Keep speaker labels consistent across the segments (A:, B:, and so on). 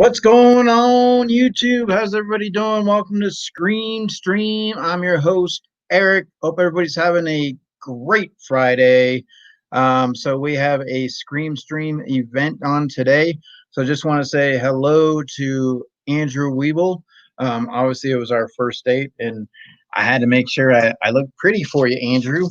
A: What's going on, YouTube? How's everybody doing? Welcome to Scream Stream. I'm your host, Eric. Hope everybody's having a great Friday. So we have a Scream Stream event on today. So just want to say hello to Andrew Weeble. Obviously, it was our first date, and I had to make sure I look pretty for you, Andrew.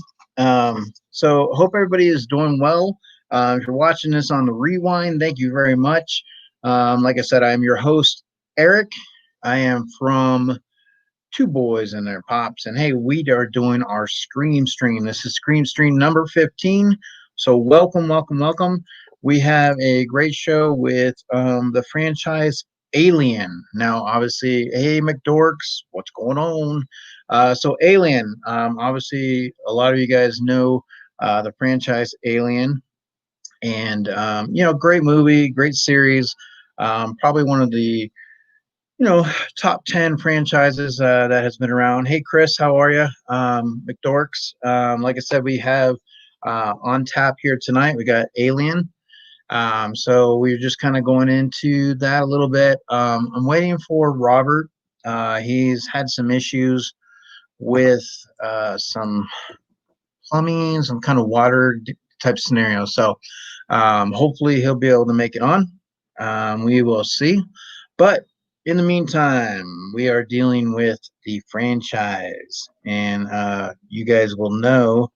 A: So hope everybody is doing well. If you're watching this on the rewind, thank you very much. Like I said, I'm your host, Eric. I am from Two Boys and Their Pops. And hey, we are doing our Scream Stream. This is Scream Stream number 15. So welcome, welcome, welcome. We have a great show with the franchise Alien. Now, obviously, hey, McDorks, what's going on? So Alien, obviously, a lot of you guys know the franchise Alien. And, great movie, great series. Probably one of the top 10 franchises that has been around. Hey, Chris, how are you? McDorks. Like I said, we have on tap here tonight. We got Alien. So we're just kind of going into that a little bit. I'm waiting for Robert. He's had some issues with some plumbing, some kind of water type scenario. So hopefully he'll be able to make it on. We will see. But in the meantime, we are dealing with the franchise, and you guys will know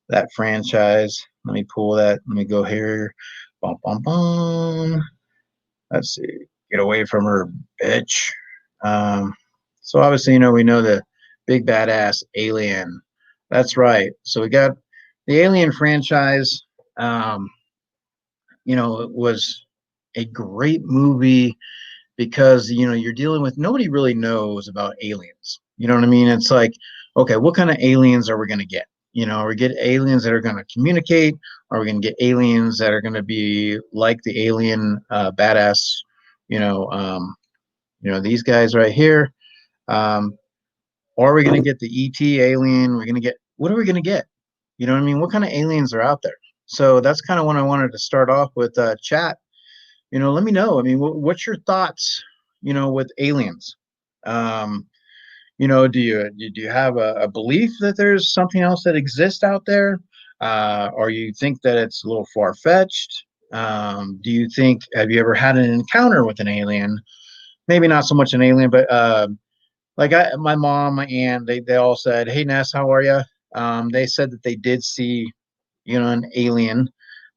A: that franchise. Let me pull that. Let me go here. Bum, bum, bum. Let's see. Get away from her, bitch. So obviously, we know the big badass Alien. That's right. So we got the Alien franchise. It was a great movie because you're dealing with, nobody really knows about aliens. You know what I mean? It's like, okay, what kind of aliens are we going to get? Are we get aliens that are going to communicate? Are we going to get aliens that are going to be like the alien badass? These guys right here. Or are we going to get the ET alien? We're going to get, what are we going to get? You know what I mean? What kind of aliens are out there? So that's kind of what I wanted to start off with. Chat, let me know. I mean, what's your thoughts, with aliens? Do you have a belief that there's something else that exists out there? Or you think that it's a little far-fetched? Do you think, have you ever had an encounter with an alien? Maybe not so much an alien, but like my mom, my aunt, they all said, "Hey Ness, how are you?" They said that they did see, an alien,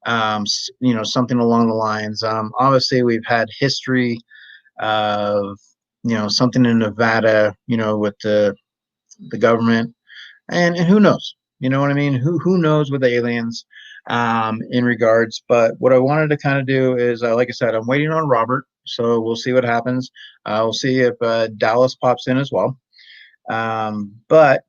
A: something along the lines. Obviously, we've had history of, something in Nevada, with the government, and who knows? You know what I mean? Who knows with aliens in regards? But what I wanted to kind of do is, like I said, I'm waiting on Robert, so we'll see what happens. We'll see if Dallas pops in as well. But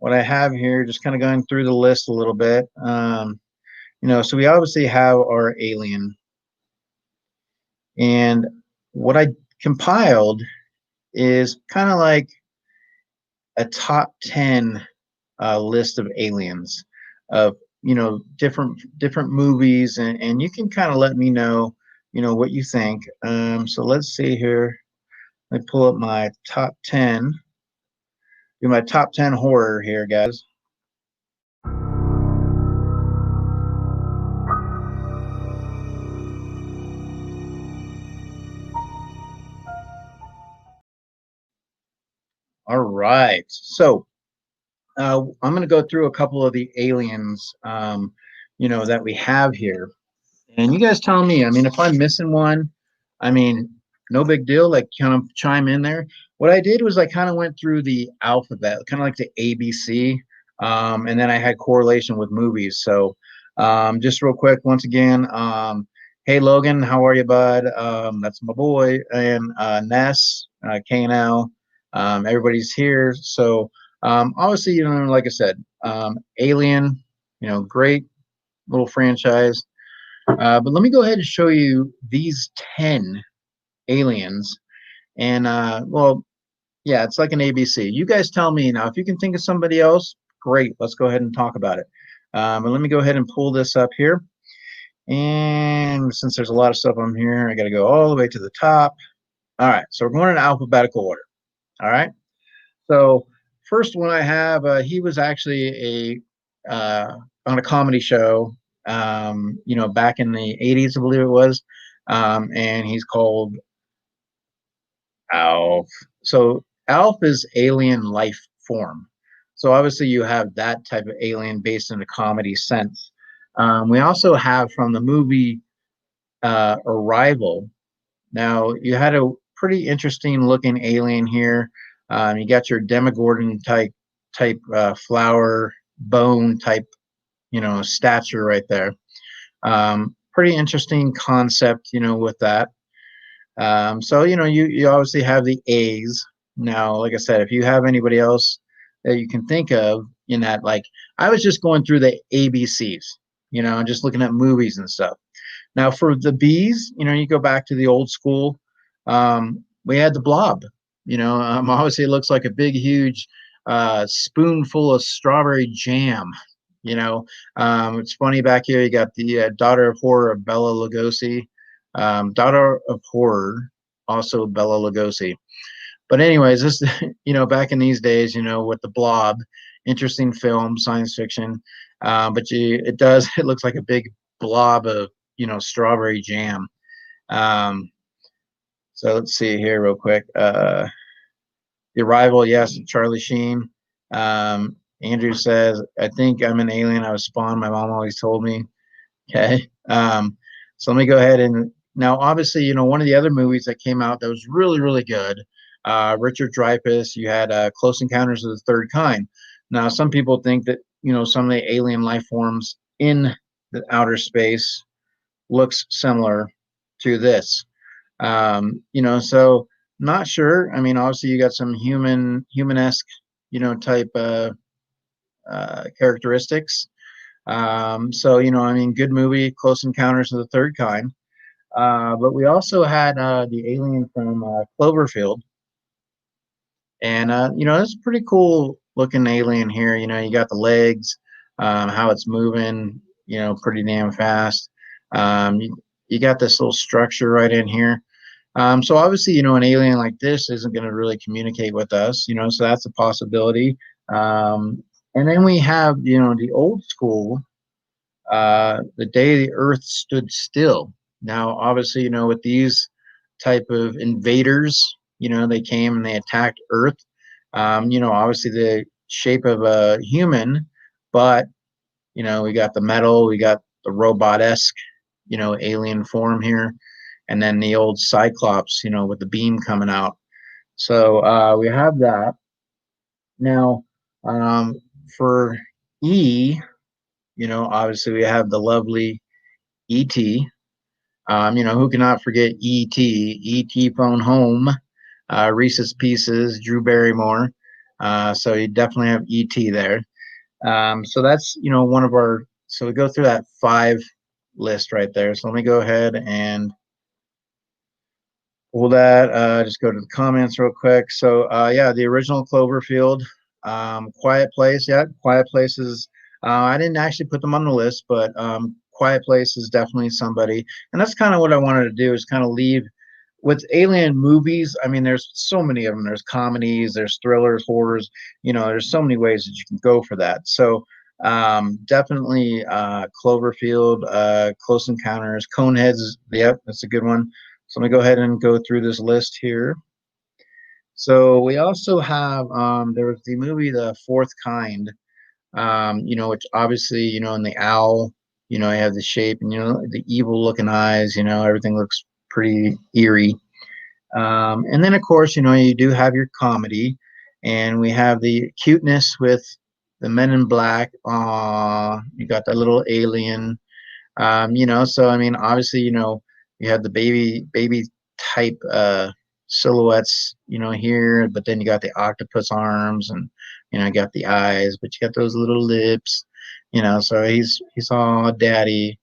A: what I have here, just kind of going through the list a little bit. So we obviously have our alien, and what I compiled is kind of like a top 10 list of aliens of different movies, and you can kind of let me know what you think. So let's see here. Let me pull up my top 10. Do my top 10 horror here, guys. All right. So I'm going to go through a couple of the aliens, that we have here. And you guys tell me, I mean, if I'm missing one, I mean, no big deal, like kind of chime in there. What I did was I kind of went through the alphabet, kind of like the ABC, and then I had correlation with movies. So just real quick, once again, hey, Logan, how are you, bud? That's my boy. And Ness, K&L, everybody's here. So obviously, like I said, Alien, great little franchise. But let me go ahead and show you these 10 aliens. And, well, yeah, it's like an ABC. You guys tell me now. If you can think of somebody else, great. Let's go ahead and talk about it. But let me go ahead and pull this up here. And since there's a lot of stuff on here, I got to go all the way to the top. All right, so we're going in alphabetical order. All right. So first one I have, he was actually on a comedy show, back in the 80s, I believe it was, and he's called Alf. So Alf is alien life form. So obviously you have that type of alien based in a comedy sense. We also have from the movie Arrival. Now you had a pretty interesting looking alien here. You got your Demogorgon type flower bone type, stature right there. Pretty interesting concept, with that. So you obviously have the A's. Now, like I said, if you have anybody else that you can think of in that, like I was just going through the ABCs, and just looking at movies and stuff. Now for the B's, you go back to the old school. We had the Blob. Obviously it looks like a big, huge spoonful of strawberry jam. It's funny back here. You got the daughter of horror of Bella Lugosi, daughter of horror, also Bella Lugosi. But anyways, this back in these days, with the Blob, interesting film, science fiction. But it looks like a big blob of strawberry jam. Um, so let's see here real quick. The Arrival, yes, Charlie Sheen. Andrew says, I think I'm an alien. I was spawned. My mom always told me. Okay. So let me go ahead and now, obviously, one of the other movies that came out that was really, really good, Richard Dreyfuss, you had Close Encounters of the Third Kind. Now, some people think that, some of the alien life forms in the outer space looks similar to this. So not sure. I mean, obviously you got some humanesque, type characteristics. So I mean, good movie, Close Encounters of the Third Kind. But we also had the alien from Cloverfield, and it's a pretty cool looking alien here. You got the legs, how it's moving, pretty damn fast. You got this little structure right in here. So obviously, an alien like this isn't going to really communicate with us, so that's a possibility. And then we have, the old school, the day the earth stood still. Now, obviously, with these type of invaders, they came and they attacked Earth. Obviously the shape of a human, but, we got the metal, we got the robot-esque, alien form here, and then the old Cyclops, with the beam coming out. So we have that. Now, for E, obviously we have the lovely E.T. Who cannot forget E.T.? E.T. Phone Home, Reese's Pieces, Drew Barrymore. So you definitely have E.T. there. So that's, one of our, so we go through that 5 list right there. So let me go ahead and pull that, just go to the comments real quick. So yeah, the original Cloverfield, Quiet Place. Yeah, Quiet Place is, I didn't actually put them on the list, but Quiet Place is definitely somebody. And that's kind of what I wanted to do, is kind of leave with alien movies. I mean, there's so many of them. There's comedies, there's thrillers, horrors, there's so many ways that you can go for that. So definitely Cloverfield, Close Encounters, Coneheads. Yep, that's a good one. So let me go ahead and go through this list here. So we also have, there was the movie The Fourth Kind, which obviously, in the owl, you have the shape and, the evil looking eyes, everything looks pretty eerie. And then, of course, you do have your comedy, and we have the cuteness with the Men in Black. You got that little alien. So I mean, obviously, you have the baby type silhouettes, here, but then you got the octopus arms, and you got the eyes, but you got those little lips, so he's all daddy.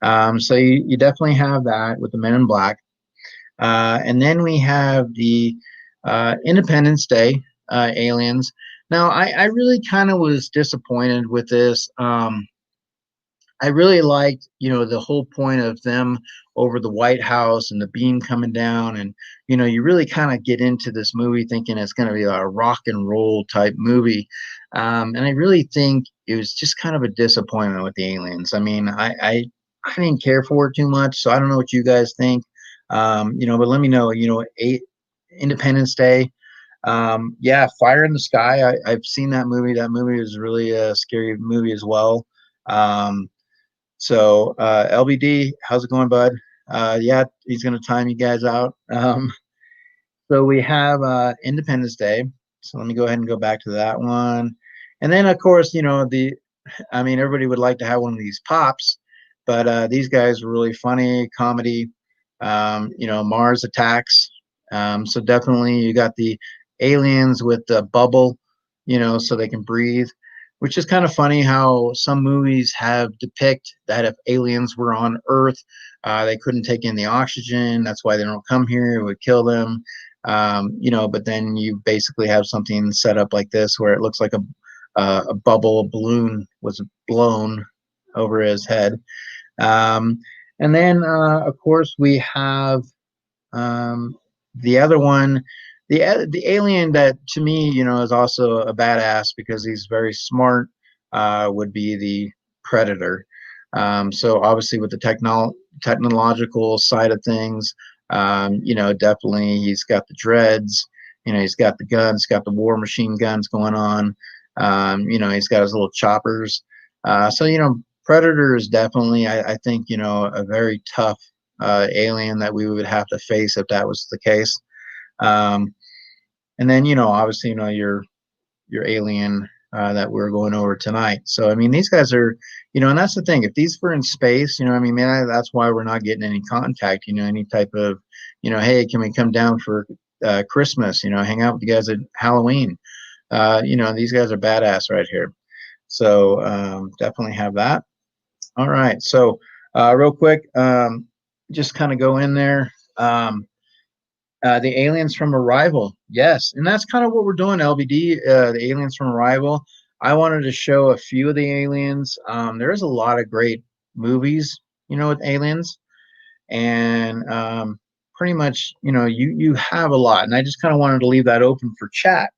A: So you definitely have that with the Men in Black. And then we have the Independence Day aliens. Now, I really kind of was disappointed with this. I really liked, the whole point of them over the White House and the beam coming down, and you really kind of get into this movie thinking it's going to be a rock and roll type movie, and I really think it was just kind of a disappointment with the aliens. I mean, I didn't care for it too much, so I don't know what you guys think, but let me know. Independence Day. Yeah, Fire in the Sky. I've seen that movie. That movie is really a scary movie as well. Um, LBD, how's it going, bud? Yeah, he's gonna time you guys out. So we have Independence Day. So let me go ahead and go back to that one. And then of course, I mean, everybody would like to have one of these pops, but these guys are really funny comedy. Mars Attacks. So definitely you got the aliens with the bubble, so they can breathe, which is kind of funny how some movies have depict that if aliens were on Earth, they couldn't take in the oxygen. That's why they don't come here. It would kill them. But then you basically have something set up like this where it looks like a bubble balloon was blown over his head. Um, and then, of course, we have the other one, the alien that to me, is also a badass because he's very smart. Would be the Predator. So obviously, with the technological side of things, definitely he's got the dreads. He's got the guns, got the war machine guns going on. He's got his little choppers. Predator is definitely, I think, a very tough alien that we would have to face if that was the case. Um, and then, obviously, your alien that we're going over tonight. So, I mean, these guys are, and that's the thing. If these were in space, I mean, man, that's why we're not getting any contact. Any type of, hey, can we come down for Christmas? Hang out with you guys at Halloween. These guys are badass right here. So definitely have that. All right. So real quick, just kind of go in there. The aliens from Arrival, yes, and that's kind of what we're doing. LBD, the aliens from Arrival. I wanted to show a few of the aliens. There's a lot of great movies, with aliens, and pretty much, you have a lot, and I just kind of wanted to leave that open for chat.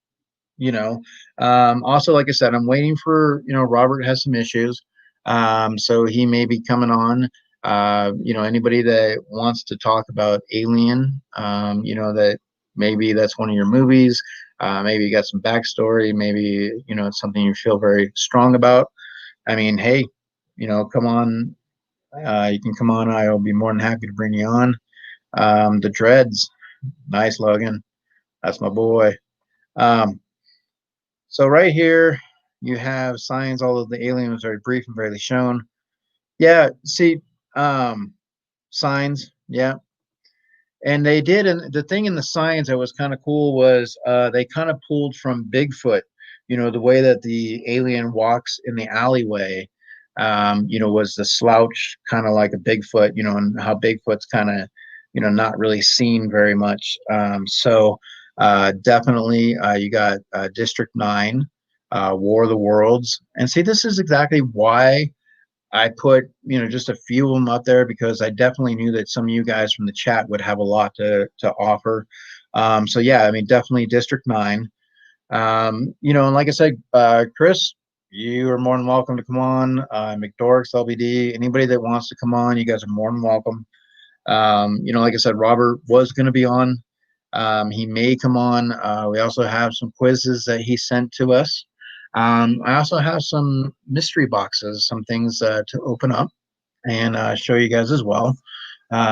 A: Also, like I said, I'm waiting for, Robert has some issues, so he may be coming on. Anybody that wants to talk about Alien, that maybe that's one of your movies, maybe you got some backstory, maybe, it's something you feel very strong about. I mean, hey, come on, you can come on. I'll be more than happy to bring you on. The Dreads, nice, Logan. That's my boy. Um, so right here, you have signs. All of the aliens are brief and barely shown. Yeah, see, um, signs. Yeah, and they did. And the thing in the signs that was kind of cool was they kind of pulled from Bigfoot. The way that the alien walks in the alleyway. Was the slouch kind of like a Bigfoot. And how Bigfoot's kind of, not really seen very much. Definitely, you got District 9, War of the Worlds. And see, this is exactly why I put, just a few of them up there because I definitely knew that some of you guys from the chat would have a lot to offer. Yeah, I mean, definitely District 9. And like I said, Chris, you are more than welcome to come on. McDorks, LBD, anybody that wants to come on, you guys are more than welcome. Like I said, Robert was going to be on. He may come on. We also have some quizzes that he sent to us. I also have some mystery boxes, some things to open up and show you guys as well.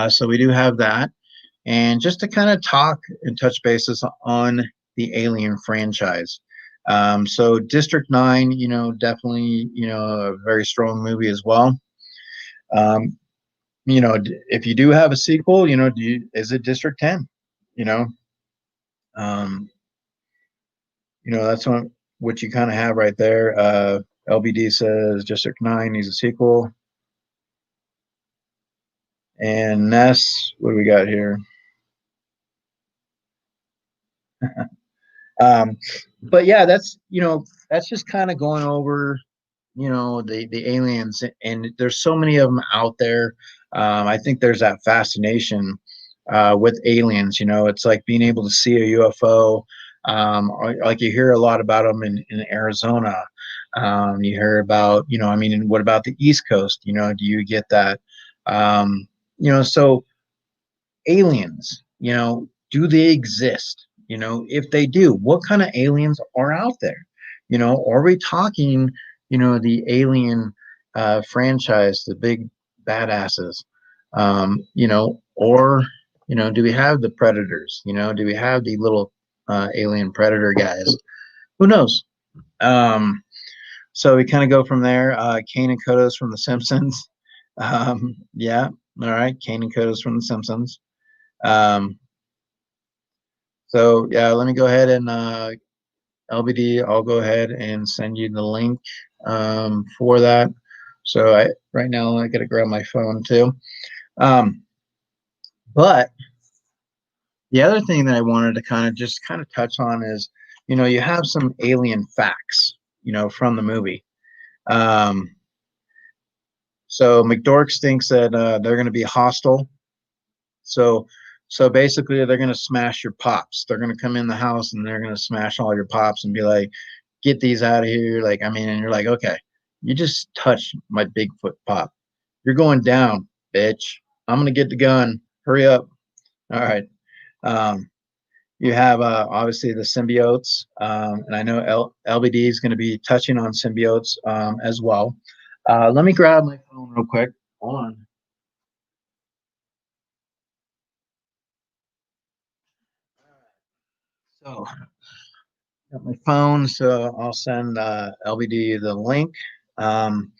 A: So we do have that. And just to kind of talk and touch bases on the Alien franchise. So District 9, definitely, a very strong movie as well. Um, if you do have a sequel, is it District 10? You know, um, that's what you kind of have right there. LBD says District 9 needs a sequel. And Ness, what do we got here? um, but yeah, that's just kind of going over, the aliens, and there's so many of them out there. I think there's that fascination with aliens. It's like being able to see a UFO. Like you hear a lot about them in Arizona. You hear about, I mean, what about the East Coast? Do you get that? So aliens, do they exist? If they do, what kind of aliens are out there? Are we talking, the alien franchise, the big badasses? Or, do we have the predators? Do we have the little alien predator guys? Who knows? Um, so we kind of go from there. Kane and Kodos from The Simpsons. Yeah, all right. Kane and Kodos from The Simpsons. Um, so yeah, let me go ahead and LBD. I'll go ahead and send you the link for that. So right now I got to grab my phone too. But the other thing that I wanted to kind of touch on is, you have some alien facts, from the movie. So McDorks thinks that they're going to be hostile. So so basically they're going to smash your pops. They're going to come in the house and they're going to smash all your pops and be like, "Get these out of here." Like, I mean, and you're like, "Okay, you just touched my Bigfoot pop. You're going down, bitch. I'm going to get the gun. Hurry up." All right. Um, you have obviously the symbiotes, and I know LBD is going to be touching on symbiotes as well. Let me grab my phone real quick. Hold on. So, got my phone, so I'll send LBD the link. Um,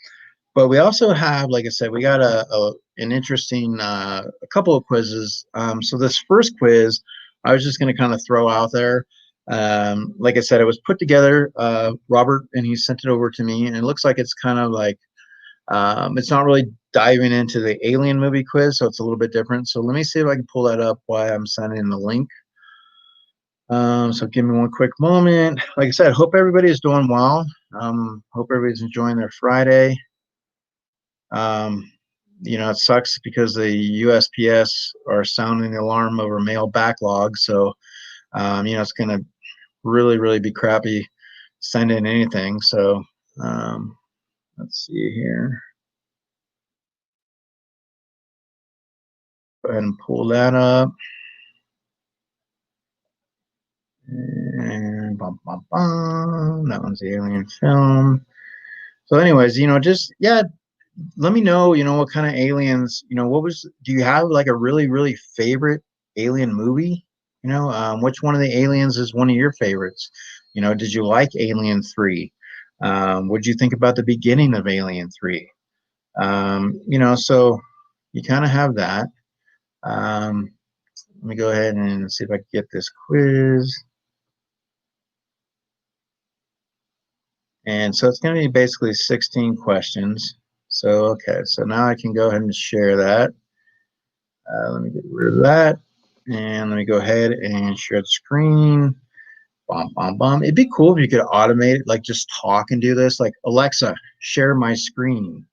A: but we also have, like I said, we got an interesting a couple of quizzes. So this first quiz, I was just going to kind of throw out there. Like I said, it was put together, Robert, and he sent it over to me, and it looks like it's kind of like it's not really diving into the alien movie quiz, so it's a little bit different. So let me see if I can pull that up while I'm sending the link. So give me one quick moment. Like I said, hope everybody is doing well. Hope everybody's enjoying their Friday. Um, it sucks because the USPS are sounding the alarm over mail backlog. So, it's going to really, really be crappy sending anything. So, let's see here. Go ahead and pull that up. And bum, bum, bum. That one's the alien film. So, anyways, just yeah, let me know, what kind of aliens, do you have like a really, really favorite alien movie? Which one of the aliens is one of your favorites? Did you like Alien 3? What did you think about the beginning of Alien 3? So you kind of have that. Let me go ahead and see if I can get this quiz. And so it's going to be basically 16 questions. So, okay, so now I can go ahead and share that. Let me get rid of that. And let me go ahead and share the screen. Bum, bum, bum. It'd be cool if you could automate it, like just talk and do this. Like, Alexa, share my screen,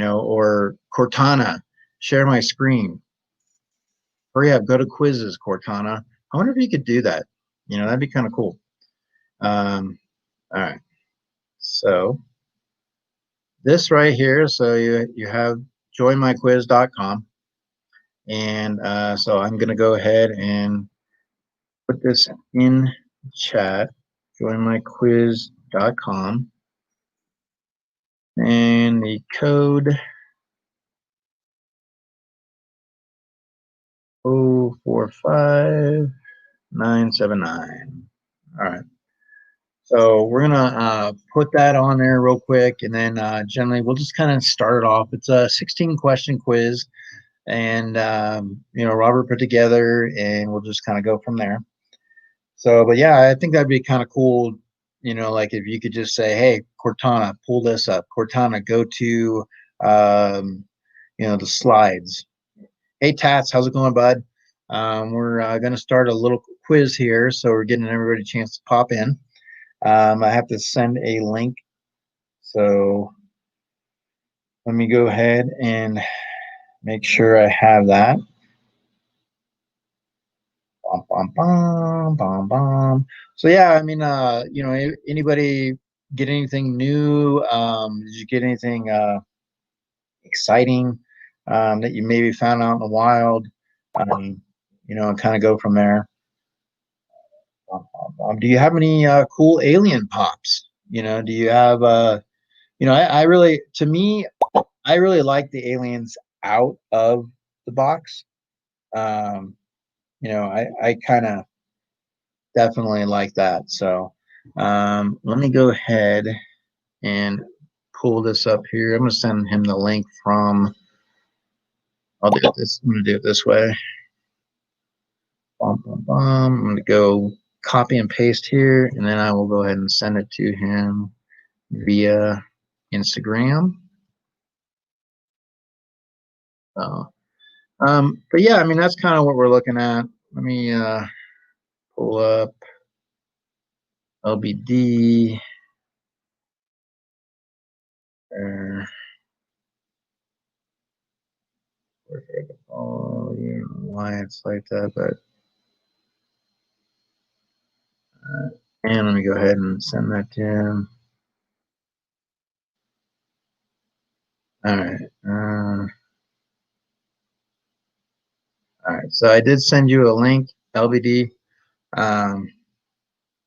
A: or Cortana, share my screen. Hurry up, go to quizzes, Cortana. I wonder if you could do that. That'd be kind of cool. All right. So this right here, so you have joinmyquiz.com. And so I'm going to go ahead and put this in chat, joinmyquiz.com. And the code 045979. All right. So we're going to put that on there real quick. And then generally we'll just kind of start it off. It's a 16 question quiz. And, Robert put together, and we'll just kind of go from there. So, but yeah, I think that'd be kind of cool, like if you could just say, "Hey, Cortana, pull this up. Cortana, go to, the slides. Hey, Tats, how's it going, bud? We're going to start a little quiz here, so we're getting everybody a chance to pop in. I have to send a link So let me go ahead and make sure I have that. Bum, bum, bum, bum, bum. So yeah, I mean, anybody get anything new? Did you get anything exciting that you maybe found out in the wild? And kind of go from there. Do you have any cool alien pops? Do you have I really, to me, I really like the aliens out of the box. Um, I kind of definitely like that. So let me go ahead and pull this up here. I'm gonna send him the link from. I'll do this. I'm gonna do it this way. Bum, bum, bum. I'm gonna go copy and paste here, and then I will go ahead and send it to him via Instagram. So, but yeah, I mean that's kind of what we're looking at. Let me pull up LBD. Uh, oh, you know why it's like that, but and let me go ahead and send that to him. All right. All right. So I did send you a link, LBD. Um,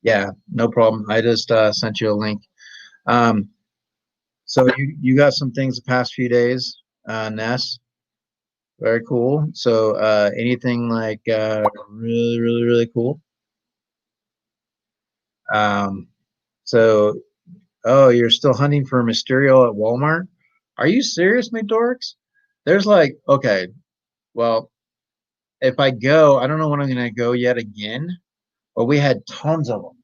A: yeah, no problem. I just sent you a link. Um, so you got some things the past few days, Ness. Very cool. So anything like really, really, really cool? Um, so oh, you're still hunting for Mysterio at Walmart? Are you serious, McDorks? There's like, okay, well, if I go, I don't know when I'm gonna go yet again, but we had tons of them.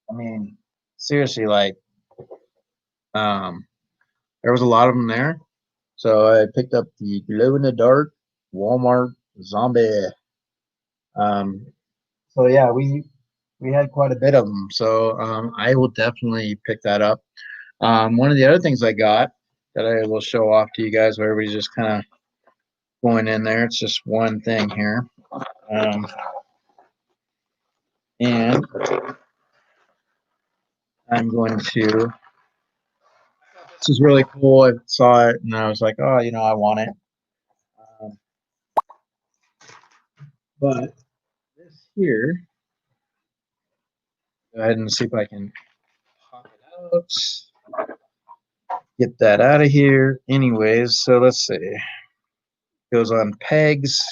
A: I mean, seriously, like, um, there was a lot of them there. So I picked up the glow in the dark Walmart zombie. Um, so yeah, we had quite a bit of them. So I will definitely pick that up. One of the other things I got that I will show off to you guys, where everybody's just kind of going in there. It's just one thing here. Um, and I'm going to, this is really cool. I saw it and I was like, oh, I want it. Um, but this here, go ahead and see if I can pop it out, get that out of here. Anyways, so let's see. It goes on pegs.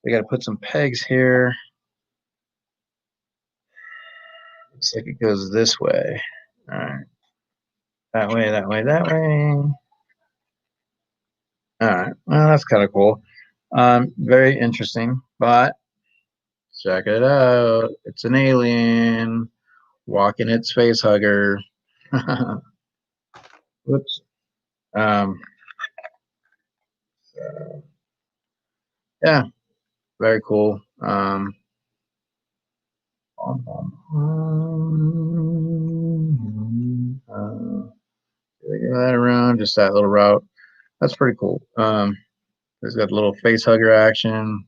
A: We got to put some pegs here. Looks like it goes this way. All right. That way, that way, that way. All right. Well, that's kind of cool. Very interesting, but check it out. It's an alien walking its face hugger. Whoops. Um, yeah, very cool. That around, just that little route. That's pretty cool. He's got a little face hugger action,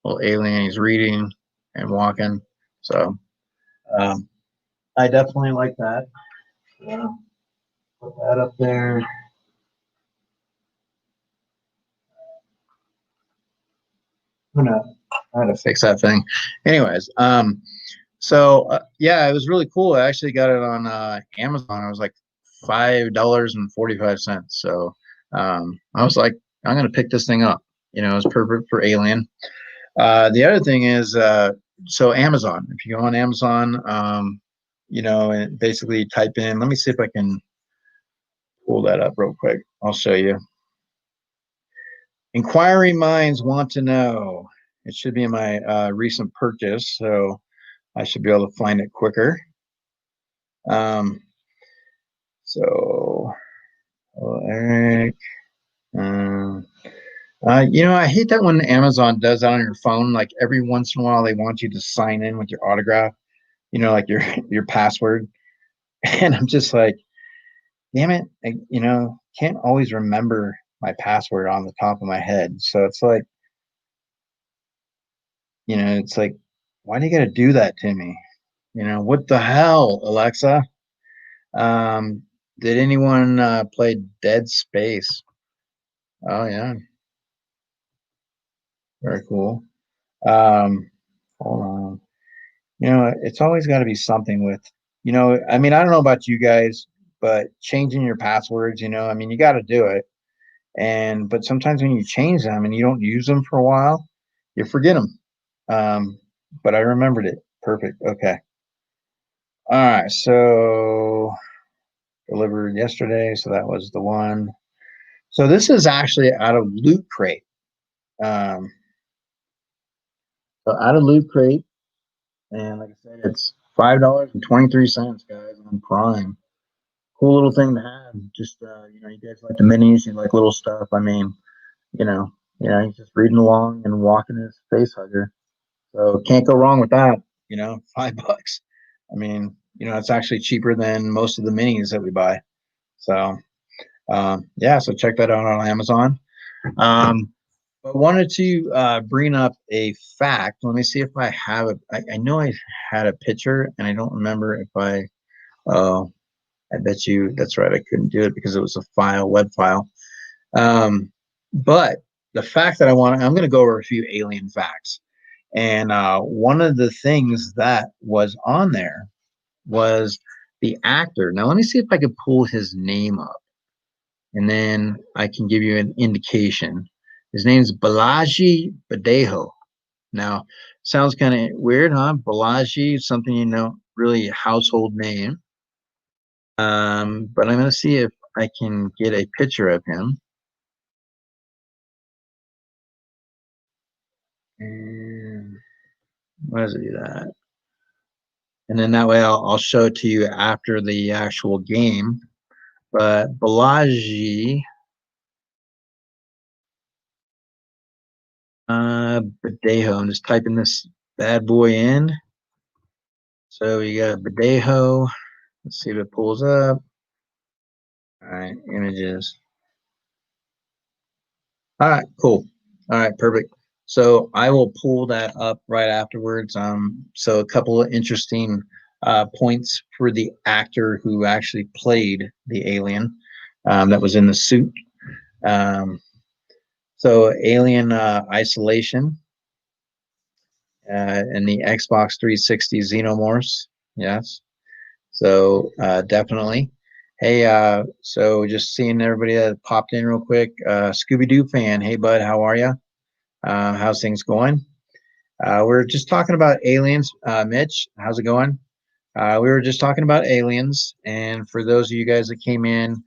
A: little alien. He's reading and walking. So um, I definitely like that. Yeah, put that up there. I'm gonna I had to fix that thing. Anyways, so yeah, it was really cool. I actually got it on Amazon. It was like $5.45. So I was like, I'm gonna pick this thing up. It's perfect for Alien. The other thing is, so Amazon. If you go on Amazon, and basically type in. Let me see if I can pull that up real quick. I'll show you. Inquiring minds want to know. It should be in my recent purchase, so I should be able to find it quicker. Um, so, Eric, I hate that when Amazon does that on your phone. Like every once in a while, they want you to sign in with your autograph, like your password, and I'm just like, damn it, can't always remember my password on the top of my head. So it's like, it's like, why do you got to do that to me? What the hell, Alexa? Um, did anyone play Dead Space? Oh yeah, very cool. Um, hold on. It's always got to be something with, I mean, I don't know about you guys, but changing your passwords, I mean, you got to do it. But sometimes when you change them and you don't use them for a while, you forget them. But I remembered it. Perfect. Okay. All right. So delivered yesterday. So that was the one. So this is actually out of Loot Crate. Um, so out of Loot Crate, and like I said, it's $5.23, guys, on Prime. Cool little thing to have. Just you guys like the minis, you like little stuff. I mean, you know, he's just reading along and walking his face hugger. So can't go wrong with that. $5. I mean, it's actually cheaper than most of the minis that we buy. So yeah, so check that out on Amazon. I wanted to bring up a fact. Let me see if I have it. I know I had a picture, and I don't remember if I. Oh, I bet you that's right. I couldn't do it because it was a web file. But the fact that I'm going to go over a few alien facts. And one of the things that was on there was the actor. Now, let me see if I could pull his name up, and then I can give you an indication. His name's Balaji Badejo. Now, sounds kind of weird, huh? Balaji, something really a household name. But I'm going to see if I can get a picture of him. And where does it do that? And then that way I'll show it to you after the actual game. But Balaji, Badejo. I'm just typing this bad boy in. So we got Badejo. Let's see if it pulls up. All right, images. All right, cool. All right, perfect. So I will pull that up right afterwards. So a couple of interesting points for the actor who actually played the alien that was in the suit. So Alien Isolation and the Xbox 360 Xenomorphs. Yes. So definitely. Hey, so just seeing everybody that popped in real quick. Scooby Doo fan. Hey, bud, how are you? How's things going? We're just talking about aliens. Mitch, how's it going? We were just talking about aliens. And for those of you guys that came in,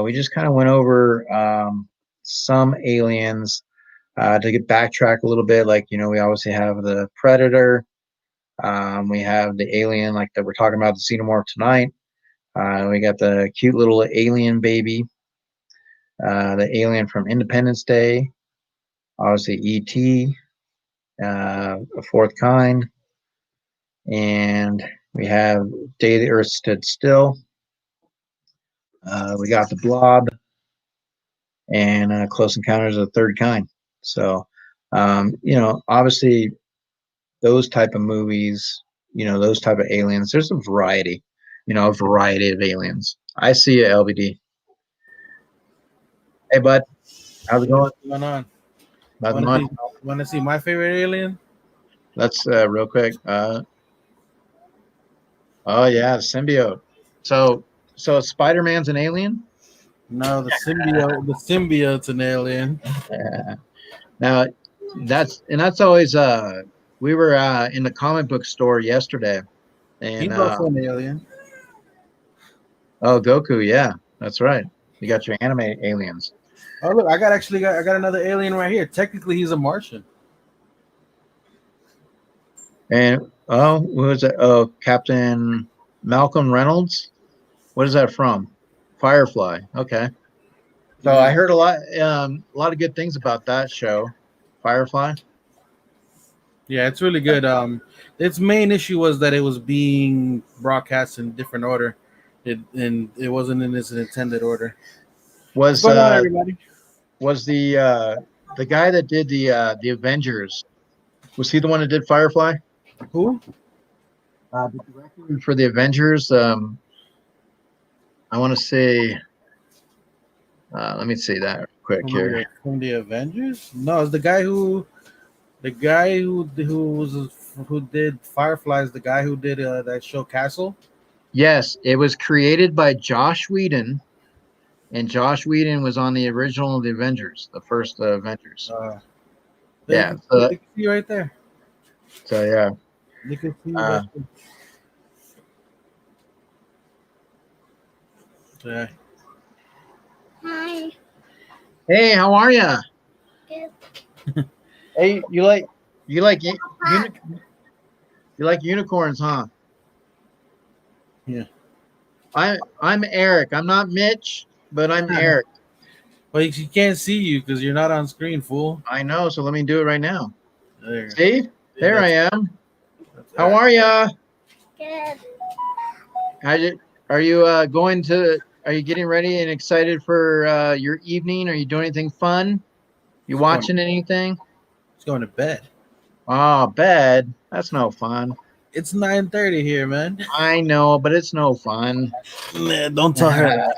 A: we just kind of went over some aliens to get backtrack a little bit. Like, we obviously have the Predator. We have the alien, like that we're talking about, the xenomorph tonight. We got the cute little alien baby, the alien from Independence Day, obviously E.T., a fourth kind, and we have Day the Earth Stood Still. We got the Blob and Close Encounters of the Third Kind. So, obviously those type of movies, those type of aliens, there's a variety, a variety of aliens. I see you, LBD. Hey, bud. How's it going?
B: What's going on?
A: Nothing much.
B: Want to see my favorite alien?
A: Let's real quick. Oh yeah, the symbiote. So Spider-Man's an alien?
B: No, the symbiote. The symbiote's an alien.
A: Yeah. Now that's always we were in the comic book store yesterday and
B: He's also an alien.
A: oh Goku, yeah, that's right. You got your anime aliens.
B: Oh look, I got another alien right here. Technically, he's a Martian.
A: And oh, what was it? Oh, Captain Malcolm Reynolds. What is that from? Firefly. Okay. So
B: Yeah,
A: I heard a lot of good things about that show, Firefly.
B: yeah, it's really good. Its main issue was that it was being broadcast in different order. It wasn't in its intended order. What's
A: Was
B: going on, everybody?
A: was the guy that did the Avengers? Was he the one that did Firefly?
B: Who?
A: The director for the Avengers. I want to say. Let me see that quick here.
B: From the Avengers? No, it's the guy who did Fireflies. The guy who did that show Castle.
A: Yes, it was created by Josh Whedon, and Josh Whedon was on the original of the Avengers, the first Avengers. Yeah.
B: They can see right there.
A: So yeah.
B: They can see right there. Yeah.
C: Hi.
A: Hey, how are you?
C: Good.
A: Hey, you like you like unicorns, huh?
B: Yeah.
A: I'm Eric. I'm not Mitch, but I'm Eric.
B: But he can't see you because you're not on screen, fool.
A: I know. So let me do it right now.
B: There.
A: See, there I am. How
B: Eric.
A: are ya?
C: Good.
A: Are you going to? Are you getting ready and excited for your evening? Are you doing anything fun? You watching anything?
B: He's going to bed.
A: Oh, bed. That's no fun.
B: It's 9:30 here, man.
A: I know, but it's no fun.
B: Man, don't tell her that.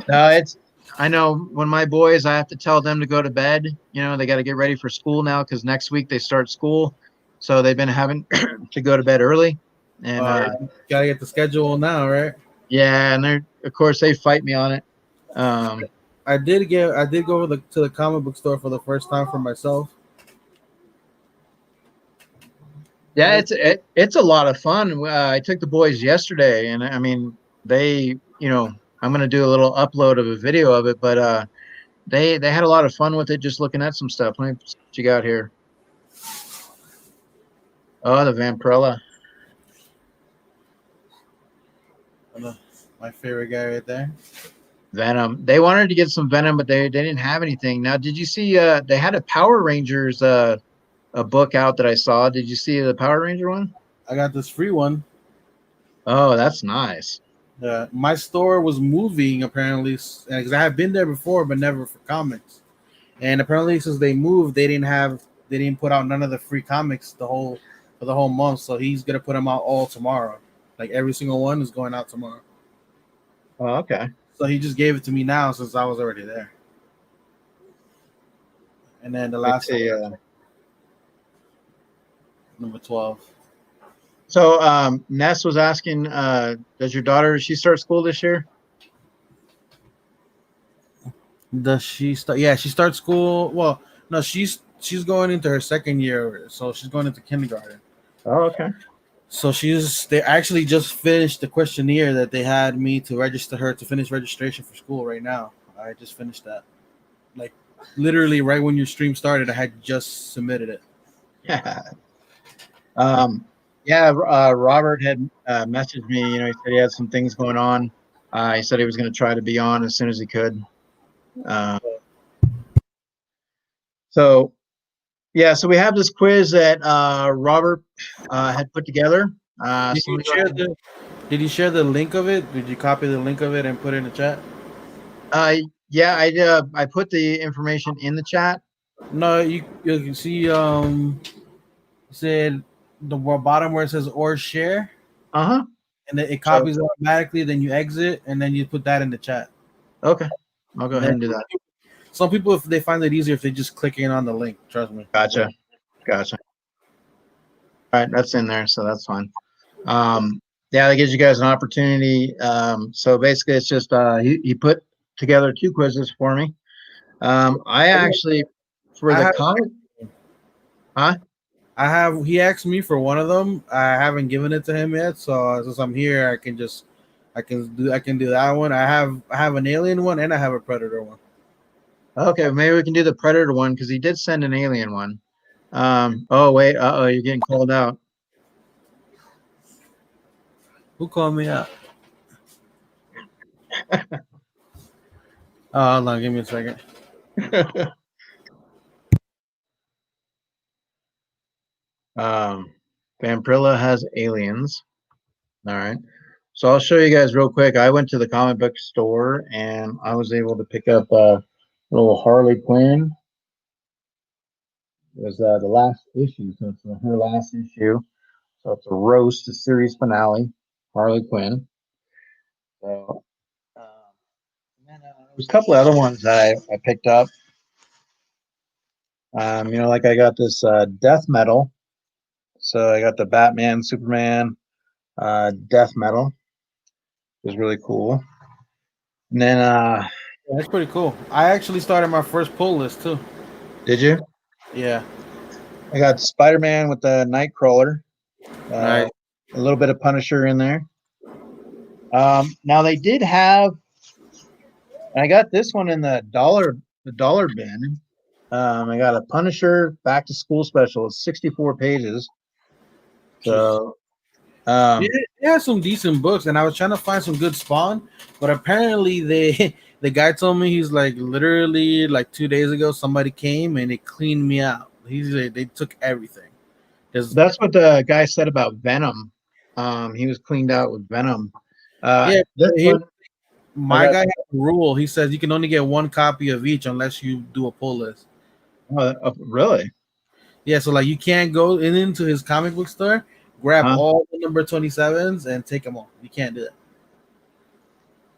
A: No, it's. I know when my boys, I have to tell them to go to bed. You know, they got to get ready for school now because next week they start school. So they've been having to go to bed early. And
B: Gotta get the schedule now, right?
A: yeah, and they're of course they fight me on it.
B: I did go to the comic book store for the first time for myself.
A: Yeah, it's a lot of fun. I took the boys yesterday, and I mean I'm gonna do a little upload of a video of it, but they had a lot of fun with it, just looking at some stuff. Let me see what you got here. Oh, the Vampirella.
B: My favorite guy right there.
A: Venom. They wanted to get some Venom, but they didn't have anything. Now, did you see? They had a Power Rangers a book out that I saw. Did you see the Power Ranger one?
B: I got this free one.
A: Oh, that's nice.
B: My store was moving apparently, because I have been there before, but never for comics. And apparently, since they moved, they didn't put out none of the free comics for the whole month. So he's gonna put them out all tomorrow. Like every single one is going out tomorrow.
A: Oh, okay.
B: So he just gave it to me now since I was already there. And then the last number 12.
A: So Ness was asking, does your daughter she start school this year?
B: Does she start? Yeah, she starts school. Well, no, she's going into her second year, so she's going into kindergarten.
A: Oh, okay.
B: So they actually just finished the questionnaire that they had me to register her to finish registration for school right now. I just finished that. Like literally right when your stream started, I had just submitted it.
A: Yeah. Robert had messaged me. You know, he said he had some things going on. He said he was going to try to be on as soon as he could. So yeah, so we have this quiz that Robert had put together.
B: Did you share the link of it? Did you copy the link of it and put it in the chat?
A: Yeah, I put the information in the chat.
B: No, you can see said the bottom where it says or share.
A: Uh-huh.
B: And then it copies automatically, then you exit and then you put that in the chat.
A: Okay. I'll go ahead and do that.
B: Some people, if they find it easier if they just click in on the link, trust me.
A: Gotcha. All right, that's in there, so that's fine. Yeah, that gives you guys an opportunity. So basically it's just he put together 2 quizzes for me. I actually for the comic. Huh?
B: He asked me for one of them. I haven't given it to him yet, so since I'm here, I can do that one. I have an alien one and I have a predator one.
A: Okay, maybe we can do the predator one because he did send an alien one. Oh wait, you're getting called out.
B: Who called me out? Hold on, give me a second.
A: Vampirella has aliens. All right. So I'll show you guys real quick. I went to the comic book store and I was able to pick up a little Harley Quinn. It was the last issue, so it's her last issue. So it's a roast, a series finale, Harley Quinn. So and then, there's a couple of other ones that I picked up. Like I got this death metal. So I got the Batman, Superman, death metal. It was really cool. And then,
B: Yeah, that's pretty cool. I actually started my first pull list too.
A: did you?
B: Yeah,
A: I got Spider-Man with the Nightcrawler.
B: nice.
A: A little bit of Punisher in there. Now they did have. I got this one in the dollar bin. I got a Punisher Back to School special. It's 64 pages. So,
B: It has some decent books, and I was trying to find some good Spawn, but apparently the guy told me he's like literally like 2 days ago somebody came and it cleaned me out. He's like, they took everything.
A: that's what the guy said about Venom. He was cleaned out with Venom.
B: Yeah,
A: This one,
B: my
A: got-
B: guy has a rule. He says you can only get one copy of each unless you do a pull list.
A: really?
B: Yeah, so like you can't go into his comic book store, grab all the number 27s and take them all. You can't do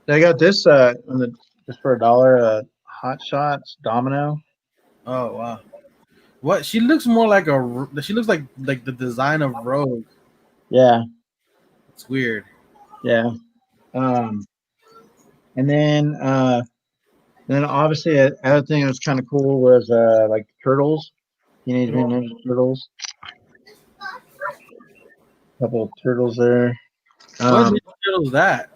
B: that.
A: I got this just for $1. Hot Shots Domino.
B: Oh wow. What she looks more like she looks like the design of Rogue.
A: Yeah,
B: It's weird.
A: yeah. And then obviously another thing that was kind of cool was like turtles, Teenage Mutant Ninja Turtles. Couple of turtles there.
B: What Ninja Turtles that?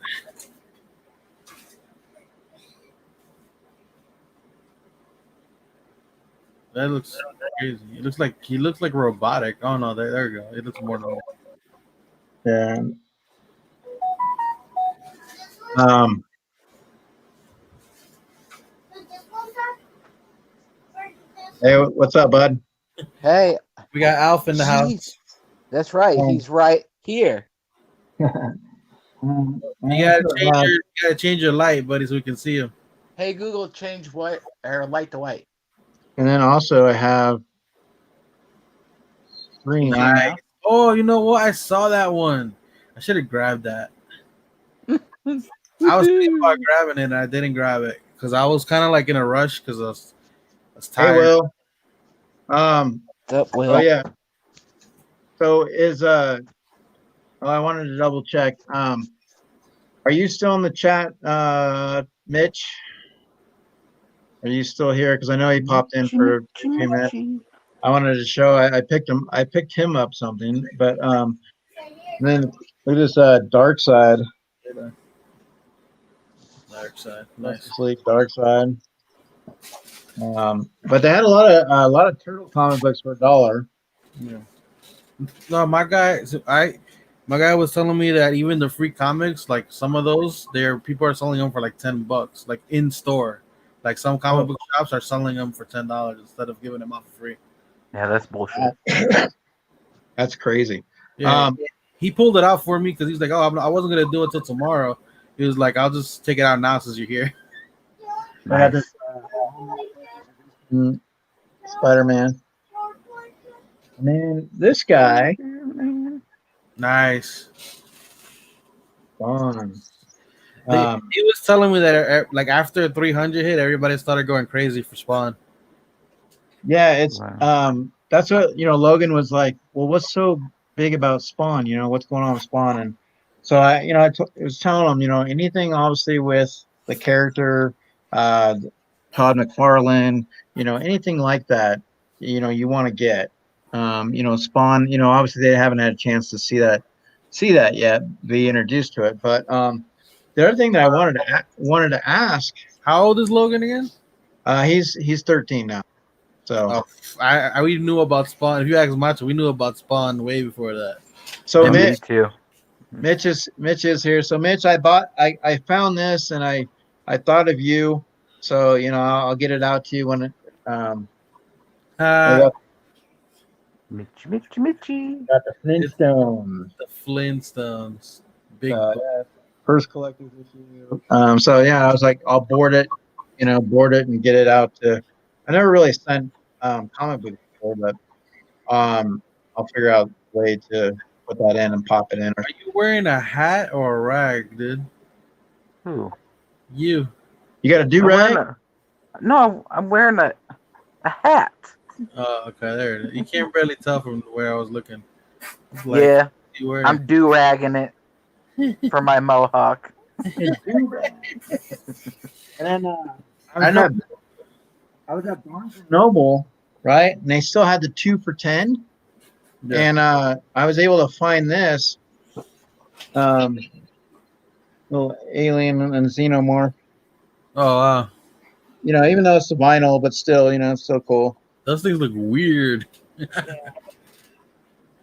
B: That looks crazy. It looks like he looks like robotic. Oh no, there we go. It looks more normal.
A: Yeah. Um. Hey, what's up, bud?
D: Hey,
B: We got Alf in the house.
D: that's right. He's right here.
B: You gotta change your light, buddy, so we can see him.
D: Hey, Google, change white or light to white.
A: And then also I have Scream.
B: Nice. Oh, you know what? I saw that one. I should have grabbed that. I was thinking about grabbing it and I didn't grab it because I was kind of like in a rush because I was
A: Hey,
B: tired.
A: Will.
D: Will?
A: Oh yeah. So I wanted to double check. Are you still in the chat, Mitch? Are you still here? Because I know he popped in for a few minutes. I wanted to show. I picked him up something, but then look at this Dark Side.
B: Dark Side, nice.
A: Sleep Dark Side. But they had a lot of turtle comic books for $1.
B: Yeah. No, my guy was telling me that even the free comics, like some of those, people are selling them for like $10, like in store. Like some comic book shops are selling them for $10 instead of giving them out for free.
D: Yeah, that's bullshit.
A: That's crazy.
B: Yeah, he pulled it out for me because he's like, "Oh, I wasn't gonna do it till tomorrow." He was like, "I'll just take it out now since you're here."
A: I had this Spider-Man. And then this guy,
B: Nice.
A: Spawn.
B: He was telling me that like after 300 hit, everybody started going crazy for Spawn.
A: Yeah, it's that's what Logan was like. Well, what's so big about Spawn? What's going on with Spawn? And so I was telling him, anything obviously with the character, Todd McFarlane, anything like that, you want to get. Spawn, obviously they haven't had a chance to see that yet, be introduced to it. But the other thing that I wanted to ask,
B: How old is Logan again?
A: he's 13 now. So
B: we knew about Spawn. If you ask Macho, we knew about Spawn way before that.
A: so
D: Me too.
A: Mitch is here. So Mitch, I found this and I thought of you. So I'll get it out to you when it
D: Mitchy.
A: got the Flintstones.
B: The Flintstones. Big.
A: So, first collector's issue. So yeah, I was like, I'll board it, board it and get it out to. I never really sent comic books before, but I'll figure out a way to put that in and pop it in.
B: Are you wearing a hat or a rag, dude?
D: Who?
B: You.
A: You got a do rag?
D: No, I'm wearing a hat.
B: Oh, okay, there it is. You can't barely tell from where I was looking.
D: Yeah,
B: You wearing?
D: I'm do-ragging it for my mohawk.
A: And then
B: I know.
A: I was at Barnes and Noble, right? And they still had the 2 for $10.
B: Yeah.
A: And I was able to find this little alien and xenomorph.
B: Oh, wow.
A: Even though it's a vinyl, but still, it's so cool.
B: Those things look weird.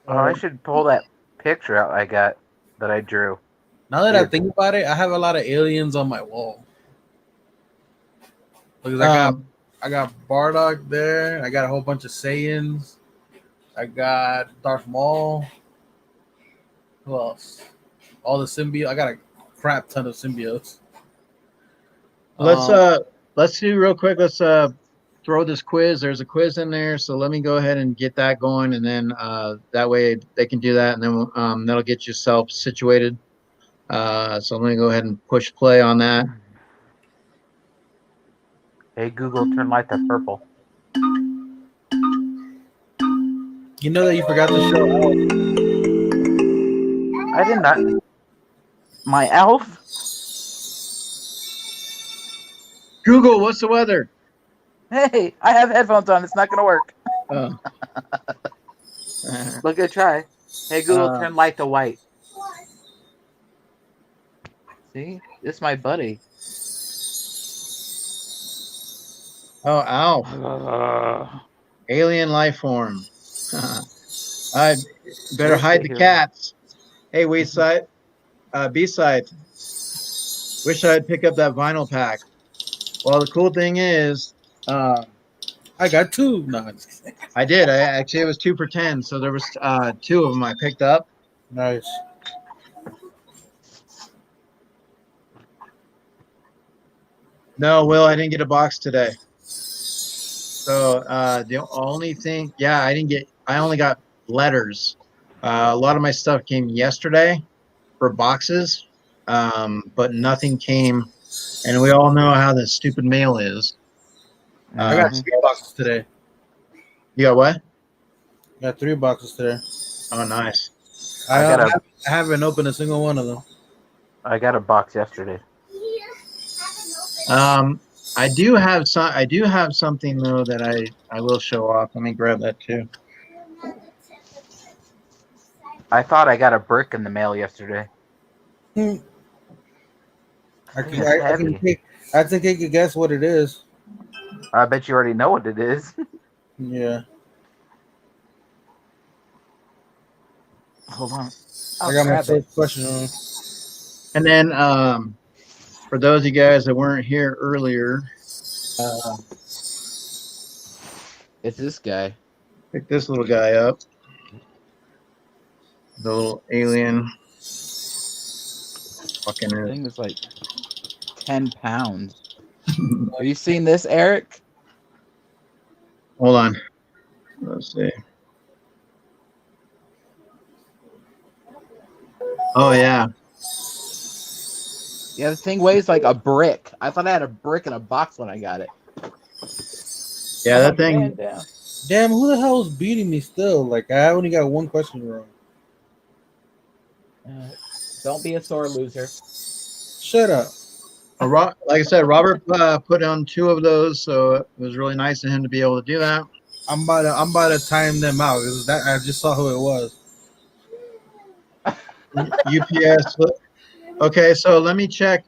D: Oh, I should pull that picture out that I drew.
B: Now that I think about it, I have a lot of aliens on my wall. Because I got Bardock there. I got a whole bunch of Saiyans. I got Darth Maul. Who else? All the symbiotes. I got a crap ton of symbiotes.
A: Let's do real quick. Let's throw this quiz. There's a quiz in there, so let me go ahead and get that going, and then that way they can do that, and then that'll get yourself situated. So let me go ahead and push play on that.
D: Hey Google, turn light to purple.
B: You know that you forgot to show Elf.
D: I did not. My elf?
A: Google, what's the weather?
D: Hey, I have headphones on. It's not going to work.
A: Oh.
D: Look, good try. Hey Google, turn light to white. See? This is my buddy.
A: Oh, Alf. Alien life form. I better hide the cats. Hey, B-side. Wish I'd pick up that vinyl pack. Well, the cool thing is,
B: I got 2. No, I'm just kidding.
A: I did. It was 2 for $10, so there was 2 of them I picked up.
B: Nice.
A: No, Will, I didn't get a box today. So the only thing, I only got letters. A lot of my stuff came yesterday for boxes, but nothing came. And we all know how the stupid mail is.
B: I got 3 boxes today.
A: You got what?
B: I got 3 boxes today.
A: Oh, nice.
B: I haven't opened a single one of them.
D: I got a box yesterday.
A: I do have something though that I will show off. Let me grab that too.
D: I thought I got a brick in the mail yesterday.
B: I think I could guess what it is.
D: I bet you already know what it is.
B: Yeah.
D: Hold on.
B: I got my first question on.
A: And then for those of you guys that weren't here earlier,
D: It's this guy.
A: pick this little guy up. The little alien. Fucking
D: The
A: is.
D: thing is like 10 pounds. Have you seen this, Eric?
A: Hold on. Let's see. Oh yeah.
D: Yeah, the thing weighs like a brick. I thought I had a brick in a box when I got it.
A: Yeah, that thing.
D: Man, down.
B: Damn, who the hell is beating me still? Like, I only got 1 question wrong.
D: Don't be a sore loser.
B: Shut up.
A: Like I said, Robert put on 2 of those, so it was really nice of him to be able to do that.
B: I'm about to time them out. That I just saw who it was.
A: UPS. Okay, so let me check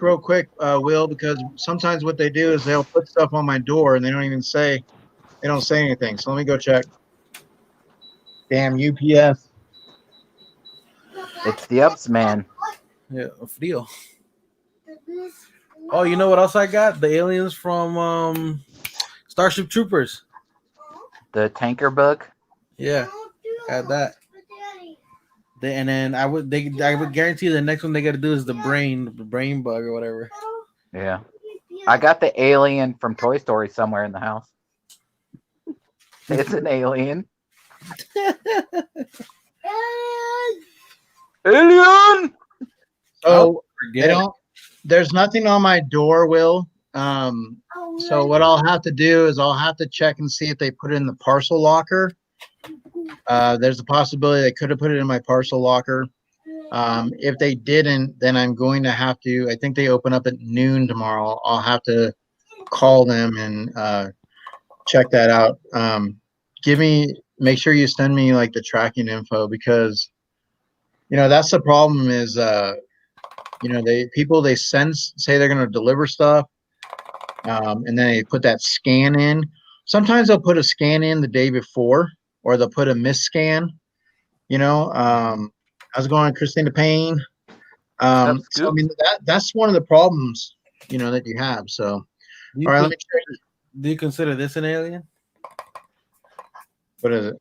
A: real quick, Will, because sometimes what they do is they'll put stuff on my door and they don't say anything. So let me go check. Damn UPS.
D: It's the ups, man.
B: Yeah, a deal. Oh, you know what else I got? The aliens from Starship Troopers.
D: The tanker bug.
B: Yeah, got that. And then I would guarantee the next one they got to do is the brain bug or whatever.
D: Yeah. I got the alien from Toy Story somewhere in the house. It's an alien. Alien!
A: So
B: Forget
A: they don't. There's nothing on my door, Will. So what I'll have to do is I'll have to check and see if they put it in the parcel locker. There's a possibility they could have put it in my parcel locker. If they didn't, then I'm going to have to. I think they open up at noon tomorrow. I'll have to call them and check that out. Make sure you send me like the tracking info because that's the problem is they say they're going to deliver stuff, and then they put that scan in. Sometimes they'll put a scan in the day before, or they'll put a misscan. How's it going, Christina Payne? So I mean that's one of the problems that you have. So all right, let me check.
B: Do you consider this an alien?
A: What is it?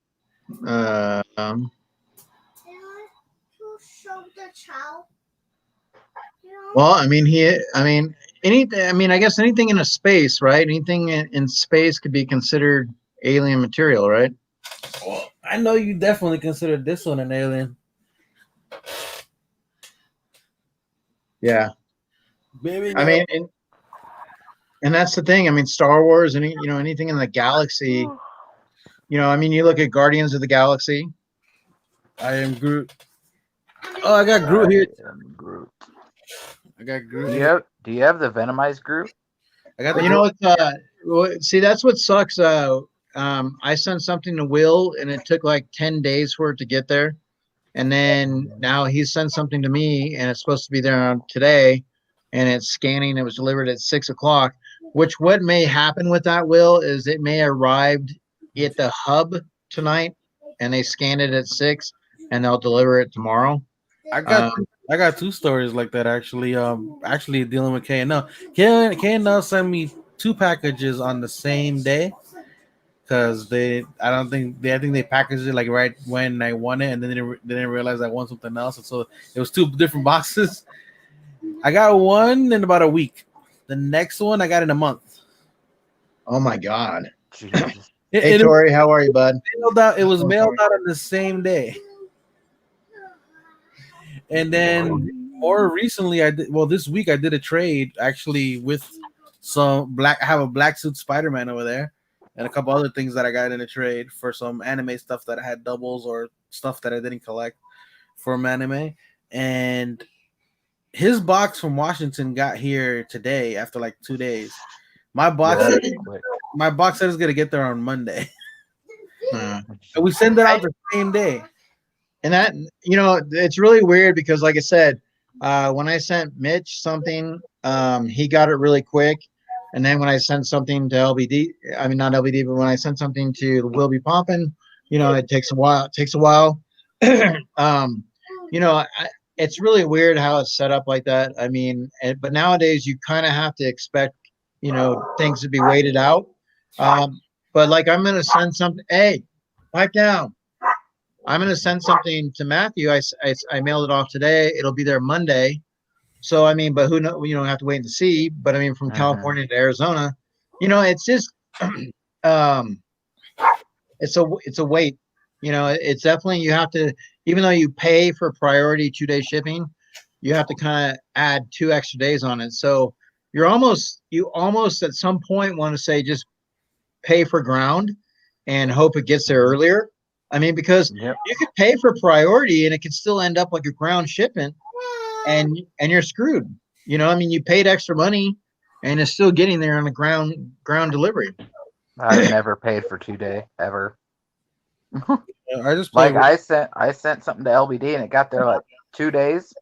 A: Well, I mean, anything. I mean, I guess anything in a space, right? Anything in space could be considered alien material, right?
B: Well, I know you definitely consider this one an alien.
A: Yeah.
B: Baby,
A: I mean, and that's the thing. I mean, Star Wars, anything in the galaxy. I mean, you look at Guardians of the Galaxy.
B: I am Groot. Oh, I got Groot here.
D: Groot.
B: I got Groot.
D: Do you have the Venomized Groot?
B: I got.
A: See, that's what sucks. I sent something to Will, and it took like 10 days for it to get there, and then now he sent something to me, and it's supposed to be there on today, and it's scanning. It was delivered at 6:00. Which what may happen with that, Will, is it may arrived at the hub tonight, and they scanned it at 6, and they'll deliver it tomorrow.
B: I got two stories like that actually. Actually dealing with K&L. K&L sent me 2 packages on the same day because I think they packaged it like right when I won it, and then they didn't realize I won something else, and so it was 2 different boxes. I got one in about a week. The next one I got in a month.
A: Oh my God!
D: Jesus.
A: Hey Tori, how are you, bud?
B: It was mailed out on the same day. And then more recently, this week I did a trade actually with some I have a black suit Spider-Man over there and a couple other things that I got in a trade for some anime stuff that I had doubles or stuff that I didn't collect from anime. And his box from Washington got here today after like 2 days. My box said it's going to get there on Monday. And we send it out the same day.
A: And that, it's really weird because, like I said, when I sent Mitch something, he got it really quick. And then when I sent something to LBD, I mean, not LBD, but when I sent something to Will Be Poppin', it takes a while. It's really weird how it's set up like that. I mean, but nowadays you kind of have to expect, things to be weighted out. But like, I'm going to send something. Hey, pipe down. I'm going to send something to Matthew. I mailed it off today. It'll be there Monday. So, I mean, but who knows? Have to wait and see. But I mean, from California to Arizona, it's just, it's a wait. It's definitely, you have to, even though you pay for priority 2-day shipping, you have to kind of add 2 extra days on it. So you almost at some point want to say just pay for ground and hope it gets there earlier. I mean, because you could pay for priority and it could still end up like a ground shipment and you're screwed. I mean, you paid extra money and it's still getting there on the ground delivery.
D: I've never paid for 2-day ever.
B: I just
D: I sent something to LBD and it got there like 2 days.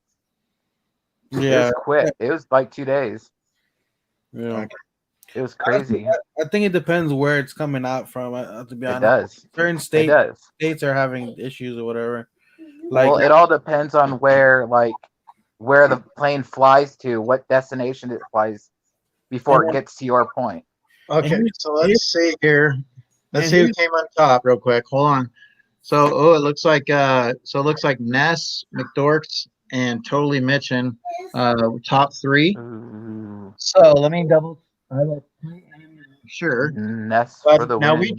B: Yeah,
D: it was quick. It was like 2 days.
B: Yeah,
D: it was crazy.
B: I think it depends where it's coming out from. To be honest,
D: it does.
B: Certain states are having issues or whatever.
D: Well, it all depends on where the plane flies to, what destination it flies before it gets to your point.
A: Okay, so let's see here. Let's see who came on top real quick. Hold on. So it looks like Ness, McDorks, and Totally Mitchin, top 3.
D: Ooh,
A: So let me double. I will sure.
D: Ness
A: But
D: for the
A: now
D: win.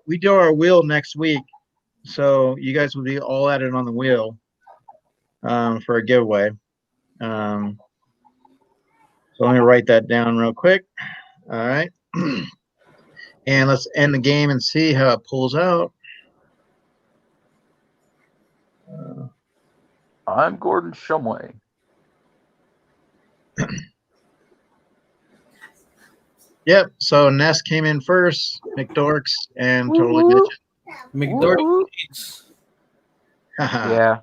A: we do our wheel next week, so you guys will be all at it on the wheel for a giveaway. So let me write that down real quick. All right, and let's end the game and see how it pulls out.
D: I'm Gordon Shumway.
A: Yep. So Ness came in first, McDorks, and Totally
D: Woo-woo.
B: McDork.
D: Woo-woo.
B: Leads.
D: Yeah,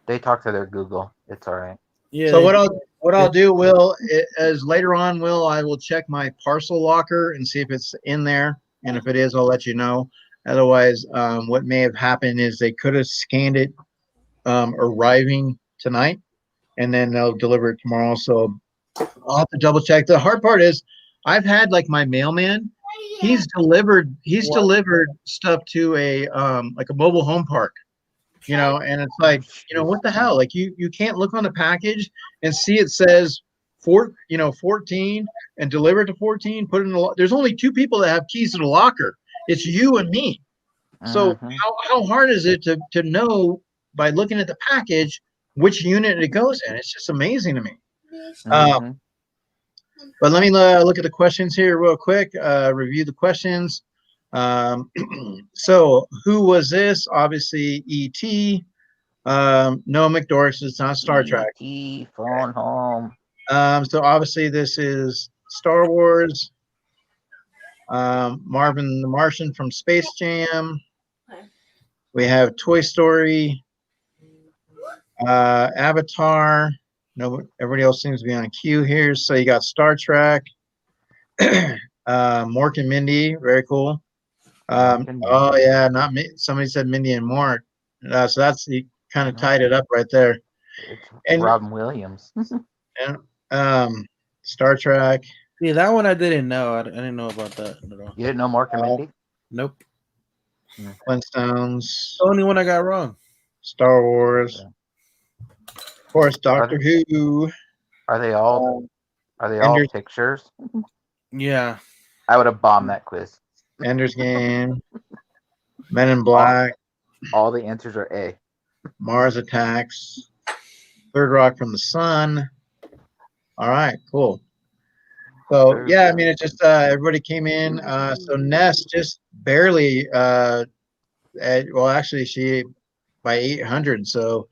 D: they talk to their Google. It's all right.
B: Yeah.
A: So
B: they-
A: what I'll do, Will, is later on, Will, I will check my parcel locker and see if it's in there, and if it is, I'll let you know. Otherwise, what may have happened is they could have scanned it arriving tonight, and then they'll deliver it tomorrow. So I'll have to double check. The hard part is I've had like my mailman. He's delivered stuff to a like a mobile home park, and it's like, what the hell? Like you can't look on the package and see it says 14 and deliver to 14, put it in the there's only 2 people that have keys to the locker. It's you and me. So
D: Mhm.
A: how hard is it to know by looking at the package which unit it goes in? It's just amazing to me.
D: Mhm.
A: But let me look at the questions here real quick. Review the questions. So who was this? Obviously, E.T. No, McDorks. It's not Star Trek.
D: E.T. phone home.
A: So obviously, this is Star Wars. Marvin the Martian from Space Jam. We have Toy Story. Avatar. No, everybody else seems to be on cue here. So you got Star Trek. Mork and Mindy, very cool.
D: Mork and
A: Oh
D: Mindy.
A: yeah, not me. Somebody said Mindy and Mork. So that's you kind of tied it up right there.
D: It's
A: And
D: Robin Williams.
A: and Star Trek.
B: Yeah, that one I didn't know. I didn't know about that at all.
D: You didn't know Mork and Mindy?
B: Nope.
A: Flintstones.
B: The only one I got wrong.
A: Star Wars.
D: Okay.
A: Of course, Doctor Who.
D: Are they all
A: Ender's,
D: pictures?
B: Yeah.
D: I would have bombed that quiz.
A: Ender's Game. Men in Black.
D: All the answers are A.
A: Mars Attacks. Third Rock from the Sun. All right, cool. So yeah, I mean, it's just everybody came in. So Ness just barely. Well, actually, she by 800. So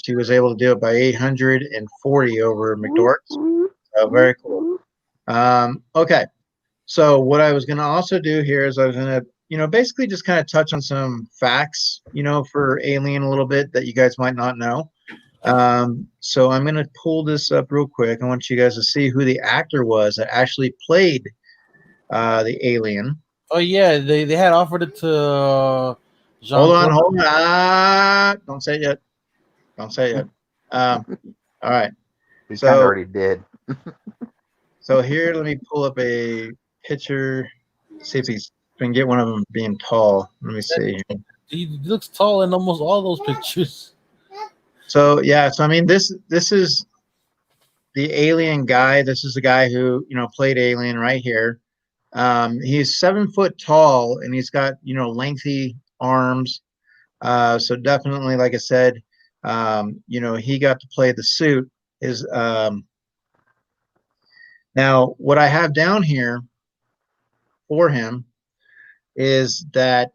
A: she was able to do it by 840 over McDorks. So very cool. Okay. So what I was going to also do here is I was going to, basically just kind of touch on some facts, for Alien a little bit that you guys might not know. So I'm going to pull this up real quick. I want you guys to see who the actor was that actually played the alien.
B: Oh yeah, they had offered it to
A: Hold on. Don't say it yet. Don't say it yet. All right.
D: He
A: So-
D: kind of already did.
A: So here, let me pull up a picture. See if he's can get one of them being tall. Let me see.
B: He looks tall in almost all those pictures.
A: So yeah, so I mean this is the alien guy. This is the guy who played Alien right here. He's 7 foot tall and he's got lengthy arms. So definitely, like I said, he got to play the suit. Now what I have down here for him is that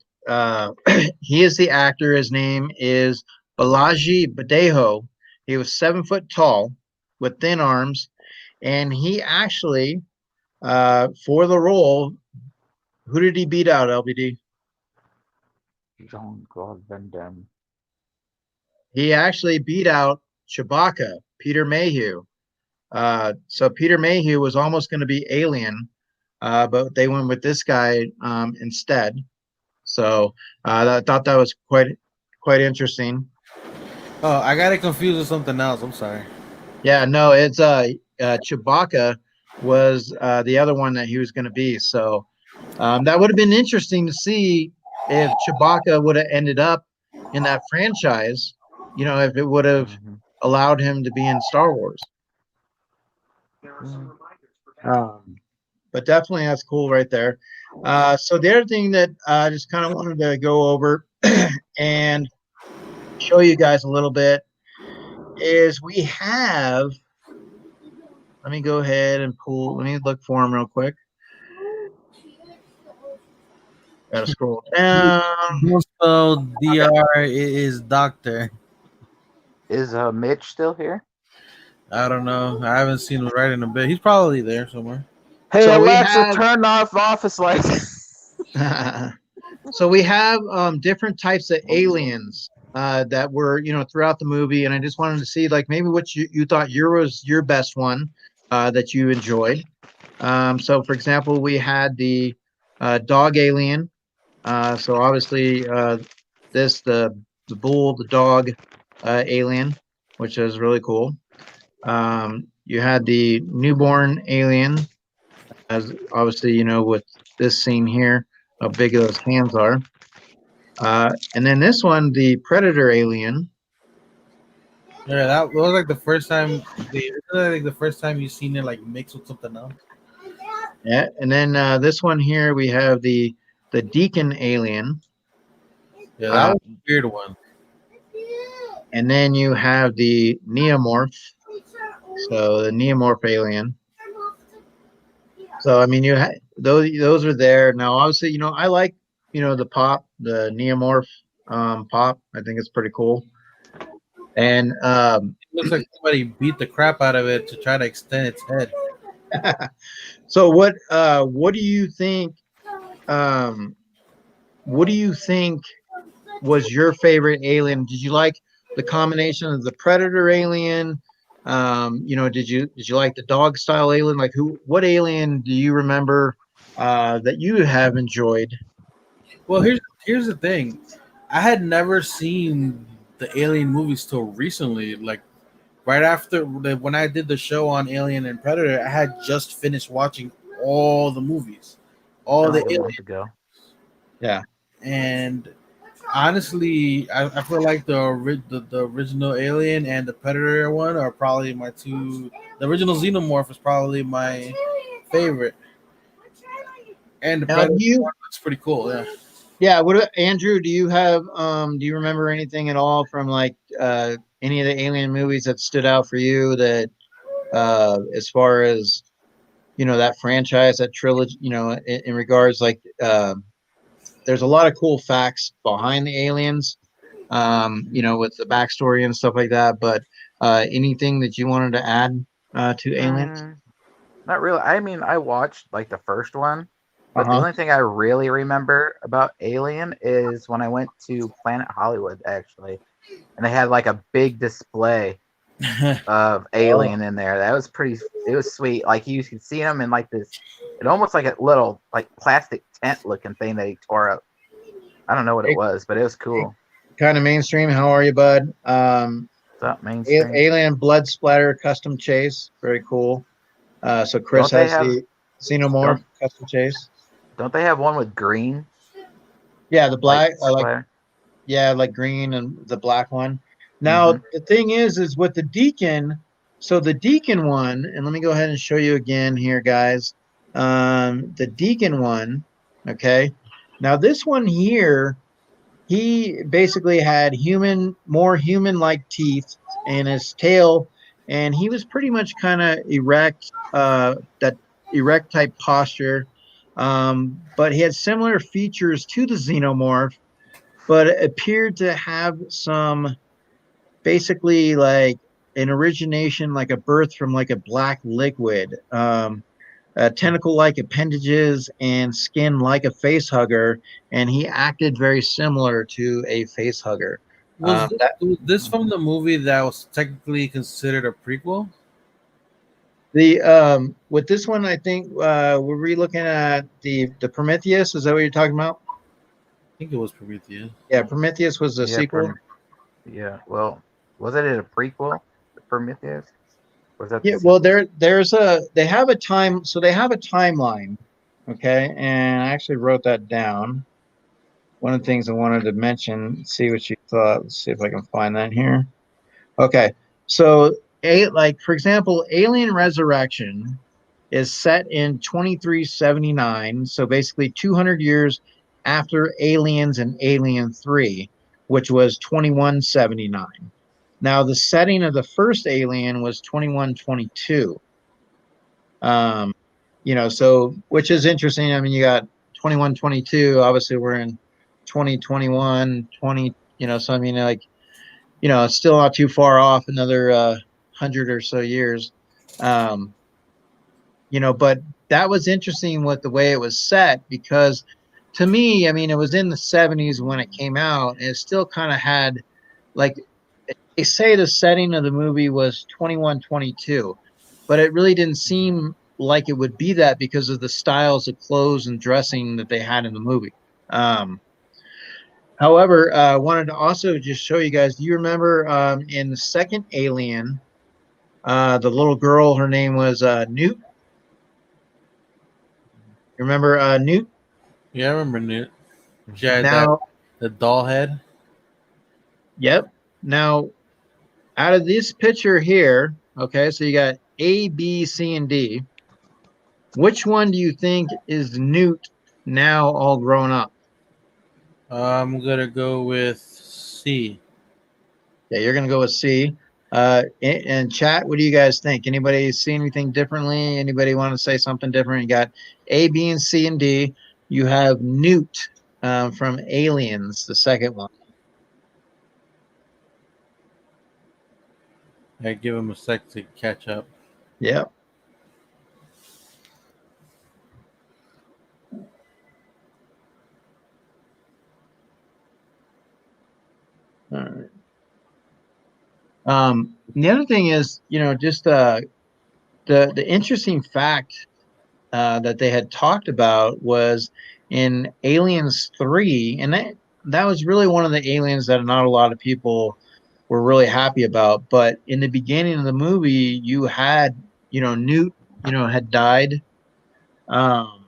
A: he is the actor. His name is Balaji Badejo. He was 7 foot tall with thin arms, and he actually, for the role, who did he beat out, LBD?
D: Jean-Claude Van Damme.
A: He actually beat out Chewbacca, Peter Mayhew. So Peter Mayhew was almost going to be Alien, but they went with this guy instead. So I thought that was quite interesting.
B: Oh, I got it confused with something else. I'm sorry.
A: Yeah, no, it's Chewbacca was the other one that he was going to be. So that would have been interesting to see if Chewbacca would have ended up in that franchise, if it would have
D: Mhm.
A: allowed him to be in Star Wars.
D: Mhm.
A: But definitely that's cool right there. So the other thing that I just kind of wanted to go over and show you guys a little bit is we have. Let me go ahead and pull. Let me look for them real quick. Gotta scroll down.
B: Also, Dr. is doctor.
D: Is Mitch still here?
B: I don't know. I haven't seen him right in a bit. He's probably there somewhere.
D: Hey
A: So we
D: Alexa,
A: have-
D: turn off office lights.
A: So we have different types of aliens that were, throughout the movie, and I just wanted to see, like, maybe what you thought was your best one that you enjoyed. So, for example, we had the dog alien. So obviously, the dog alien, which is really cool. You had the newborn alien, as obviously, with this scene here, how big those hands are. And then this one, the predator alien.
B: Yeah, that was like the first time. Like the first time you seen it like mixed with something else.
A: Yeah, and then this one here, we have the deacon alien.
B: Yeah, that was a weird one.
A: And then you have the neomorph. So the neomorph alien. So I mean, those are there now. Obviously, I like the the neomorph pop. I think it's pretty cool. And
B: It looks like somebody beat the crap out of it to try to extend its head.
A: so what do you think? What do you think was your favorite alien? Did you like the combination of the predator alien? Did you like the dog style alien? Like what alien do you remember that you have enjoyed?
B: Well, here's the thing. I had never seen the Alien movies till recently. Like right after when I did the show on Alien and Predator, I had just finished watching all the movies, all the
D: Like a
B: Alien,
D: month ago.
A: Yeah.
B: and honestly, I feel like the original Alien and the Predator one are probably my two. The original Xenomorph is probably my favorite, and the
A: Now,
B: Predator one looks pretty cool. Yeah.
A: yeah. Andrew? Do you remember anything at all from like any of the alien movies that stood out for you that as far as that franchise, that trilogy, in regards like there's a lot of cool facts behind the aliens, with the backstory and stuff like that. But anything that you wanted to add to aliens?
D: Not really. I mean, I watched like the first one, but the
A: Uh-huh.
D: only thing I really remember about Alien is when I went to Planet Hollywood, actually, and they had like a big display of Alien in there. That was pretty. It was sweet. Like you could see him in like this. It almost like a little like plastic tent looking thing that he tore up. I don't know what it was, but it was cool.
A: Kind of mainstream. How are you, bud?
D: What's up, mainstream?
A: Alien blood splatter custom chase. Very cool. So Chris
D: Don't they
A: has
D: have-
A: the xenomorph custom chase.
D: Don't they have one with green?
A: Yeah, the black.
D: Like,
A: like green and the black one. Now the thing is with the deacon. So the deacon one, and let me go ahead and show you again here, guys. The deacon one. Okay. Now this one here, he basically had more human-like teeth and his tail, and he was pretty much kind of erect, that erect type posture. But he had similar features to the xenomorph, but it appeared to have some basically like an origination, like a birth from like a black liquid. Tentacle-like appendages and skin like a face hugger, and he acted very similar to a face hugger.
B: Was this from the movie that was technically considered a prequel?
A: With this one, I think were we looking at the Prometheus? Is that what you're talking about?
B: I think it was Prometheus.
A: Yeah, Prometheus was the sequel.
D: Yeah. Well, wasn't it a prequel? Prometheus. Was that?
A: Yeah. Well, they have a timeline. Okay, and I actually wrote that down. one of the things I wanted to mention, see what you thought. Let's see if I can find that here. Okay. So, for example, Alien Resurrection is set in 2379. So basically 200 years after Aliens and Alien 3, which was 2179. Now, the setting of the first Alien was 2122. So which is interesting. I mean, you got 2122. Obviously, we're in 2021, 20, so I mean, like, it's still not too far off, another 100 or so years. But that was interesting with the way it was set because to me, I mean, it was in the 70s when it came out, and it still kind of had, like, they say the setting of the movie was 2122, but it really didn't seem like it would be that because of the styles of clothes and dressing that they had in the movie. However, I wanted to also just show you guys, do you remember in the second Alien, the little girl, her name was Newt? Remember Newt?
B: Yeah, I remember Newt. She had
A: Now,
B: the doll head.
A: yep. Now, out of this picture here, okay, so you got A, B, C, and D. Which one do you think is Newt now all grown up?
B: I'm gonna go with C.
A: Yeah, you're gonna go with C. And chat, what do you guys think? Anybody see anything differently? Anybody want to say something different? You got A, B, and C and D. You have Newt from Aliens, the second one.
B: I give him a sec to catch up.
A: Yep. All right. The other thing is, just the interesting fact that they had talked about was in Aliens 3, and that was really one of the aliens that not a lot of people were really happy about. But in the beginning of the movie, you had, Newt, had died. Also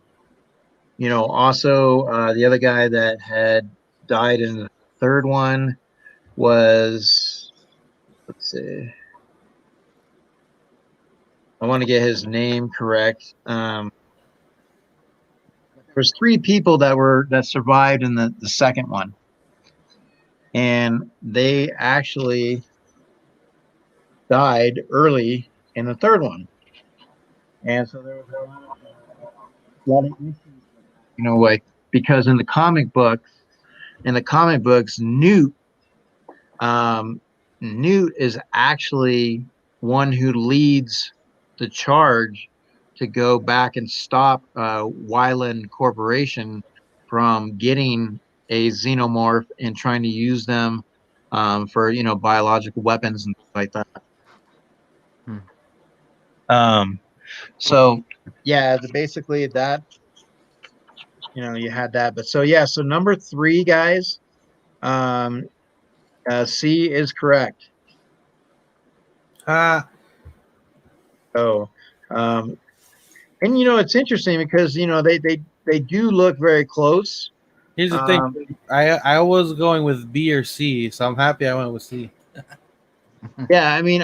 A: the other guy that had died in the third one was, let's see, I want to get his name correct. There was three people that survived in the second one, and they actually died early in the third one, and so there was a lot of issues with that. Like, because in the comic books, Newt is actually one who leads the charge to go back and stop Wyland Corporation from getting a xenomorph and trying to use them for biological weapons and things like that. So yeah, basically that you had that, but so number 3, guys, C is correct. So, and it's interesting because they do look very close.
B: Here's the thing. I was going with B or C, so I'm happy I went with C.
A: Yeah, I mean,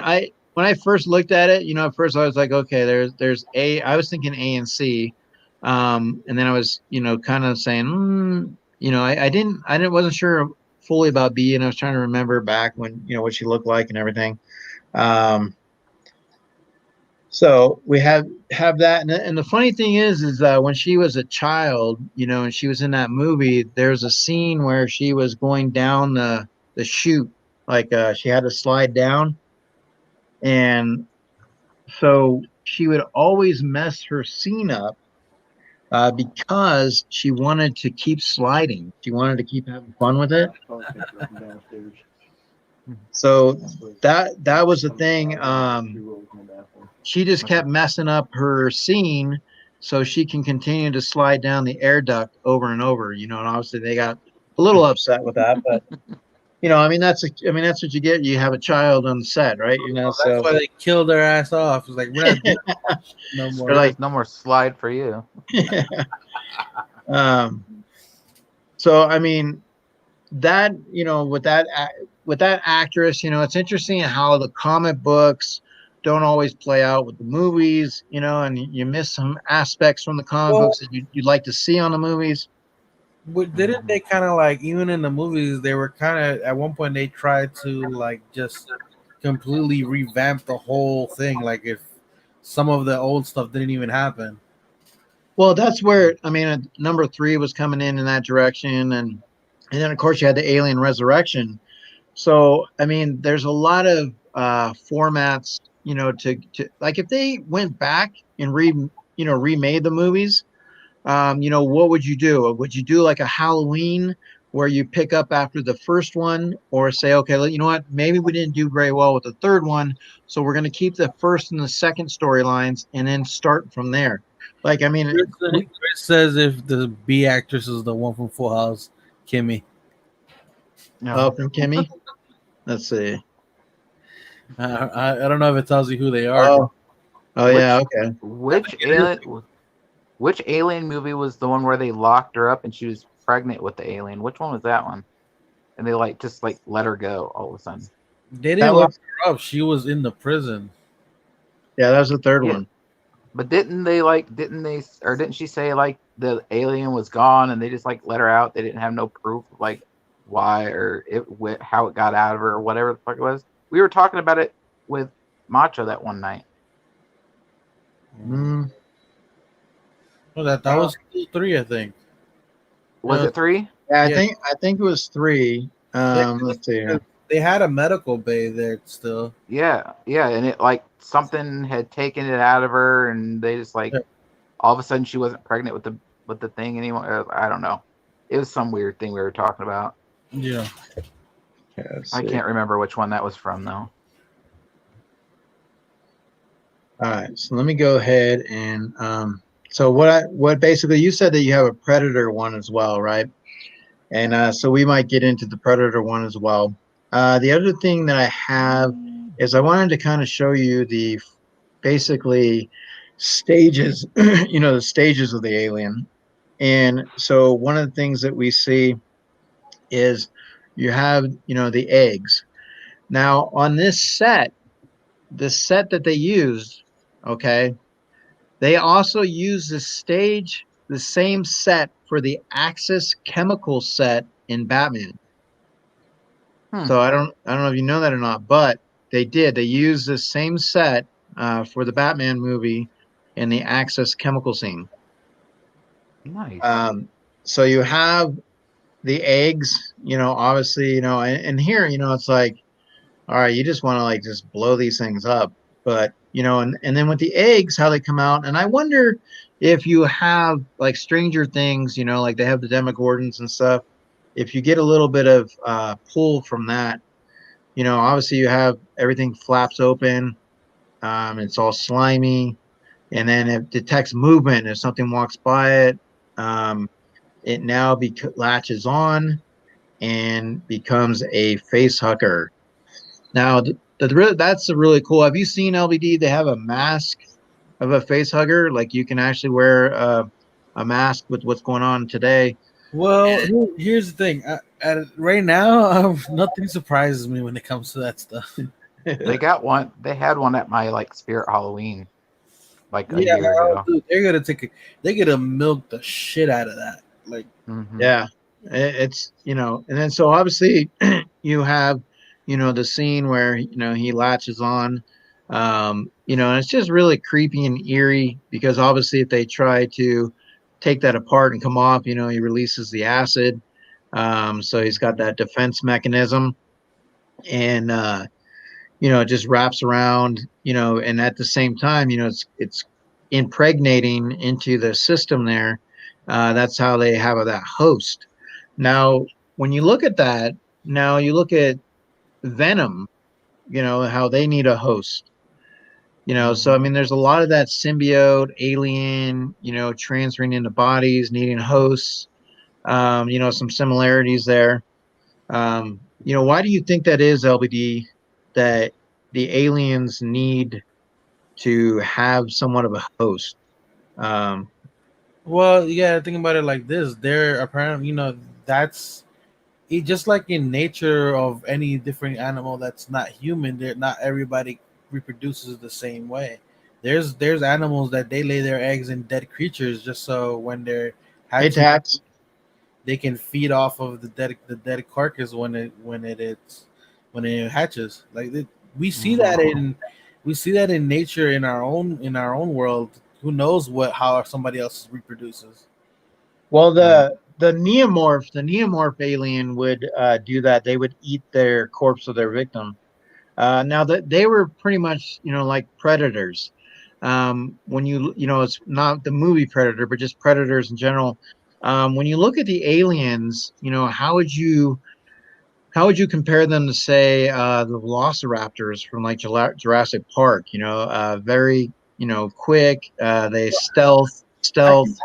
A: when I first looked at it, at first I was like, okay, there's A. I was thinking A and C, and then I was kind of saying, I wasn't sure fully about B, and I was trying to remember back when what she looked like and everything. So we have that, and the funny thing is when she was a child, and she was in that movie, there's a scene where she was going down the chute, like she had to slide down, and so she would always mess her scene up because she wanted to keep sliding. She wanted to keep having fun with it. So that was the thing. She just kept messing up her scene so she can continue to slide down the air duct over and over, and obviously they got a little upset with that, but that's what you get. You have a child on the set, right?
B: That's why they killed their ass off. It's like, we're not doing no more.
D: Like, no more slide for you.
A: So I mean that with that actress, it's interesting how the comic books don't always play out with the movies, and you miss some aspects from the comic
B: Well,
A: books that you'd like to see on the movies.
B: but didn't they kind of like even in the movies they were kind of at one point they tried to like just completely revamp the whole thing, like if some of the old stuff didn't even happen.
A: Well, that's where I mean, number three was coming in that direction, and then of course you had the Alien Resurrection. So I mean, there's a lot of formats, to like if they went back and remade the movies. What would you do? Would you do like a Halloween where you pick up after the first one, or say, okay, you know what, maybe we didn't do very well with the third one, so we're going to keep the first and the second storylines and then start from there. Like, I mean,
B: Chris says if the B actress is the one from Full House, Kimmy.
D: No.
A: from Kimmy. Let's see.
B: I don't know if it tells you who they are.
A: Oh, oh
D: Which
A: yeah, okay.
D: which alien movie was the one where they locked her up and she was pregnant with the alien? Which one was that one? And they like just like let her go all of a sudden.
B: They
A: That
B: didn't lock
A: was
B: her up. She was in the prison.
A: yeah, that was the third
D: Yeah.
A: one.
D: But didn't she say like the alien was gone and they just like let her out? They didn't have no proof of like why or how it got out of her or whatever the fuck it was. We were talking about it with Macho that one night.
A: Mm.
B: Oh, that was 3, I think.
D: Was it 3?
A: Yeah,
B: Yeah.
A: I think it was three. Let's see.
B: They had a medical bay there still.
D: Yeah, and it like something had taken it out of her, and they just like
B: Yeah.
D: all of a sudden she wasn't pregnant with the thing anymore. I don't know. It was some weird thing we were talking about.
B: Yeah.
A: Yeah, let's
D: I
A: see.
D: can't remember which one that was from though.
A: All right, so let me go ahead and so what basically you said that you have a Predator one as well, right? And so we might get into the Predator one as well. The other thing that I have is I wanted to kind of show you the basically stages, the stages of the alien. And so one of the things that we see is you have, the eggs. Now on the set that they used, okay, they also use the same set for the Axis chemical set in Batman. So I don't know if you know that or not, but they did. They used the same set for the Batman movie in the Axis chemical scene.
D: Nice.
A: So you have the eggs, obviously, and here, it's like, all right, you just want to like just blow these things up. But, and then with the eggs, how they come out, and I wonder if you have like Stranger Things, like they have the Demogorgons and stuff. If you get a little bit of pull from that, obviously you have everything flaps open, it's all slimy, and then it detects movement. If something walks by it, it now latches on and becomes a face hugger. Now, that's a really cool. Have you seen LBD? They have a mask of a face hugger. Like you can actually wear a mask with what's going on today.
B: Well, here's the thing. Right now, nothing surprises me when it comes to that stuff.
D: They got one. They had one at my like Spirit Halloween, like a
B: Yeah,
D: year ago.
B: dude, they're gonna milk the shit out of that. Like,
D: Mhm.
A: Yeah, it's and then so obviously you have the scene where he latches on, and it's just really creepy and eerie because obviously if they try to take that apart and come off, he releases the acid, so he's got that defense mechanism, and it just wraps around, and at the same time, it's impregnating into the system there. That's how they have that host. Now, when you look at that, now you look at Venom, how they need a host. So I mean, there's a lot of that symbiote, alien, transferring into bodies, needing hosts. Some similarities there. Why do you think that is, LBD, that the aliens need to have somewhat of a host? Um,
B: well, you gotta think about it like this. They're apparently, that's it. Just like in nature of any different animal that's not human, not everybody reproduces the same way. There's animals that they lay their eggs in dead creatures just so when they're
A: Hey,
B: hatching,
A: Tats.
B: they can feed off of the dead carcass when it hatches. We see that in nature in our own world. Who knows what how somebody else reproduces?
A: Well,
D: Yeah.
A: the neomorph alien would do that. They would eat their corpse of their victim. Now that they were pretty much, like predators. When it's not the movie Predator, but just predators in general. When you look at the aliens, how would you compare them to say the Velociraptors from like Jurassic Park? Very quick. They
B: I
A: stealth.
B: can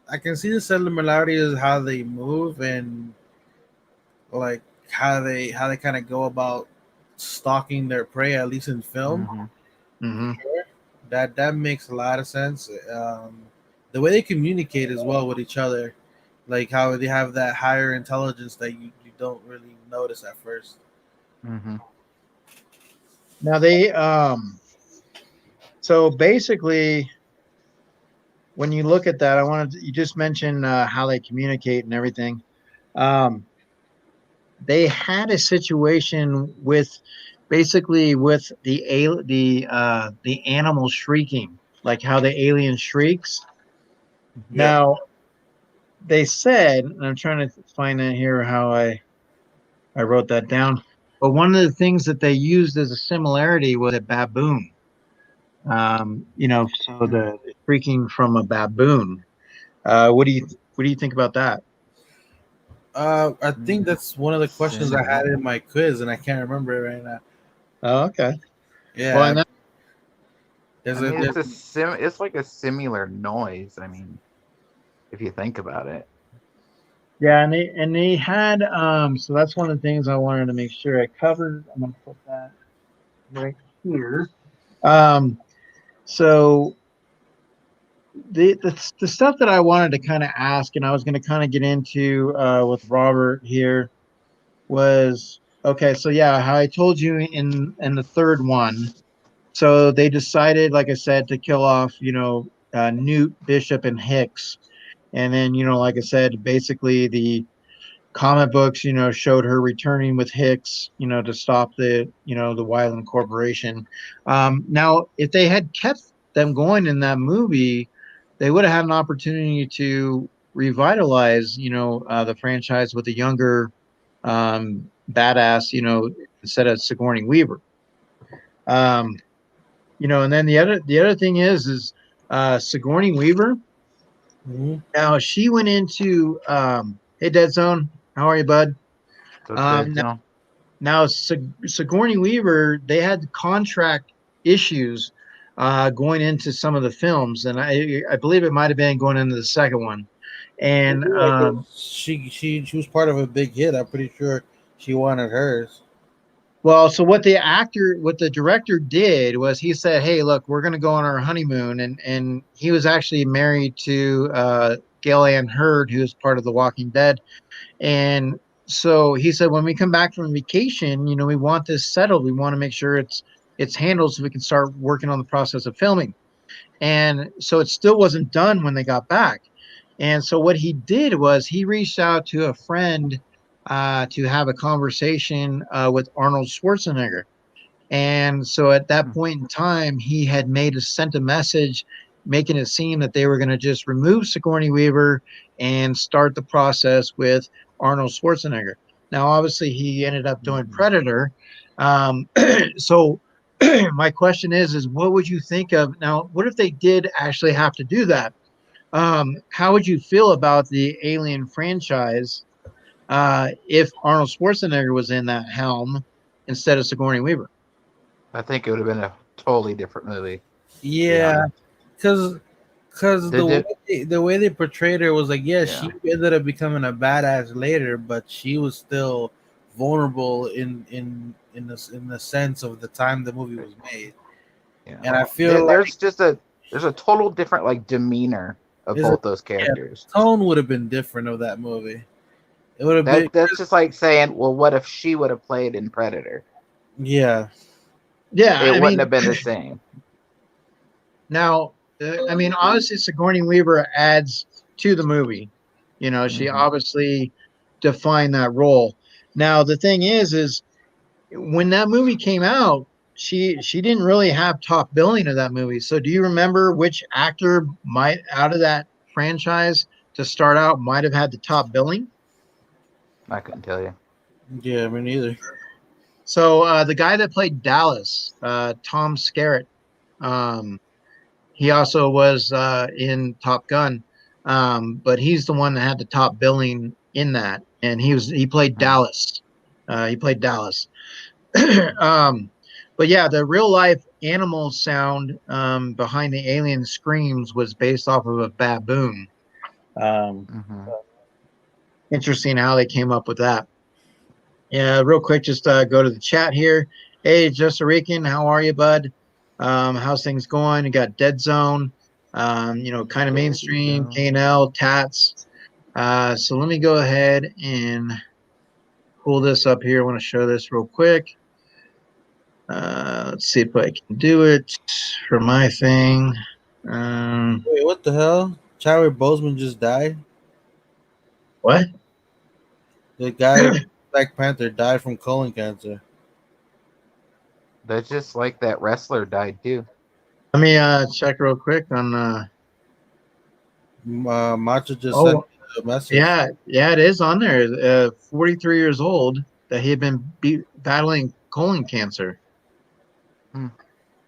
B: I can see the similarities how they move and like how they kind of go about stalking their prey, at least in film.
D: Hmm.
B: For
A: Hmm.
B: sure. That makes a lot of sense. The way they communicate as well with each other, like how they have that higher intelligence that you don't really notice at first.
D: Hmm.
A: Now they so basically when you look at that, you just mentioned how they communicate and everything. Um, they had a situation with basically with the animal shrieking, like how the alien shrieks.
B: Yep.
A: Now they said, and I'm trying to find that here how I wrote that down. But one of the things that they used as a similarity was a baboon. So the shrieking from a baboon. What do you think about that?
B: I think that's one of the questions I had in my quiz, and I can't remember it right now.
A: Oh, okay. Well,
B: Yeah,
A: and that,
B: there's
D: I
B: a
D: mean,
B: there's,
D: it's like a similar noise. I mean, if you think about it.
A: yeah, and they had so that's one of the things I wanted to make sure I covered. I'm gonna put that right here. Um, so the stuff that I wanted to kind of ask, and I was going to kind of get into with Robert here was okay. So yeah, how I told you in the third one. So they decided, like I said, to kill off, Newt, Bishop, and Hicks, and then like I said, basically the comic books, showed her returning with Hicks, to stop the Wyland Corporation. Now, if they had kept them going in that movie, they would have had an opportunity to revitalize, the franchise with a younger, badass, instead of Sigourney Weaver. Um, and then the other thing is Sigourney Weaver.
B: Mhm.
A: Now she went into hey Dead Zone, how are you, bud?
D: So dead
A: Um,
D: zone.
A: Now, Sigourney Weaver, they had contract issues going into some of the films, and I believe it might have been going into the second one. And
B: Yeah, 'cause she was part of a big hit. I'm pretty sure she wanted hers.
A: well, so what the director did was he said, "Hey, look, we're going to go on our honeymoon," and he was actually married to Gail Ann Hurd, who is part of The Walking Dead. And so he said, when we come back from vacation, we want this settled. We want to make sure it's handled so we can start working on the process of filming. And so it still wasn't done when they got back. And so what he did was he reached out to a friend to have a conversation with Arnold Schwarzenegger. And so at that
D: Hmm.
A: point in time, he had sent a message making it seem that they were going to just remove Sigourney Weaver and start the process with Arnold Schwarzenegger. Now, obviously, he ended up doing
D: Hmm.
A: Predator. Um, so my question is what would you think of now? What if they did actually have to do that? How would you feel about the Alien franchise if Arnold Schwarzenegger was in that helm instead of Sigourney Weaver?
D: I think it would have been a totally different movie. To be
B: Yeah,
D: honest.
B: because
D: Did it?
B: the way they portrayed her was like, yeah,
D: Yeah.
B: she ended up becoming a badass later, but she was still vulnerable in the sense of the time the movie was made.
D: Yeah.
B: And I feel like
D: There's a total different like demeanor of
B: is a
D: both those
B: yeah,
D: characters.
B: tone would have been different of that movie. It would have been
D: That's just like saying, well, what if she would have played in Predator?
B: yeah.
A: Yeah,
D: It
A: I
D: wouldn't
A: mean,
D: have been the same.
A: now, I mean, obviously Sigourney Weaver adds to the movie. You know, she
D: Mhm.
A: obviously defined that role. Now, the thing is when that movie came out, she didn't really have top billing of that movie. So, do you remember which actor might out of that franchise to start out might have had the top billing?
D: I couldn't tell you.
B: Yeah, me neither.
A: So, the guy that played Dallas, Tom Skerritt, um, he also was in Top Gun, but he's the one that had the top billing in that, and he played
D: Mhm.
A: Dallas. He played Dallas. um, but yeah, the real life animal sound behind the alien screams was based off of a baboon. Um,
D: Mhm.
A: Interesting how they came up with that. Yeah, real quick, just go to the chat here. Hey, Just Rican, how are you, bud? How's things going? You got Dead Zone, kind of mainstream, K&L, Tats. So let me go ahead and pull this up here. I want to show this real quick. Let's see if I can do it for my thing.
B: Wait, what the hell? Chadwick Boseman just died.
A: What?
B: The guy Black Panther died from colon cancer.
D: That's just like that wrestler died too.
A: Let me check real quick on.
B: Macho just sent
A: Oh,
B: me a message.
A: yeah, it is on there. 43 years old that he had been battling colon cancer.
D: Hmm.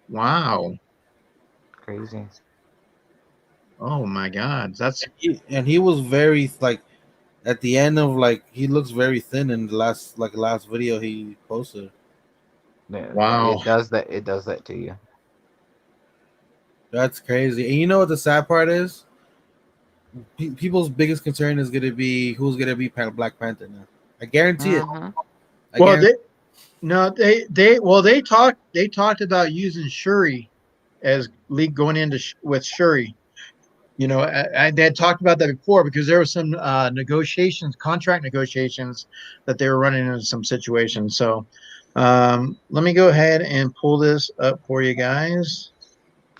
A: Wow.
D: Crazy.
A: Oh my God. That's
B: And he was very like at the end of like he looks very thin in the last video he posted.
D: Yeah,
A: wow.
D: it does that. It does that to you.
B: That's crazy. And you know what the sad part is? People's biggest concern is gonna be who's gonna be Black Panther now. I guarantee it.
D: Mhm.
B: I
A: Well,
B: guarantee.
A: they talked about using Shuri as league going into with Shuri. You know, they had talked about that before because there were some contract negotiations that they were running into some situations. So, let me go ahead and pull this up for you guys.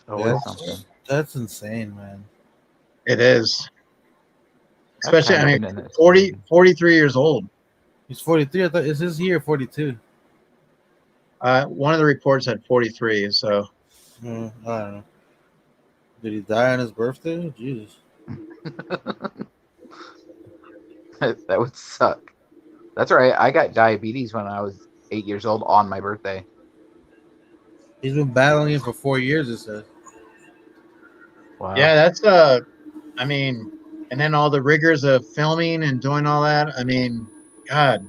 D: Always something.
B: That's insane, man.
A: It is,
D: I've
A: especially,
D: kind
A: I
D: of
A: mean,
D: been in this.
A: 43 years old.
B: He's 43. I thought is his year 42.
A: One of the reports had 43. So,
B: I don't know. Did he die on his birthday? Jesus.
D: That would suck. That's right. I got diabetes when I was 8 years old on my birthday.
B: He's been battling it for 4 years, it says.
D: Wow.
A: yeah, that's I mean, and then all the rigors of filming and doing all that. I mean, God,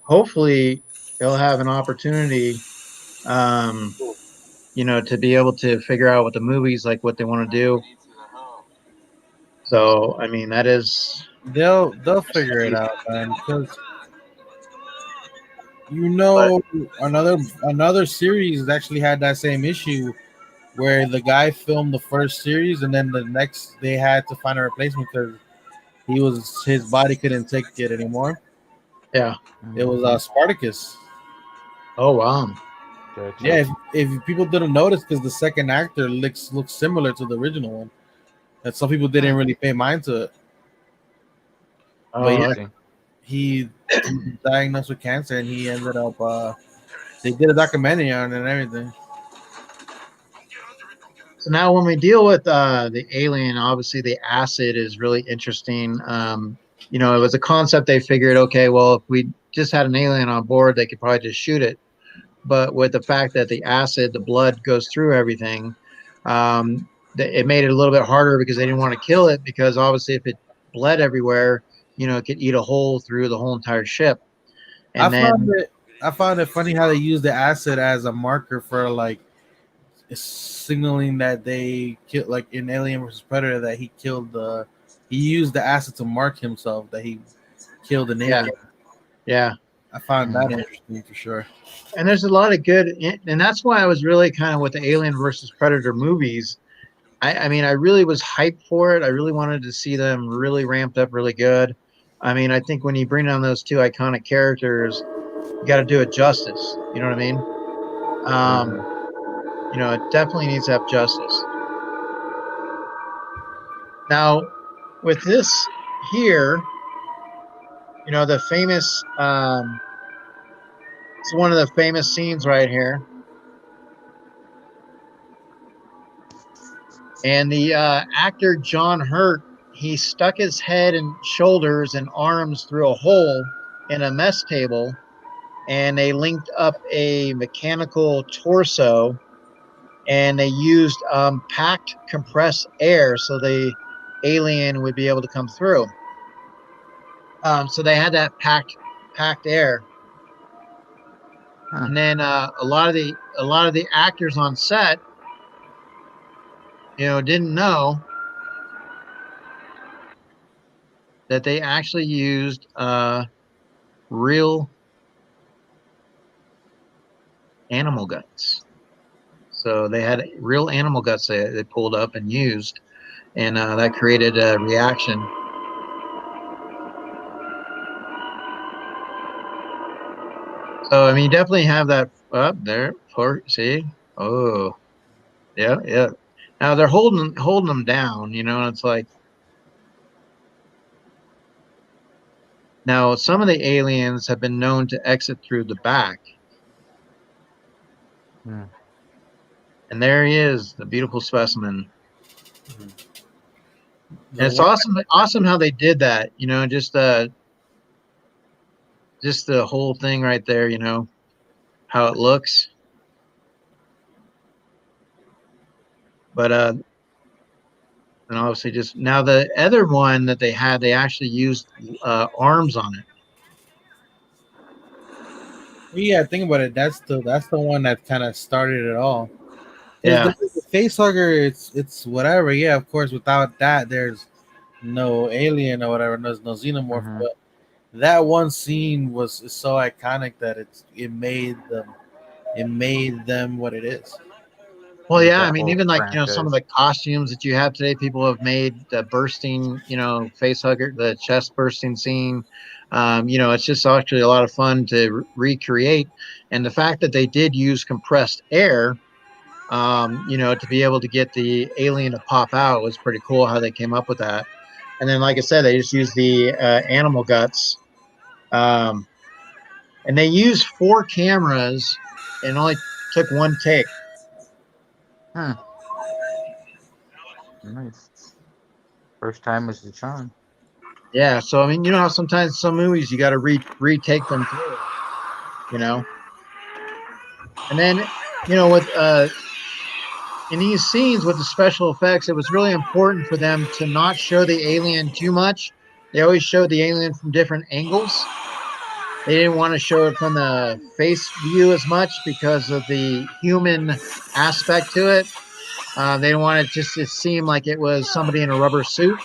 A: hopefully he'll have an opportunity, um, to be able to figure out what the movies like what they want to do. So, I mean, that is
B: They'll figure it out, man. Because you
A: but
B: know another series actually had that same issue where the guy filmed the first series and then the next they had to find a replacement because his body couldn't take it anymore.
A: yeah.
B: It was
D: Mhm.
B: Spartacus.
A: Oh wow.
B: Yeah,
D: Gotcha.
B: if people didn't notice because the second actor looks similar to the original one, and some people didn't really pay mind to it. But yeah,
A: Oh,
D: Interesting.
B: he was diagnosed with cancer and he ended up. They did a documentary on it and everything.
A: so now when we deal with the alien, obviously the acid is really interesting. It was a concept they figured, okay, well, if we just had an alien on board, they could probably just shoot it. But with the fact that the acid, the blood goes through everything, it made it a little bit harder because they didn't want to kill it because obviously if it bled everywhere, it could eat a hole through the whole entire ship.
B: I
A: And
B: found
A: then,
B: it. I found it funny how they use the acid as a marker for like signaling that they killed, like in Alien versus Predator, that he killed the. He used the acid to mark himself that he killed an
A: yeah,
B: alien.
A: yeah.
B: I found that
D: Mhm.
B: interesting for sure.
A: And there's a lot of good, and that's why I was really kind of with the Alien versus Predator movies. I mean, I really was hyped for it. I really wanted to see them really ramped up, really good. I mean, I think when you bring on those two iconic characters, you got to do it justice. You know what I mean? It definitely needs to have justice. Now, with this here, the famous, it's one of the famous scenes right here. And the actor John Hurt, he stuck his head and shoulders and arms through a hole in a mess table, and they linked up a mechanical torso, and they used packed compressed air so the alien would be able to come through. So they had that packed air, and then a lot of the actors on set, didn't know that they actually used real animal guts. So they had real animal guts they pulled up and used, and that created a reaction. So I mean, you definitely have that up there. See, oh, yeah. Now they're holding them down, and it's like, now some of the aliens have been known to exit through the back. And there he is, the beautiful specimen. And it's awesome how they did that. Just the whole thing right there. How it looks. But and obviously, just now the other one that they had, they actually used arms on it.
B: Yeah, think about it. That's the one that kind of started it all.
A: Yeah.
B: The face hugger, it's whatever. Yeah, of course. Without that, there's no alien or whatever. There's no xenomorph. But that one scene is so iconic that it made them what it is.
A: Well, yeah, I mean, even like some of the costumes that you have today, people have made the bursting, face hugger, the chest bursting scene. It's just actually a lot of fun to recreate, and the fact that they did use compressed air, to be able to get the alien to pop out was pretty cool. How they came up with that, and then, like I said, they just used the animal guts, and they used 4 cameras and only took 1 take.
D: Nice. First time was the charm.
A: Yeah, so I mean, how sometimes some movies you got to retake them through, and then with in these scenes with the special effects, it was really important for them to not show the alien too much. They always showed the alien from different angles. They didn't want to show it from the face view as much because of the human aspect to it. They didn't want it just to seem like it was somebody in a rubber suit.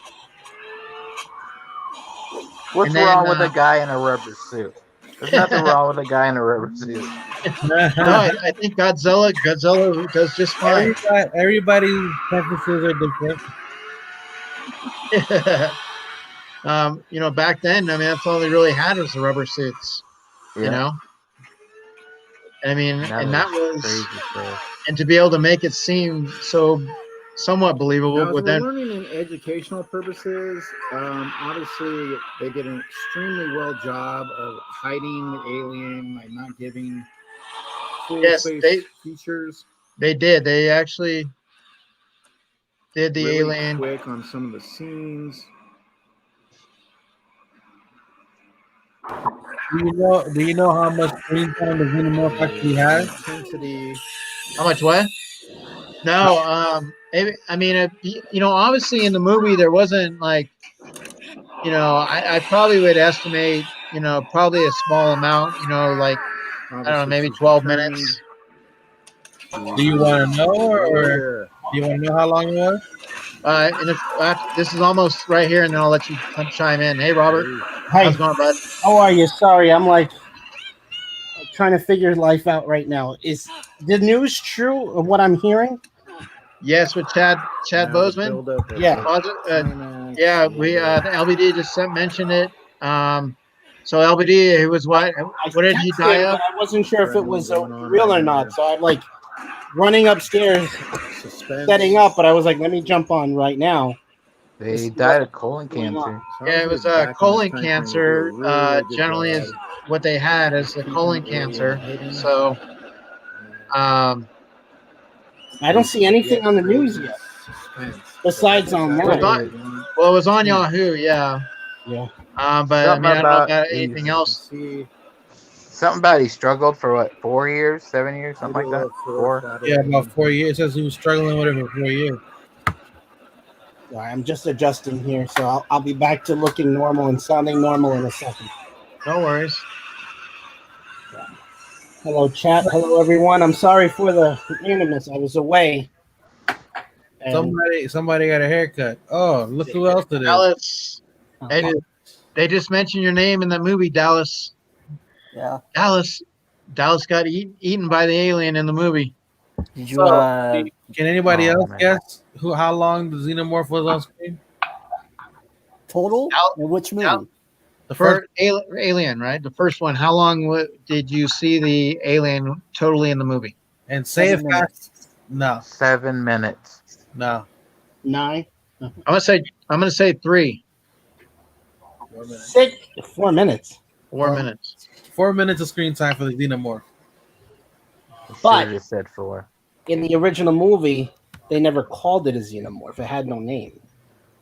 D: What's wrong with a guy in a rubber suit? There's nothing wrong with a guy in a rubber suit.
A: No, I think Godzilla does just fine.
B: Everybody's preferences are
A: different. Back then, I mean, that's all they really had was the rubber suits.
D: Yeah.
A: I mean, that was
D: crazy.
A: And to be able to make it seem so somewhat believable.
E: Now,
A: with
E: we're learning in educational purposes. Obviously, they did an extremely well job of hiding the alien, like not giving full face features.
A: They did. They actually did the
E: really
A: alien
E: quick on some of the scenes.
B: Do you know how much screen time the xenomorph actually has?
E: Intensity.
A: How much what? No, I mean, obviously in the movie there wasn't like, I probably would estimate, probably a small amount, like obviously, I don't know, maybe 12 minutes.
B: Do you want to know, or do you want to know how long it was?
A: And this is almost right here, and then I'll let you chime in. Hey, Robert.
F: Hi.
A: How's it going, bud?
F: How are you? Sorry, I'm like trying to figure life out right now. Is the news true of what I'm hearing?
A: Yes, with Chad Bozeman.
F: Yeah.
A: Yeah, we the LBD just mentioned it. So LBD, he was what?
F: I
A: What did he
F: texted
A: die
F: him,
A: of?
F: but I wasn't sure if it was
E: Going on
F: real
E: right
F: or not.
E: here.
F: So I'm like running upstairs,
E: Suspense.
F: setting up. But I was like, let me jump on right now.
D: They died of colon cancer.
A: Yeah, it was
E: Sounds like back in
A: colon
E: this time frame, they did a
A: cancer.
E: really good
A: Generally,
E: job
A: is what they had is the
E: keeping
A: colon
E: the alien
A: cancer.
E: hidden.
A: So, um,
F: I don't see anything on the news yet.
E: Suspense.
F: Besides
E: So
F: on
E: that's
A: it was
F: that.
A: on.
E: exactly what we want.
A: Well, it was on Yahoo. Yeah.
F: Yeah.
A: But I
D: Something
A: mean, I don't know
D: about
A: about
D: he,
A: anything
E: You can
A: else.
E: see
D: something about he struggled for what 4 years, 7 years, something like
E: middle
D: that.
E: of
D: 4.
B: Yeah,
E: foreshadowing.
B: about 4 years. It says he was struggling with it for 4 years.
F: All right, I'm just adjusting here, so I'll be back to looking normal and sounding normal in a second.
A: No worries.
F: Hello, chat. Hello, everyone. I'm sorry for the randomness. I was away. And
B: Somebody got a haircut. Oh, look who else it is.
A: Dallas. They just mentioned your name in the movie, Dallas.
G: Yeah.
A: Dallas got eaten by the alien in the movie.
G: Did you
B: So, can anybody
D: Oh,
B: else
D: man.
B: guess how long the xenomorph was on screen?
G: total?
A: Al-
G: In which
A: Al-
G: movie?
B: The first,
A: Alien, right? The first one. How long did you see the alien totally in the movie?
B: and say it
G: 7
B: fast.
G: minutes.
B: No,
D: 7 minutes.
B: no.
F: 9,
A: I'm gonna say 3,
F: 6, 4 minutes.
A: 4 minutes.
B: 4 minutes of screen time for the xenomorph.
D: Should
F: But-
D: have just said 4.
F: In the original movie, they never called it a xenomorph. It had no name.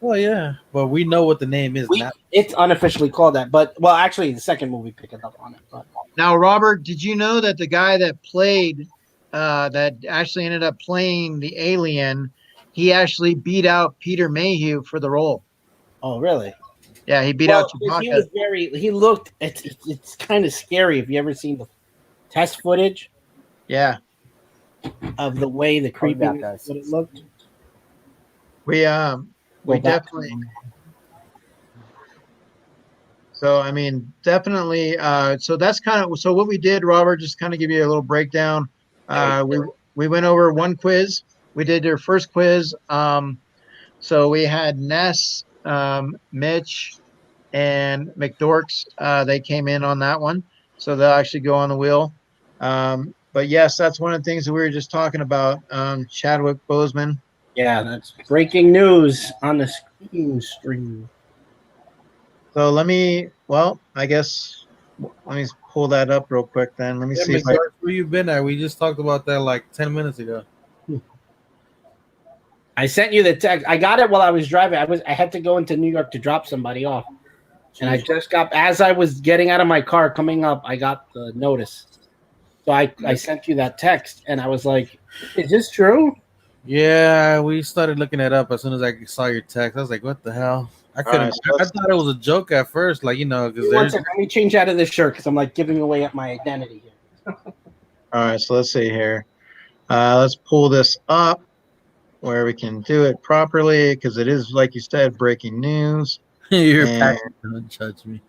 B: Well, yeah, but we know what the name is now.
F: It's unofficially called that. But, well, actually, the second movie picked it up on it. But
A: Now, Robert, did you know that the guy that played, that actually ended up playing the alien, he actually beat out Peter Mayhew for the role?
F: oh, really?
A: Yeah, he beat out Chewbacca.
F: He was he looked, it's kind of scary. Have you ever seen the test footage
A: Yeah,
F: of the way the
G: Call me
F: creepy
G: back, guys.
F: what it looked?
A: we
F: Go back.
A: definitely. So I mean, definitely. So that's kind of so what we did, Robert. Just kind of give you a little breakdown. We went over one quiz. We did their first quiz. So we had Ness, Mitch, and McDorks. They came in on that one, so they'll actually go on the wheel. But yes, that's one of the things that we were just talking about. Chadwick Boseman.
F: Yeah, that's breaking news on the screen stream.
A: So I guess let me pull that up real quick then. Let me
B: Yeah,
A: see if I,
B: McDork, where you been at? We just talked about that like 10 minutes ago.
F: I sent you the text. I got it while I was driving. I had to go into New York to drop somebody off. And I just got, as I was getting out of my car coming up, I got the notice. So I sent you that text and I was like, is this true?
B: Yeah, we started looking it up as soon as I saw your text. I was like, what the hell? I couldn't.
A: Alright, so
B: I thought it was a joke at first, like, because
F: One second, let me change out of this shirt because I'm like giving away my identity here.
A: all right, so let's see here. Let's pull this up where we can do it properly because it is, like you said, breaking news.
B: You're
A: And-
B: passionate. Don't judge me.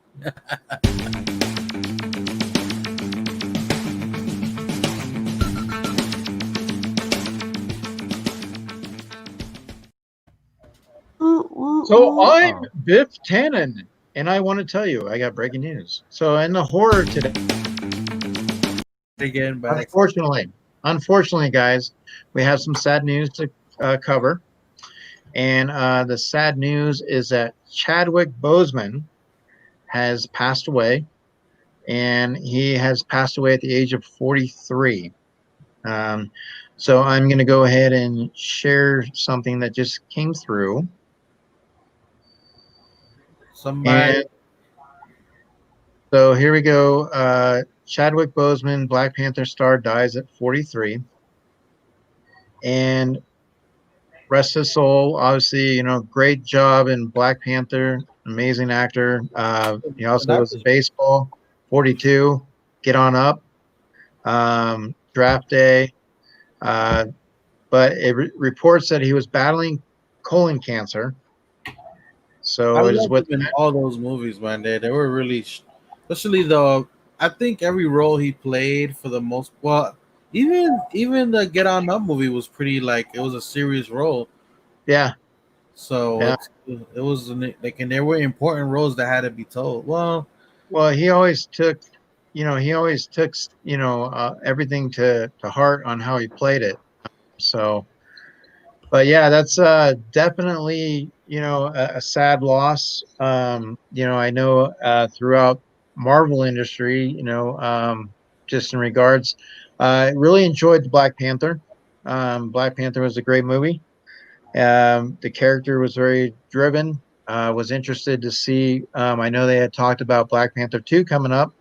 A: So I'm Biff Tannen, and I want to tell you I got breaking news. So in the horror today,
B: Again, but
A: unfortunately, guys, we have some sad news to cover. And the sad news is that Chadwick Boseman has passed away, and he has passed away at the age of 43. So I'm going to go ahead and share something that just came through.
B: somebody.
A: And so here we go. Chadwick Boseman, Black Panther star, dies at 43. And rest his soul. Obviously, great job in Black Panther. Amazing actor. He also was in baseball. 42. Get on up. Draft day. But it reports that he was battling colon cancer. So
B: I
A: it is
B: loved
A: what
B: him in all those movies, man. They were really, especially though. I think every role he played for the most. Well, even the Get On Up movie was pretty, like, it was a serious role.
A: Yeah.
B: So
A: Yeah.
B: it was like, and there were important roles that had to be told. Well,
A: He always took, everything to heart on how he played it. So, but yeah, that's definitely, a sad loss. I know throughout Marvel industry, just in regards, I really enjoyed the Black Panther. Black Panther was a great movie. The character was very driven. Was interested to see. I know they had talked about Black Panther 2 coming up.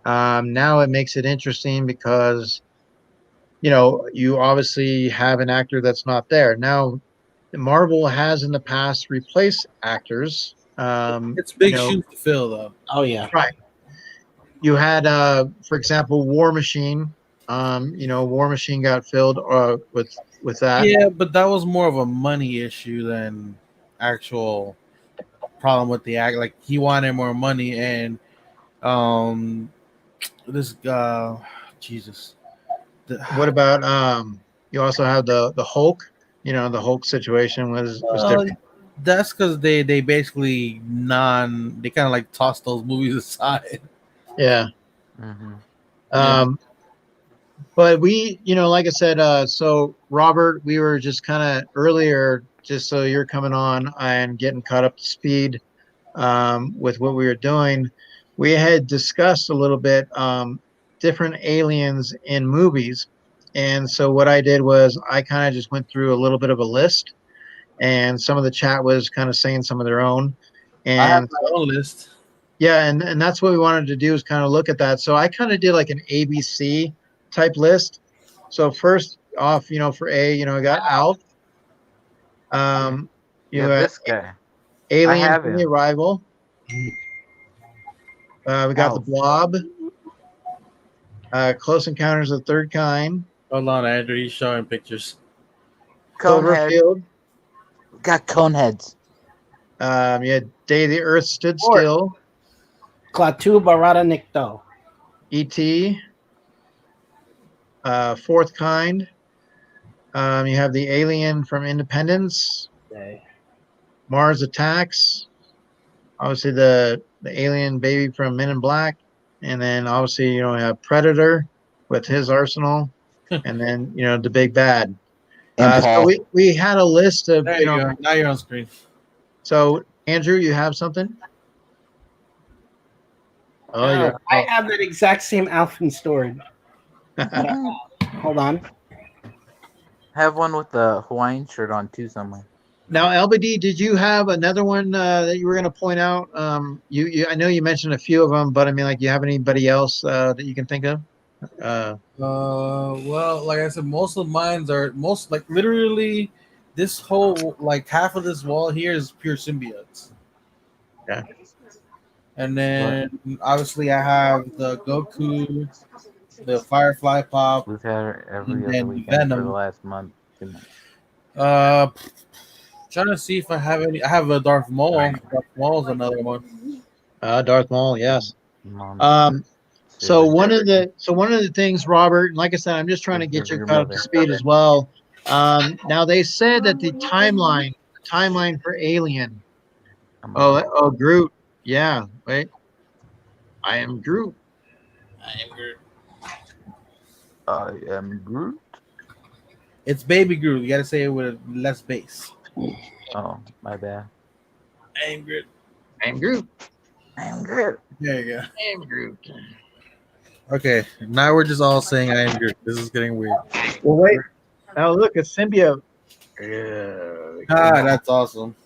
A: Now it makes it interesting because you obviously have an actor that's not there. Now, Marvel has in the past replaced actors.
B: it's big shoes to fill, though.
F: Oh yeah.
A: Right. You had, for example, War Machine. War Machine got filled with that.
B: Yeah, but that was more of a money issue than actual problem with the act. Like he wanted more money, and um, this Jesus.
A: What about you also have the Hulk? The Hulk situation was different.
B: That's because they basically they kind of like toss those movies aside.
A: Yeah.
D: Mm-hmm.
A: Um, but we, like I said, so Robert, we were just kind of earlier, just so you're coming on and getting caught up to speed with what we were doing. We had discussed a little bit different aliens in movies. And so what I did was I kind of just went through a little bit of a list, and some of the chat was kind of saying some of their own.
B: I have
A: And
B: my own list.
A: yeah, and that's what we wanted to do is kind of look at that. So I kind of did like an ABC type list. So first off, for A, we got Alf. You
D: Yeah,
A: got
D: this guy.
A: Alien
D: have
A: from the
D: him.
A: Arrival. We got the
D: Alf.
A: Blob. Close Encounters of the Third Kind.
B: Hold on, Andrew. He's showing pictures.
D: Conehead.
A: Cloverfield.
D: Got coneheads.
A: You had Day the Earth Stood
F: Or-
A: Still.
F: Klaatu Barada Nikto.
A: E.T. Fourth Kind. You have the Alien from Independence.
F: Okay.
A: Mars Attacks. Obviously the alien baby from Men in Black. And then obviously, you have Predator with his arsenal. And then, the big bad. So we had a list of,
B: There you go. Now you're on screen.
A: So Andrew, you have something? Oh, yeah.
F: I have that exact same outfit stored. Hold on.
D: Have one with the Hawaiian shirt on too somewhere.
A: Now, LBD, did you have another one that you were going to point out? I know you mentioned a few of them, but I mean, like, you have anybody else that you can think of?
B: Well, like I said, most of mines are like literally this whole like half of this wall here is pure symbiotes.
A: Yeah.
B: And then obviously I have the Goku, the Firefly Pop.
D: We've had her every
B: And
D: other
B: then
D: weekend for
B: Venom.
D: the last month. 2 months.
B: Trying to see if I have any. I have a Darth Maul. Darth Maul's another one.
A: Darth Maul, yes.
D: Mom,
A: So one of the things, Robert, like I said, I'm just trying to get you caught up to speed as well. Now they said that the timeline for Alien. Oh, Groot. Yeah, wait. I am Groot.
D: I am Groot.
B: It's Baby Groot. You got to say it with less bass.
D: Oh, my bad.
B: I am Groot.
A: I'm Groot.
D: I'm Groot.
B: There you go.
A: I am Groot.
B: Okay, now we're just all saying I am Groot. This is getting weird.
A: Well, wait. Now look, a symbiote. Yeah.
B: That's awesome.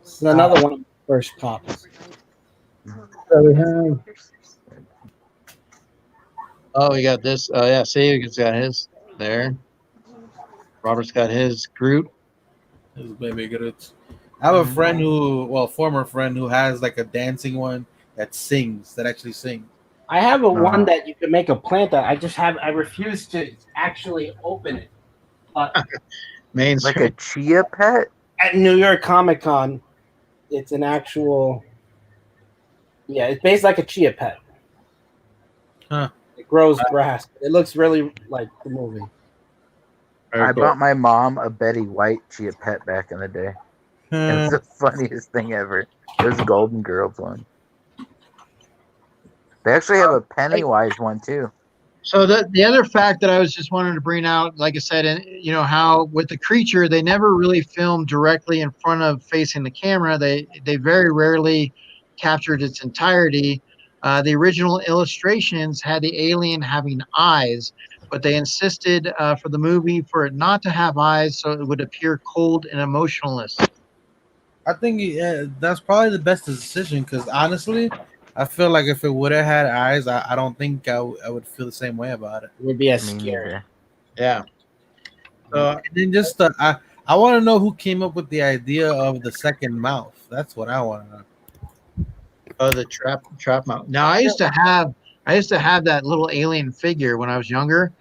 F: This is another one of the first pops.
A: So we have. Oh, we got this. Oh, yeah. See, he's got his there. Robert's got his Groot.
B: This is Baby Groot. I have a friend former friend who has like a dancing one that actually sings.
F: I have one that you can make a plant that I refuse to actually open it. But
A: Mainstream.
D: Like a chia pet?
F: at New York Comic Con, it's an actual, it's based like a chia pet.
B: Huh.
F: It grows grass. It looks really like the movie.
A: Very
D: I
A: cool.
D: bought my mom a Betty White Chia Pet back in the day. It was
B: Hmm.
D: the funniest thing ever. It was a Golden Girls one. They actually have a Pennywise one too.
A: So the other fact that I was just wanting to bring out, like I said, and how with the creature they never really filmed directly in front of facing the camera. They very rarely captured its entirety. The original illustrations had the alien having eyes, but they insisted for the movie for it not to have eyes, so it would appear cold and emotionless.
B: I think that's probably the best decision because honestly, I feel like if it would have had eyes, I don't think I would feel the same way about it.
F: It would be as
D: Me
F: scary.
D: neither.
A: Yeah. So
B: And then just I want to know who came up with the idea of the second mouth. That's what I want to know.
A: the trap mount. Now I used to have that little alien figure when I was younger,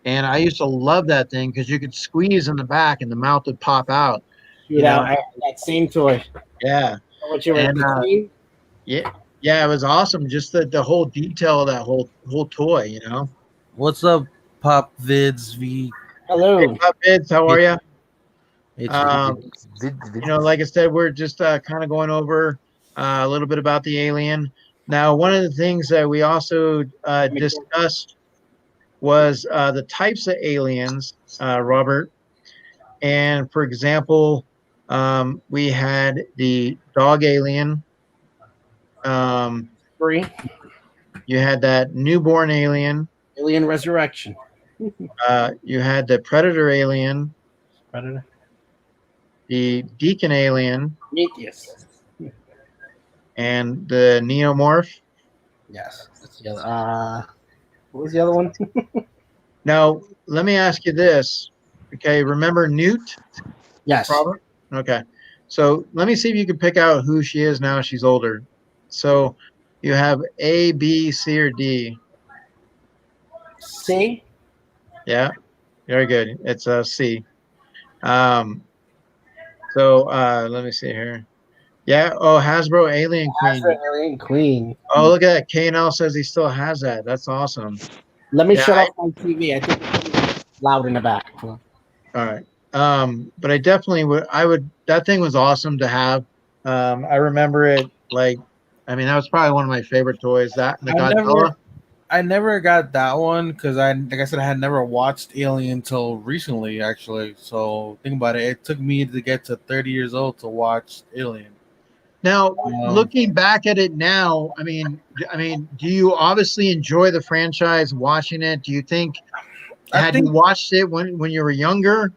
A: and I used to love that thing because you could squeeze in the back and the mouth would pop out.
F: Dude, I had that same toy.
A: Yeah,
F: What you were
A: and
F: the queen?
A: yeah, yeah, it was awesome. Just the whole detail of that whole toy.
B: What's up, Pop Vids V
A: Hey,
F: Hello.
A: Pop Vids, how are you?
B: HD?
A: Like I said, we're just kind of going over a little bit about the alien. Now, one of the things that we also discussed was the types of aliens, Robert. And for example, we had the dog alien.
F: Free.
A: You had that newborn alien.
F: Alien Resurrection.
A: You had the predator alien,
F: Predator.
A: the deacon alien,
F: Prometheus.
A: and the neomorph.
F: Yes. That's the other. What was the other one?
A: Now, let me ask you this. Okay, remember Newt?
F: Yes.
A: Robert? Okay. So let me see if you can pick out who she is now she's older. So you have A, B, C, or D.
F: C.
A: Yeah, very good. It's C. Um, so let me see here. Yeah. Oh, Hasbro Alien Queen.
F: Hasbro Alien Queen.
A: Oh, look at that. K&L says he still has that. That's awesome.
F: Let me
A: Yeah,
F: shut off my TV. I think it's loud in the back.
A: All right. But I definitely would. That thing was awesome to have. I remember it like. I mean, that was probably one of my favorite toys. That and the Godzilla.
B: I never got that one because like I said, I had never watched Alien until recently, actually. So think about it. It took me to get to 30 years old to watch Alien.
A: Now, looking back at it now, I mean, do you obviously enjoy the franchise? Watching it, do you think? You watched it when you were younger?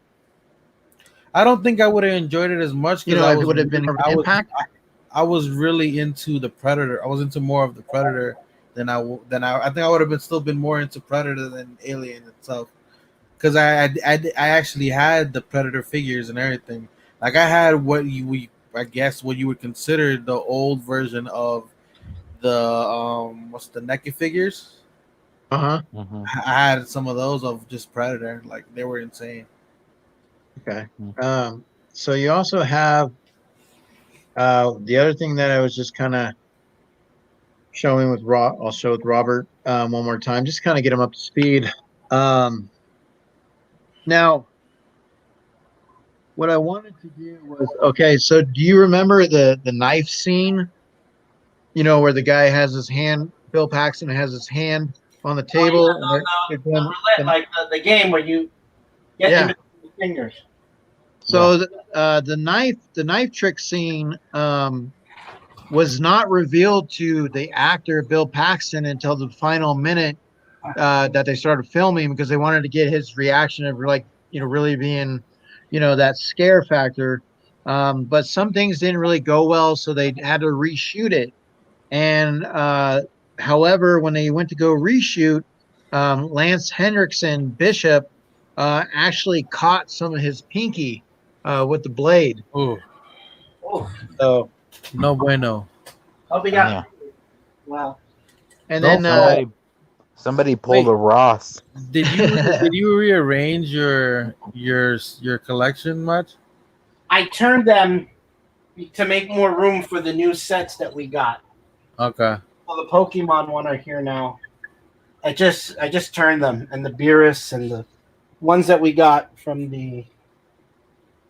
B: I don't think I would have enjoyed it as much.
A: If it would have been more of an impact.
B: I was really into the Predator. I was into more of the Predator than I think I would have still been more into Predator than Alien itself. Because I actually had the Predator figures and everything. Like I had what you would consider the old version of the what's the NECA figures.
D: Mm-hmm.
B: I had some of those of just Predator. Like they were insane.
A: Okay. So you also have the other thing that I was just kind of showing with I'll show with Robert one more time, just kind of get him up to speed. Now, what I wanted to do was okay. So do you remember the knife scene? Where the guy has his hand, Bill Paxton has his hand on the table.
F: Like the game where you get into the fingers.
A: So the knife trick scene was not revealed to the actor Bill Paxton until the final minute that they started filming because they wanted to get his reaction of really being that scare factor. But some things didn't really go well, so they had to reshoot it. And however, when they went to go reshoot, Lance Henriksen Bishop actually caught some of his pinky with the blade.
B: Oh,
A: So
B: no bueno.
F: Oh, we got. Wow.
A: And then
D: somebody pulled a Ross.
B: Did you rearrange your collection much?
F: I turned them to make more room for the new sets that we got.
B: Okay.
F: Well, the Pokemon one are here now. I just turned them, and the Beerus and the ones that we got from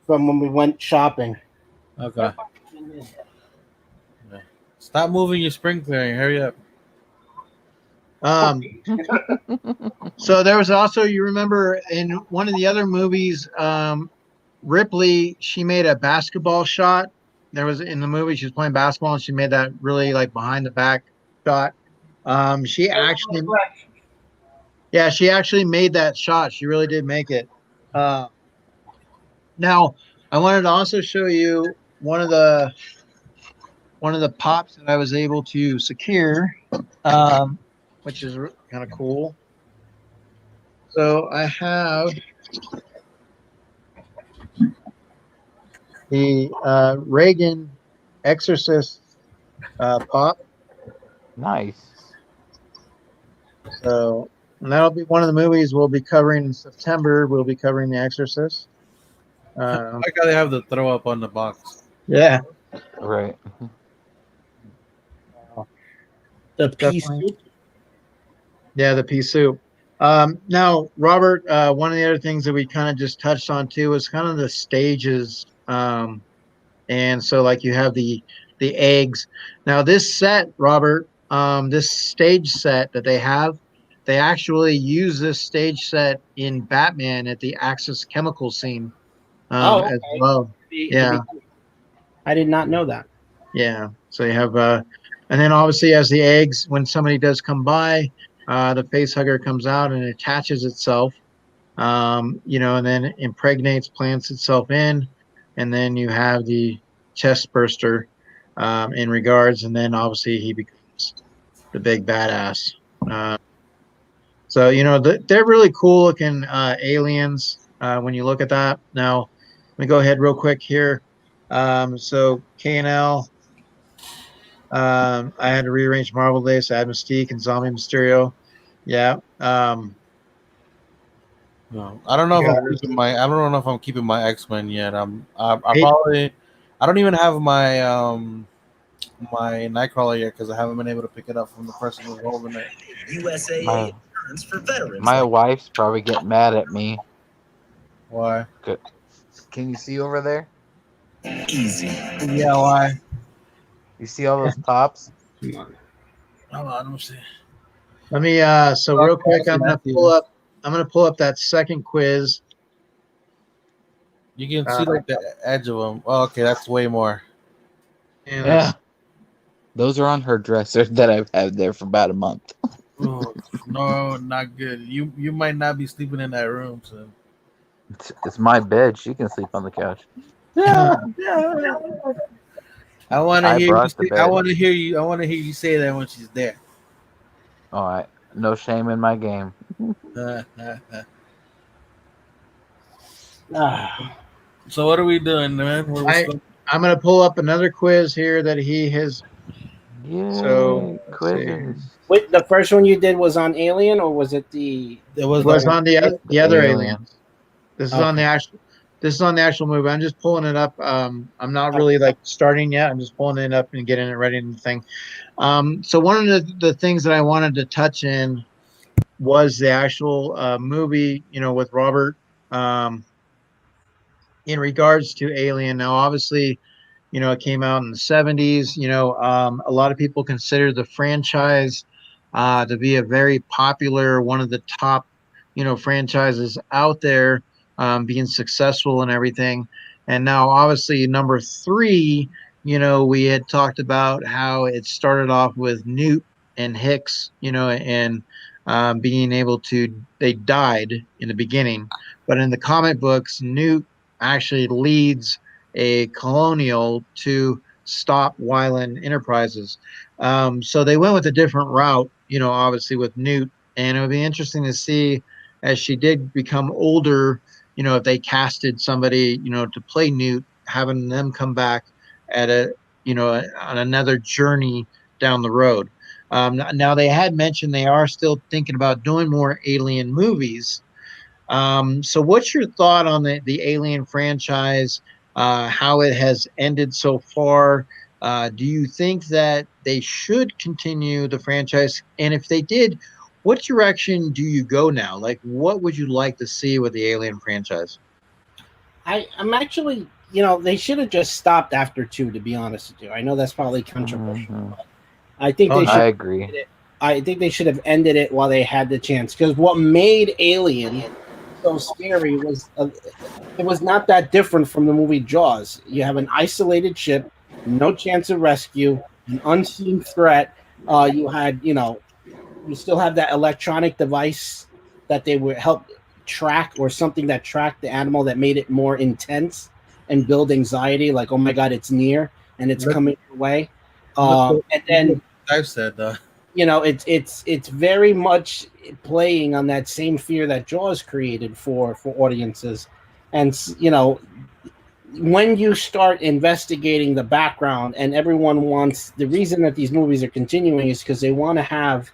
F: when we went shopping.
B: Okay. Stop moving your spring clearing. Hurry up.
A: So there was also, you remember in one of the other movies, Ripley, she made a basketball shot. There was in the movie, she was playing basketball and she made that really like behind the back shot. She actually, yeah, she actually made that shot. She really did make it. Now, I wanted to also show you one of the pops that I was able to secure, which is kind of cool. So I have the Reagan Exorcist pop.
D: Nice.
A: So and that'll be one of the movies we'll be covering in September. We'll be covering The Exorcist.
B: I gotta have the throw up on the box.
A: Yeah.
D: Right.
F: The pea
A: Definitely.
F: soup.
A: Yeah, the pea soup. Now, Robert, one of the other things that we kind of just touched on too is kind of the stages. And so like you have the eggs. Now this set, Robert, this stage set that they have, they actually use this stage set in Batman at the Axis chemical scene as
F: Okay.
A: well. Yeah.
F: I did not know that.
A: Yeah. So you have and then obviously as the eggs, when somebody does come by, the face hugger comes out and attaches itself. And then impregnates, plants itself in, and then you have the chest burster in regards, and then obviously he becomes the big badass. So they're really cool looking aliens when you look at that. Now, let me go ahead real quick here. So K&L, I had to rearrange Marvel Day, so I had Mystique and Zombie Mysterio. Yeah.
B: No, I don't know if I'm keeping my. I don't know if I'm keeping my X-Men yet. I probably. I don't even have my my Nightcrawler yet because I haven't been able to pick it up from the person who's holding it.
D: My, my wife's probably getting mad at me.
B: Why?
D: Good. Can you see over there?
H: Easy.
B: Yeah, why?
D: You see all those pops?
B: Hold on, let me see.
A: Let me so real quick, I'm gonna pull up that second quiz.
B: You can see like the edge of them. Oh, okay, that's way more.
D: Yeah. Those are on her dresser that I've had there for about a month.
B: Oh, no, not good. You might not be sleeping in that room, so.
D: It's my bed. She can sleep on the couch.
B: Yeah. I want to hear you. I want to hear you. I want to hear you say that when she's there.
D: All right, no shame in my game.
B: So what are we doing, man?
A: I'm gonna pull up another quiz here that he has.
D: Yeah.
A: So
D: quizzes.
F: Wait, the first one you did was on Alien, or was it the?
B: It was
A: on the other
D: Alien.
A: aliens. This is on the actual. This is on the actual movie. I'm just pulling it up. I'm not really like starting yet. I'm just pulling it up and getting it ready in the thing. So one of the things that I wanted to touch in was the actual movie, with Robert, in regards to Alien. Now, obviously, it came out in the 70s. A lot of people consider the franchise to be a very popular, one of the top, franchises out there, being successful and everything. And now, obviously, number 3, we had talked about how it started off with Newt and Hicks, and being able to, they died in the beginning. But in the comic books, Newt actually leads a colonial to stop Wyland Enterprises. So they went with a different route, obviously with Newt. And it would be interesting to see as she did become older, if they casted somebody, to play Newt, having them come back at on another journey down the road. Now they had mentioned they are still thinking about doing more Alien movies. So what's your thought on the Alien franchise, how it has ended so far? Do you think that they should continue the franchise? And if they did, what direction do you go now? Like, what would you like to see with the Alien franchise?
F: I'm actually, they should have just stopped after 2. To be honest with you, I know that's probably controversial.
D: Mhm.
F: But I think they should.
D: I agree.
F: I think they should have ended it while they had the chance. Because what made Alien so scary was it was not that different from the movie Jaws. You have an isolated ship, no chance of rescue, an unseen threat. You had, you still have that electronic device that they would help track, or something that tracked the animal that made it more intense and build anxiety. Like, oh my god, it's near and it's coming your way. And then
B: I've said though.
F: it's very much playing on that same fear that Jaws created for audiences. And when you start investigating the background, and everyone wants, the reason that these movies are continuing is because they want to have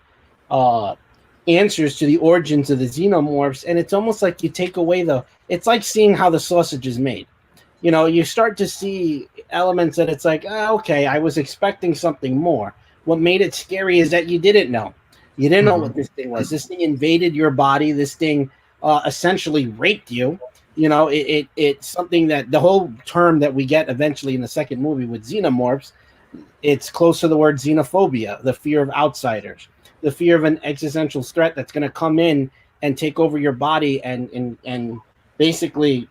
F: answers to the origins of the xenomorphs. And it's almost like you take away it's like seeing how the sausage is made. You start to see elements that it's like, okay, I was expecting something more. What made it scary is that you didn't know. You didn't know what this thing was. This thing invaded your body. This thing essentially raped you. It's something that the whole term that we get eventually in the second movie with xenomorphs, it's close to the word xenophobia, the fear of outsiders, the fear of an existential threat that's going to come in and take over your body and basically,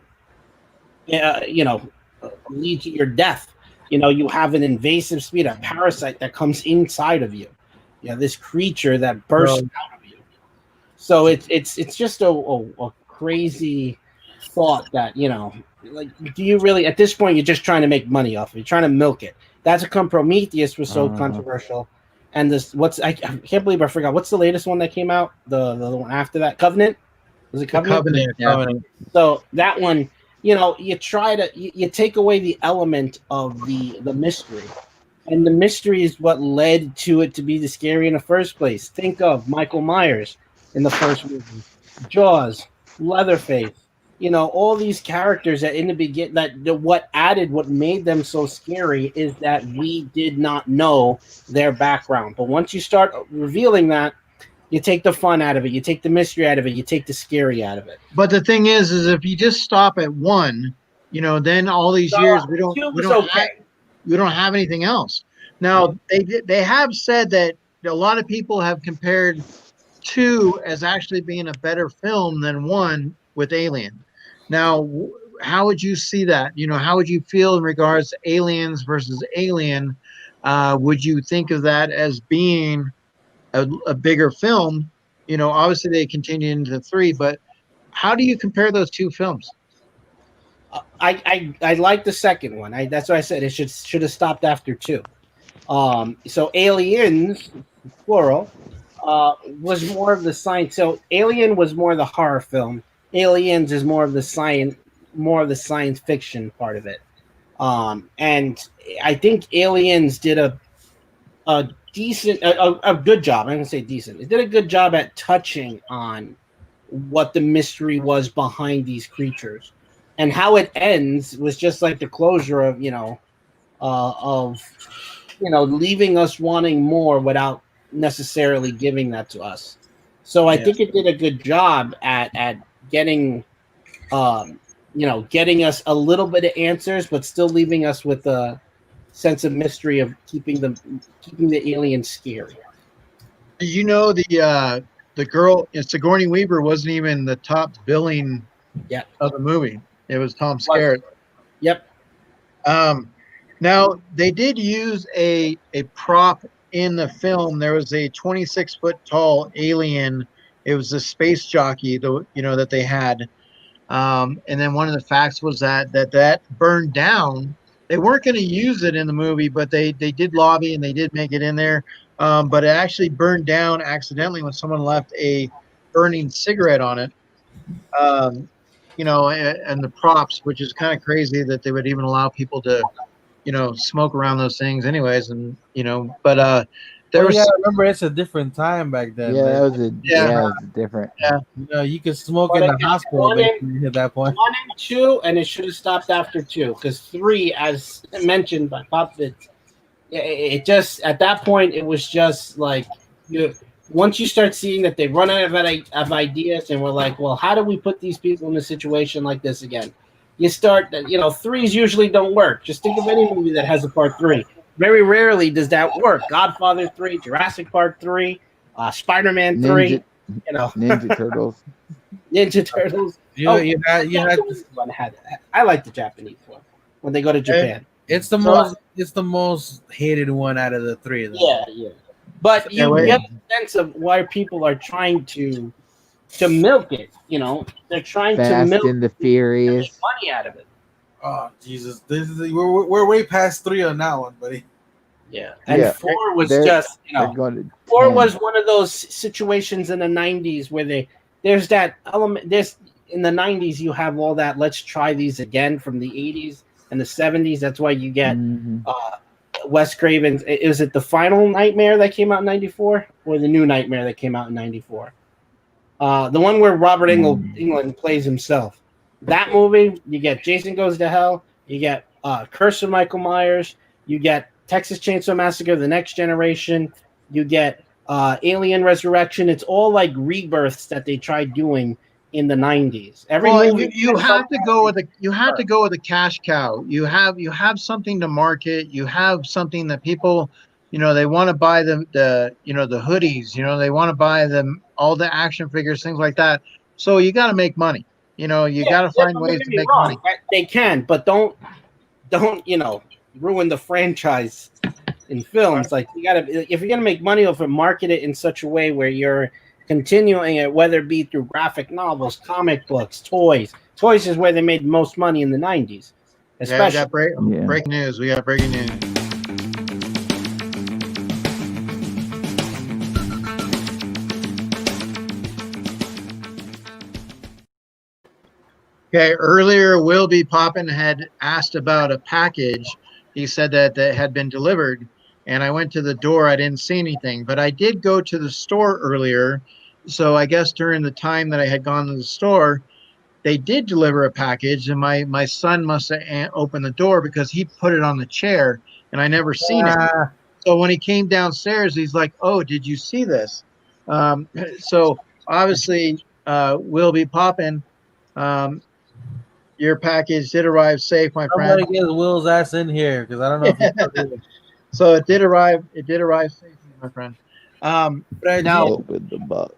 F: lead to your death. You have an invasive species, a parasite that comes inside of you. This creature that bursts out of you. So it's just a crazy thought that, like, do you really, at this point, you're just trying to make money off of it. You're trying to milk it. That's how come Prometheus was so controversial. And I can't believe I forgot. What's the latest one that came out? The one after that? Covenant? Was it Covenant?
A: Covenant, yeah.
F: So that one, you try to you take away the element of the mystery, and the mystery is what led to it to be the scary in the first place. Think of Michael Myers in the first movie, Jaws, Leatherface. All these characters that in the beginning, what made them so scary is that we did not know their background. But once you start revealing that, you take the fun out of it. You take the mystery out of it. You take the scary out of it.
A: But the thing is if you just stop at 1, then all these years we don't have anything else. Now they have said that a lot of people have compared 2 as actually being a better film than 1 with Alien. Now, how would you see that? How would you feel in regards to Aliens versus Alien? Would you think of that as being a bigger film? Obviously they continued into 3, but how do you compare those 2 films?
F: I like the second one. That's why I said it should have stopped after 2. So Aliens, plural, was more of the science. So Alien was more the horror film. Aliens is more of the science fiction part of it. And I think Aliens did a decent, a good job. I'm gonna say decent. It did a good job at touching on what the mystery was behind these creatures, and how it ends was just like the closure of leaving us wanting more without necessarily giving that to us. So I think it did a good job at getting getting us a little bit of answers, but still leaving us with a sense of mystery of keeping the aliens scary.
A: Did you know the girl Sigourney Weaver wasn't even the top billing of the movie? It was Tom Skerritt.
F: Yep.
A: Now they did use a prop in the film. There was a 26-foot tall alien. It was a space jockey, that they had. And then one of the facts was that burned down. They weren't going to use it in the movie, but they did lobby and they did make it in there. But it actually burned down accidentally when someone left a burning cigarette on it. And the props, which is kind of crazy that they would even allow people to, smoke around those things anyways. And, but there was.
B: Yeah, remember it's a different time back then.
D: Yeah, it was different.
A: Yeah.
B: You could smoke in the hospital at that point.
F: 1 and 2, and it should have stopped after 2, because 3, as mentioned by Pop, it just at that point it was just like once you start seeing that they run out of ideas, and we're like, well, how do we put these people in a situation like this again? You start, threes usually don't work. Just think of any movie that has a part three. Very rarely does that work. Godfather 3, Jurassic Park 3, Spider-Man 3,
D: Ninja Turtles.
F: Ninja Turtles.
B: You had
F: I like the Japanese one when they go to Japan.
B: it's the most hated one out of the three of them.
F: Yeah. But you get a sense of why people are trying to milk it. They're trying
D: Fast
F: to milk
D: and the Furious.
F: make money out of it.
B: Oh Jesus! We're way past 3 on that one, buddy.
F: Yeah, and
D: Yeah,
F: 4 was
D: they're
F: just
D: They're going to
F: 4
D: 10.
F: was one of those situations in the 90s where there's that element. In the 90s you have all that. Let's try these again from the 80s and the 70s. That's why you get Wes Craven's. Is it the Final Nightmare that came out in 94 or the New Nightmare that came out in 94? The one where Robert Englund plays himself. That movie, you get Jason Goes to Hell, you get Curse of Michael Myers, you get Texas Chainsaw Massacre: The Next Generation, you get Alien Resurrection. It's all like rebirths that they tried doing in the 90s. Every movie
A: you have to go with a cash cow. You have something to market. You have something that people, they want to buy the hoodies. They want to buy them all the action figures, things like that. So you got to make money. You got to find ways to make money.
F: They can, but don't ruin the franchise in films. Like if you're gonna make money off it, market it in such a way where you're continuing it, whether it be through graphic novels, comic books, toys. Toys is where they made the most money in the 90s. Especially.
A: Yeah, we got breaking news. We got breaking news. Okay, earlier Will B. Poppin had asked about a package. He said that had been delivered, and I went to the door. I didn't see anything, but I did go to the store earlier. So I guess during the time that I had gone to the store, they did deliver a package, and my son must have opened the door because he put it on the chair, and I never seen it. So when he came downstairs, he's like, "Oh, did you see this?" So obviously, Will B. Poppin. Your package did arrive safe, my friend.
B: Somebody get Will's ass in here because I don't know if
A: So it did arrive. It did arrive safely, my friend. Now
D: Open the box.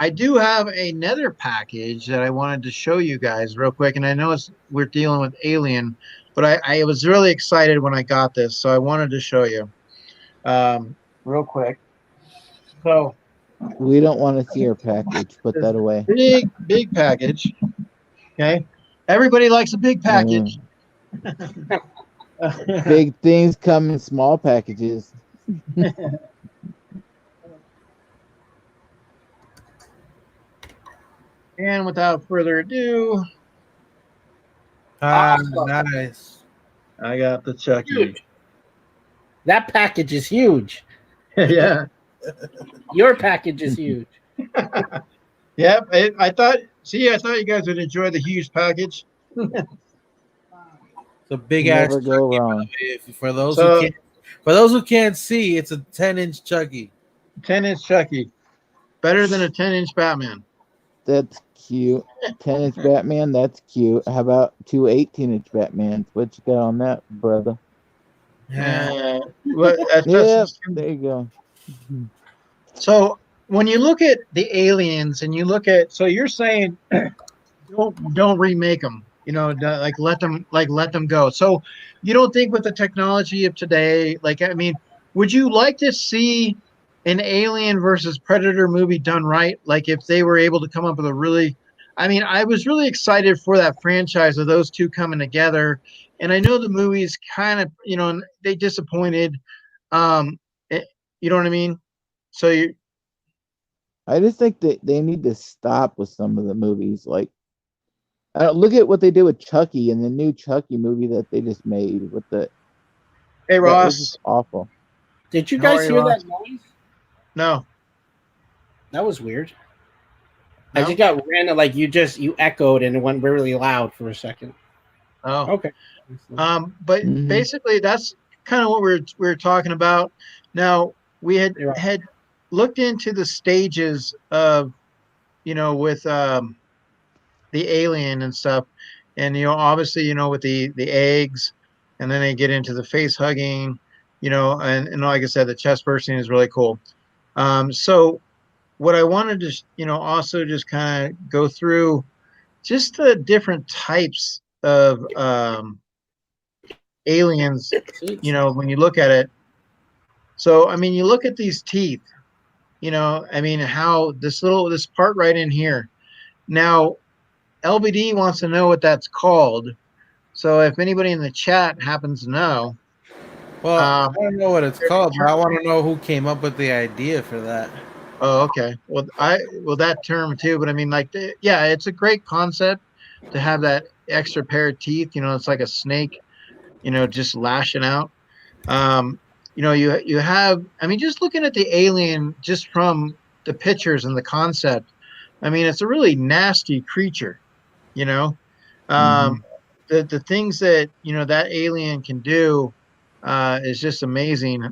A: I do have another package that I wanted to show you guys real quick, and I know we're dealing with Alien, but I was really excited when I got this, so I wanted to show you real quick. So
D: We don't want to see your package. Put that away.
A: big package. Okay. Everybody likes a big package.
D: Big things come in small packages.
A: And without further ado,
B: nice.
A: I got the Chucky.
F: Huge. That package is huge.
A: Yeah.
F: Your package is huge.
A: Yep. I thought you guys would enjoy the huge package.
B: It's a big ass
D: Never go
B: Chucky,
D: wrong.
B: for those who can't see, it's a 10-inch Chucky.
A: 10-inch Chucky. Better than a 10-inch Batman.
D: That's cute. 10-inch Batman, that's cute. How about 2 18-inch Batmans? What you got on that, brother?
B: Yeah.
D: Yeah, there you go.
A: So when you look at the Aliens and you look at, so you're saying don't remake them, like let them go. So you don't think with the technology of today, would you like to see an Alien versus Predator movie done right? Like if they were able to come up with I was really excited for that franchise of those two coming together. And I know the movies kind of, they disappointed. You know what I mean? So
D: I just think that they need to stop with some of the movies. Like, look at what they did with Chucky and the new Chucky movie that they just made with the.
A: Hey Ross,
D: just awful.
F: Did you
A: How
F: guys
A: are you,
F: hear
A: Ross?
F: that noise?
A: No.
F: That was weird.
A: No?
F: I just got random, like you echoed and it went really loud for a second.
A: Oh.
F: Okay.
A: But
D: Mhm.
A: basically that's kind of what we're talking about. Now we had looked into the stages of, with the alien and stuff, and obviously, with the eggs, and then they get into the face hugging, and like I said, the chest bursting is really cool. So what I wanted to, also just kind of go through just the different types of aliens, when you look at it. So, I mean, you look at these teeth, I mean, how this part right in here. Now, LBD wants to know what that's called. So if anybody in the chat happens to know.
B: Well, I don't know what it's called, but I want to know who came up with the idea for that.
A: Oh, okay. Well, that term too, but I mean, like, yeah, it's a great concept to have that extra pair of teeth. It's like a snake, just lashing out. You have. I mean, just looking at the alien, just from the pictures and the concept. I mean, it's a really nasty creature. The things that that alien can do is just amazing.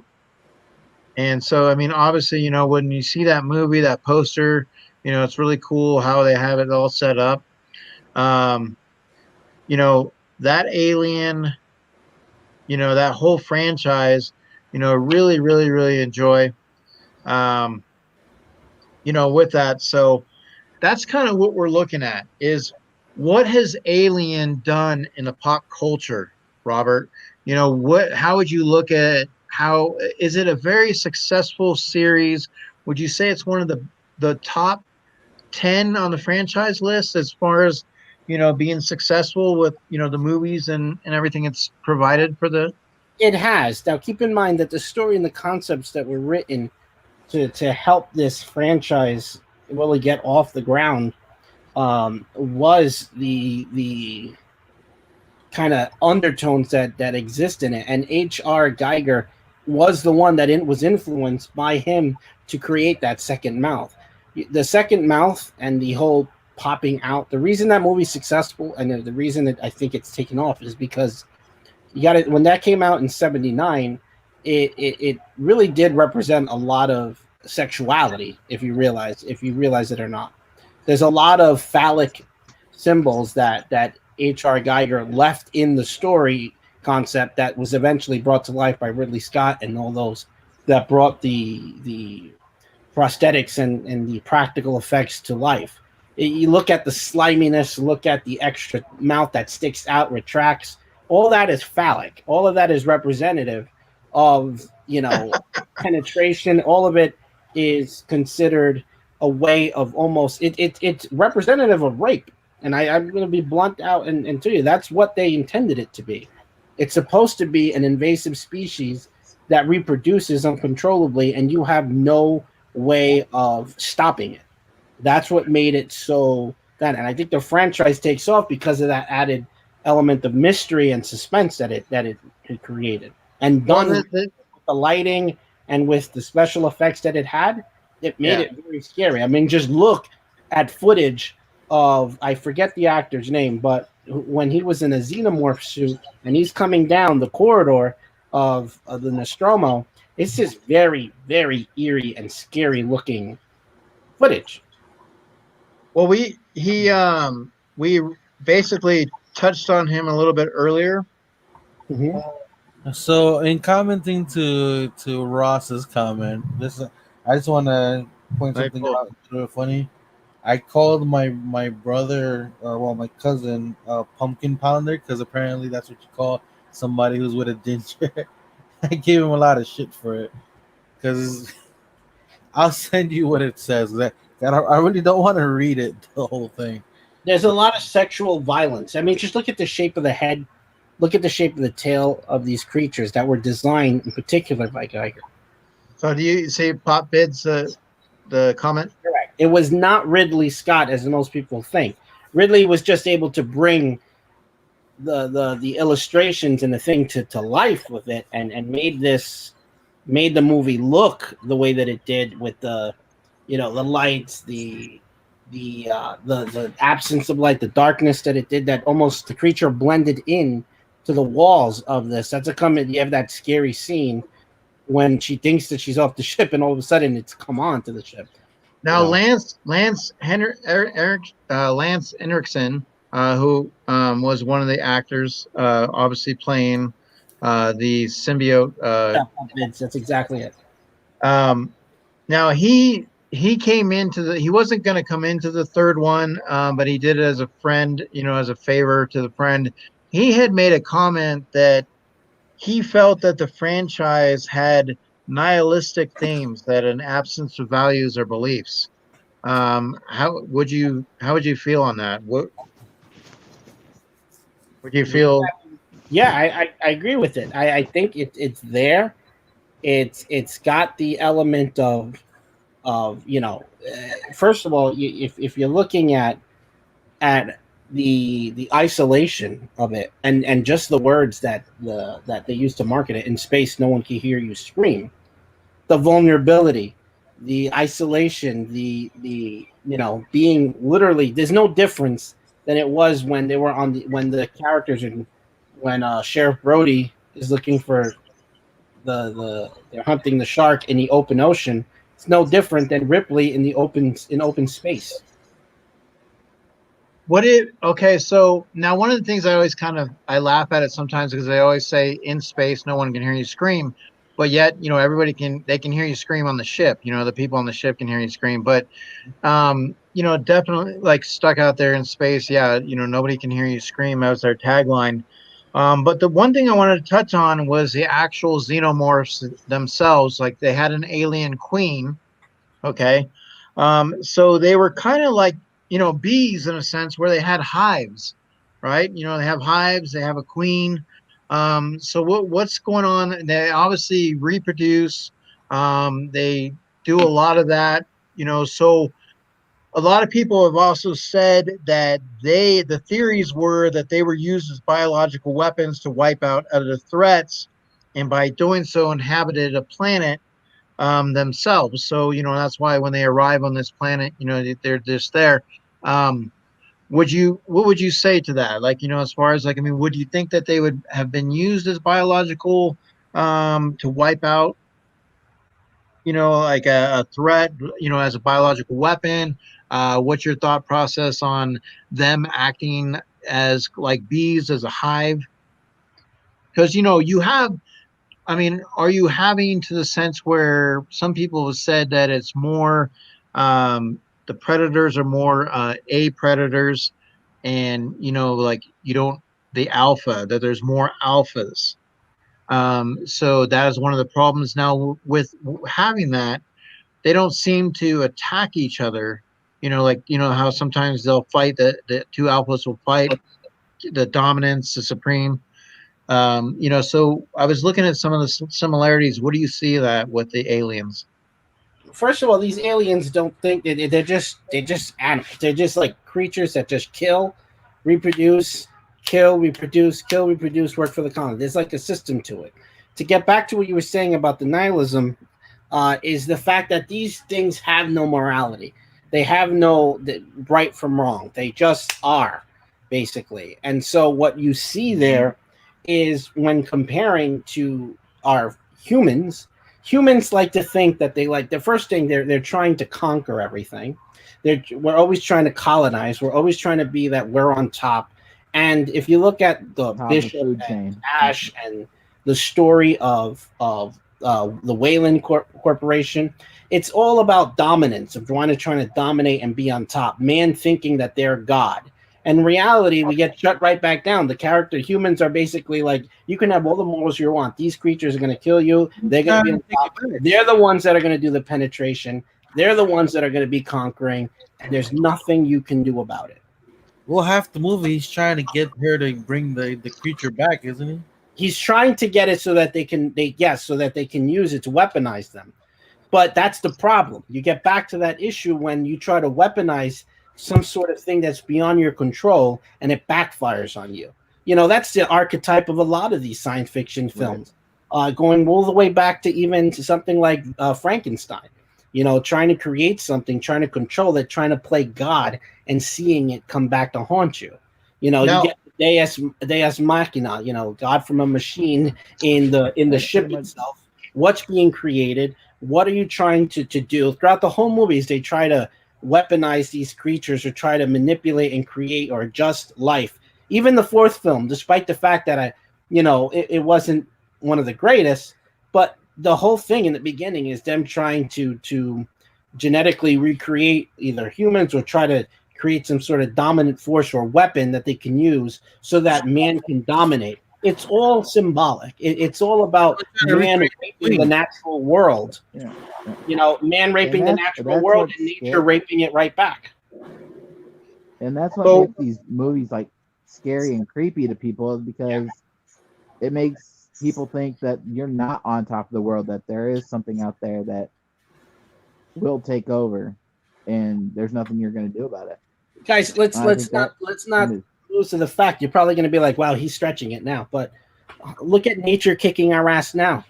A: And so, I mean, obviously, when you see that movie, that poster, it's really cool how they have it all set up. That alien, that whole franchise, really, really, really enjoy, with that. So that's kind of what we're looking at is what has Alien done in the pop culture, Robert? How would you look at how is it a very successful series? Would you say it's one of the top 10 on the franchise list as far as, being successful with, the movies and everything it's provided for the...
F: It has. Now, keep in mind that the story and the concepts that were written to help this franchise really get off the ground was the kind of undertones that exist in it. And H.R. Geiger was the one that was influenced by him to create that second mouth. The second mouth and the whole popping out. The reason that movie's successful and the reason that I think it's taken off is because you got it when that came out in '79. It really did represent a lot of sexuality, if you realize it or not. There's a lot of phallic symbols that H.R. Geiger left in the story concept that was eventually brought to life by Ridley Scott and all those that brought the prosthetics and the practical effects to life. You look at the sliminess, look at the extra mouth that sticks out, retracts. All that is phallic. All of that is representative of, penetration. All of it is considered a way of almost it's representative of rape. And I'm going to be blunt out and tell you that's what they intended it to be. It's supposed to be an invasive species that reproduces uncontrollably, and you have no way of stopping it. That's what made it so that, and I think the franchise takes off because of that added element of mystery and suspense that it created, and done with the lighting and with the special effects that it had. It made it very scary. I mean, just look at footage of, I forget the actor's name, but when he was in a xenomorph suit and he's coming down the corridor of the Nostromo, it's just very, very eerie and scary looking footage.
A: Well, we basically touched on him a little bit earlier.
F: Mm-hmm.
B: So, in commenting to Ross's comment, I just want to point something out. It's really funny. I called my brother, my cousin, pumpkin pounder, because apparently that's what you call somebody who's with a ginger. I gave him a lot of shit for it, because I'll send you what it says. That I really don't want to read it, the whole thing.
F: There's a lot of sexual violence. I mean, just look at the shape of the head. Look at the shape of the tail of these creatures that were designed in particular by Geiger.
A: So do you say Pop bids the comment?
F: Correct. It was not Ridley Scott, as most people think. Ridley was just able to bring the illustrations and the thing to life with it, and made the movie look the way that it did with the lights, the absence of light, the darkness that it did, that almost the creature blended in to the walls of this. That's a comment. You have that scary scene when she thinks that she's off the ship, and all of a sudden it's come on to the ship.
A: Now,
F: You know?
A: Lance Henriksen, who was one of the actors, obviously playing the symbiote.
F: That's exactly it.
A: Now he came into he wasn't going to come into the third one, but he did it as a friend, as a favor to the friend. He had made a comment that he felt that the franchise had nihilistic themes, that an absence of values or beliefs. How would you feel on that? What would you feel?
F: Yeah, I agree with it. I think it's there. It's got the element of first of all, if you're looking at the isolation of it, and just the words that they use to market it, in space no one can hear you scream, the vulnerability, the isolation, the being literally, there's no difference than it was when they were when the characters, and when Sheriff Brody is looking for they're hunting the shark in the open ocean. It's no different than Ripley in open space.
A: Okay, so now one of the things I always I laugh at it sometimes, because they always say in space no one can hear you scream, but yet everybody can hear you scream on the ship. The people on the ship can hear you scream, but definitely, like, stuck out there in space, yeah, nobody can hear you scream. That was their tagline. But the one thing I wanted to touch on was the actual xenomorphs themselves. Like, they had an alien queen. Okay. So they were kind of like, bees in a sense, where they had hives, right? They have hives, they have a queen. So what's going on? They obviously reproduce. They do a lot of that, so a lot of people have also said that the theories were that they were used as biological weapons to wipe out other threats, and by doing so inhabited a planet themselves. So that's why when they arrive on this planet, they're just there. What would you say to that? Like, as far as, like, I mean, would you think that they would have been used as biological to wipe out, like a threat, as a biological weapon? What's your thought process on them acting as like bees, as a hive? Because you have, I mean, are you having to the sense where some people have said that it's more, the predators are more A predators, and like, you don't, the alpha, that there's more alphas. So that is one of the problems now with having that. They don't seem to attack each other. Like, how sometimes they'll fight, the two alphas will fight, the dominance, the supreme. So I was looking at some of the similarities. What do you see that with the aliens?
F: First of all, these aliens don't think that they're just animals. They're just like creatures that just kill, reproduce, kill, reproduce, kill, reproduce, work for the colony. There's like a system to it. To get back to what you were saying about the nihilism, is the fact that these things have no morality. They have no right from wrong. They just are, basically. And so what you see there is, when comparing to our humans like to think that the first thing, they're trying to conquer everything. We're always trying to colonize. We're always trying to be that we're on top. And if you look at the Bishop and Ash and the story of the Wayland Corporation, it's all about dominance, of trying to dominate and be on top. Man thinking that they're God. And in reality, we get shut right back down. Humans are basically like, you can have all the morals you want. These creatures are going to kill you. They're going to be on top. They're the ones that are going to do the penetration. They're the ones that are going to be conquering. And there's nothing you can do about it.
B: Well, half the movie he's trying to get her to bring the creature back, isn't he?
F: He's trying to get it so that they can use it to weaponize them. But that's the problem. You get back to that issue when you try to weaponize some sort of thing that's beyond your control, and it backfires on you. That's the archetype of a lot of these science fiction films, going all the way back to something like Frankenstein. Trying to create something, trying to control it, trying to play God, and seeing it come back to haunt you. You get Deus Machina, God from a machine in the ship itself. what's being created, what are you trying to do. Throughout the whole movies, they try to weaponize these creatures or try to manipulate and create or adjust life. Even the fourth film, despite the fact that it wasn't one of the greatest, but the whole thing in the beginning is them trying to genetically recreate either humans or try to create some sort of dominant force or weapon that they can use so that man can dominate. It's all symbolic. It's all about man raping the natural world.
D: Yeah.
F: Man raping the natural
D: that's
F: world
D: what's
F: and nature
D: scary.
F: raping it right back.
D: And that's what
A: So-
D: makes these movies like scary and creepy to people, is because it makes people think that you're not on top of the world, that there is something out there that will take over, and there's nothing you're going to do about it.
F: Guys, let's
D: I think
F: not
D: that-
F: lose to the fact. You're probably going to be like, "Wow, he's stretching it now." But look at nature kicking our ass now.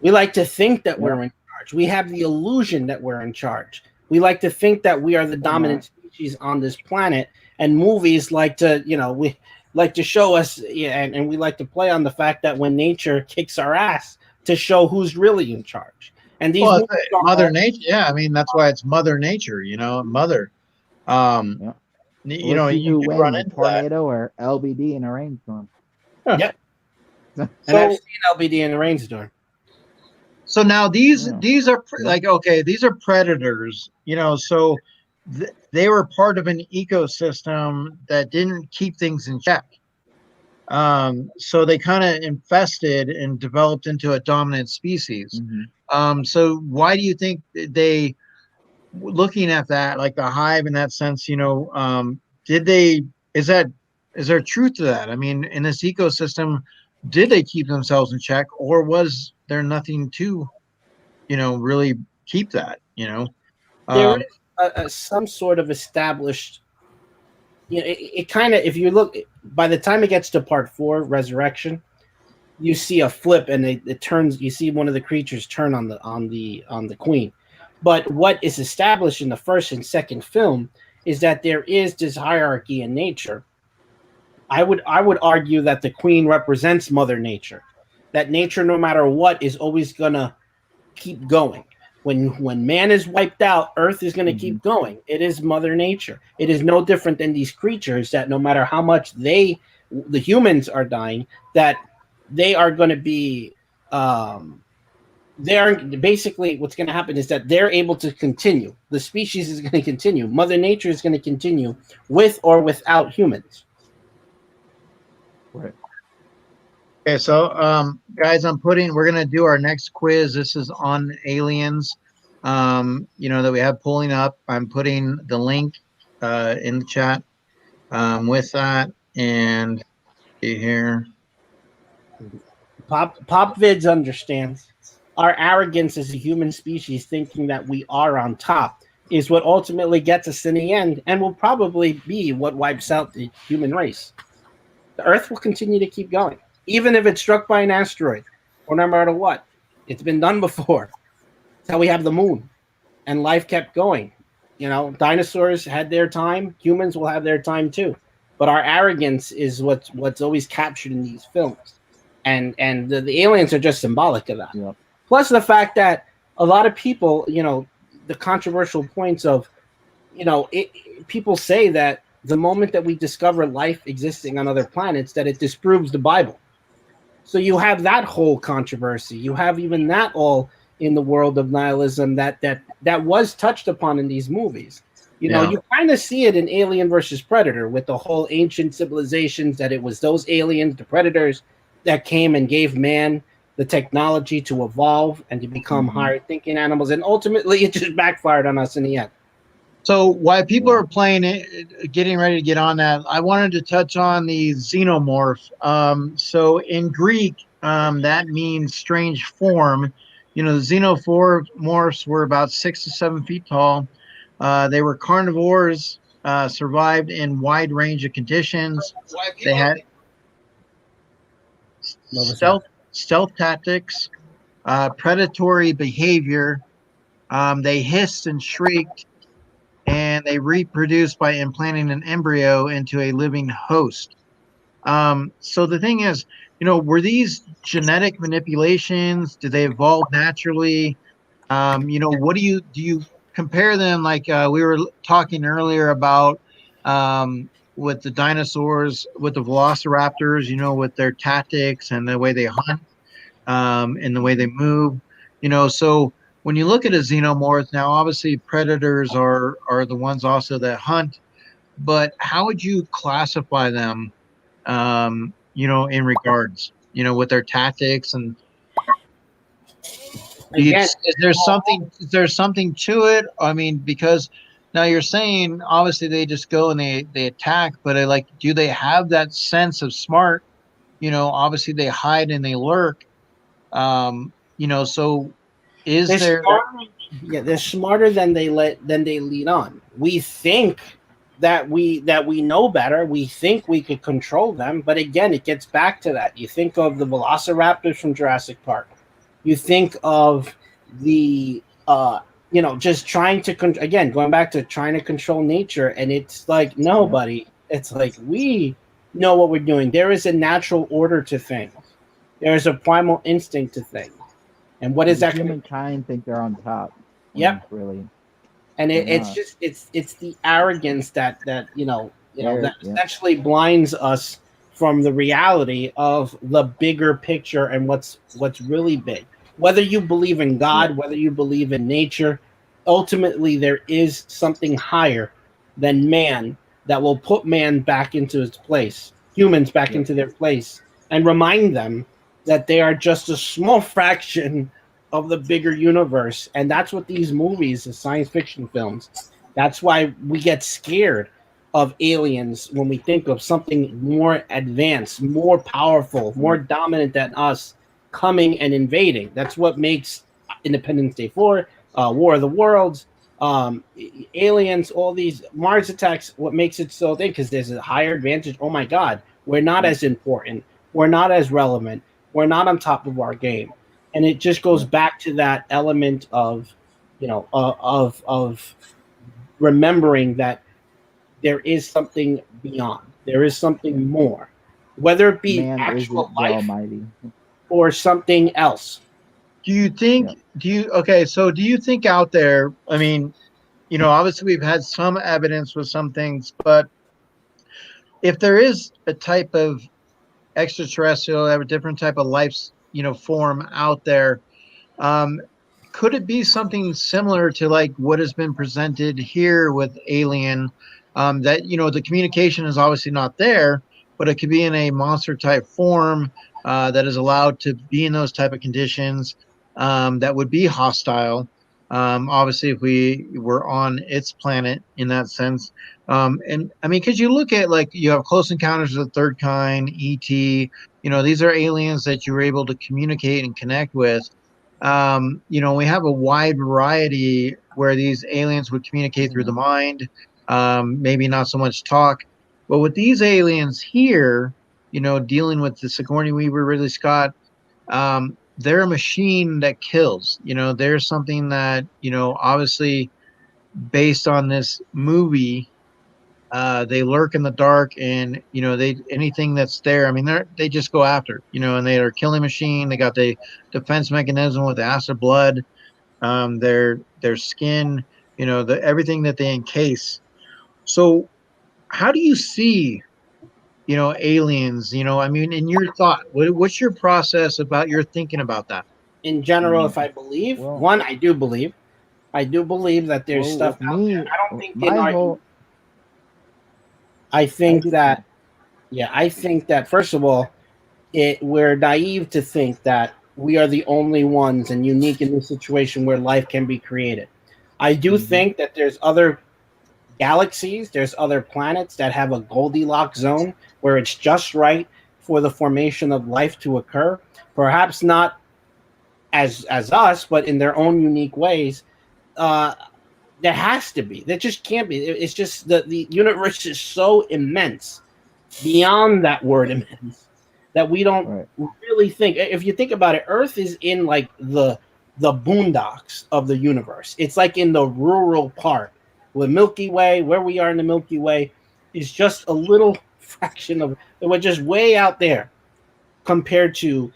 F: We like to think that we're in charge. We have the illusion that we're in charge. We like to think that we are the dominant species on this planet. And movies like to, we like to show us, and we like to play on the fact that when nature kicks our ass to show who's really in charge. And these movies are
A: Mother
F: all-
A: Nature. Yeah, I mean that's why it's Mother Nature. Mother.
D: Yeah. We'll see
A: you
D: who
A: could
D: wins,
A: run
D: a
A: into that.
D: tornado or LBD in a rainstorm.
F: Yep. And I've seen LBD in the rainstorm.
A: So now these are
D: Yeah.
A: like, okay, these are predators, so they were part of an ecosystem that didn't keep things in check. So they kind of infested and developed into a dominant species.
D: Mhm.
A: So why do you think they, looking at that, like the hive in that sense, did they, is there truth to that? I mean, in this ecosystem, did they keep themselves in check, or was there nothing to, really keep that,
F: There is some sort of established, it kind of, if you look, by the time it gets to part 4, Resurrection, you see a flip and it turns, you see one of the creatures turn on the queen. But what is established in the first and second film is that there is this hierarchy in nature. I would argue that the queen represents Mother Nature. That nature, no matter what, is always gonna keep going. When man is wiped out, Earth is gonna keep going. It is Mother Nature. It is no different than these creatures that no matter how much the humans are dying, that they are going to be they're basically, what's going to happen is that they're able to continue. The species is going to continue. Mother Nature is going to continue with or without humans.
D: Right.
A: Okay, so guys, we're gonna do our next quiz. This is on aliens, that we have pulling up. I'm putting the link in the chat with that, and see here.
F: Pop Vids understands. Our arrogance as a human species, thinking that we are on top, is what ultimately gets us in the end, and will probably be what wipes out the human race. The Earth will continue to keep going, even if it's struck by an asteroid, or no matter what. It's been done before. That's how we have the moon, and life kept going. Dinosaurs had their time. Humans will have their time too. But our arrogance is what's always captured in these films, and the aliens are just symbolic of that.
D: Yep.
F: Plus the fact that a lot of people, the controversial points of, people say that the moment that we discover life existing on other planets, that it disproves the Bible. So you have that whole controversy. You have even that all in the world of nihilism that was touched upon in these movies. You kind of see it in Alien versus Predator with the whole ancient civilizations, that it was those aliens, the predators, that came and gave man the technology to evolve and to become higher thinking animals. And ultimately it just backfired on us in the end.
A: So while people are playing it, getting ready to get on that, I wanted to touch on the xenomorph. So in Greek, that means strange form. The xenomorphs were about 6 to 7 feet tall. They were carnivores, survived in wide range of conditions. They had stealth tactics, predatory behavior. They hissed and shrieked, and they reproduce by implanting an embryo into a living host. So the thing is, were these genetic manipulations? Did they evolve naturally? What do you compare them, like we were talking earlier about with the dinosaurs, with the velociraptors, with their tactics and the way they hunt, and the way they move. So when you look at a xenomorph, now obviously predators are the ones also that hunt, but how would you classify them, in regards, with their tactics, and
F: Again,
A: is there something to it? I mean, because now you're saying obviously they just go and they attack, but like, do they have that sense of smart? Obviously they hide and they lurk. So is
F: they're
A: there?
F: smarter, yeah, they're smarter than they lead on. We think that we know better. We think we could control them, but again, it gets back to that. You think of the velociraptors from Jurassic Park. You think of the just trying to again, going back to trying to control nature, and it's like, nobody. It's like, we know what we're doing. There is a natural order to things. There is a primal instinct to things. And what is that?
D: Humankind think they're on top.
F: Yep.
D: Really.
F: And
D: They're
F: it's
D: not.
F: just it's the arrogance that that
D: Yeah.
F: essentially blinds us from the reality of the bigger picture and what's really big. Whether you believe in God, whether you believe in nature, ultimately there is something higher than man that will put man back into its place, humans back into their place, and remind them that they are just a small fraction of the bigger universe. And that's what these movies, the science fiction films, that's why we get scared of aliens when we think of something more advanced, more powerful, more dominant than us coming and invading. That's what makes Independence Day 4, War of the Worlds, aliens, all these Mars attacks, what makes it so big, because there's a higher advantage. Oh my God, we're not as important. We're not as relevant. We're not on top of our game. And it just goes back to that element of, of remembering that there is something beyond. There is something more, whether it be
D: Man
F: actual
D: isn't the
F: life
D: almighty.
F: or something else.
A: Do you think? Okay? So do you think out there? I mean, obviously we've had some evidence with some things, but if there is a type of extraterrestrial, a different type of life, form out there, um, could it be something similar to like what has been presented here with Alien? That the communication is obviously not there, but it could be in a monster type form, that is allowed to be in those type of conditions, that would be hostile. Obviously, if we were on its planet in that sense, and I mean, because you look at, like, you have Close Encounters of the Third Kind, ET. These are aliens that you were able to communicate and connect with. We have a wide variety where these aliens would communicate through the mind, maybe not so much talk. But with these aliens here, dealing with the Sigourney Weaver, Ridley Scott, they're a machine that kills. There's something that, obviously based on this movie, they lurk in the dark, and they anything that's there. I mean, they just go after. And they are a killing machine. They got the defense mechanism with acid blood. Their skin. Everything that they encase. So, how do you see, aliens? I mean, in your thought, what's your process about your thinking about that?
F: In general, if I believe, I do believe. I do believe that there's stuff out there. I don't think I think that, I think that, first of all, we're naive to think that we are the only ones and unique in this situation where life can be created. I do think that there's other galaxies, there's other planets that have a Goldilocks zone where it's just right for the formation of life to occur. Perhaps not as us, but in their own unique ways. There has to be. There just can't be. It's just that the universe is so immense, beyond that word immense, that we don't really think. If you think about it, Earth is in like the boondocks of the universe. It's like in the rural part. The Milky Way, where we are in the Milky Way, is just a little fraction of. We're just way out there. compared to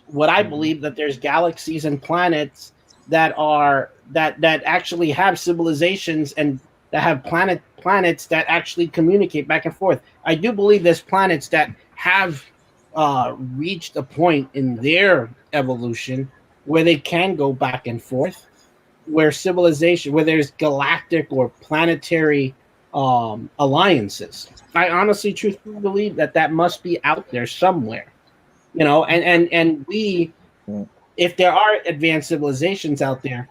F: what I believe that there's galaxies and planets that are that actually have civilizations and that have planets that actually communicate back and forth. I do believe there's planets that have reached a point in their evolution where they can go back and forth, where civilization, where there's galactic or planetary alliances. I honestly, truthfully believe that that must be out there somewhere, you know. And we, if there are advanced civilizations out there,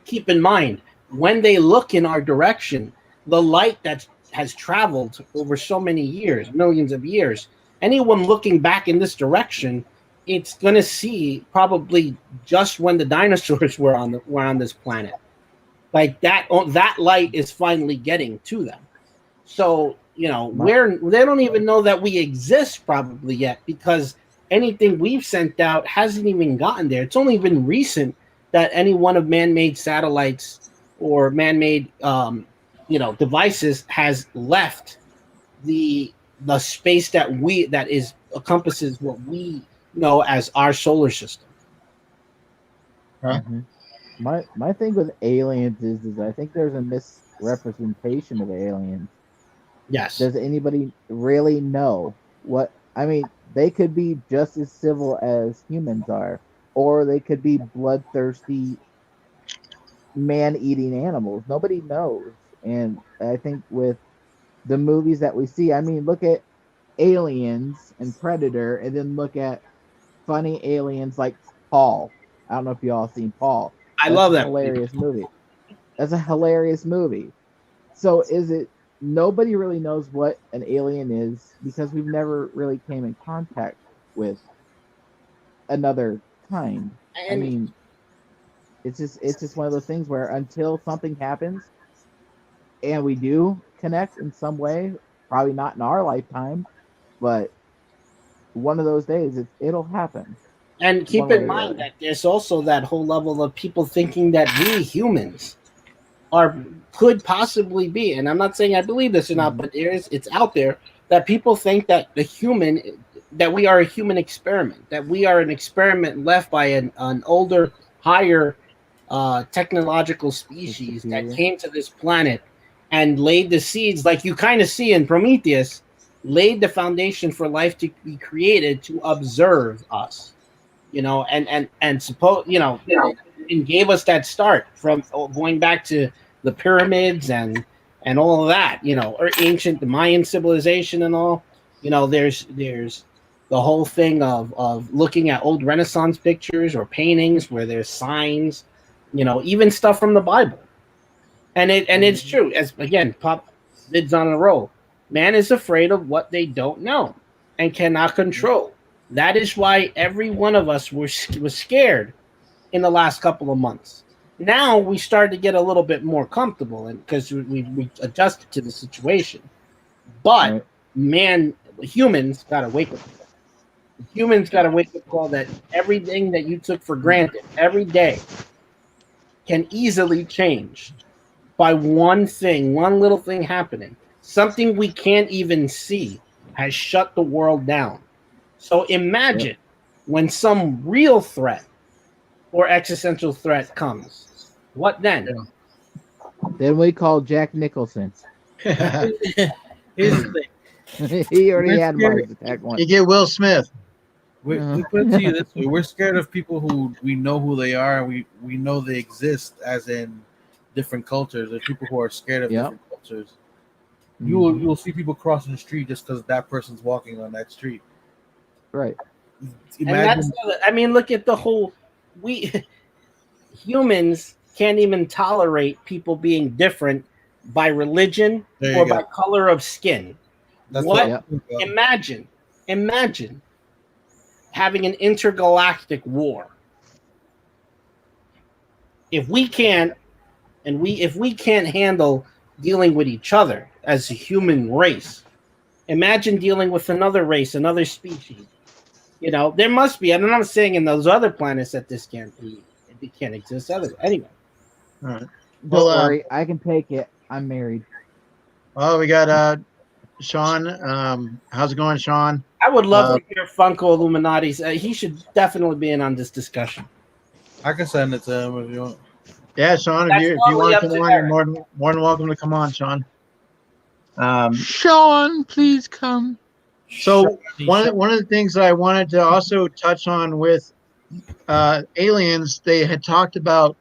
F: keep in mind when they look in our direction, the light that has traveled over so many years, millions of years, anyone looking back in this direction, it's going to see probably just when the dinosaurs were on this planet. Like that light is finally getting to them. So, you know, they don't even know that we exist probably yet, because anything we've sent out hasn't even gotten there. It's only been recent that any one of man-made satellites or man-made devices has left the space that encompasses what we know as our solar system.
A: Huh?
D: Mm-hmm. My thing with aliens is I think there's a misrepresentation of aliens.
F: Yes.
D: Does anybody really know what? I mean, they could be just as civil as humans are, or they could be bloodthirsty, man-eating animals. Nobody knows. And I think with the movies that we see, I mean, look at Aliens and Predator, and then look at funny aliens like Paul. I don't know if you all seen Paul.
F: I love that
D: hilarious movie. That's a hilarious movie. So is it nobody really knows what an alien is because we've never really came in contact with another kind. I mean, it's just one of those things where until something happens and we do connect in some way, probably not in our lifetime, but one of those days it'll happen.
F: And keep in mind that there's also that whole level of people thinking that we humans could possibly be, and I'm not saying I believe this or not, but it's out there that people think that that we are a human experiment, that we are an experiment left by an older, higher technological species that came to this planet and laid the seeds, like you kind of see in Prometheus, laid the foundation for life to be created to observe us. You know, and suppose and gave us that start from going back to the pyramids and all of that, you know, or the Mayan civilization and all. You know, there's the whole thing of looking at old Renaissance pictures or paintings where there's signs, you know, even stuff from the Bible. And it's true, as again, Pop vids on a roll. Man is afraid of what they don't know and cannot control. That is why every one of us was scared in the last couple of months. Now we start to get a little bit more comfortable, and because we adjusted to the situation. But humans got to wake up. Humans got to wake up call that everything that you took for granted every day can easily change by one little thing happening. Something we can't even see has shut the world down. So imagine when some real threat or existential threat comes. What then?
D: Then we call Jack Nicholson.
B: Here's the thing.
D: He already had Mars Attack one.
A: You get Will Smith.
B: We put it to you this way: we're scared of people who we know who they are, and we know they exist, as in different cultures. There's people who are scared of different cultures. You'll see people crossing the street just because that person's walking on that street.
D: Right.
F: Imagine, I mean, look at the whole. Humans can't even tolerate people being different by religion or by color of skin. Imagine having an intergalactic war. If we can't handle dealing with each other as a human race, imagine dealing with another race, another species. You know, there must be, and I'm not saying in those other planets that this can't exist. Anyway.
A: All right.
D: Don't worry, I can take it. I'm married.
A: Well, we got Sean. How's it going, Sean?
F: I would love
A: Uh,
F: to hear Funko Illuminati's. He should definitely be in on this discussion.
B: I can send it to him if you want.
A: Yeah, Sean,
F: That's
A: if you
F: totally
A: want to
F: up
A: come
F: to
A: on, you're
F: Eric.
A: more than welcome to come on, Sean.
D: Sean, please come.
A: So one of the things that I wanted to also touch on with Aliens, they had talked about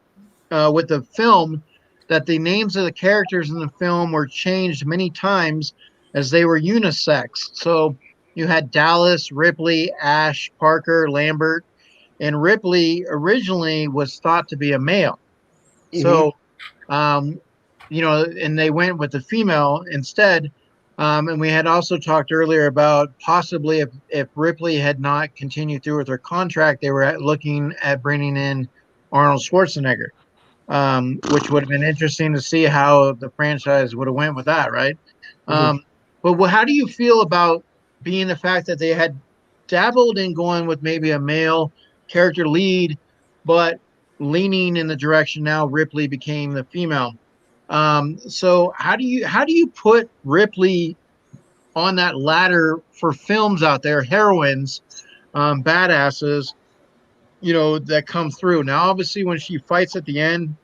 A: with the film that the names of the characters in the film were changed many times as they were unisex. So you had Dallas, Ripley, Ash, Parker, Lambert, and Ripley originally was thought to be a male. So, um, and they went with the female instead. And we had also talked earlier about possibly if Ripley had not continued through with her contract, they were looking at bringing in Arnold Schwarzenegger, which would have been interesting to see how the franchise would have went with that, right? But how do you feel about being the fact that they had dabbled in going with maybe a male character lead, but leaning in the direction now Ripley became the female? So how do you put Ripley on that ladder for films out there, heroines, badasses, that come through? Now, obviously, when she fights at the end,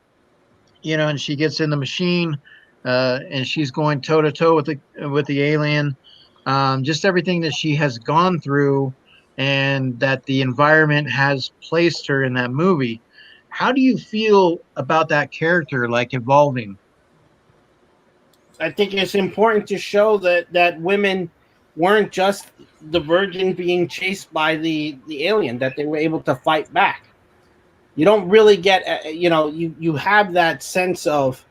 A: and she gets in the machine, and she's going toe to toe with the alien. Just everything that she has gone through, and that the environment has placed her in that movie. How do you feel about that character, like evolving?
F: I think it's important to show that women weren't just the virgin being chased by the alien; that they were able to fight back. You don't really get, you have that sense of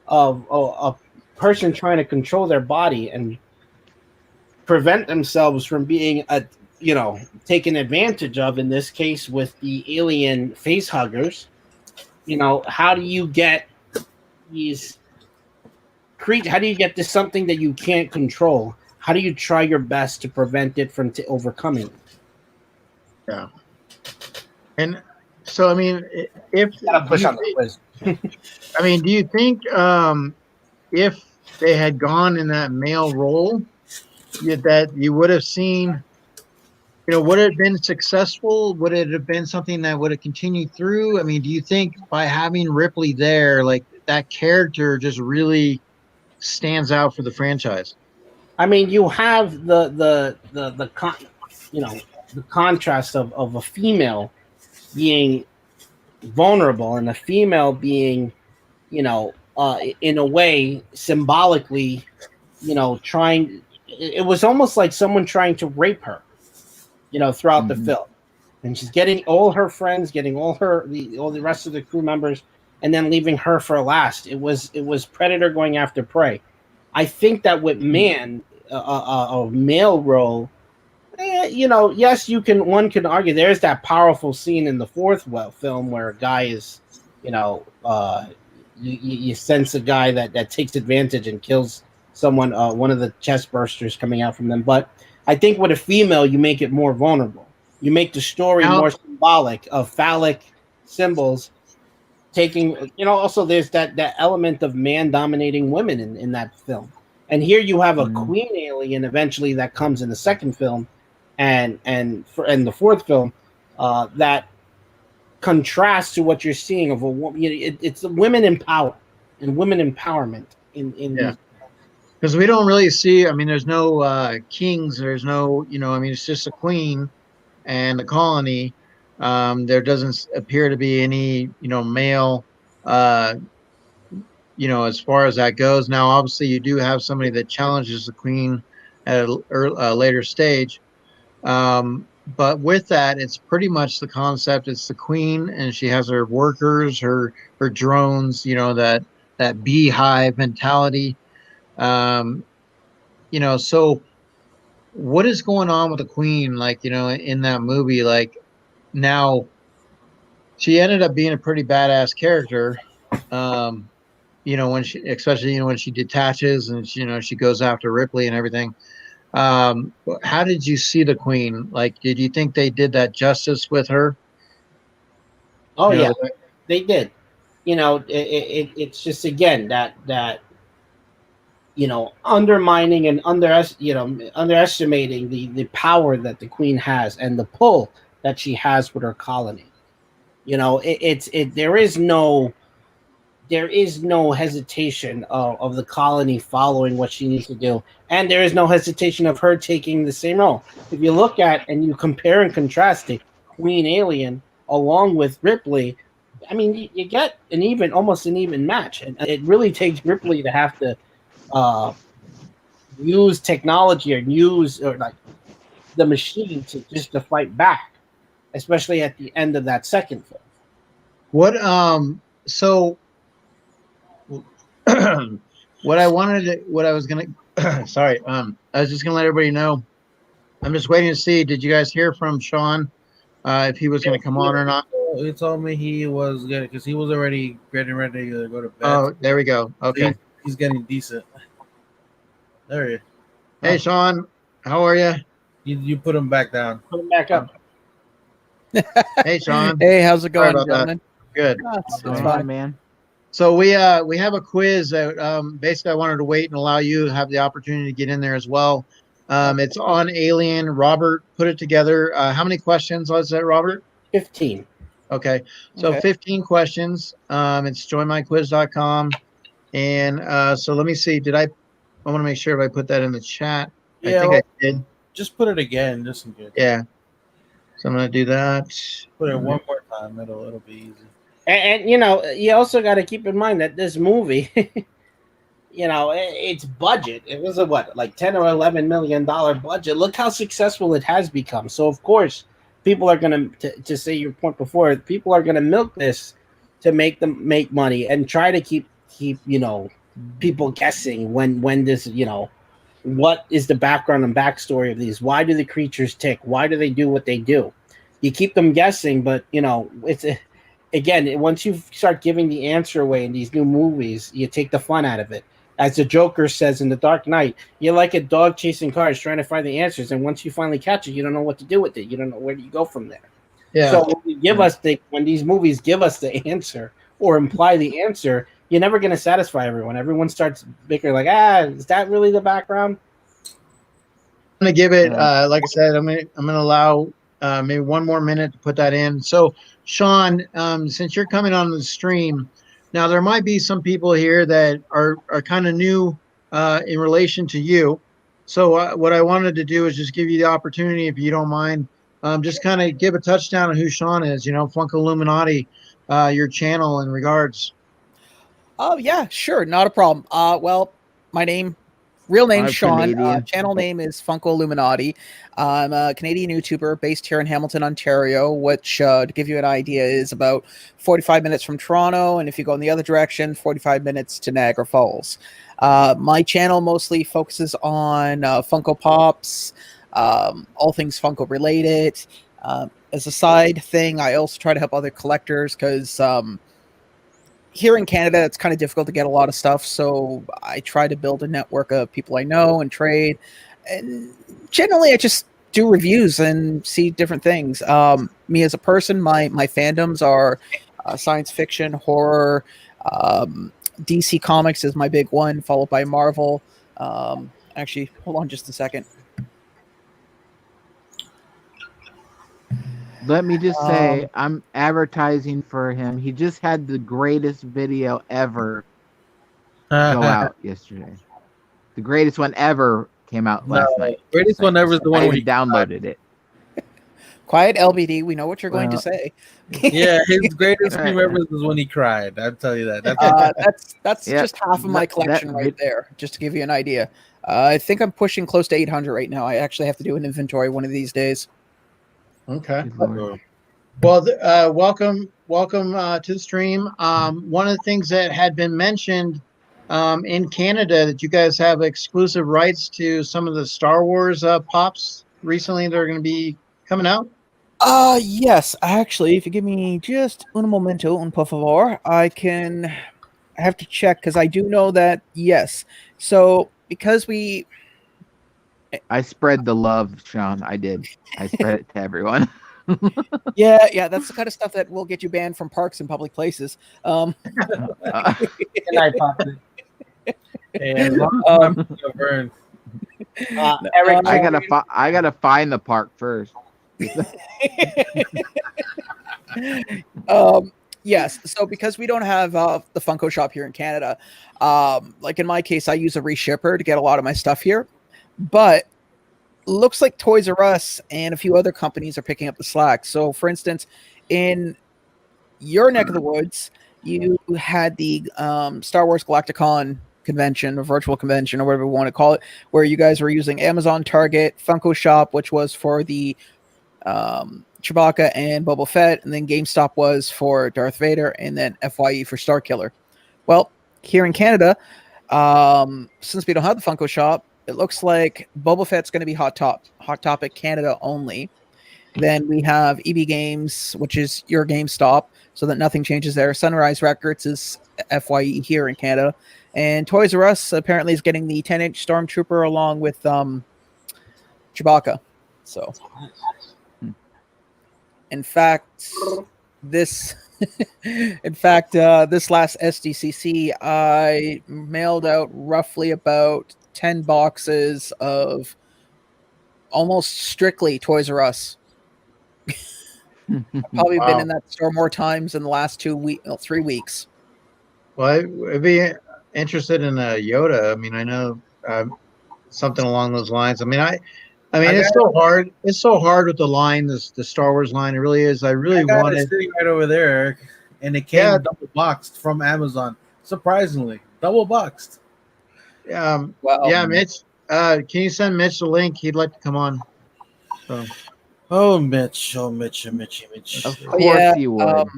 F: a person trying to control their body and prevent themselves from being taken advantage of. In this case, with the alien face huggers, how do you get these creatures? How do you get this something that you can't control? How do you try your best to prevent it from overcoming?
A: Yeah. And so, I mean, if
F: Gotta push
A: do
F: on the quiz.
A: do you think if they had gone in that male role, that you would have seen, would it have been successful? Would it have been something that would have continued through? I mean, do you think by having Ripley there, like that character just really stands out for the franchise?
F: I mean, you have the contrast of a female being vulnerable and a female being, in a way, symbolically, trying. It was almost like someone trying to rape her, throughout the film, and she's getting all her friends, getting all the rest of the crew members, and then leaving her for last. It was predator going after prey. I think that with a male role, yes, one can argue there's that powerful scene in the fourth film where a guy is, you sense a guy that takes advantage and kills someone, one of the chest bursters coming out from them. But I think with a female, you make it more vulnerable. You make the story more symbolic of phallic symbols taking, also there's that element of man dominating women in that film. And here you have a queen alien eventually that comes in the second film and the fourth film, that contrasts to what you're seeing of a woman. It's women in power and women empowerment in
A: Because we don't really see, there's no kings, there's no, it's just a queen and a colony. There doesn't appear to be any, male, as far as that goes. Now, obviously, you do have somebody that challenges the queen at a later stage. But with that, it's pretty much the concept. It's the queen, and she has her workers, her drones, that beehive mentality. So what is going on with the queen, like, in that movie? Like, now she ended up being a pretty badass character. When she, especially, when she detaches and she goes after Ripley and everything. How did you see the queen? Like, did you think they did that justice with her?
F: Oh yeah, they did. It's just, again, that undermining and underestimating the power that the queen has and the pull that she has with her colony. There is no hesitation of the colony following what she needs to do, and there is no hesitation of her taking the same role. If you look at and you compare and contrast the Queen Alien along with Ripley, I mean, you get almost an even match, and it really takes Ripley to have to use technology or like the machine to fight back, especially at the end of that second film.
A: What so what I was gonna sorry, I was just gonna let everybody know. I'm just waiting to see. Did you guys hear from Sean if he was gonna come on or not?
B: He told me he was good because he was already getting ready to go to bed.
A: Oh, there we go. Okay.
B: So he's getting decent. There you.
A: Hey, Sean, how are you?
B: You put him back down.
F: Put him back up.
A: Hey, Sean.
G: Hey, how's it
A: Sorry
G: going,
A: about that.
G: gentlemen?
A: Good.
G: It's
D: Come
G: fine.
D: on, man.
A: So we have a quiz that basically I wanted to wait and allow you to have the opportunity to get in there as well. It's on Alien. Robert put it together. How many questions was that, Robert?
F: 15.
A: Okay. So
G: Okay.
A: 15 questions. It's joinmyquiz.com. And so let me see. I want to make sure if I put that in the chat.
B: Yeah,
A: I think I did.
B: Just put it again, just in case.
A: Yeah. So I'm going to do that.
B: Put it one more time. It'll be easy.
F: And you also got to keep in mind that this movie, its budget, it was like $10 or $11 million budget. Look how successful it has become. So of course, people are going to say your point before, people are going to milk this to make money and try to keep people guessing when this, what is the background and backstory of these? Why do the creatures tick? Why do they do what they do? You keep them guessing, but again, once you start giving the answer away in these new movies, you take the fun out of it. As the Joker says in The Dark Knight, you're like a dog chasing cars trying to find the answers, and once you finally catch it, you don't know what to do with it. You don't know where do you go from there.
A: Yeah.
F: So when these movies give us the answer or imply the answer, you're never going to satisfy everyone. Everyone starts bickering like, is that really the background?
A: I'm going to give it, like I said, I'm going to allow maybe one more minute to put that in. So, Sean, since you're coming on the stream, now there might be some people here that are kind of new in relation to you. So what I wanted to do is just give you the opportunity, if you don't mind, just kind of give a touchdown on who Sean is, Funko Illuminati, your channel in regards.
G: Oh yeah, sure, not a problem. Well, my real name's
D: I'm
G: Sean.
D: Canadian.
G: Channel name is Funko Illuminati. I'm a Canadian YouTuber based here in Hamilton, Ontario, which, to give you an idea, is about 45 minutes from Toronto, and if you go in the other direction, 45 minutes to Niagara Falls. My channel mostly focuses on Funko Pops, all things Funko related. As a side thing, I also try to help other collectors because here in Canada, it's kind of difficult to get a lot of stuff, so I try to build a network of people I know and trade. And generally, I just do reviews and see different things. Me as a person, my fandoms are science fiction, horror. DC Comics is my big one, followed by Marvel. Actually, hold on just a second.
D: Let me just say, I'm advertising for him. He just had the greatest video ever go out yesterday. The greatest one ever came out last night.
B: Greatest one ever is the one
D: I
B: where
D: even downloaded it.
G: Quiet LBD, we know what you're going to say.
B: Yeah, his greatest stream ever is when he cried. I'll tell you that.
G: That's
D: Yep.
G: just half of my collection right there, just to give you an idea. I think I'm pushing close to 800 right now. I actually have to do an inventory one of these days.
A: Okay.
D: Good Lord.
A: Well, welcome to the stream. One of the things that had been mentioned in Canada that you guys have exclusive rights to some of the Star Wars pops recently that are going to be coming out.
G: Yes, actually, if you give me just un momento, un por favor, I have to check because I do know that, yes. So, because
D: I spread the love, Sean. I did. I spread it to everyone.
G: yeah, that's the kind of stuff that will get you banned from parks and public places.
F: And I popped it.
B: And as long as my money don't burn.
F: Eric,
D: I gotta find the park first.
G: Yes. So because we don't have the Funko shop here in Canada, like in my case, I use a reshipper to get a lot of my stuff here. But looks like Toys R Us and a few other companies are picking up the slack. So, for instance, in your neck of the woods, you had the Star Wars Galacticon convention or virtual convention or whatever we want to call it, where you guys were using Amazon, Target, Funko Shop, which was for the Chewbacca and Boba Fett, and then GameStop was for Darth Vader, and then FYE for Starkiller. Well, here in Canada, since we don't have the Funko Shop, it looks like Boba Fett's going to be Hot Topic Canada only. Then we have EB Games, which is your GameStop, so that nothing changes there. Sunrise Records is FYE here in Canada. And Toys R Us apparently is getting the 10-inch Stormtrooper along with Chewbacca. So, in fact, this last SDCC, I mailed out roughly about 10 boxes of almost strictly Toys R Us. Probably been in that store more times in the last 3 weeks.
A: Well, I'd be interested in a Yoda. I mean, I know something along those lines. I mean, it's so hard. It's so hard with the line, the Star Wars line. It really is. I really wanted
B: it sitting right over there, Eric, and it came double boxed from Amazon. Surprisingly, double boxed.
A: Wow. Yeah, Mitch. Can you send Mitch the link? He'd like to come on. So.
B: Oh, Mitch. Of
D: course you would.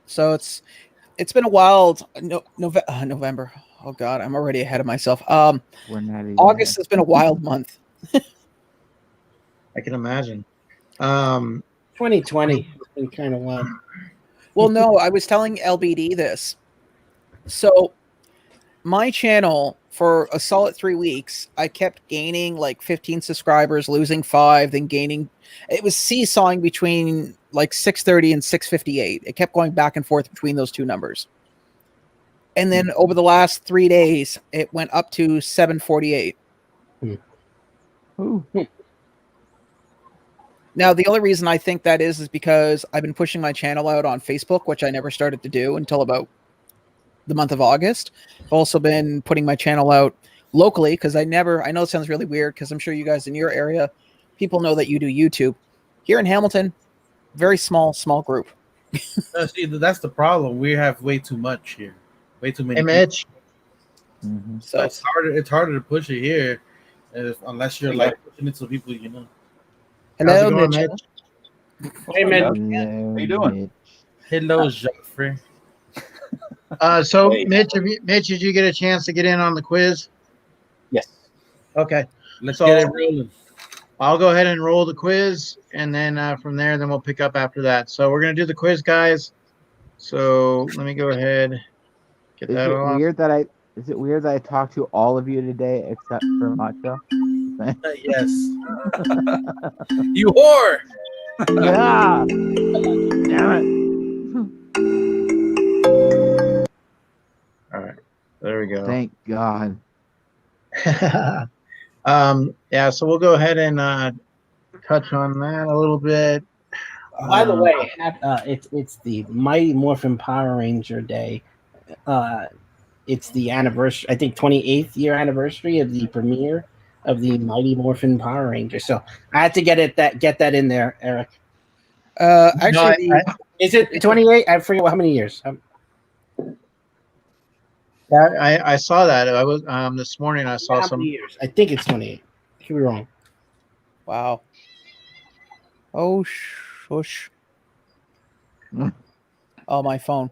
G: So it's been a wild November. Oh God, I'm already ahead of myself.
D: We're not even
G: August has been a wild month.
A: I can imagine.
F: 2020 has been kind of wild.
G: Well, no, I was telling LBD this. So my channel, for a solid 3 weeks, I kept gaining like 15 subscribers, losing 5, then gaining. It was seesawing between like 630 and 658. It kept going back and forth between those two numbers. And then over the last 3 days, it went up to 748. Now, the only reason I think that is because I've been pushing my channel out on Facebook, which I never started to do until about the month of August. I've also been putting my channel out locally because I know it sounds really weird because I'm sure you guys in your area, people know that you do YouTube. Here in Hamilton, very small group.
B: See, that's the problem. We have way too much here. Way too many.
A: Hey, Mitch.
D: Mm-hmm.
B: So it's harder to push it here unless you're like pushing it to people you know.
G: Hello,
A: Going,
G: Mitch.
F: Hey, Mitch.
D: How
H: you doing?
B: Hello, Joffrey.
A: So Mitch, did you get a chance to get in on the quiz?
H: Yes.
A: Okay.
B: Let's
A: So-
B: get it rolling.
A: I'll go ahead and roll the quiz, and then from there, then we'll pick up after that. So we're gonna do the quiz, guys. So let me go ahead, get
D: Is
A: that
D: it
A: off.
D: weird that I talked to all of you today except for Macho?
B: Yes. You whore.
D: Yeah. Damn it.
A: All right, there we go.
D: Thank God.
A: Yeah, so we'll go ahead and touch on that a little bit.
F: By the way, it's the Mighty Morphin Power Ranger Day. It's the anniversary, I think 28th year anniversary of the premiere of the Mighty Morphin Power Ranger. So I had to get that in there, Eric.
G: Actually,
F: Is it 28? I forget how many years.
A: I saw that. I was this morning. I saw
F: How
A: some.
F: many years? I think it's 28. I could be wrong.
G: wow. Oh, shush. Oh, my phone.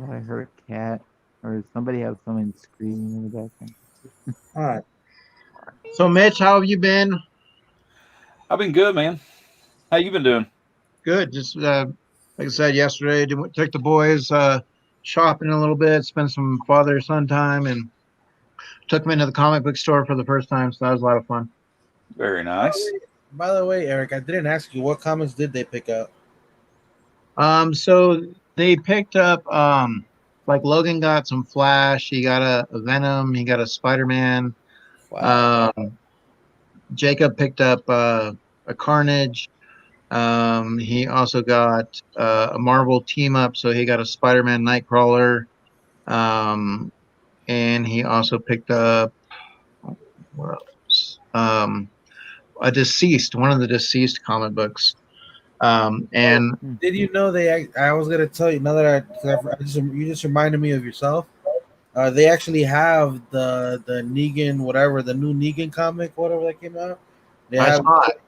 D: Oh, I heard a cat, or somebody have someone screaming in the background.
A: All right. So Mitch, how have you been?
H: I've been good, man. How you been doing?
A: Good. Just like I said yesterday, took the boys shopping a little bit, spent some father-son time, and took them into the comic book store for the first time. So that was a lot of fun.
H: Very nice.
B: By the way, Eric, I didn't ask you what comics did they pick up.
A: So They picked up like Logan got some Flash, he got a Venom, he got a Spider-Man.
G: Wow.
A: Jacob picked up a Carnage. He also got a Marvel team up, so he got a Spider-Man Nightcrawler. And he also picked up what else? A Deceased, one of the Deceased comic books. And
B: Did you know I was gonna tell you. Now that you just reminded me of yourself. They actually have the Negan, whatever, the new Negan comic, whatever that came out. They
A: I
B: have
A: saw it.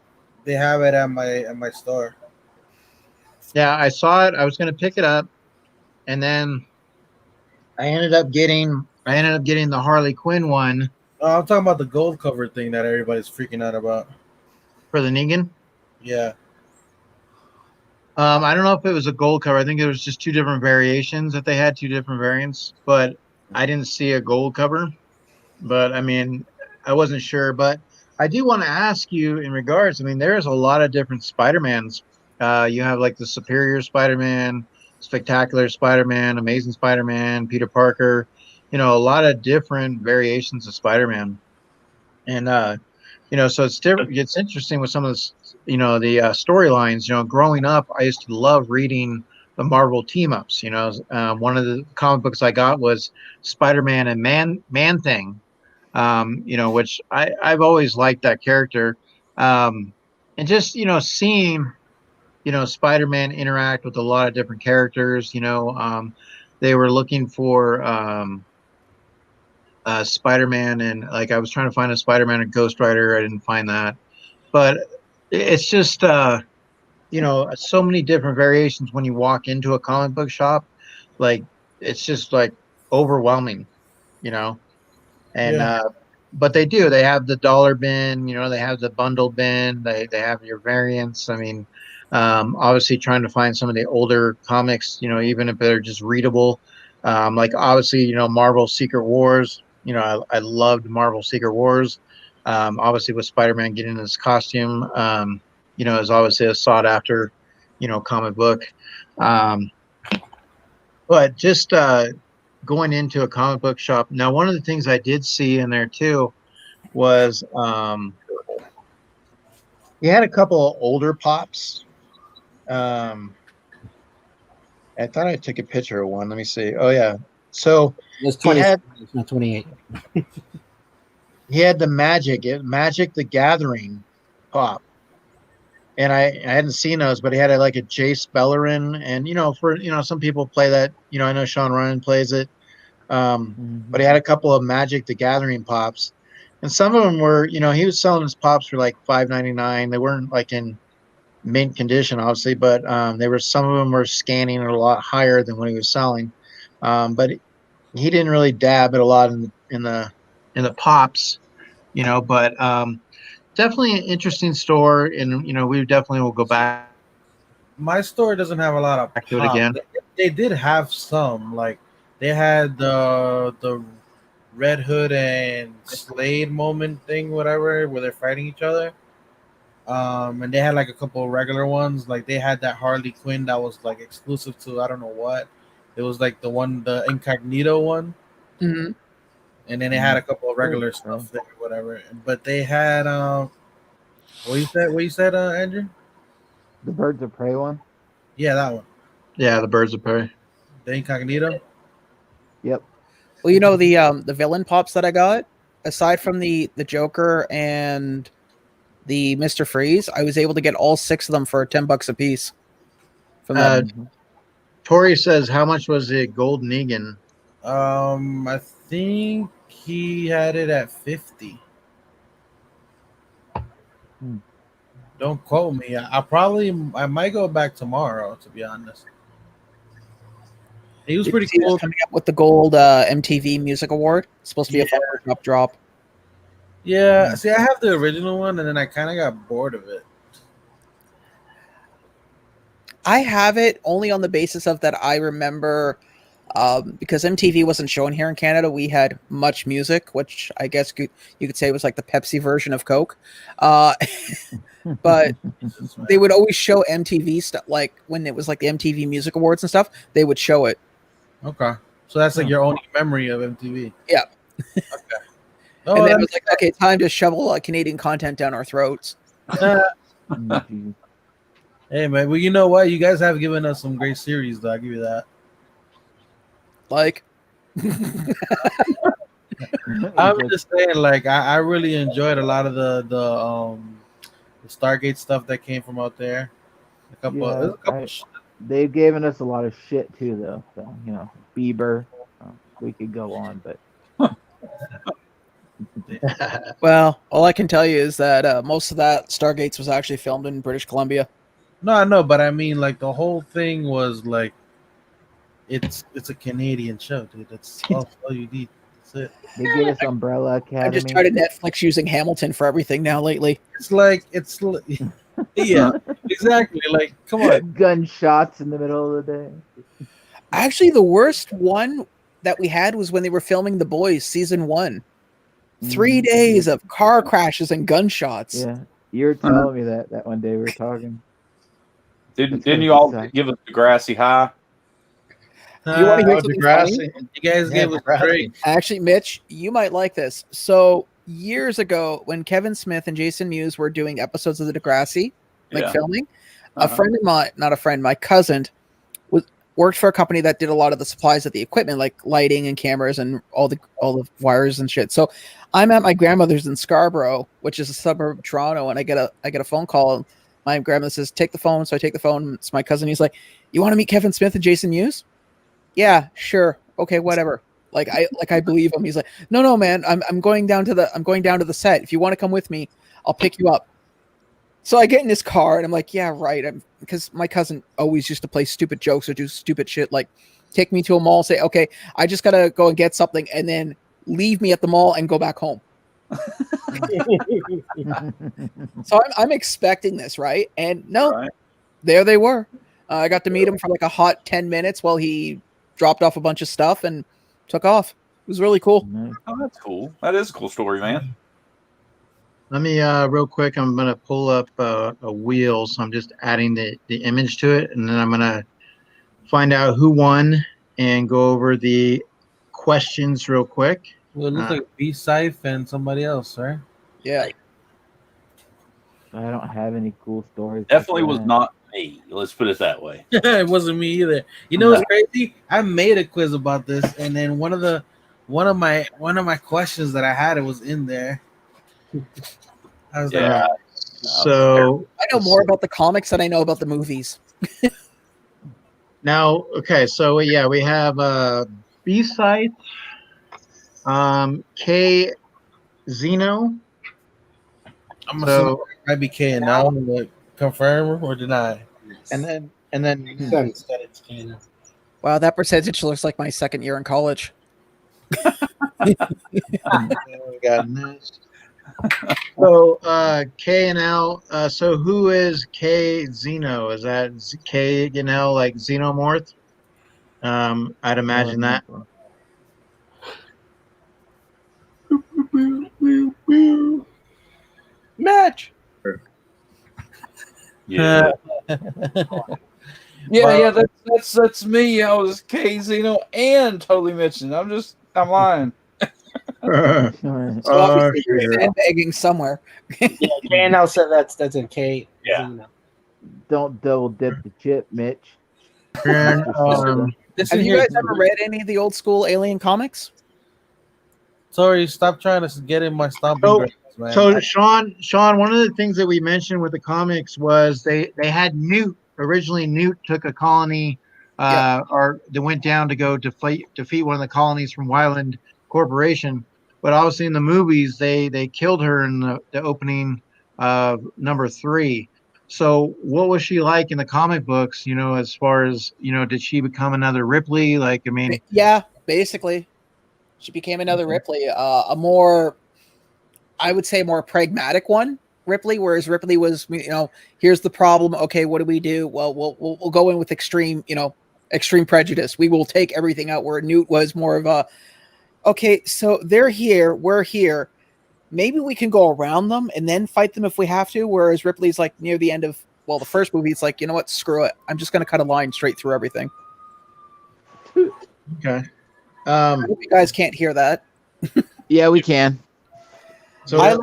B: they have it at my store.
A: Yeah, I saw it. I was going to pick it up, and then I ended up getting the Harley Quinn one
B: I'm talking about the gold cover thing that everybody's freaking out about.
A: for the Negan.
B: Yeah.
A: I don't know if it was a gold cover. I think it was just two different variations that they had, two different variants, but I didn't see a gold cover. But I mean, I wasn't sure. But I do want to ask you in regards. I mean, there's a lot of different Spider-Mans. You have like the Superior Spider-Man, Spectacular Spider-Man, Amazing Spider-Man, Peter Parker. You know, a lot of different variations of Spider-Man. And so it's different. It's interesting with some of the the storylines. Growing up, I used to love reading the Marvel team ups. One of the comic books I got was Spider-Man and Man Thing. Which I've always liked that character. And just seeing Spider-Man interact with a lot of different characters. They were looking for Spider-Man, and like I was trying to find a Spider-Man and Ghost Rider. I didn't find that, but it's just so many different variations when you walk into a comic book shop. Like it's just like overwhelming, you know. And
B: Yeah.
A: but they have the dollar bin, they have the bundle bin, they have your variants. I mean, obviously trying to find some of the older comics, even if they're just readable. Like obviously, Marvel Secret Wars. I loved Marvel Secret Wars. Obviously, with Spider-Man getting his costume, is obviously a sought after, comic book. Um, but just going into a comic book shop. Now, one of the things I did see in there too was he had a couple of older pops. I thought I took a picture of one. Let me see. Oh yeah. So
F: It's
A: he
F: 20,
A: had
F: it's not 28.
A: the Magic the Gathering pop. And I hadn't seen those, but he had like a Jace Bellerin, and for some people play that. I know Sean Ryan plays it, but he had a couple of Magic the Gathering pops, and some of them were he was selling his pops for like $5.99. They weren't like in mint condition, obviously, but some of them were scanning a lot higher than what he was selling, but he didn't really dab it a lot in the pops, but definitely an interesting store, and we definitely will go back
B: My store doesn't have a lot of
A: to it
B: pop.
A: again.
B: They did have some, like they had the Red Hood and Slade moment thing, whatever, where they're fighting each other. And they had like a couple of regular ones. Like they had that Harley Quinn that was like exclusive to I don't know what. It was like the Incognito one,
G: Mhm.
B: and then they had a couple of regular stuff there, whatever. But they had what you said? What you said, Andrew?
D: The Birds of Prey one.
B: Yeah, that one.
A: Yeah, the Birds of Prey.
B: The Incognito.
D: Yep.
G: Well, the villain pops that I got, aside from the Joker and the Mr. Freeze, I was able to get all 6 of them for $10 a piece. From that.
A: Tori says, how much was the Gold Negan?
B: I think he had it at 50. Don't quote me. I might go back tomorrow, to be honest. He was pretty
G: It's
B: cool.
G: coming up with the gold MTV Music Award. It's supposed to be a Photoshop drop.
B: Yeah, see, I have the original one, and then I kind of got bored of it.
G: I have it only on the basis of that I remember Because MTV wasn't showing here in Canada, we had Much Music, which I guess you could say was like the Pepsi version of Coke. But they would always show MTV stuff, like when it was like the MTV Music Awards and stuff. They would show it.
B: Okay, so that's like your only memory of MTV.
G: Yeah.
B: Okay. Oh,
G: And then it was like, okay, time to shovel Canadian content down our throats.
B: Hey man, well you know what? You guys have given us some great series, though. I will give you that.
G: Like,
B: I'm just saying, like I really enjoyed a lot of the Stargate stuff that came from out there.
D: They've given us a lot of shit too, though. So Bieber, we could go on, but
G: well, all I can tell you is that most of that Stargates was actually filmed in British Columbia.
B: No, I know, but I mean, like the whole thing was like, it's a Canadian show, dude. That's all you need. That's it.
D: They give us Umbrella Academy.
G: I just started Netflix using Hamilton for everything now lately.
B: Yeah, exactly. Like, come on.
D: Gunshots in the middle of the day.
G: Actually, the worst one that we had was when they were filming The Boys season 1. 3 days of car crashes and gunshots.
D: Yeah, you were telling me that one day we were talking.
H: Didn't you all give us the grassy high?
G: You want to hear something funny?
B: You guys gave us great.
G: Actually, Mitch, you might like this. So years ago, when Kevin Smith and Jason Mewes were doing episodes of the Degrassi, filming, a friend of mine, not a friend, my cousin, worked for a company that did a lot of the supplies of the equipment, like lighting and cameras and all the wires and shit. So I'm at my grandmother's in Scarborough, which is a suburb of Toronto, and I get a phone call. And my grandmother says, "Take the phone." So I take the phone. It's my cousin. He's like, "You want to meet Kevin Smith and Jason Mewes?" Yeah, sure. Okay, whatever. I believe him. He's like, no, man, I'm going down to the set. If you want to come with me, I'll pick you up. So I get in his car and I'm like, yeah, right. Because my cousin always used to play stupid jokes or do stupid shit, like take me to a mall, say, okay, I just gotta go and get something, and then leave me at the mall and go back home. So I'm expecting this, right? And no, there they were. I got to meet him for like a hot 10 minutes while he dropped off a bunch of stuff and took off. It was really cool.
H: Oh, that's cool. That is a cool story, man.
A: Let me real quick. I'm gonna pull up a wheel, so I'm just adding the image to it, and then I'm gonna find out who won and go over the questions real quick.
B: Well, it looks like B-Sci-Fi and somebody else, right?
G: Yeah.
D: I don't have any cool stories.
H: Definitely was not me. Let's put it that way.
B: It wasn't me either. You know what's crazy? I made a quiz about this, and then one of my questions that I had, it was in there. I was like,
A: so
G: I know more about the comics than I know about the movies.
A: Now, okay, so yeah, we have B-Site, K Zeno.
B: I'm assuming it might be K and now, but confirm or deny.
A: And then
G: Wow, that percentage looks like my second year in college.
A: we got this. So K and L. So who is K Zeno? Is that K and L like Xenomorph? I'd imagine that.
F: Match.
H: Yeah.
F: Yeah,
H: that's me. I was K Zeno and totally mentioned. I'm lying.
G: Begging somewhere.
F: Yeah, K now said that's in K.
H: Yeah.
D: Don't double dip the chip, Mitch.
G: Have you guys ever read any of the old school Alien comics?
B: Sorry, stop trying to get in my stomping grounds, man.
A: So Sean, one of the things that we mentioned with the comics was they had Newt. Originally, Newt took a colony, or they went down to go defeat one of the colonies from Wyland Corporation. But obviously, in the movies, they killed her in the opening of number 3. So, what was she like in the comic books? You know, as far as did she become another Ripley? Like, I mean,
G: yeah, basically, she became another Ripley. A more, I would say, more pragmatic one. Ripley, whereas Ripley was, here's the problem. Okay, what do we do? Well, we'll go in with extreme, Extreme Prejudice. We will take everything out where Newt was more of a, okay, so they're here, we're here. Maybe we can go around them and then fight them if we have to. Whereas Ripley's like near the end of, well, the first movie, it's like, you know what, screw it. I'm just going to cut a line straight through everything.
A: Okay.
G: I hope you guys can't hear that.
D: Yeah, we can.
A: So
G: I live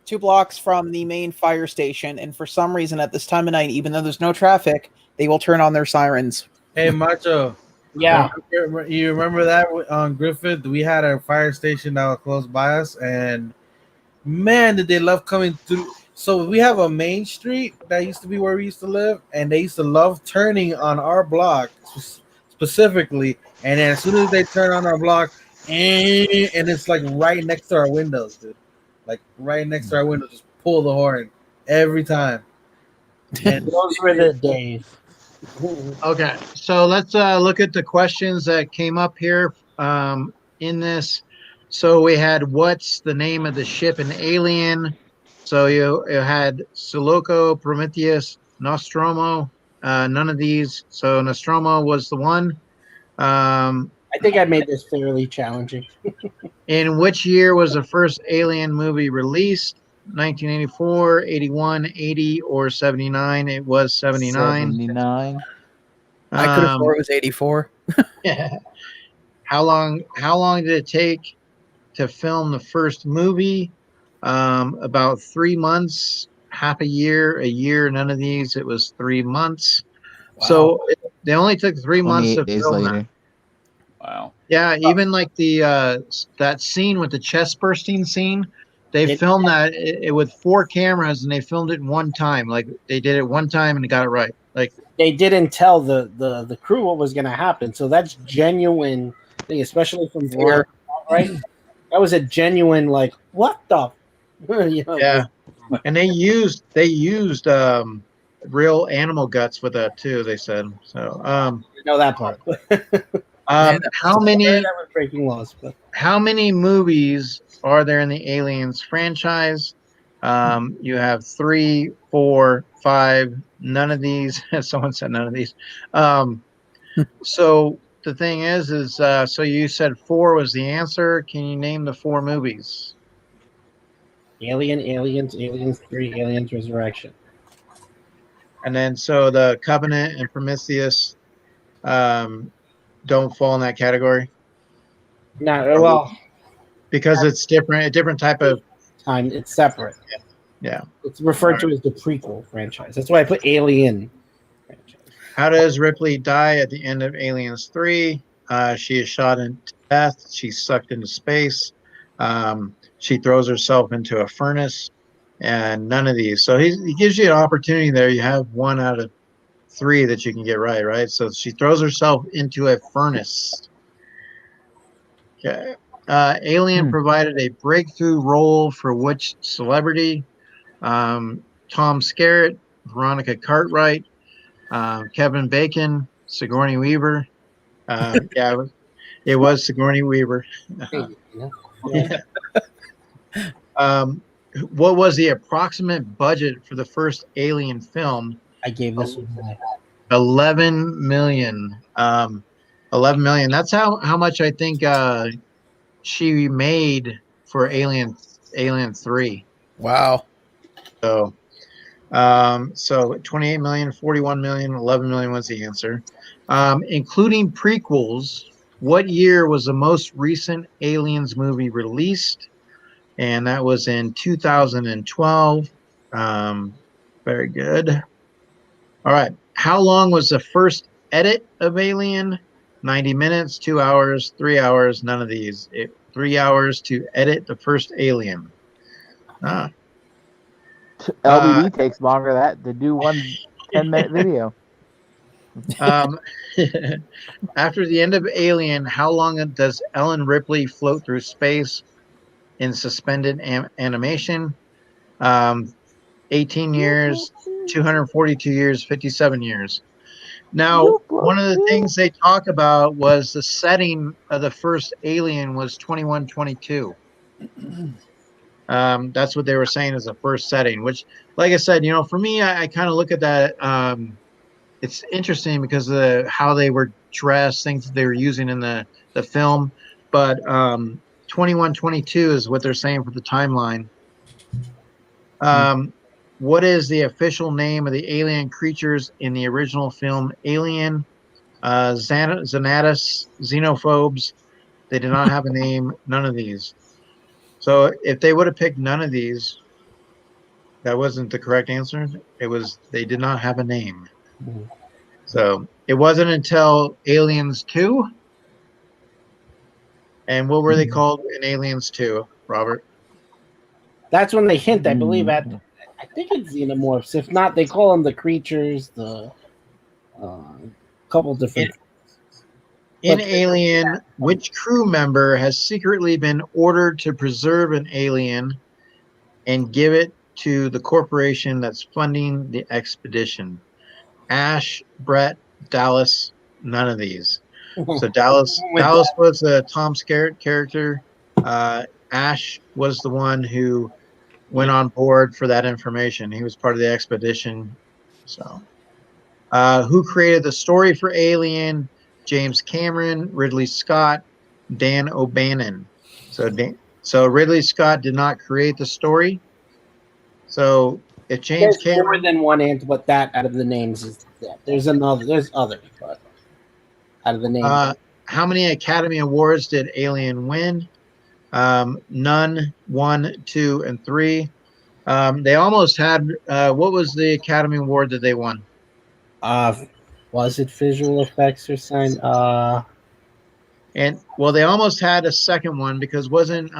G: 2 blocks from the main fire station, and for some reason at this time of night, even though there's no traffic, they will turn on their sirens.
B: Hey, Macho.
F: Yeah.
B: You remember that on Griffith? We had a fire station that was close by us, and man, did they love coming through. So we have a main street that used to be where we used to live, and they used to love turning on our block specifically. And then as soon as they turn on our block, and it's like right next to our windows, dude. Like right next to our window, just pull the horn every time. And
F: Those were the days.
A: okay, so let's look at the questions that came up here in this. So we had, what's the name of the ship in Alien? So you had Sulaco, Prometheus, Nostromo. None of these. So Nostromo was the one.
F: I think I made this fairly challenging.
A: In which year was the first Alien movie released? 1984, 81, 80, or 79? It was 79.
D: 79.
G: I could have thought it was 84.
A: Yeah. How long did it take to film the first movie? About 3 months, half a year, none of these. It was 3 months.
G: Wow.
A: So they only took 3 months to
D: 28 days
A: film
D: later.
A: that.
H: Wow.
A: Yeah, even like the that scene with the chest bursting scene, they filmed that it with 4 cameras, and they filmed it in one time. Like they did it one time and they got it right. Like
F: They didn't tell the crew what was going to happen, so that's genuine thing, especially from Veronica, right? That was a genuine, like, what the, you know,
A: yeah, and they used real animal guts with that too. They said so.
F: I know that part.
A: How many
F: That was breaking laws, but
A: how many movies are there in the Aliens franchise? You have 3, 4, 5. None of these. Someone said none of these. So the thing is so you said 4 was the answer. Can you name the 4 movies?
F: Aliens 3, Aliens Resurrection.
A: And then so the Covenant and Prometheus don't fall in that category
F: No, well,
A: because it's different, a different type of
F: time it's separate.
A: yeah.
F: It's referred to as the prequel franchise. That's why I put Alien franchise.
A: How does Ripley die at the end of Aliens 3? She is shot into death. She's sucked into space. She throws herself into a furnace, and none of these. So he gives you an opportunity there. You have 1 out of 3 that you can get right, right? So she throws herself into a furnace. Okay. Alien provided a breakthrough role for which celebrity? Tom Skerritt, Veronica Cartwright, Kevin Bacon, Sigourney Weaver. Yeah, it was Sigourney Weaver. Yeah. What was the approximate budget for the first Alien film?
F: I gave this one.
A: 11 million. 11 million. That's how much I think she made for Alien 3.
G: Wow.
A: So 28 million, 41 million, 11 million was the answer. Including prequels, what year was the most recent Aliens movie released? And that was in 2012. Very good. All right. How long was the first edit of Alien? 90 minutes, 2 hours, 3 hours, none of these. 3 hours to edit the first Alien.
D: LBD takes longer to do one 10-minute video.
A: After the end of Alien, how long does Ellen Ripley float through space in suspended animation? 18 years, 242 years, 57 years. Now, one of the things they talk about was the setting of the first Alien was 2122. That's what they were saying as the first setting, which, like I said, for me, I kind of look at that. It's interesting because of how they were dress, things that they were using in the film. But 2122 is what they're saying for the timeline. What is the official name of the alien creatures in the original film Alien? Xanatus, xenophobes. They did not have a name. None of these. So if they would have picked none of these, that wasn't the correct answer. It was they did not have a name. So it wasn't until Aliens 2. And what were they called in Aliens 2, Robert?
F: That's when they hint, I believe, at I think it's xenomorphs. If not, they call them the creatures. The couple different.
A: In Alien, which crew member has secretly been ordered to preserve an alien and give it to the corporation that's funding the expedition? Ash, Brett, Dallas, none of these. So Dallas was a Tom Skerritt character. Ash was the one who went on board for that information. He was part of the expedition. So, who created the story for Alien? James Cameron, Ridley Scott, Dan O'Bannon. So Ridley Scott did not create the story. So if James
F: There's
A: Cameron,
F: more than one answer, but that out of the names is there's others, but out of the names.
A: how many Academy Awards did Alien win? None, 1, 2, and 3. They almost had what was the Academy Award that they won?
F: Was it visual effects or sign?
A: And well, they almost had a second one because wasn't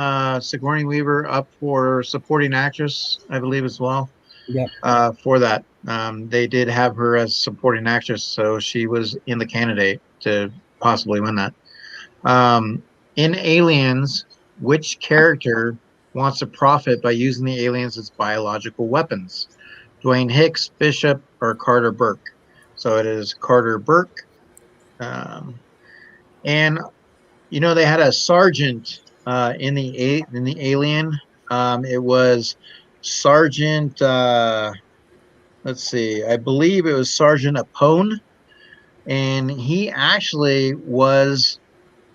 A: Sigourney Weaver up for supporting actress, I believe, as well?
F: Yeah.
A: For that, they did have her as supporting actress, so she was in the candidate to possibly win that. In Aliens, which character wants to profit by using the aliens as biological weapons? Dwayne Hicks, Bishop, or Carter Burke? So it is Carter Burke. And you know they had a sergeant in the Alien. It was Sergeant. Let's see. I believe it was Sergeant Apone, and he actually was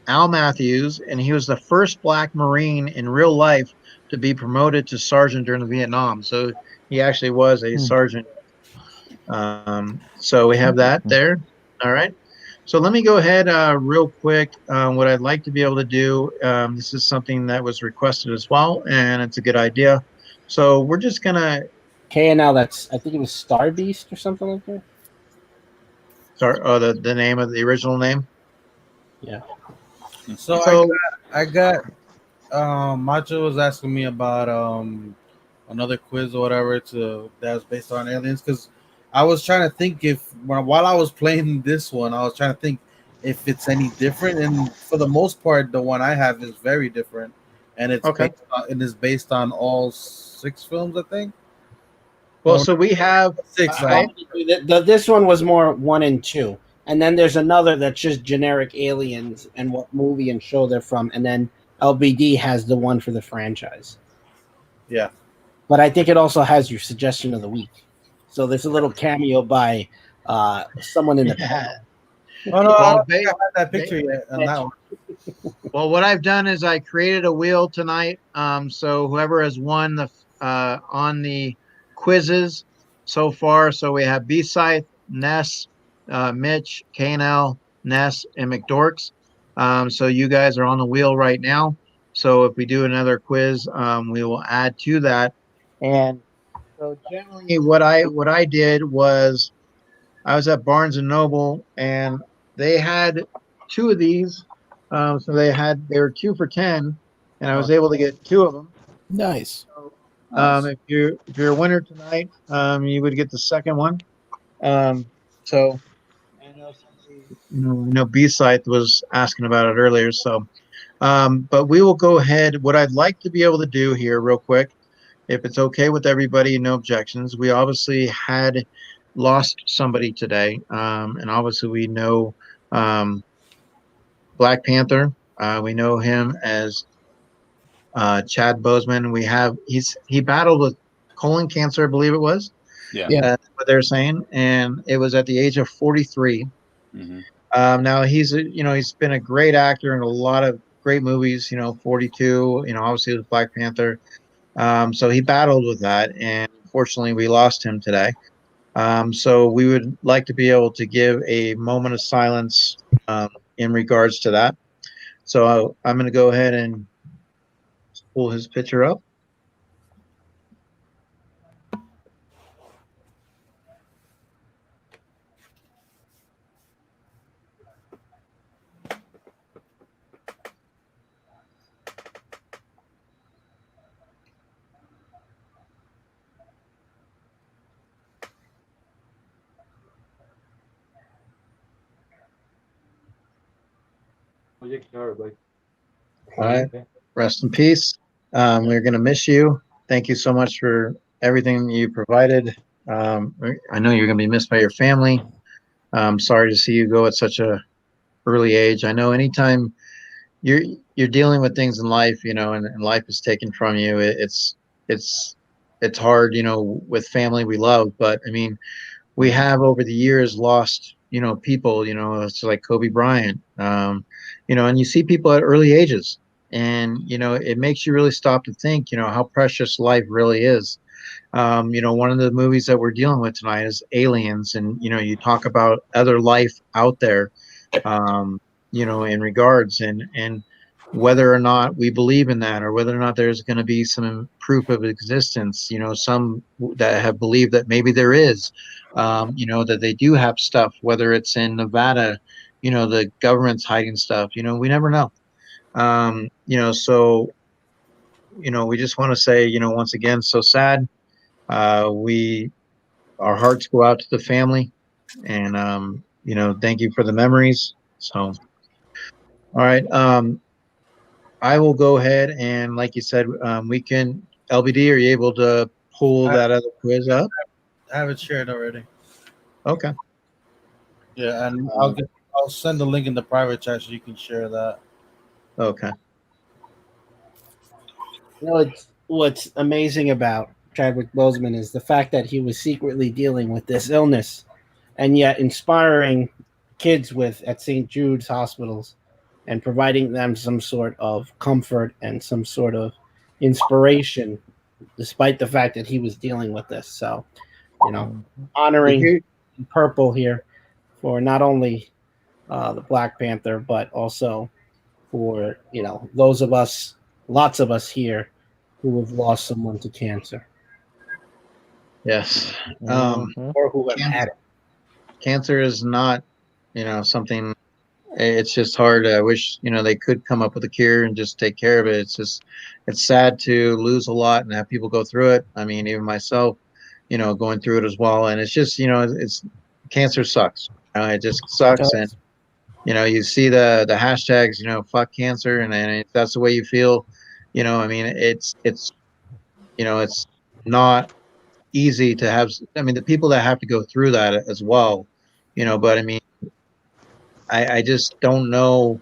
A: Al Matthews, and he was the first Black Marine in real life to be promoted to sergeant during the Vietnam. So he actually was a sergeant. So we have that there. All right. So let me go ahead real quick. What I'd like to be able to do, this is something that was requested as well, and it's a good idea. So we're just going to...
F: KNL, that's, I think it was Star Beast or something like that.
A: Sorry, the name of the original name?
F: Yeah.
B: So I got Macho was asking me about another quiz or whatever that was based on aliens, because I was trying to think while I was playing this one, I was trying to think if it's any different, and for the most part, the one I have is very different, and it's based on all 6 films, I think.
A: Well, so we have
B: 6, right?
F: This one was more 1 and 2. And then there's another that's just generic aliens and what movie and show they're from. And then LBD has the one for the franchise.
B: Yeah.
F: But I think it also has your suggestion of the week. So there's a little cameo by someone in the panel.
B: Oh, no, I don't think I have that picture yet on that one.
A: Well, what I've done is I created a wheel tonight. So whoever has won on the quizzes so far. So we have B-Scythe, Ness, Mitch, KNL, Ness, and McDorks. So you guys are on the wheel right now. So if we do another quiz, we will add to that. And so generally what I did was I was at Barnes and Noble and they had 2 of these. So they were 2 for $10, and I was able to get 2 of them.
G: Nice.
A: So, if you're a winner tonight, you would get the second one. So I know B-Scythe was asking about it earlier. So, but we will go ahead. What I'd like to be able to do here real quick, if it's okay with everybody, no objections. We obviously had lost somebody today. And obviously we know Black Panther. We know him as Chad Boseman. He battled with colon cancer, I believe it was.
H: Yeah.
A: That's what they're saying. And it was at the age of 43.
H: Mm-hmm.
A: Now he's been a great actor in a lot of great movies. 42. Obviously it was Black Panther. So he battled with that, and unfortunately we lost him today. So we would like to be able to give a moment of silence in regards to that. So I'm going to go ahead and pull his picture up. All right. Rest in peace. We're going to miss you. Thank you so much for everything you provided. I know you're going to be missed by your family. I'm sorry to see you go at such a early age. I know anytime you're dealing with things in life, and life is taken from you, it's hard, with family we love. But I mean, we have over the years lost, people, it's like Kobe Bryant, and you see people at early ages, and it makes you really stop to think, how precious life really is. One of the movies that we're dealing with tonight is Aliens, and you talk about other life out there, in regards, and whether or not we believe in that, or whether or not there's going to be some proof of existence. Some that have believed that maybe there is, that they do have stuff, whether it's in Nevada, the government's hiding stuff. We never know. So we just want to say, once again, so sad. We Our hearts go out to the family, and thank you for the memories. So, all right. I will go ahead and, like you said, we can. LBD, are you able to pull that other quiz up?
B: I have it shared already.
A: Okay.
B: Yeah, and I'll send the link in the private chat so you can share that.
A: Okay.
F: What's amazing about Chadwick Boseman is the fact that he was secretly dealing with this illness, and yet inspiring kids at St. Jude's hospitals and providing them some sort of comfort and some sort of inspiration, despite the fact that he was dealing with this. So, honoring Purple here for not only the Black Panther, but also for those of us, lots of us here, who have lost someone to cancer.
A: Yes.
F: Or who have had it.
A: Cancer is not, something. It's just hard. I wish they could come up with a cure and just take care of it. It's sad to lose a lot and have people go through it. I mean, even myself, going through it as well. And it's just, it's cancer sucks. It just sucks. And you see the hashtags, fuck cancer, and if that's the way you feel, I mean, it's not easy to have. I mean, the people that have to go through that as well, but I mean, I just don't know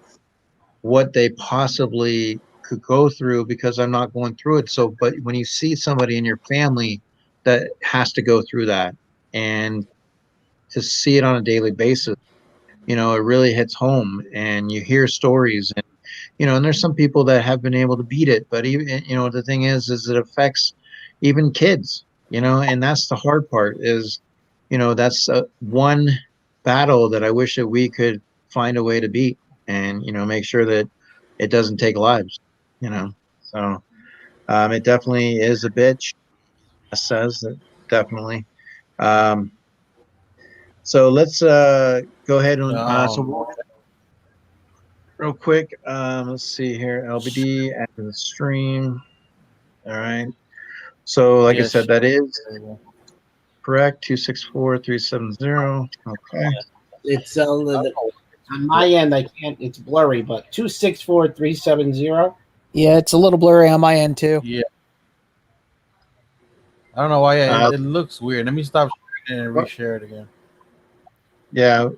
A: what they possibly could go through, because I'm not going through it. So, but when you see somebody in your family that has to go through that, and to see it on a daily basis, it really hits home, and you hear stories, and there's some people that have been able to beat it, but even, the thing is it affects even kids, and that's the hard part is, that's one battle that I wish that we could find a way to beat, and, make sure that it doesn't take lives, so, it definitely is a bitch, says that definitely. So let's go ahead and so real quick, let's see here. LBD after the stream. All right. So like I said, that is correct. 264-370. Okay.
F: It's on my end. I can't. It's blurry, but 264-370.
G: Yeah, it's a little blurry on my end too.
B: Yeah. I don't know why it looks weird. Let me stop sharing and reshare it again.
A: Yeah.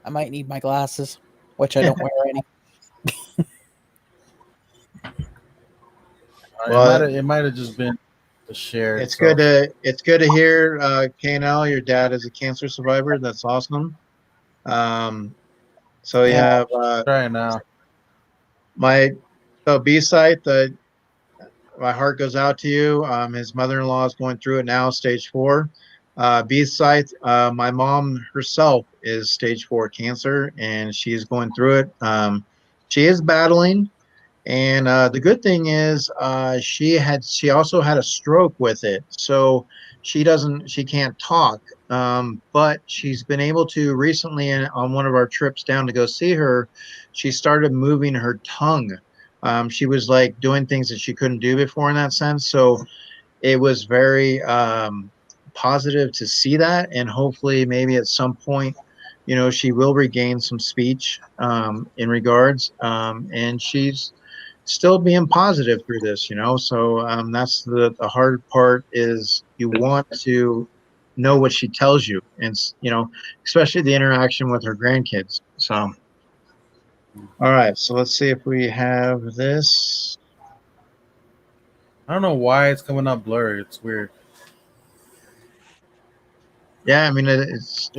G: I might need my glasses, which I don't wear any.
B: It might have just been the share.
A: It's good to hear, KNL, your dad is a cancer survivor. That's awesome. So you have
B: Try it now.
A: my B-site. My heart goes out to you. His mother-in-law is going through it now, stage 4. B-site. My mom herself is stage 4 cancer, and she is going through it. She is battling. And the good thing is, she also had a stroke with it, so she can't talk. But she's been able to recently, on one of our trips down to go see her, she started moving her tongue. She was like doing things that she couldn't do before in that sense. So it was very positive to see that, and hopefully, maybe at some point, she will regain some speech in regards, and she's still being positive through this, so that's the hard part, is you want to know what she tells you, and especially the interaction with her grandkids. So all right, so let's see if we have this.
B: I don't know why it's coming up blurry. It's weird.
A: Yeah, I mean it's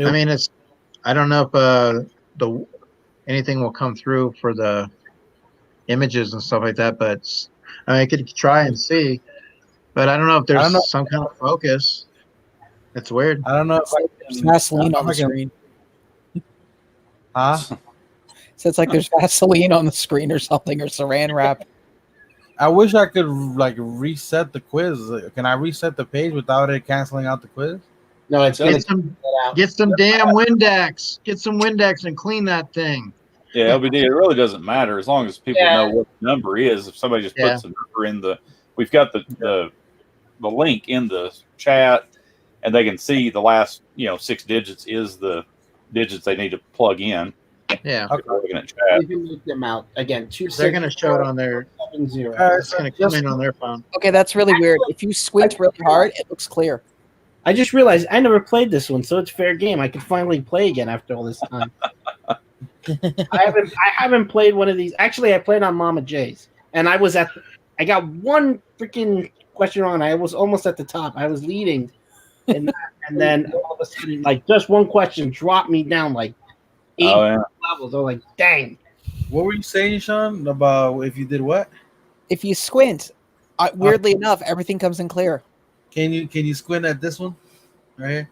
A: I don't know if the anything will come through for the images and stuff like that, but I could try and see. But I don't know if
B: I don't know.
A: there's some kind of focus. It's weird.
B: I don't know if
G: There's Vaseline on the
B: I can-
G: screen.
B: Huh?
G: So it's like there's Vaseline on the screen or something, or saran wrap.
B: I wish I could like reset the quiz. Can I reset the page without it canceling out the quiz?
F: No, it's gonna
A: Get some damn Windex. Get some Windex and clean that thing.
H: Yeah, LBD. It really doesn't matter as long as people know what the number is. If somebody just puts the number in we've got the link in the chat, and they can see the last 6 digits is the digits they need to plug in.
A: Yeah.
H: If they're looking at chat.
F: You can make them out again.
A: They're going to show it on their.
F: 270.
A: It's going to come in on their phone.
G: Okay, that's really weird. If you squint really hard, it looks clear.
F: I just realized I never played this one, so it's fair game. I can finally play again after all this time. I haven't played one of these. Actually, I played on Mama J's, and I got one freaking question wrong. I was almost at the top. I was leading, and then all of a sudden, like just one question dropped me down like 8 levels. I was like, dang.
B: What were you saying, Sean, about if you did what?
G: If you squint, weirdly enough, everything comes in clear.
B: Can you squint at this one right here?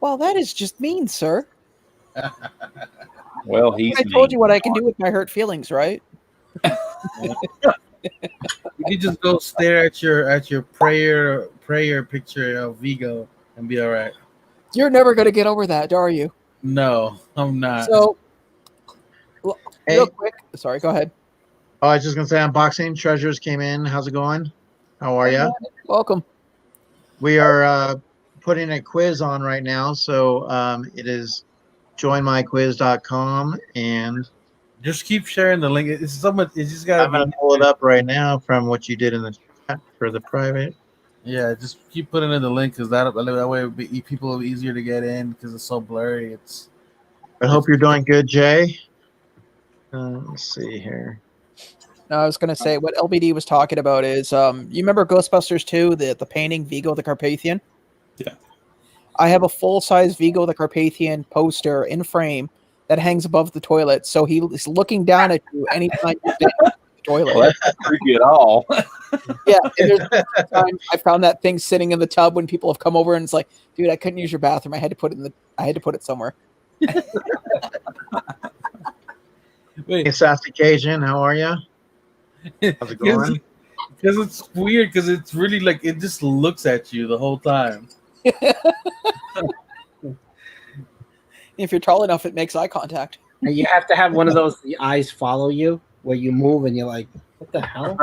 G: Well, that is just mean, sir.
H: Well,
G: I told you what I can do with my hurt feelings, right?
B: You can just go stare at your prayer picture of Vigo and be all right.
G: You're never going to get over that, are you?
B: No, I'm not.
G: So, real quick. Sorry, go ahead.
A: Oh, I was just going to say, Unboxing Treasures came in. How's it going? How are you?
G: Welcome.
A: We are putting a quiz on right now, so it is joinmyquiz.com, and
B: just keep sharing the link. It's so much. It's just got.
A: I'm going to pull it up right now from what you did in the chat for the private.
B: Yeah, just keep putting in the link because that way people will be easier to get in because it's so blurry.
A: I hope you're doing good, Jay. Let's see here.
G: No, I was going to say what LBD was talking about is, you remember Ghostbusters 2, the painting Vigo the Carpathian?
H: Yeah.
G: I have a full-size Vigo the Carpathian poster in frame that hangs above the toilet, so he's looking down at you anytime you stand at the toilet.
H: Well, that's not creepy at all.
G: Yeah, and there's time I found that thing sitting in the tub when people have come over, and it's like, dude, I couldn't use your bathroom. I had to put it somewhere.
A: Wait, hey, Sassy Cajun, how are you? How's it going?
B: Because it's weird. Because it's really like it just looks at you the whole time.
G: If you're tall enough, it makes eye contact.
F: And you have to have one of those the eyes follow you, where you move and you're like, what the hell?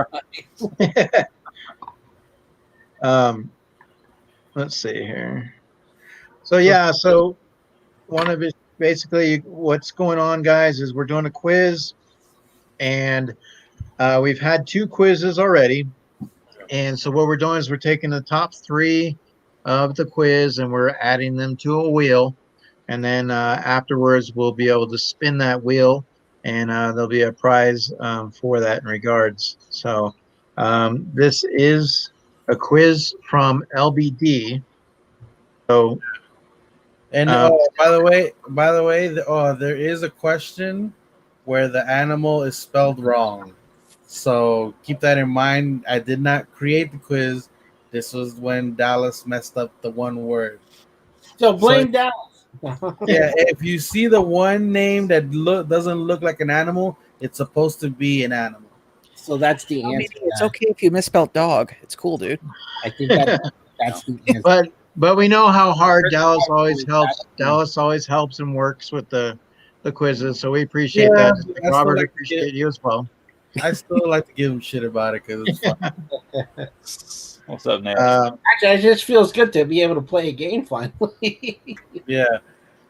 A: Let's see here. So one of it basically what's going on, guys, is we're doing a quiz, and we've had 2 quizzes already. And so what we're doing is we're taking the top 3 of the quiz and we're adding them to a wheel, and then afterwards we'll be able to spin that wheel, and there'll be a prize for that in regards. So this is a quiz from LBD. So
B: And by the way, there is a question where the animal is spelled wrong. So keep that in mind. I did not create the quiz. This was when Dallas messed up the one word.
F: So blame Dallas.
B: Yeah, if you see the one name that doesn't look like an animal, it's supposed to be an animal.
F: So that's the
G: I mean,
F: answer.
G: it's okay if you misspelled dog. It's cool, dude.
F: I think that's the answer.
A: But we know how hard Dallas always helps. Dallas always helps and works with the quizzes, so we appreciate that. Just like Robert, appreciate you as well.
B: I still like to give him shit about it because it's fun.
H: What's up, Nate?
F: Actually, it just feels good to be able to play a game finally.
B: Yeah.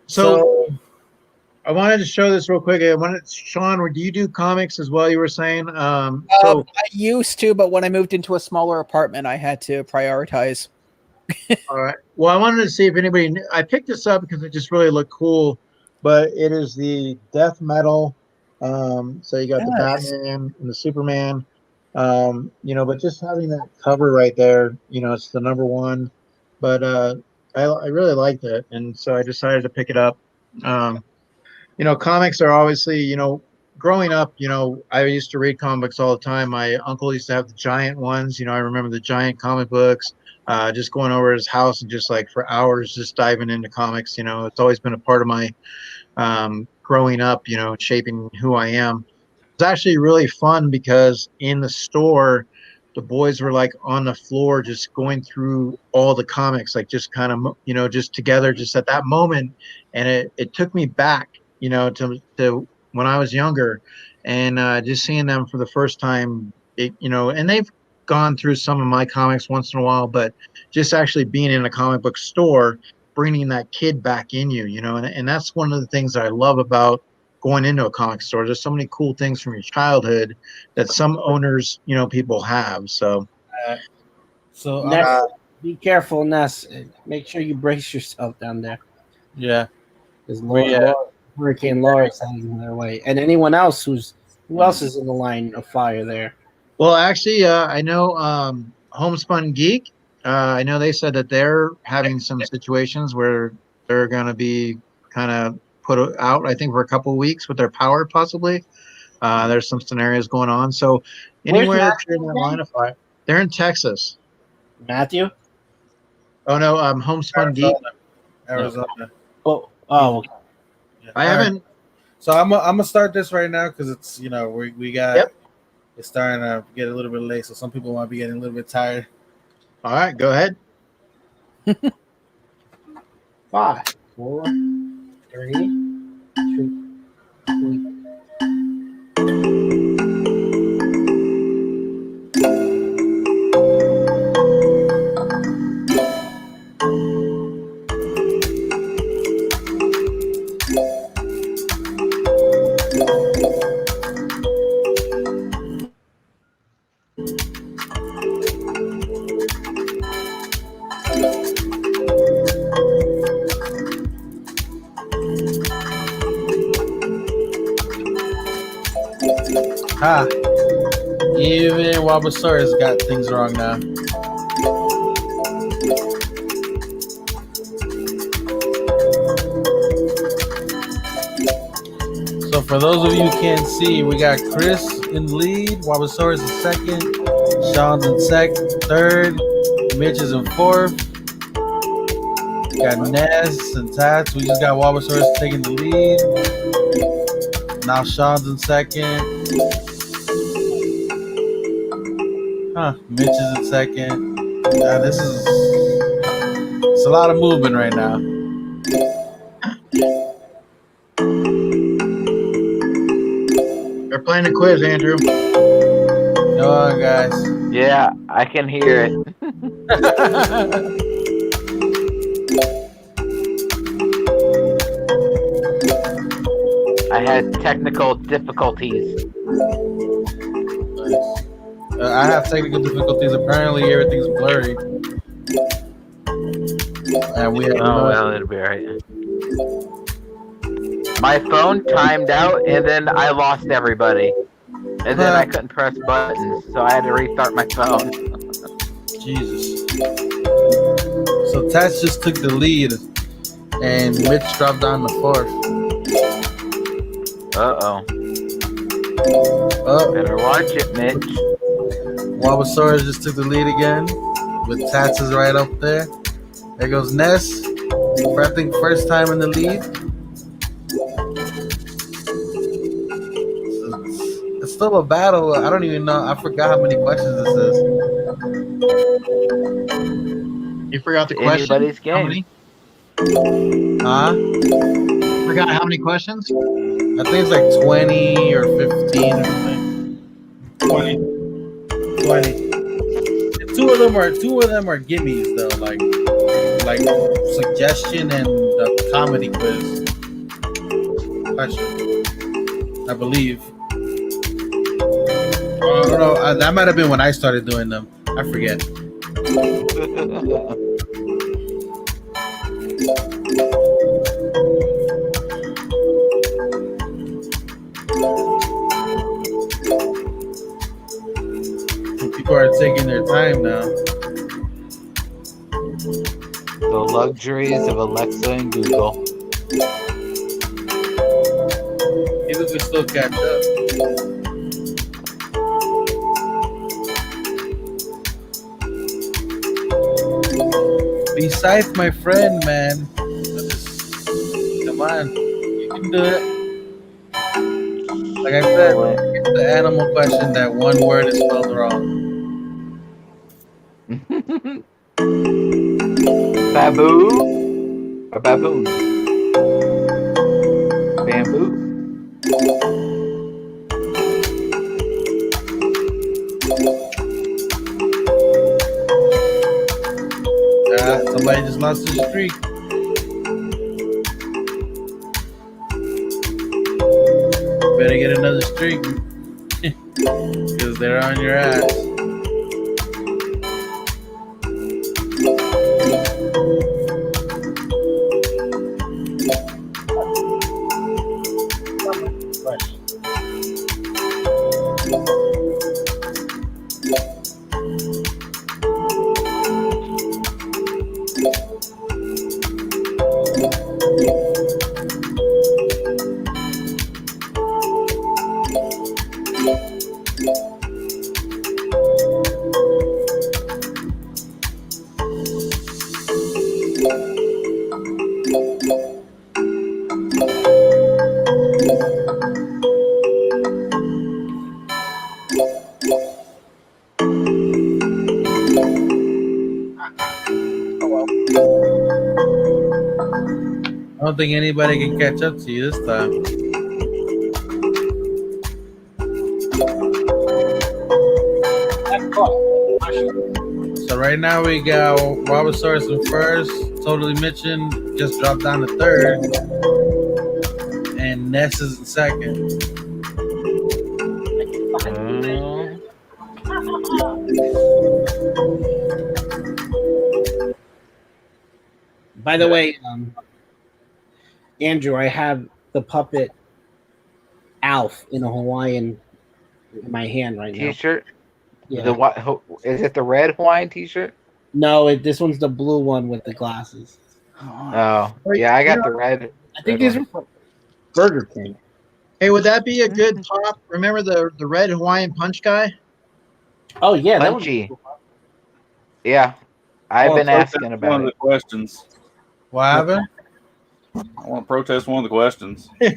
A: So I wanted to show this real quick. Sean, do you do comics as well? You were saying.
G: I used to, but when I moved into a smaller apartment, I had to prioritize.
A: All right. Well, I wanted to see if anybody knew. I picked this up because it just really looked cool, but it is the death metal. So you got the Batman and the Superman. But just having that cover right there, it's the number one. But I really liked it, and so I decided to pick it up. Comics are obviously, growing up, I used to read comic books all the time. My uncle used to have the giant ones. I remember the giant comic books. Just going over his house and just like for hours, just diving into comics. It's always been a part of my growing up, shaping who I am. It's actually really fun because in the store, the boys were like on the floor, just going through all the comics, like just kind of, just together, just at that moment. And it took me back, to when I was younger, and just seeing them for the first time, and they've gone through some of my comics once in a while, but just actually being in a comic book store, bringing that kid back in you, and that's one of the things that I love about going into a comic store. There's so many cool things from your childhood that some owners, people have. So
F: Ness, be careful, Ness. Make sure you brace yourself down there.
B: Yeah.
F: Because Hurricane Laura is heading their way. And anyone else who else is in the line of fire there?
A: Well, actually, I know Homespun Geek. I know they said that they're having some situations where they're going to be kind of put out, I think, for a couple of weeks with their power, possibly. There's some scenarios going on. So anywhere that you're in that line of fire, they're in Texas.
F: Matthew?
A: Oh, no, Homespun Geek.
B: Arizona.
F: Oh,
B: Yeah.
A: I haven't.
B: So I'm gonna start this right now because it's we got it's starting to get a little bit late, so some people might be getting a little bit tired.
A: All right, go ahead.
F: 5, 4, 3, 2, 1.
B: Even Wabasaurus got things wrong now. So for those of you who can't see, we got Chris in the lead, Wabasaurus in second, Sean's in third, Mitch is in fourth. We got Ness and Tats. We just got Wabasaurus taking the lead. Now Sean's in second. Mitch is in second. It's a lot of movement right now.
A: They're playing a quiz, Andrew.
B: Come on, guys.
D: Yeah, I can hear it. I had technical difficulties.
B: I have technical difficulties. Apparently, everything's blurry. And we have
D: well, it'll be alright. My phone timed out, and then I lost everybody. And then I couldn't press buttons, so I had to restart my phone.
B: Jesus. So Tats just took the lead. And Mitch dropped down to 4th.
D: Uh-oh.
B: Oh,
D: Better watch it, Mitch.
B: Wabasaurus just took the lead again with Taxes right up there. There goes Ness. For, I think, first time in the lead. It's still a battle. I don't even know. I forgot how many questions this is.
A: You forgot the question?
D: Anybody's
A: How
D: game.
A: many?
B: Huh?
A: Forgot how many questions?
B: I think it's like 20 or 15 or something.
H: 20.
B: 20. Two of them are gimmies though, like suggestion and the comedy quiz question, I believe. I don't know. That might have been when I started doing them. I forget. People are taking their time now.
D: The luxuries of Alexa and Google.
B: People can still catch up. Be safe, my friend, man. Come on, you can do it. Like I said, it's the animal question that one word is spelled wrong.
D: Baboo or baboon? Bamboo.
B: Somebody just lost their streak. Better get another streak because they're on your ass. I don't think anybody can catch up to you this time. So right now we got Robosaurus in first, Totally Mitchin just dropped down to third, and Ness is in second.
F: By the way, Andrew, I have the puppet Alf in a Hawaiian in my hand right now.
D: T-shirt.
F: Yeah.
D: The what? Is it the red Hawaiian T-shirt?
F: No, this one's the blue one with the glasses.
D: Oh, yeah, I got the red.
F: I think these are from Burger King.
A: Hey, would that be a good pop? Remember the red Hawaiian punch guy?
F: Oh yeah, that
D: Punchy. Yeah, I've been asking
H: one
D: about
H: of the
D: it.
H: questions.
B: What happened?
H: I want to protest one of the questions.
B: You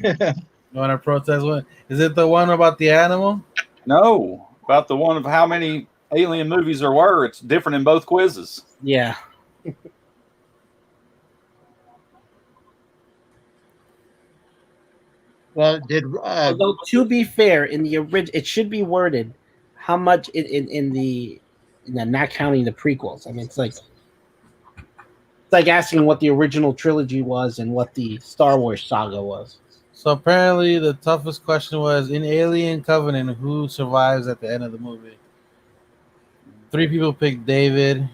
B: want to protest one? Is it the one about the animal?
H: No, about the one of how many alien movies there were. It's different in both quizzes.
F: Yeah.
A: Well, did
F: Although to be fair, in the original, it should be worded how much in the not counting the prequels. I mean, it's like asking what the original trilogy was and what the Star Wars saga was.
B: So apparently the toughest question was, in Alien Covenant, who survives at the end of the movie? 3 people picked David.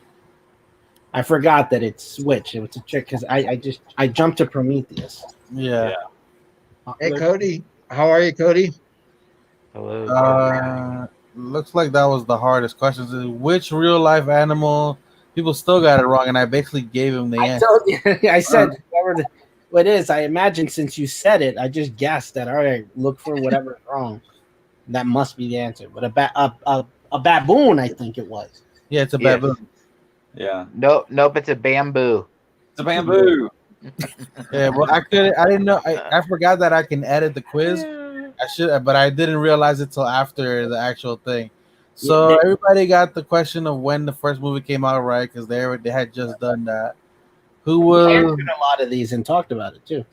F: I forgot that it's switched. It was a trick because I jumped to Prometheus.
B: Yeah.
A: Hey, Cody. How are you, Cody?
D: Hello.
B: Looks like that was the hardest question. Which real life animal? People still got it wrong, and I basically gave him the answer.
F: I said what it is. I imagine since you said it, I just guessed that. All right, look for whatever's wrong. That must be the answer. But a baboon, I think it was.
B: Yeah, it's a
D: Yes.
B: baboon.
H: Yeah.
D: Nope, it's a bamboo.
H: It's a bamboo.
B: Yeah, well, I didn't know. I forgot that I can edit the quiz. I should, but I didn't realize it till after the actual thing. So everybody got the question of when the first movie came out, right? Because they had just done that. Who
F: We
B: was
F: answered a lot of these and talked about it too.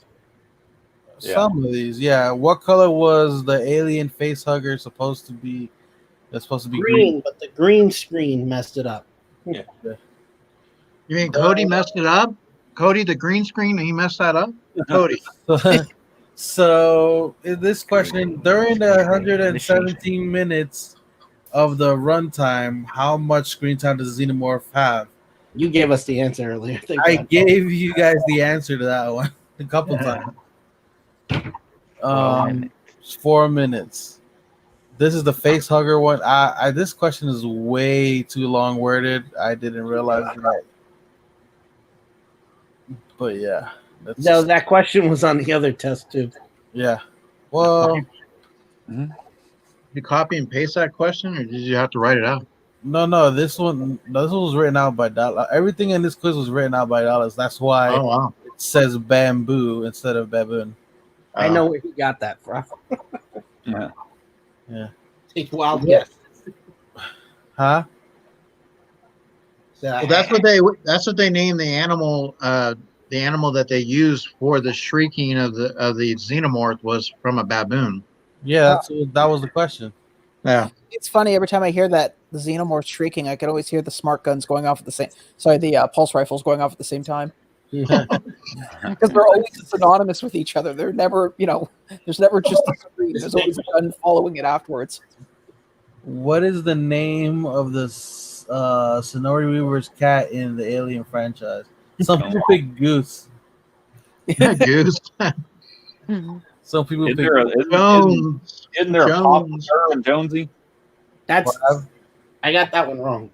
B: some of these? Yeah. What color was the alien face hugger supposed to be? That's supposed to be green.
F: But the green screen messed it up.
A: You mean Cody messed it up? Cody, the green screen, he messed that up? Cody.
B: So in this question, during the 117 minutes of the runtime, how much screen time does Xenomorph have?
F: You gave us the answer earlier.
B: I gave you guys the answer to that one a couple times. 4 minutes. This is the face hugger one. This question is way too long worded. I didn't realize that. But yeah.
F: No, that question was on the other test too.
B: Yeah. Well,
A: You copy and paste that question, or did you have to write it out?
B: no. This one was written out by Dallas. Everything in this quiz was written out by Dallas. That's why
A: Oh, wow.
B: it says bamboo instead of baboon.
F: I know where he got that from.
B: Yeah.
F: Take a wild guess.
B: Huh?
A: Well, that's what they named the animal. The animal that they used for the shrieking of the xenomorph was from a baboon.
B: Yeah, that was the question.
A: Yeah.
G: It's funny, every time I hear that the xenomorph shrieking, I can always hear the smart guns going off at the same. Sorry, the pulse rifles going off at the same time.
B: Yeah.
G: Because they're always synonymous with each other. They're never, there's never just a scream. There's always a gun following it afterwards.
B: What is the name of the Sonori Weaver's cat in the Alien franchise? Some people pick Goose.
A: Goose.
B: Some people pick
A: Jones.
H: Isn't there a pop with her and Jonesy?
F: That's I got that one wrong.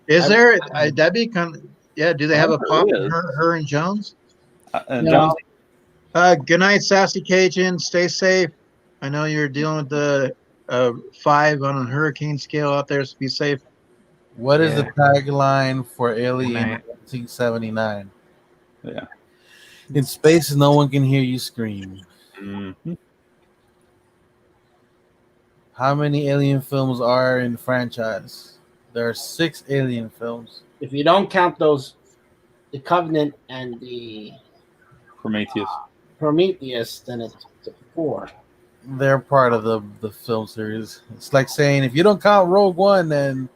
A: Is there? That'd be kind of, yeah. Do they have a pop?
H: is.
A: Her and Jones.
F: No.
H: Jonesy.
A: Good night, Sassy Cajun. Stay safe. I know you're dealing with the 5 on a hurricane scale out there, so be safe.
B: What is the tagline for Alien 1979?
H: Yeah.
B: In space, no one can hear you scream.
H: Mm-hmm.
B: How many Alien films are in the franchise? There are 6 Alien films.
F: If you don't count those, the Covenant and the Prometheus, then it's 4.
B: They're part of the film series. It's like saying if you don't count Rogue One and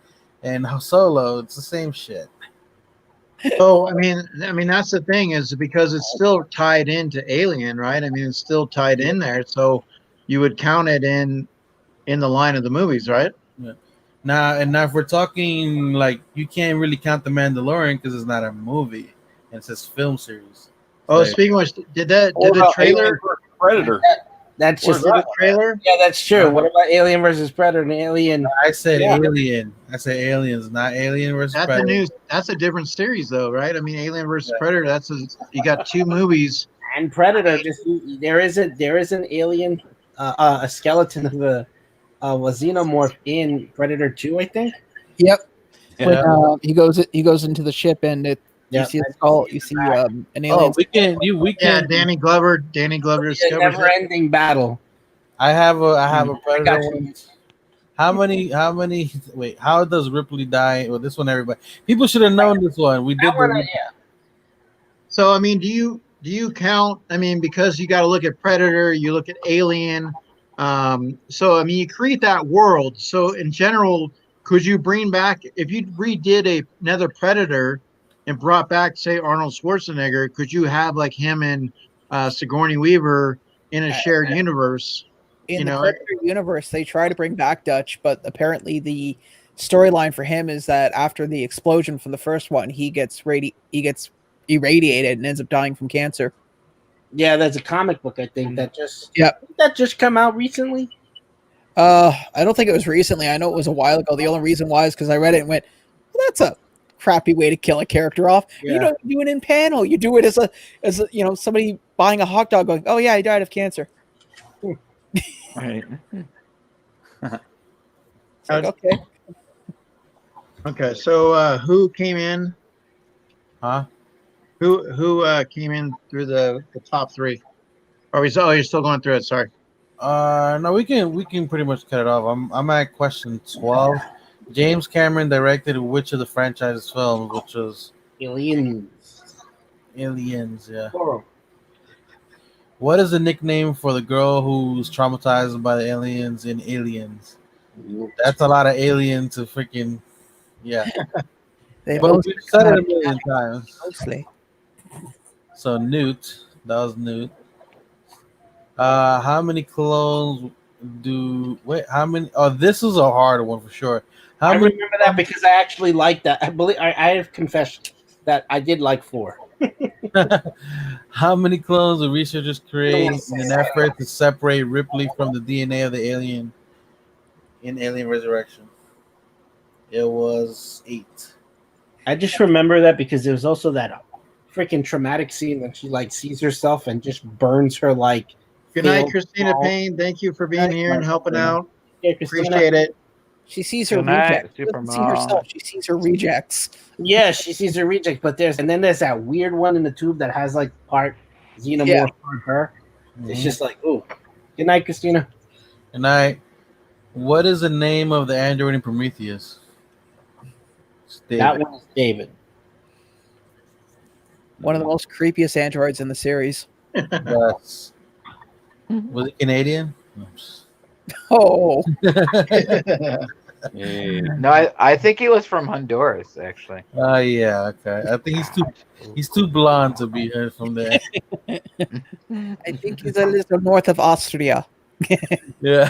B: Solo, it's the same shit.
A: So I mean that's the thing, is because it's still tied into Alien, right? I mean it's still tied in there, so you would count it in the line of the movies, right?
B: Yeah. Now if we're talking, like, you can't really count The Mandalorian because it's not a movie, and it's just film series.
A: Oh,
B: Like,
A: speaking of which, did the trailer?
H: Alien vs. Predator.
F: That's just
A: The trailer?
F: Yeah, that's true. What about Alien versus Predator and Alien?
B: I said Alien. I said Aliens, not Alien versus
A: That's
B: Predator.
A: a new. That's a different series, though, right? I mean, Alien versus Predator. You got 2 movies.
F: And Predator. There is an alien, a skeleton of a xenomorph in Predator 2, I think.
G: Yep.
B: Yeah.
G: When, he goes into the ship and you see a skull. You see an alien.
B: Oh, we can.
A: Yeah, Danny Glover discovers it.
F: Never-ending battle.
B: I have a Predator one. How many? Wait, how does Ripley die? Well, this one, everybody. People should have known this one. We did.
A: So, I mean, do you count? I mean, because you got to look at Predator, you look at Alien. So, I mean, you create that world. So, in general, could you bring back, if you redid another Predator and brought back, say, Arnold Schwarzenegger, could you have like him and Sigourney Weaver in a shared universe?
G: In the Predator universe, they try to bring back Dutch, but apparently the storyline for him is that after the explosion from the first one, he gets irradiated and ends up dying from cancer.
F: Yeah, there's a comic book, I think, that just come out recently.
G: I don't think it was recently. I know it was a while ago. The only reason why is because I read it and went, well, that's a crappy way to kill a character off.
B: Yeah.
G: You don't do it in panel. You do it as a somebody buying a hot dog going, oh yeah, I died of cancer.
D: Right.
G: It's like, okay.
A: Okay, so who came in?
B: Huh?
A: Who came in through the top three? Are we? Oh, you're still going through it. Sorry.
B: No, we can pretty much cut it off. I'm at question 12. James Cameron directed which of the franchise films, which was
F: Aliens.
B: Aliens, yeah.
F: Horror.
B: What is the nickname for the girl who's traumatized by the aliens in Aliens? That's a lot of alien to freaking, yeah.
G: They
B: But
G: both
B: we've said it a million times.
G: mostly.
B: So Newt, that was Newt. How many clones how many? Oh, this is a hard one for sure.
F: I remember that because I actually liked that. I believe I have confessed that I did like 4.
B: How many clones do researchers create in an effort to separate Ripley from the DNA of the alien in Alien Resurrection? It was 8.
F: I just remember that because there was also that freaking traumatic scene when she like sees herself and just burns her like.
A: Good night,
F: failed
A: Christina
F: ball.
A: Payne. Thank you for being here and helping out.
F: Yeah, Christina.
A: Appreciate it.
G: She sees her
D: Good night,
G: rejects. She doesn't see
D: Supermom.
G: herself. She sees her rejects.
F: Yeah, she sees her reject, but then there's that weird one in the tube that has like part xenomorph on her. It's just like, ooh. Good night, Christina.
B: Good night. What is the name of the android in Prometheus?
F: That one is David.
G: One of the most creepiest androids in the series.
B: Yes. Was it Canadian?
G: Oh,
D: No, I think he was from Honduras, actually.
B: Yeah, okay. I think he's too blonde to be here from there.
G: I think he's a little north of Austria.
B: Yeah.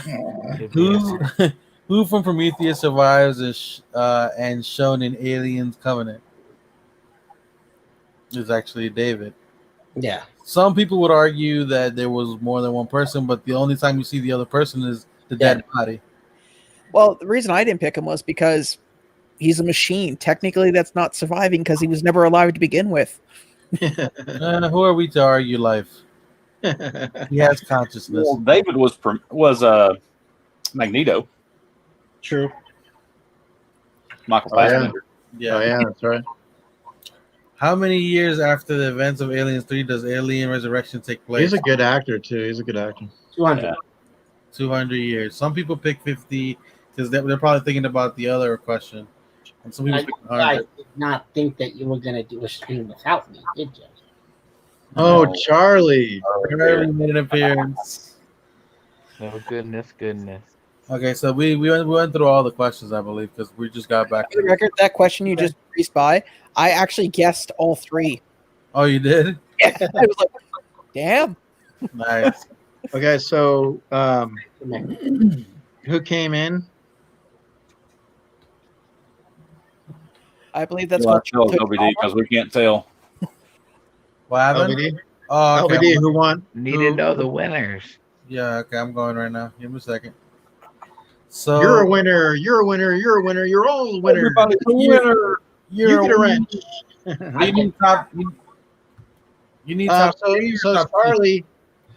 B: Who from Prometheus survives and shown in Aliens Covenant? Is actually David.
F: Yeah.
B: Some people would argue that there was more than one person, but the only time you see the other person is the dead body.
G: Well, the reason I didn't pick him was because he's a machine. Technically, that's not surviving because he was never alive to begin with.
B: Who are we to argue life? He has consciousness.
H: Well, David was Magneto.
F: True.
H: Michael
A: Oh, yeah.
H: Fassbender.
B: Yeah.
A: Oh yeah, that's right.
B: How many years after the events of Aliens 3 does Alien Resurrection take place?
A: He's a good actor too. He's a good actor.
F: 200.
H: Yeah.
B: 200 years. Some people pick 50 because they're probably thinking about the other question. And some people
F: I
B: pick 100.
F: did not think that you were going to do a stream without me, did you?
A: Oh,
H: No.
A: Charlie.
B: Charlie made an appearance.
D: Oh, goodness.
B: Okay, so we went through all the questions, I believe, because we just got back.
G: For the record, that question you just breezed by, I actually guessed all 3.
B: Oh, you did?
G: Yeah, I was like, damn.
B: Nice.
A: Okay, so who came in?
G: I believe that's
H: Well,
G: what
H: tell LBD because we can't tell.
B: What happened?
A: LBD.
B: Oh, okay.
A: LBD. Who won?
D: Need
A: Who-
D: to know the winners.
B: Yeah, okay, I'm going right now. Give me a second. So
A: You're a winner. You're a winner. You're a winner. You're all a winner.
B: everybody's a winner.
A: You
B: You're
A: get a wrench.
B: You need top. You need top. three or
A: So
B: top two?
A: Charlie,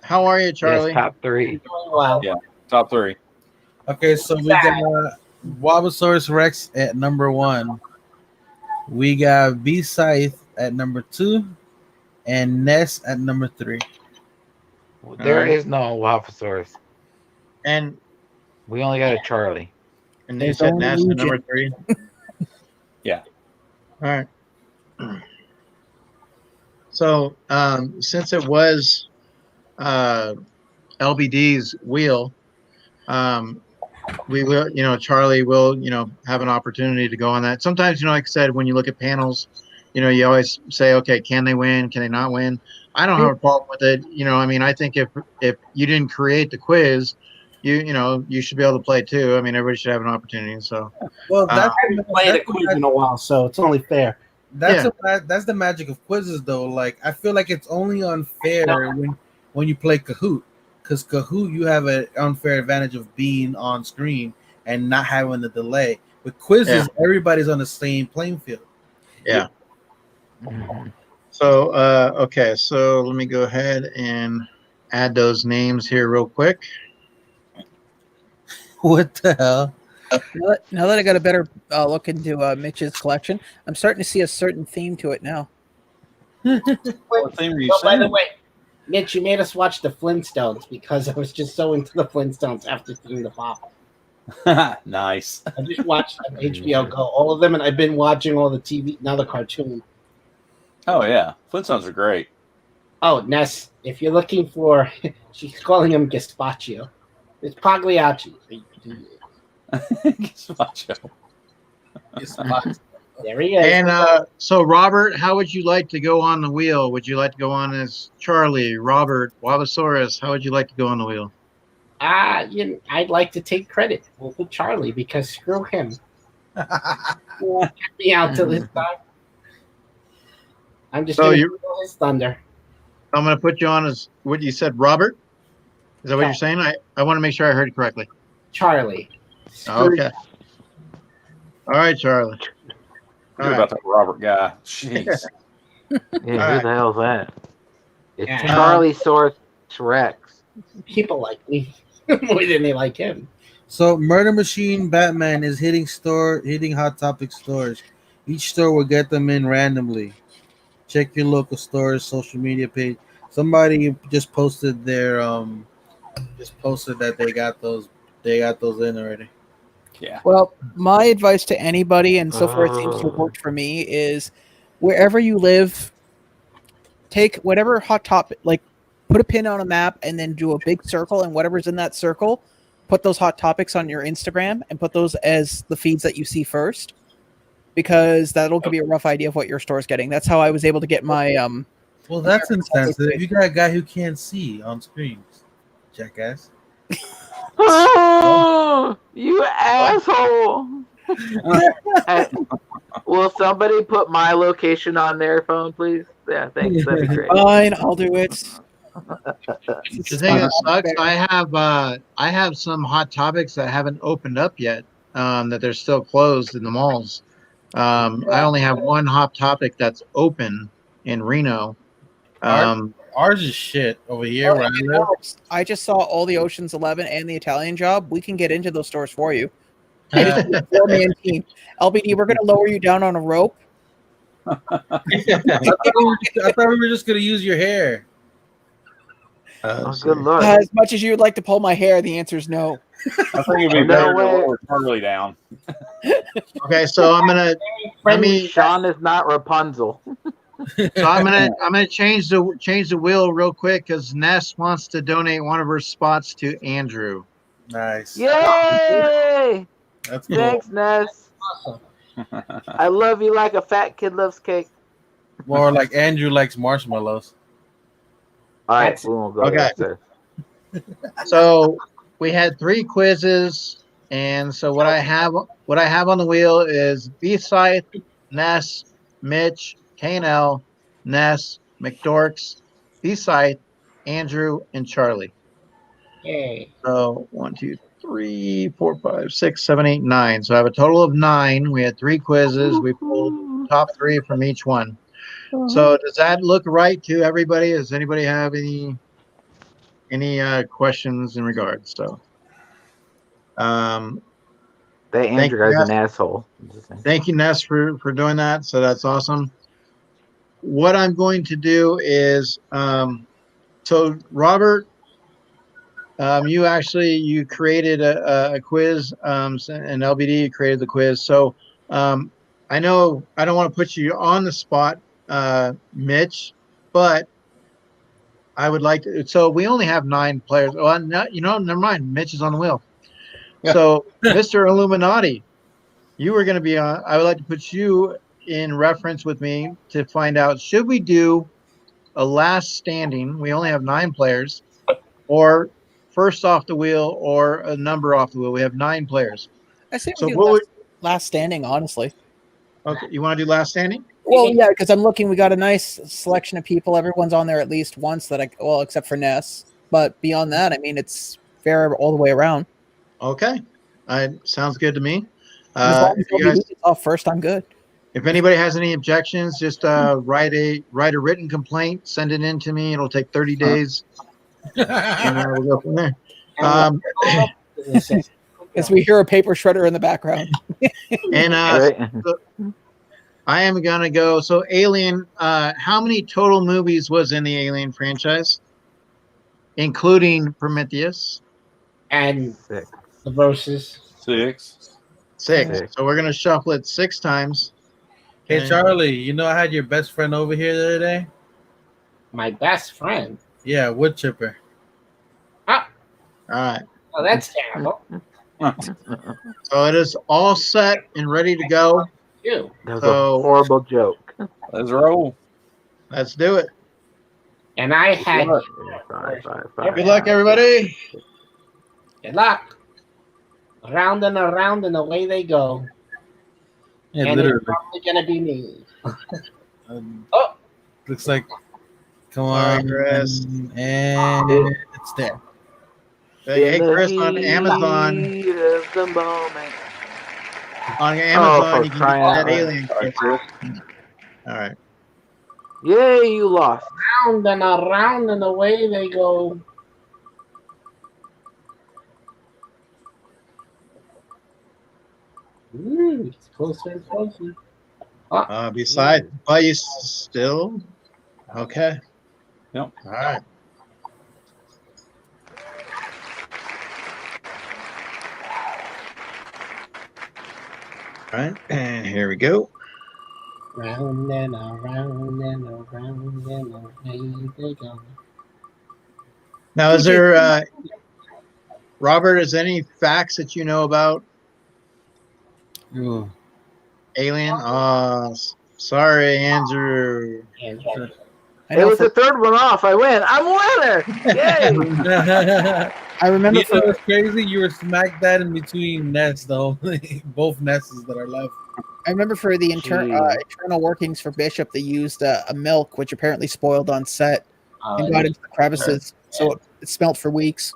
A: how are you, Charlie?
D: Yes, top 3.
F: Wow.
H: Yeah. Top 3.
B: Okay, so we got Wabosaurus Rex at number 1. We got B Scythe at number 2, and Ness at number 3.
D: There
A: Alright.
D: is no Waposaurus.
A: And
D: We only got a Charlie.
A: you
G: There's
A: said
G: only
A: Ness at
G: Legion.
A: number 3.
H: Yeah.
A: All right. So since it was LBD's wheel, we will, Charlie will, have an opportunity to go on that. Sometimes, like I said, when you look at panels, you always say, okay, can they win? Can they not win? I don't have a problem with it. I think if you didn't create the quiz, you should be able to play too. Everybody should have an opportunity. So,
B: Well,
F: I haven't played a quiz in a while, so it's only fair.
B: that's the magic of quizzes, though. Like, I feel like it's only unfair when you play Kahoot, because Kahoot you have an unfair advantage of being on screen and not having the delay. With quizzes, everybody's on the same playing field.
A: Yeah. So, okay. So let me go ahead and add those names here real quick.
B: What the hell?
G: Now that I got a better look into Mitch's collection, I'm starting to see a certain theme to it now.
H: What theme are you
F: Oh, by the
H: saying?
F: way, Mitch, you made us watch the Flintstones because I was just so into the Flintstones after seeing the pop.
H: Nice.
F: I just watched on HBO Go all of them, and I've been watching all the TV now the cartoon.
H: Oh yeah, Flintstones are great.
F: Oh, Ness, if you're looking for, she's calling him Gazpacho. It's Pagliacci.
H: Gazpacho.
F: There he is.
A: And so, Robert, how would you like to go on the wheel? Would you like to go on as Charlie, Robert, Wabasaurus? How would you like to go on the wheel?
F: I'd like to take credit for Charlie because screw him. Get me out till this time. I'm just
A: So
F: going to
A: you-
F: steal his thunder.
A: I'm going to put you on as what you said, Robert. Is that what you're saying? I want to make sure I heard it correctly.
F: Charlie.
A: Okay. All right, Charlie.
H: You're about that Robert guy. Jeez.
D: Yeah, who
A: Alright.
D: the hell's that? It's
F: Yeah.
D: Charlie Source Rex.
F: People like me more than they like him.
B: So, Murder Machine Batman is hitting Hot Topic stores. Each store will get them in randomly. Check your local store's social media page. Somebody just posted their that they got those in already.
H: Yeah.
G: Well, my advice to anybody, and so far it seems to have worked for me, is wherever you live, take whatever hot topic, like put a pin on a map and then do a big circle, and whatever's in that circle, put those hot topics on your Instagram and put those as the feeds that you see first, because that'll give you a rough idea of what your store's getting. That's how I was able to get my
B: Well, that's insensitive. You got a guy who can't see on screens, jackass.
D: Oh, you asshole! Will somebody put my location on their phone, please? Yeah, thanks. That'd be great.
G: Fine, I'll do it.
A: The thing that sucks, I have some hot topics that haven't opened up yet. That they're still closed in the malls. I only have one hot topic that's open in Reno.
B: Ours is shit over here where I live.
G: I just saw all the Ocean's 11 and the Italian Job. We can get into those stores for you. I just need a 4-man team. LBD, we're going to lower you down on a rope.
B: I thought we were just gonna use your hair.
D: Oh, good lord!
G: As much as you would like to pull my hair, the answer is no.
H: I think it'd be
D: No
H: better to
D: way.
H: lower Charlie down.
A: Okay, so I'm gonna
D: Sean is not Rapunzel.
A: I'm gonna change the wheel real quick because Ness wants to donate one of her spots to Andrew.
B: Nice.
D: Yay!
B: That's cool.
D: Thanks, Ness. I love you like a fat kid loves cake.
B: More like Andrew likes marshmallows.
D: All right, we won't go
A: Okay.
D: there.
A: So we had 3 quizzes, and so what I have on the wheel is B-Scythe, Ness, Mitch, K&L, Ness, McDorks, B-Scythe, Andrew, and Charlie.
F: Yay.
A: So 1, 2, 3, 4, 5, 6, 7, 8, 9. So I have a total of 9. We had 3 quizzes. We pulled top 3 from each one. So does that look right to everybody? Does anybody have any questions in regards? So
D: That
A: Thank
D: Andrew
A: you,
D: guy's
A: Ness.
D: an asshole.
A: Thank you, Ness, for doing that. So that's awesome. What I'm going to do is, so Robert, you created a quiz, and LBD created the quiz. So I know I don't want to put you on the spot, Mitch, but I would like to. So we only have 9 players. Well, never mind. Mitch is on the wheel.
H: Yeah.
A: So, Mr. Illuminati, you were going to be on. I would like to put you in reference with me to find out, should we do a last standing? We only have 9 players, or first off the wheel, or a number off the wheel. We have 9 players.
G: I say
A: So
G: we do
A: what
G: last standing, honestly.
A: Okay, you want to do last standing?
G: Well, yeah, because I'm looking. We got a nice selection of people. Everyone's on there at least once. Except for Ness. But beyond that, I mean, it's fair all the way around.
A: Okay, sounds good to me.
G: As long as
A: You guys,
G: LBD is off first, I'm good.
A: If anybody has any objections, just write a written complaint, send it in to me. It'll take 30 days, and we'll go from there.
G: As we hear a paper shredder in the background.
A: And
D: Right.
A: so I am gonna go. So Alien, how many total movies was in the Alien franchise, including Prometheus?
F: And
D: 6.
F: the verses.
H: 6.
A: Six.
D: Six.
A: So we're gonna shuffle it 6 times.
B: Hey,
A: And-
B: Charlie, you know I had your best friend over here the other day?
F: My best friend.
B: Yeah, wood chipper.
A: All right.
F: Oh, that's terrible.
A: So it is all set and ready to go.
F: You.
D: That was
A: So-
D: a horrible joke.
H: Let's roll.
A: Let's do it.
F: And I had
H: Good
A: Good luck, everybody.
F: good luck. Around and around and away they go.
B: Yeah,
F: And
B: literally.
F: it's probably gonna be me.
B: Oh, looks like. Come
A: Sorry,
B: on,
A: Chris.
B: and it's there.
A: Hey, Chris, on Amazon.
D: The moment.
A: On Amazon,
D: for
A: you can
D: crying
A: get
D: out
A: that
D: loud.
A: Alien. Chris. All right.
D: Yay, you lost.
F: Round and around and away they go. Ooh, it's closer and closer.
A: Beside, but you still okay.
H: Yep.
A: All right. All right, and here we go.
F: Round and around and around and away they go.
A: Now, is there, Robert? Is there any facts that you know about
B: Ooh.
A: Alien? Sorry, Andrew.
F: And
G: I
D: It
G: know
D: was
G: for,
D: the third one off. I win. I'm a winner. Yay.
G: I remember
B: You know
G: for
B: what's crazy? You were smack that in between nests, though. Both nests that are left.
G: I remember for the
D: Jeez.
G: internal workings for Bishop, they used a milk which apparently spoiled on set and got into the crevices, so it smelt for weeks.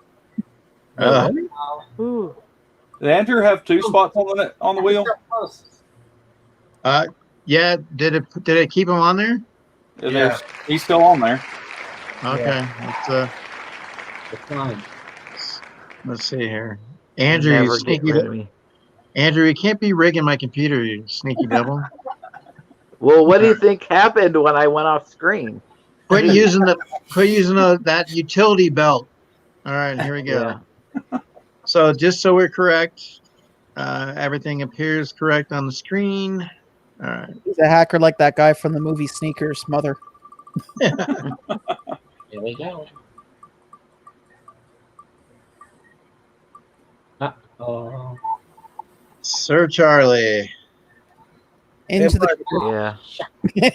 D: Ooh.
H: Did Andrew have 2 spots on the wheel?
A: Yeah. Did it keep him on there?
H: Yeah. He's still on there.
A: Okay.
F: Fine.
A: Let's see here. Andrew, you
D: Never get
A: sneaky.
D: rid of me.
A: Andrew, you can't be rigging my computer, you sneaky devil.
D: Well, what do you think happened when I went off screen?
A: Quit using that utility belt. All right, here we go.
D: Yeah.
A: So just so we're correct, everything appears correct on the screen. All right.
G: He's a hacker like that guy from the movie Sneakers Mother.
F: Here we go. Uh-oh.
A: Sir Charlie.
G: Into the
D: Yeah.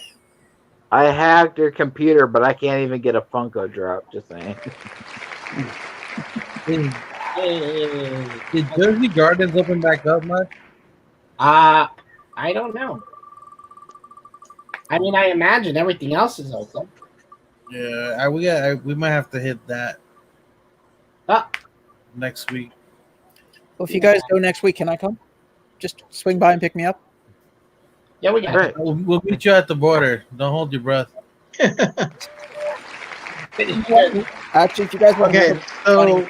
D: I hacked your computer, but I can't even get a Funko drop. Just saying.
F: Hey.
B: Did Jersey Gardens open back up much?
F: I don't know. I mean, I imagine everything else is open.
B: Yeah, we might have to hit that
F: Ah,
B: next week.
G: Well, if you guys go next week, can I come? Just swing by and pick me up.
F: yeah, we got
D: Right.
B: We'll meet you at the border. Don't hold your breath.
F: it.
G: Actually, if you guys want
A: Okay, so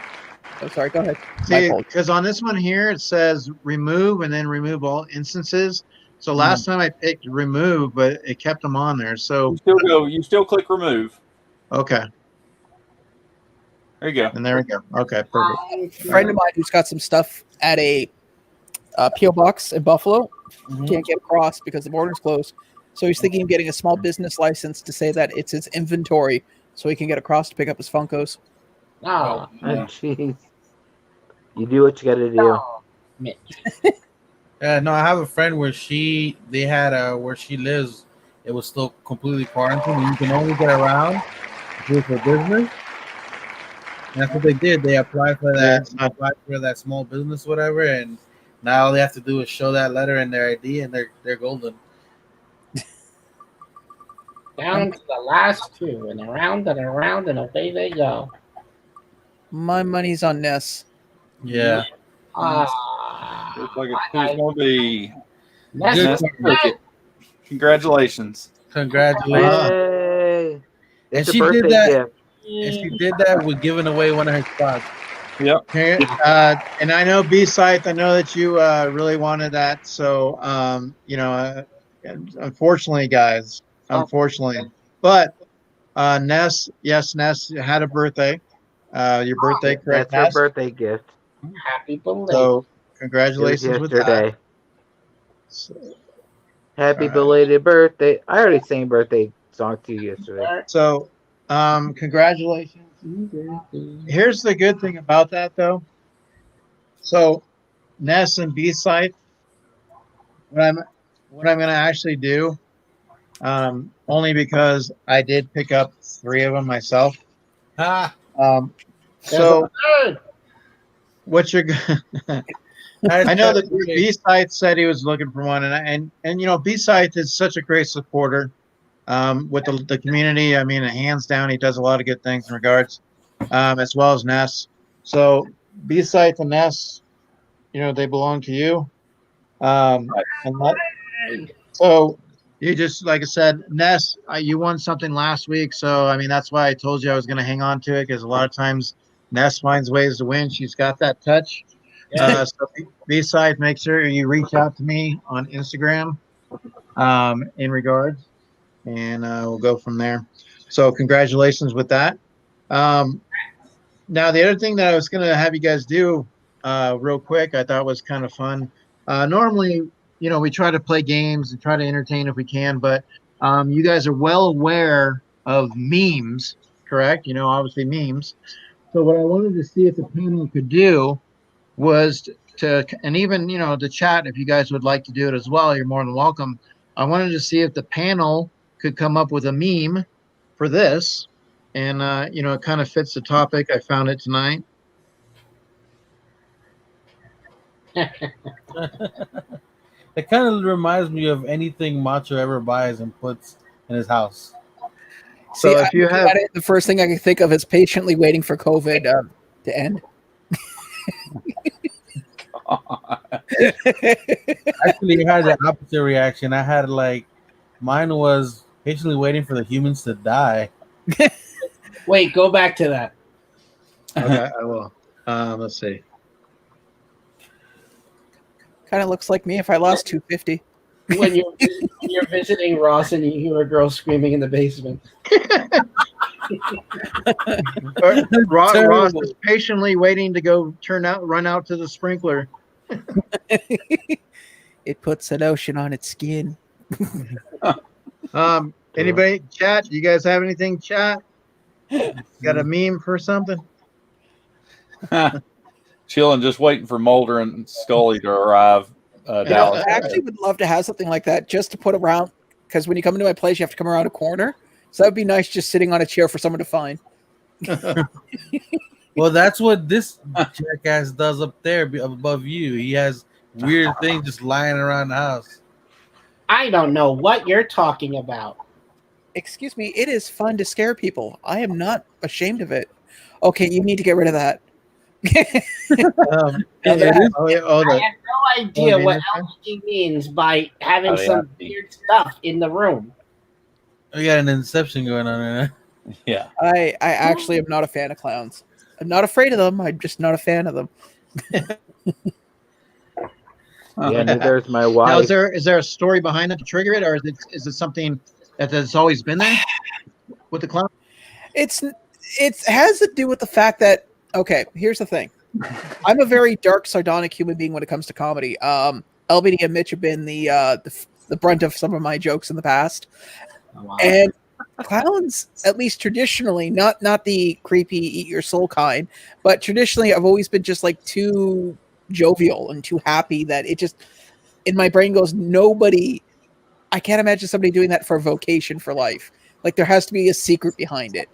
G: oh, sorry, go ahead. My
A: see,
G: fault.
A: because on this one here it says remove and then remove all instances. So last time I picked remove, but it kept them on there. So
H: You still click remove.
A: okay,
H: There you go.
A: and there we go. Okay, perfect.
G: A friend of mine who's got some stuff at a PO box in Buffalo can't get across because the border's closed. So he's thinking of getting a small business license to say that it's his inventory, so he can get across to pick up his Funkos.
F: Oh,
D: Oh, jeez. You do what you got to do.
F: Mitch.
B: No, I have a friend where they had where she lives, it was still completely quarantined, and you can only get around do it for business. And that's what they did. They applied for that small business, whatever, and now all they have to do is show that letter and their ID, and they're golden.
F: Down to the last two, and around and away they go.
G: My money's on Ness.
B: Yeah.
H: Looks like it's going to be
F: That's
B: Good.
H: Cricket. Congratulations.
B: Congratulations.
D: Yay!
B: And
D: It's a
B: she did
D: birthday
B: that.
D: gift.
B: And she did that with giving away one of her spots.
H: Yep.
A: Here, and I know B-Scythe, I know that you really wanted that. So, unfortunately, guys, unfortunately. But Ness, yes, Ness had a birthday. Your birthday, correct,
D: That's her
A: Ness?
D: birthday gift.
F: Happy belated.
A: So,
D: It was
A: congratulations with that.
D: yesterday.
A: So,
D: Happy
A: all right.
D: belated birthday. I already sang birthday song to you yesterday.
A: So, congratulations. Here's the good thing about that, though. So, Ness and B-Site, what I'm going to actually do, only because I did pick up 3 of them myself.
B: Ah,
A: So,
F: Third.
A: what you're I know that B-Site said he was looking for one, and B-Site is such a great supporter with the community. I mean, hands down, he does a lot of good things in regards, as well as Ness. So B-Site and Ness, they belong to you. And so you just, like I said, Ness, you won something last week. So, I mean, that's why I told you I was going to hang on to it, because a lot of times Ness finds ways to win. She's got that touch. So B-Side, make sure you reach out to me on Instagram in regards, and we'll go from there. So congratulations with that. Now, the other thing that I was going to have you guys do real quick, I thought was kind of fun. Normally, we try to play games and try to entertain if we can, but you guys are well aware of memes, correct? Obviously memes. So what I wanted to see if the panel could do was and even, the chat, if you guys would like to do it as well, you're more than welcome. I wanted to see if the panel could come up with a meme for this. And, it kind of fits the topic. I found it tonight.
B: It kind of reminds me of anything Macho ever buys and puts in his house.
A: So
G: See,
A: if you have
G: the first thing I can think of is patiently waiting for COVID to end.
B: Actually, I had the opposite reaction. I had mine was patiently waiting for the humans to die.
F: Wait, go back to that.
A: Okay, I will. Let's see.
G: Kind of looks like me if I lost 250.
F: When you're visiting Ross and you hear a girl screaming in the basement.
A: Ross is patiently waiting to go run out to the sprinkler.
G: It puts an ocean on its skin.
A: Anybody chat? You guys have anything chat? Got a meme for something?
H: Chilling, just waiting for Mulder and Scully to arrive. Dallas.
G: I actually would love to have something like that just to put around, because when you come into my place, you have to come around a corner. So that would be nice, just sitting on a chair for someone to find.
B: Well, that's what this jackass does up there above you. He has weird things just lying around the house.
F: I don't know what you're talking about.
G: Excuse me, it is fun to scare people. I am not ashamed of it. Okay, you need to get rid of that.
F: I have no idea what LG means by having some weird stuff in the room.
B: We got an inception going on right now.
H: Yeah.
G: I actually am not a fan of clowns. I'm not afraid of them. I'm just not a fan of them.
D: Yeah, neither is my wife.
A: Now, is there a story behind it to trigger it, or is it something that's always been there with the clown?
G: It has to do with the fact that, okay, here's the thing. I'm a very dark, sardonic human being when it comes to comedy. LBD and Mitch have been the brunt of some of my jokes in the past.
F: Oh, wow.
G: And clowns, at least traditionally, not the creepy eat your soul kind, but traditionally I've always been just like too jovial and too happy that it just, in my brain goes, I can't imagine somebody doing that for a vocation for life. Like there has to be a secret behind it.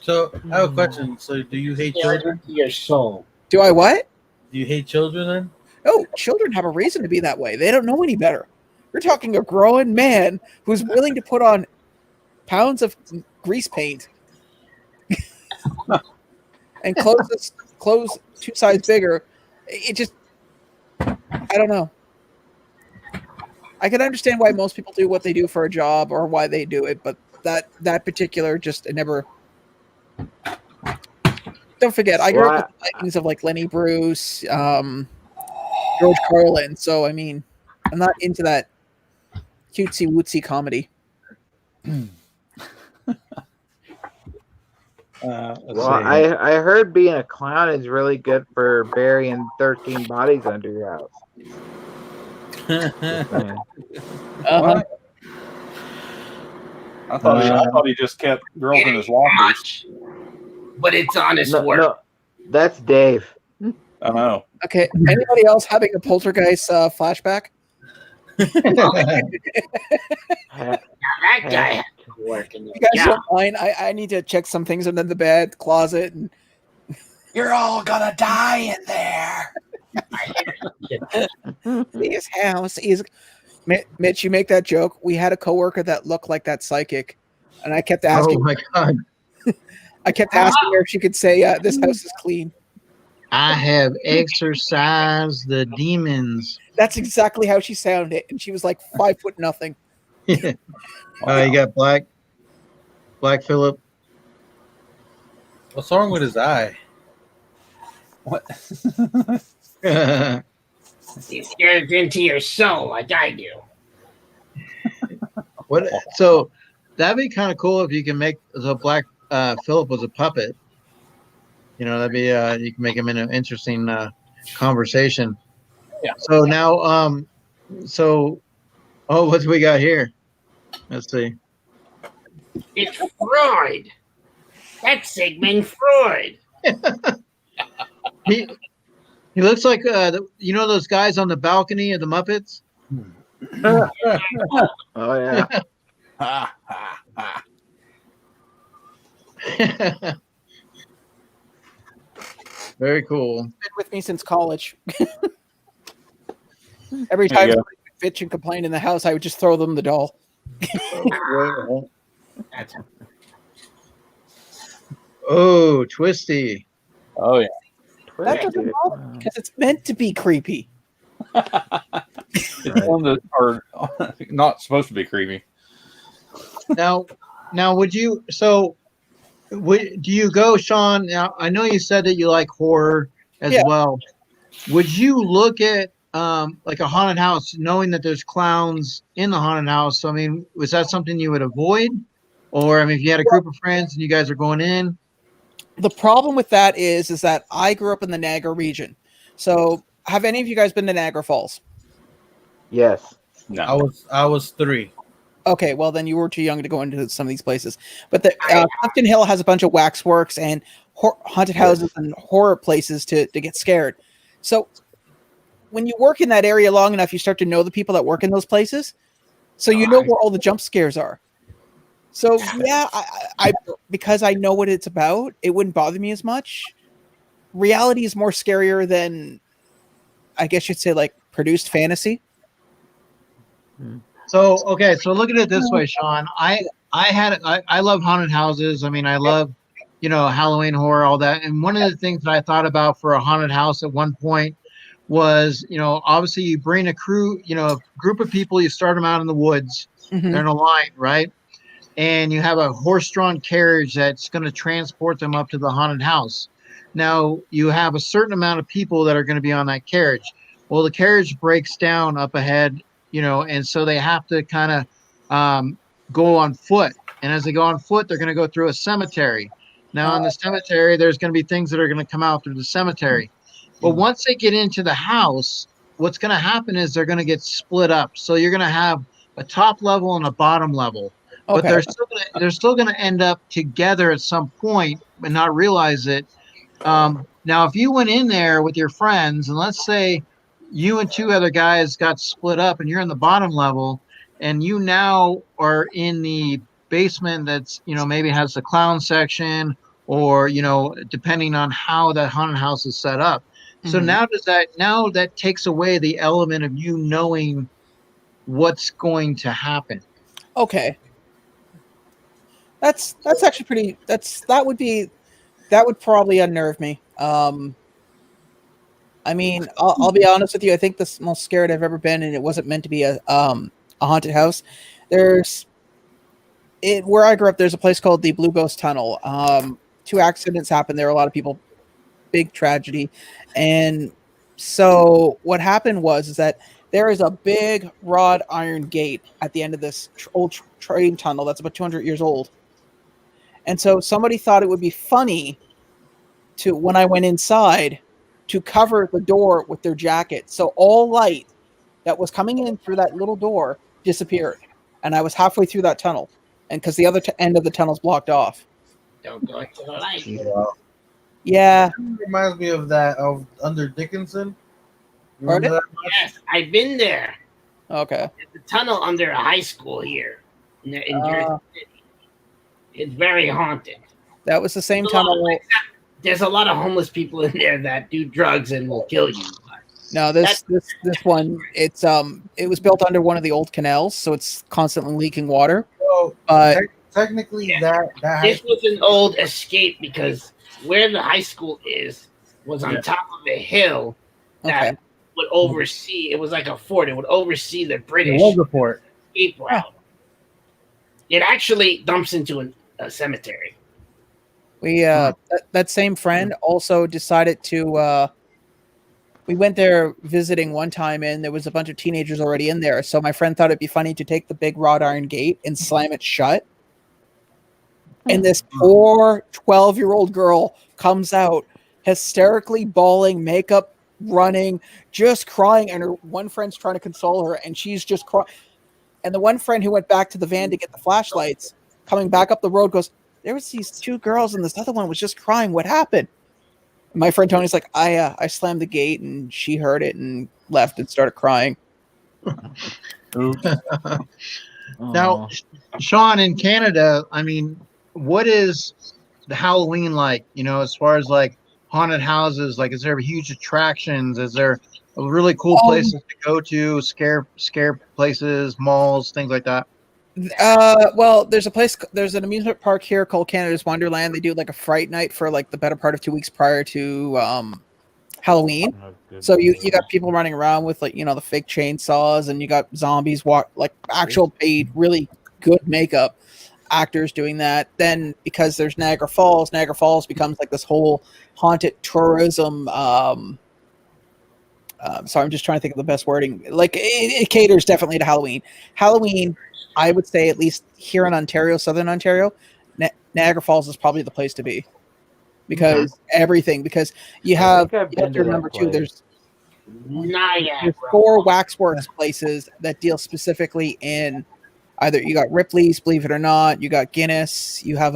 B: So I have a question. So do you hate children?
F: Your soul.
G: Do I what?
B: Do you hate children then?
G: Oh, children have a reason to be that way. They don't know any better. You're talking a grown man who's willing to put on pounds of grease paint and clothes 2 sizes bigger. It just, I don't know. I can understand why most people do what they do for a job or why they do it, but that particular just it never. Don't forget, I grew up with the Vikings of like Lenny Bruce, George Carlin. So I mean, I'm not into that cutesy wootsy comedy.
D: Well, I heard being a clown is really good for burying 13 bodies under your house.
G: Uh-huh.
H: I thought he just kept girls in his lockers.
F: But it's honest work.
D: No, that's Dave.
H: I know.
G: Okay. Anybody else having a poltergeist flashback?
F: That guy has to work in
G: You guys don't mind? I need to check some things under the bed, closet, and you're all gonna die in there. His house is. Mitch, you make that joke. We had a coworker that looked like that psychic, and I kept asking.
A: Oh my god!
G: I kept asking her if she could say, "This house is clean."
A: I have exorcised the demons.
G: That's exactly how she sounded, and she was like 5 foot nothing.
A: You got Black Phillip.
B: What's wrong with his eye?
H: What?
F: It scares into your soul like I do.
A: What? So that'd be kind of cool if you can make so Black Phillip was a puppet. You know, that'd be you can make him in an interesting conversation.
F: Yeah.
A: So now, what do we got here? Let's see.
F: It's Freud. That's Sigmund Freud.
A: He looks like you know those guys on the balcony of the Muppets.
D: Oh yeah.
A: Very cool.
G: Been with me since college. Every time somebody would bitch and complain in the house, I would just throw them the doll.
A: Oh, Twisty.
H: Oh yeah.
G: That doesn't bother me because it's meant to be creepy.
H: It's one that are not supposed to be creepy.
A: Now, would you? So, do you go, Sean? Now, I know you said that you like horror as well. Would you look at like a haunted house, knowing that there's clowns in the haunted house? I mean, was that something you would avoid, or I mean, if you had a group of friends and you guys are going in?
G: The problem with that is that I grew up in the Niagara region. So, have any of you guys been to Niagara Falls?
D: Yes.
H: No.
B: I was 3.
G: Okay, well then you were too young to go into some of these places. But the Clifton Hill has a bunch of waxworks and haunted houses and horror places to get scared. So when you work in that area long enough, you start to know the people that work in those places. So you know where all the jump scares are. So yeah, I because I know what it's about, it wouldn't bother me as much. Reality is more scarier than, I guess you'd say, like produced fantasy.
A: So okay, so look at it this way, Sean. I love haunted houses. I mean, I love, you know, Halloween horror, all that. And one of the things that I thought about for a haunted house at one point was, you know, obviously you bring a crew, you know, a group of people, you start them out in the woods.
G: Mm-hmm.
A: They're in a line, right? And you have a horse-drawn carriage that's going to transport them up to the haunted house. Now, you have a certain amount of people that are going to be on that carriage. Well, the carriage breaks down up ahead, you know, and so they have to kind of go on foot. And as they go on foot, they're going to go through a cemetery. Now, in the cemetery, there's going to be things that are going to come out through the cemetery. But once they get into the house, what's going to happen is they're going to get split up. So you're going to have a top level and a bottom level. But they're still going to end up together at some point and not realize it. Now, if you went in there with your friends, and let's say you and 2 other guys got split up and you're in the bottom level, and you now are in the basement that's, you know, maybe has the clown section, or, you know, depending on how that haunted house is set up. So now that takes away the element of you knowing what's going to happen.
G: Okay. That's actually pretty. That would probably unnerve me. I I mean, I'll be honest with you. I think the most scared I've ever been, and it wasn't meant to be a haunted house. Where I grew up. There's a place called the Blue Ghost Tunnel. 2 accidents happened there. A lot of people, big tragedy, and so what happened was that there is a big wrought iron gate at the end of this old train tunnel that's about 200 years old, and so somebody thought it would be funny to, when I went inside, to cover the door with their jacket. So all light that was coming in through that little door disappeared. And I was halfway through that tunnel. And because the other end of the tunnel's blocked off.
F: Don't go into the light.
G: Yeah.
B: It reminds me of that, of under Dickinson. You remember that much?
F: Yes, I've been there.
G: Okay.
F: The tunnel under a high school here in Jersey City. It's very haunted.
G: That was the same tunnel.
F: There's a lot of homeless people in there that do drugs and will kill you.
G: No, this one, it was built under one of the old canals, so it's constantly leaking water.
B: So,
G: But
B: technically, that
F: This was an old escape because where the high school was on top of a hill that would oversee. It was like a fort. It would oversee the British escape route. It actually dumps into a cemetery.
G: we that same friend also decided to. We went there visiting one time, and there was a bunch of teenagers already in there. So my friend thought it'd be funny to take the big wrought iron gate and slam it shut. And this poor 12-year-old girl comes out, hysterically bawling, makeup running, just crying. And her one friend's trying to console her, and she's just crying. And the one friend who went back to the van to get the flashlights, coming back up the road, goes, "There was these 2 girls, and this other one was just crying. What happened?" My friend Tony's like, I slammed the gate, and she heard it and left and started crying.
A: Now, Sean, in Canada, I mean, what is the Halloween like? You know, as far as like haunted houses, like, is there huge attractions? Is there really cool places to go to, scare places, malls, things like that?
G: Well, there's an amusement park here called Canada's Wonderland. They do like a fright night for like the better part of 2 weeks prior to Halloween. So you got people running around with, like, the fake chainsaws, and you got zombies like actual paid, really good makeup actors doing that. Then because there's Niagara Falls becomes like this whole haunted tourism. Sorry, I'm just trying to think of the best wording. Like it caters definitely to Halloween. I would say, at least here in Ontario, Southern Ontario, Niagara Falls is probably the place to be, because because you have to remember too. There's 4 waxworks places that deal specifically in either, you got Ripley's, believe it or not, you got Guinness, you have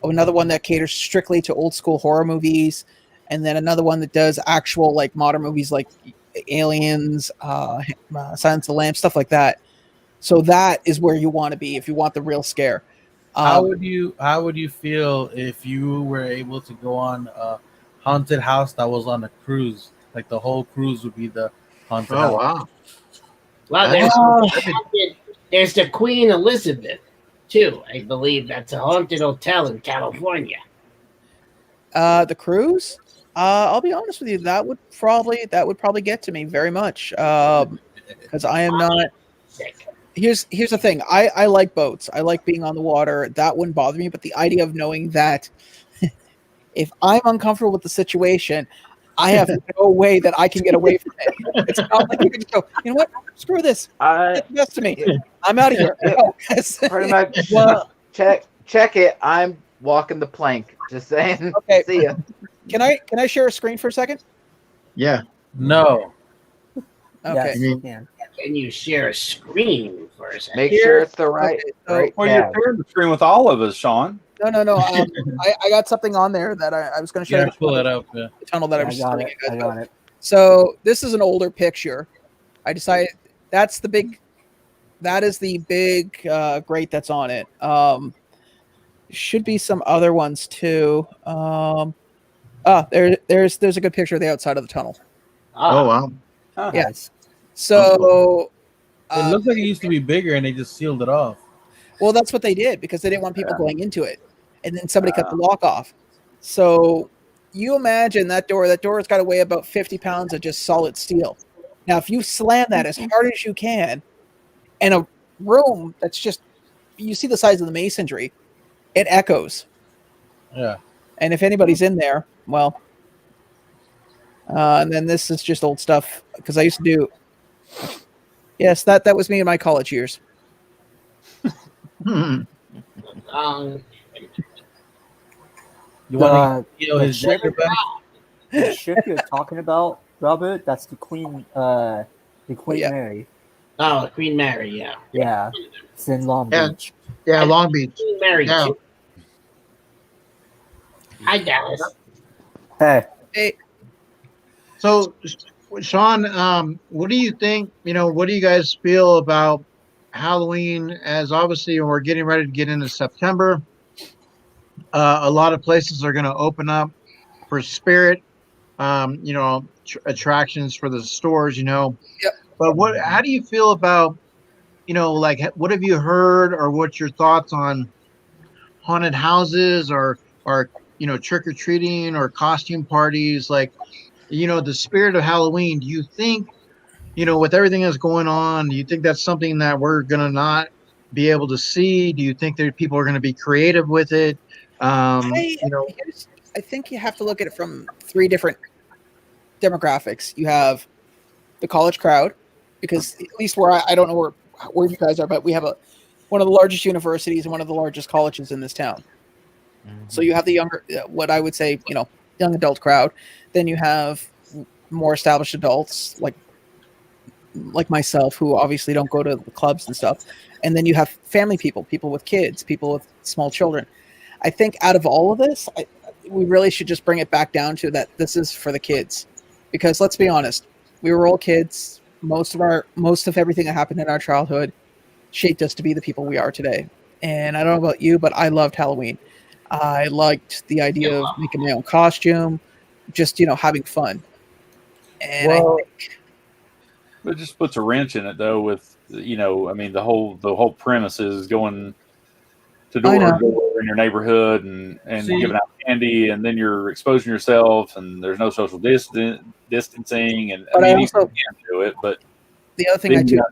G: another one that caters strictly to old school horror movies, and then another one that does actual like modern movies like Aliens, Silence of the Lambs, stuff like that. So that is where you want to be if you want the real scare.
B: How would you feel if you were able to go on a haunted house that was on a cruise? Like the whole cruise would be the haunted house.
A: Wow.
F: Well, there's the Queen Elizabeth too. I believe that's a haunted hotel in California.
G: The cruise? I'll be honest with you, that would probably get to me very much. Because I am not. Here's the thing. I like boats. I like being on the water. That wouldn't bother me. But the idea of knowing that if I'm uncomfortable with the situation, I have no way that I can get away from it. It's not like you can just go, you know what? Screw this. Get the best of me. I'm out of here.
D: Pretty much. Well, check it. I'm walking the plank. Just saying.
G: Okay.
D: See ya.
G: Can I share a screen for a second?
A: Yeah.
B: No.
G: Okay.
F: Yes, can you share a screen for a second?
D: Make sure it's the right.
G: Okay,
H: Well, you're sharing the screen with all of us, Sean.
G: No. I got something on there that I was going to show you.
B: Pull it up. Yeah.
G: The tunnel that I was
F: got
G: telling
F: it.
G: you guys
F: I got
G: about.
F: it.
G: So this is an older picture. I decided that is the big grate that's on it. Should be some other ones too. There's a good picture of the outside of the tunnel.
A: Oh, wow.
G: Yes. So
B: It looks like it used to be bigger, and they just sealed it off.
G: well, that's what they did because they didn't want people going into it, and then somebody cut the lock off. So you imagine that door. That door has got to weigh about 50 pounds of just solid steel. Now, if you slam that as hard as you can in a room that's just, you see the size of the masonry, it echoes.
B: Yeah.
G: And if anybody's in there, well, and then this is just old stuff because I used to do. Yes, that was me in my college years.
A: Hmm.
B: You want
I: The,
B: to know
I: the
B: his
I: ship,
B: gender, Ben?
I: the ship you're talking about, Robert, that's the Queen
G: Yeah.
I: Mary.
F: Oh, Queen Mary, yeah.
I: Yeah, it's in Long
A: Yeah.
I: Beach.
A: Yeah, Long Beach.
F: Queen Mary,
A: Yeah.
F: too. Hi, Dallas.
I: Hey,
G: Hey,
A: So, Sean, what do you think? What do you guys feel about Halloween? As obviously we're getting ready to get into September, a lot of places are going to open up for Spirit. Attractions for the stores.
G: Yep.
A: But how do you feel about? Like what have you heard, or what's your thoughts on haunted houses, or trick or treating or costume parties? Like, the spirit of Halloween. Do you think? With everything that's going on, do you think that's something that we're gonna not be able to see? Do you think that people are going to be creative with it?
G: I think you have to look at it from three different demographics. You have the college crowd, because at least where I don't know where you guys are, but we have one of the largest universities and one of the largest colleges in this town. So you have the younger, what I would say, young adult crowd. Then you have more established adults like myself, who obviously don't go to the clubs and stuff. And then you have family people with kids, people with small children. I think out of all of this, we really should just bring it back down to that this is for the kids. Because let's be honest, we were all kids. Most of everything that happened in our childhood shaped us to be the people we are today. And I don't know about you, but I loved Halloween. I liked the idea of making my own costume, just having fun. And
B: Well,
H: It just puts a wrench in it, though. With the whole premise is going to door to door in your neighborhood and
B: See-
H: giving out candy, and then you're exposing yourself, and there's no social distancing. And
G: But
H: you
G: also-
H: can do it, but
G: the other thing I
H: then
G: do,
H: you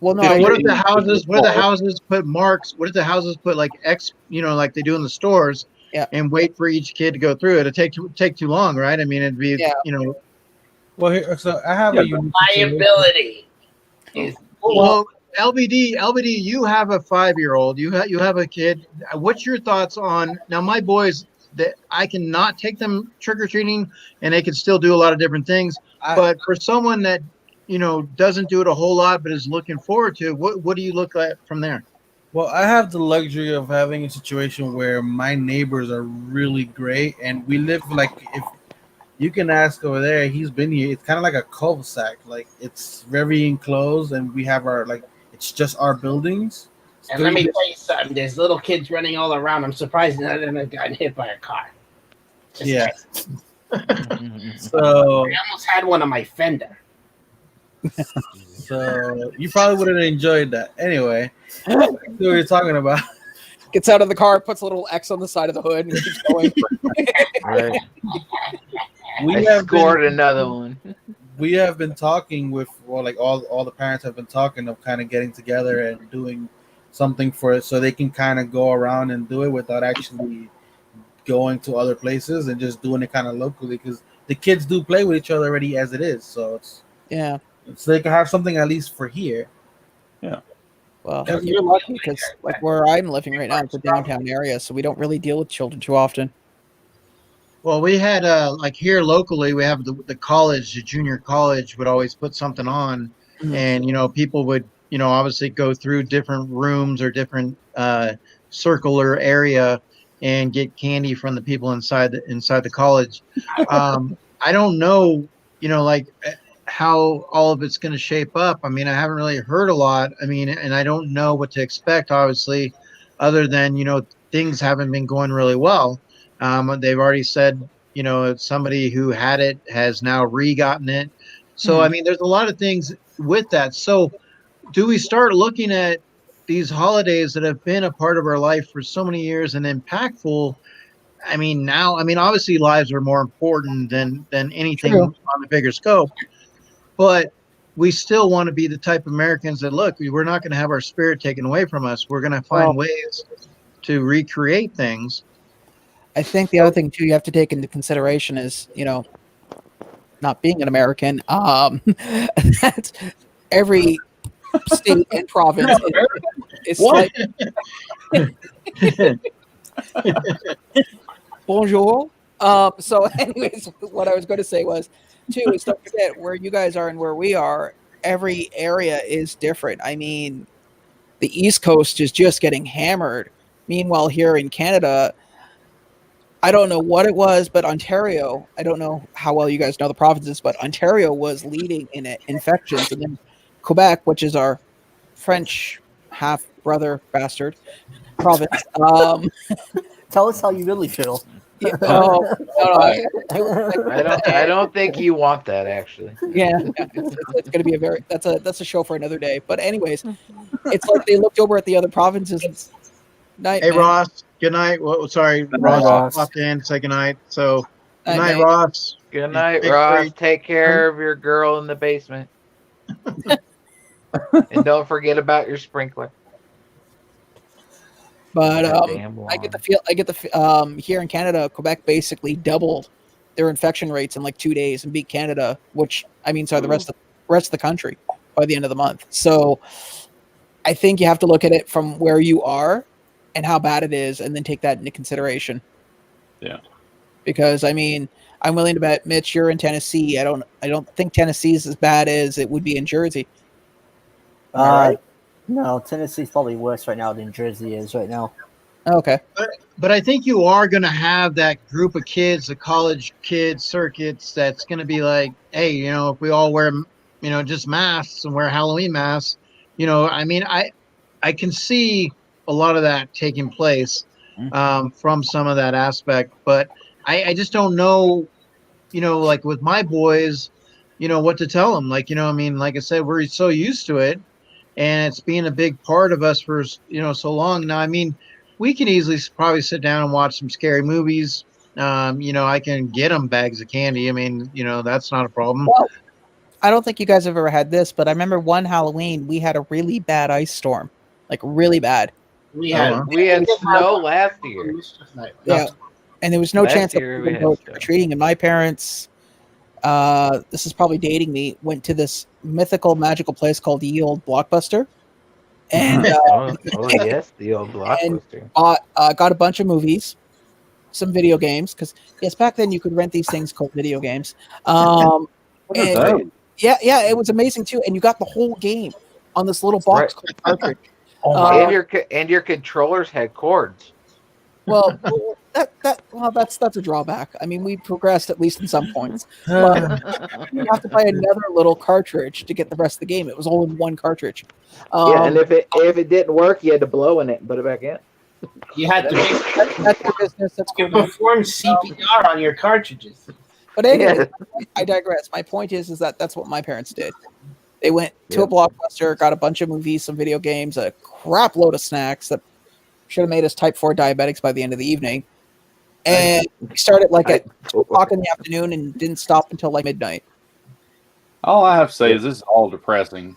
G: well, no,
H: Yeah,
G: I
A: what
G: do-
A: if the houses? What if the houses put marks? What if the houses put like X? Like they do in the stores.
G: Yeah.
A: And wait for each kid to go through it. It'd take too long, right? I mean, it'd be
G: Yeah.
B: well, here, so I have
H: Yeah,
B: a unique situation.
F: Liability is
A: Well, LBD, you have a 5-year-old. You have a kid. What's your thoughts on now? My boys, that I cannot take them trick or treating, and they can still do a lot of different things. But for someone that doesn't do it a whole lot, but is looking forward to, what do you look at from there?
B: Well, I have the luxury of having a situation where my neighbors are really great, and we live if you can ask over there, he's been here. It's kind of like a cul-de-sac. Like it's very enclosed, and we have it's just our buildings.
F: And let me tell you something. There's little kids running all around. I'm surprised none of them have gotten hit by a car. Just
B: Yeah.
F: saying.
B: So
F: I almost had one on my fender.
B: So you probably would have enjoyed that. Anyway, what you're talking about.
G: gets out of the car, puts a little X on the side of the hood, and keeps going.
D: Right.
B: We
D: I
B: have
D: scored
B: been,
D: another one.
B: we have been talking with all the parents have been talking of kind of getting together and doing something for it so they can kind of go around and do it without actually going to other places and just doing it kind of locally, because the kids do play with each other already as it is. So
G: Yeah.
B: so they can have something at least for here.
G: Well,
B: Yeah.
G: you're lucky because, like, where I'm living right now, it's a downtown area, so we don't really deal with children too often.
A: Well, we had like here locally, we have the college, the junior college would always put something on,
G: Mhm.
A: and people would obviously go through different rooms or different circular area and get candy from the people inside the college. I don't know, like how all of it's going to shape up. I mean, I haven't really heard a lot. I mean, and I don't know what to expect, obviously, other than things haven't been going really well. They've already said, somebody who had it has now re-gotten it. So, I mean, there's a lot of things with that. So, do we start looking at these holidays that have been a part of our life for so many years and impactful I mean, now, I mean, obviously lives are more important than anything
G: True.
A: on the bigger scope, but we still want to be the type of Americans that look, we're not going to have our spirit taken away from us. We're going to find ways to recreate things.
G: I think the other thing too you have to take into consideration is, not being an American, that every state and province is
F: What?
G: bonjour. So anyways, what I was going to say was, too, is don't forget where you guys are and where we are, every area is different. I mean, the East Coast is just getting hammered. Meanwhile, here in Canada, I don't know what it was, but Ontario, I don't know how well you guys know the provinces, but Ontario was leading in infections. And then Quebec, which is our French half brother bastard province.
I: Tell us how you really feel.
G: No,
D: I don't think you want that actually.
G: yeah, it's going to be that's a show for another day. But anyways, it's like they looked over at the other provinces and night,
A: Hey,
G: man.
A: Ross, good night. Well, sorry, Ross popped in to say good night. So, good night,
G: Night.
A: Ross.
D: Good night,
A: Big
D: Ross.
A: break.
D: Take care of your girl in the basement. And don't forget about your sprinkler.
G: But
D: That damn
G: I get the here in Canada, Quebec basically doubled their infection rates in like 2 days and beat Canada, which I mean, sorry, the rest of the country by the end of the month. So I think you have to look at it from where you are and how bad it is, and then take that into consideration.
H: Yeah.
G: Because I mean, I'm willing to bet, Mitch, you're in Tennessee. I don't think Tennessee is as bad as it would be in Jersey.
I: No, Tennessee's probably worse right now than Jersey is right now.
G: Okay.
A: But I think you are going to have that group of kids, the college kids circuits, that's going to be like, hey, if we all wear, just masks and wear Halloween masks, I mean, I can see a lot of that taking place from some of that aspect, but I just don't know, like with my boys, what to tell them. Like, I mean, like I said, we're so used to it, and it's being a big part of us for, so long now. I mean, we can easily probably sit down and watch some scary movies. I can get them bags of candy. I mean, that's not a problem.
G: Well, I don't think you guys have ever had this, but I remember one Halloween we had a really bad ice storm, like really bad.
F: We had
D: snow last year.
G: Yeah, and there was no
D: Last
G: chance
D: year
G: of
D: we had
G: go
D: snow.
G: trick-or-treating. And my parents, this is probably dating me, went to this mythical, magical place called the Old Blockbuster, and
D: Oh yes, the old Blockbuster.
G: got a bunch of movies, some video games, because yes, back then you could rent these things called video games. And yeah, it was amazing too. And you got the whole game on this little box called cartridge.
D: And your controllers had cords.
G: Well, that's a drawback. I mean, we progressed at least in some points. But you have to buy another little cartridge to get the rest of the game. It was all in one cartridge.
D: Yeah, and if it didn't work, you had to blow in it and put it back in.
F: You had to
G: that's your business. That's cool.
F: perform CPR on your cartridges.
G: But anyway, I digress. My point is that that's what my parents did. They went to a Blockbuster, got a bunch of movies, some video games, a crap load of snacks that should have made us type 4 diabetics by the end of the evening. And we started like at 2 o'clock in the afternoon and didn't stop until like midnight.
H: All I have to say is this is all depressing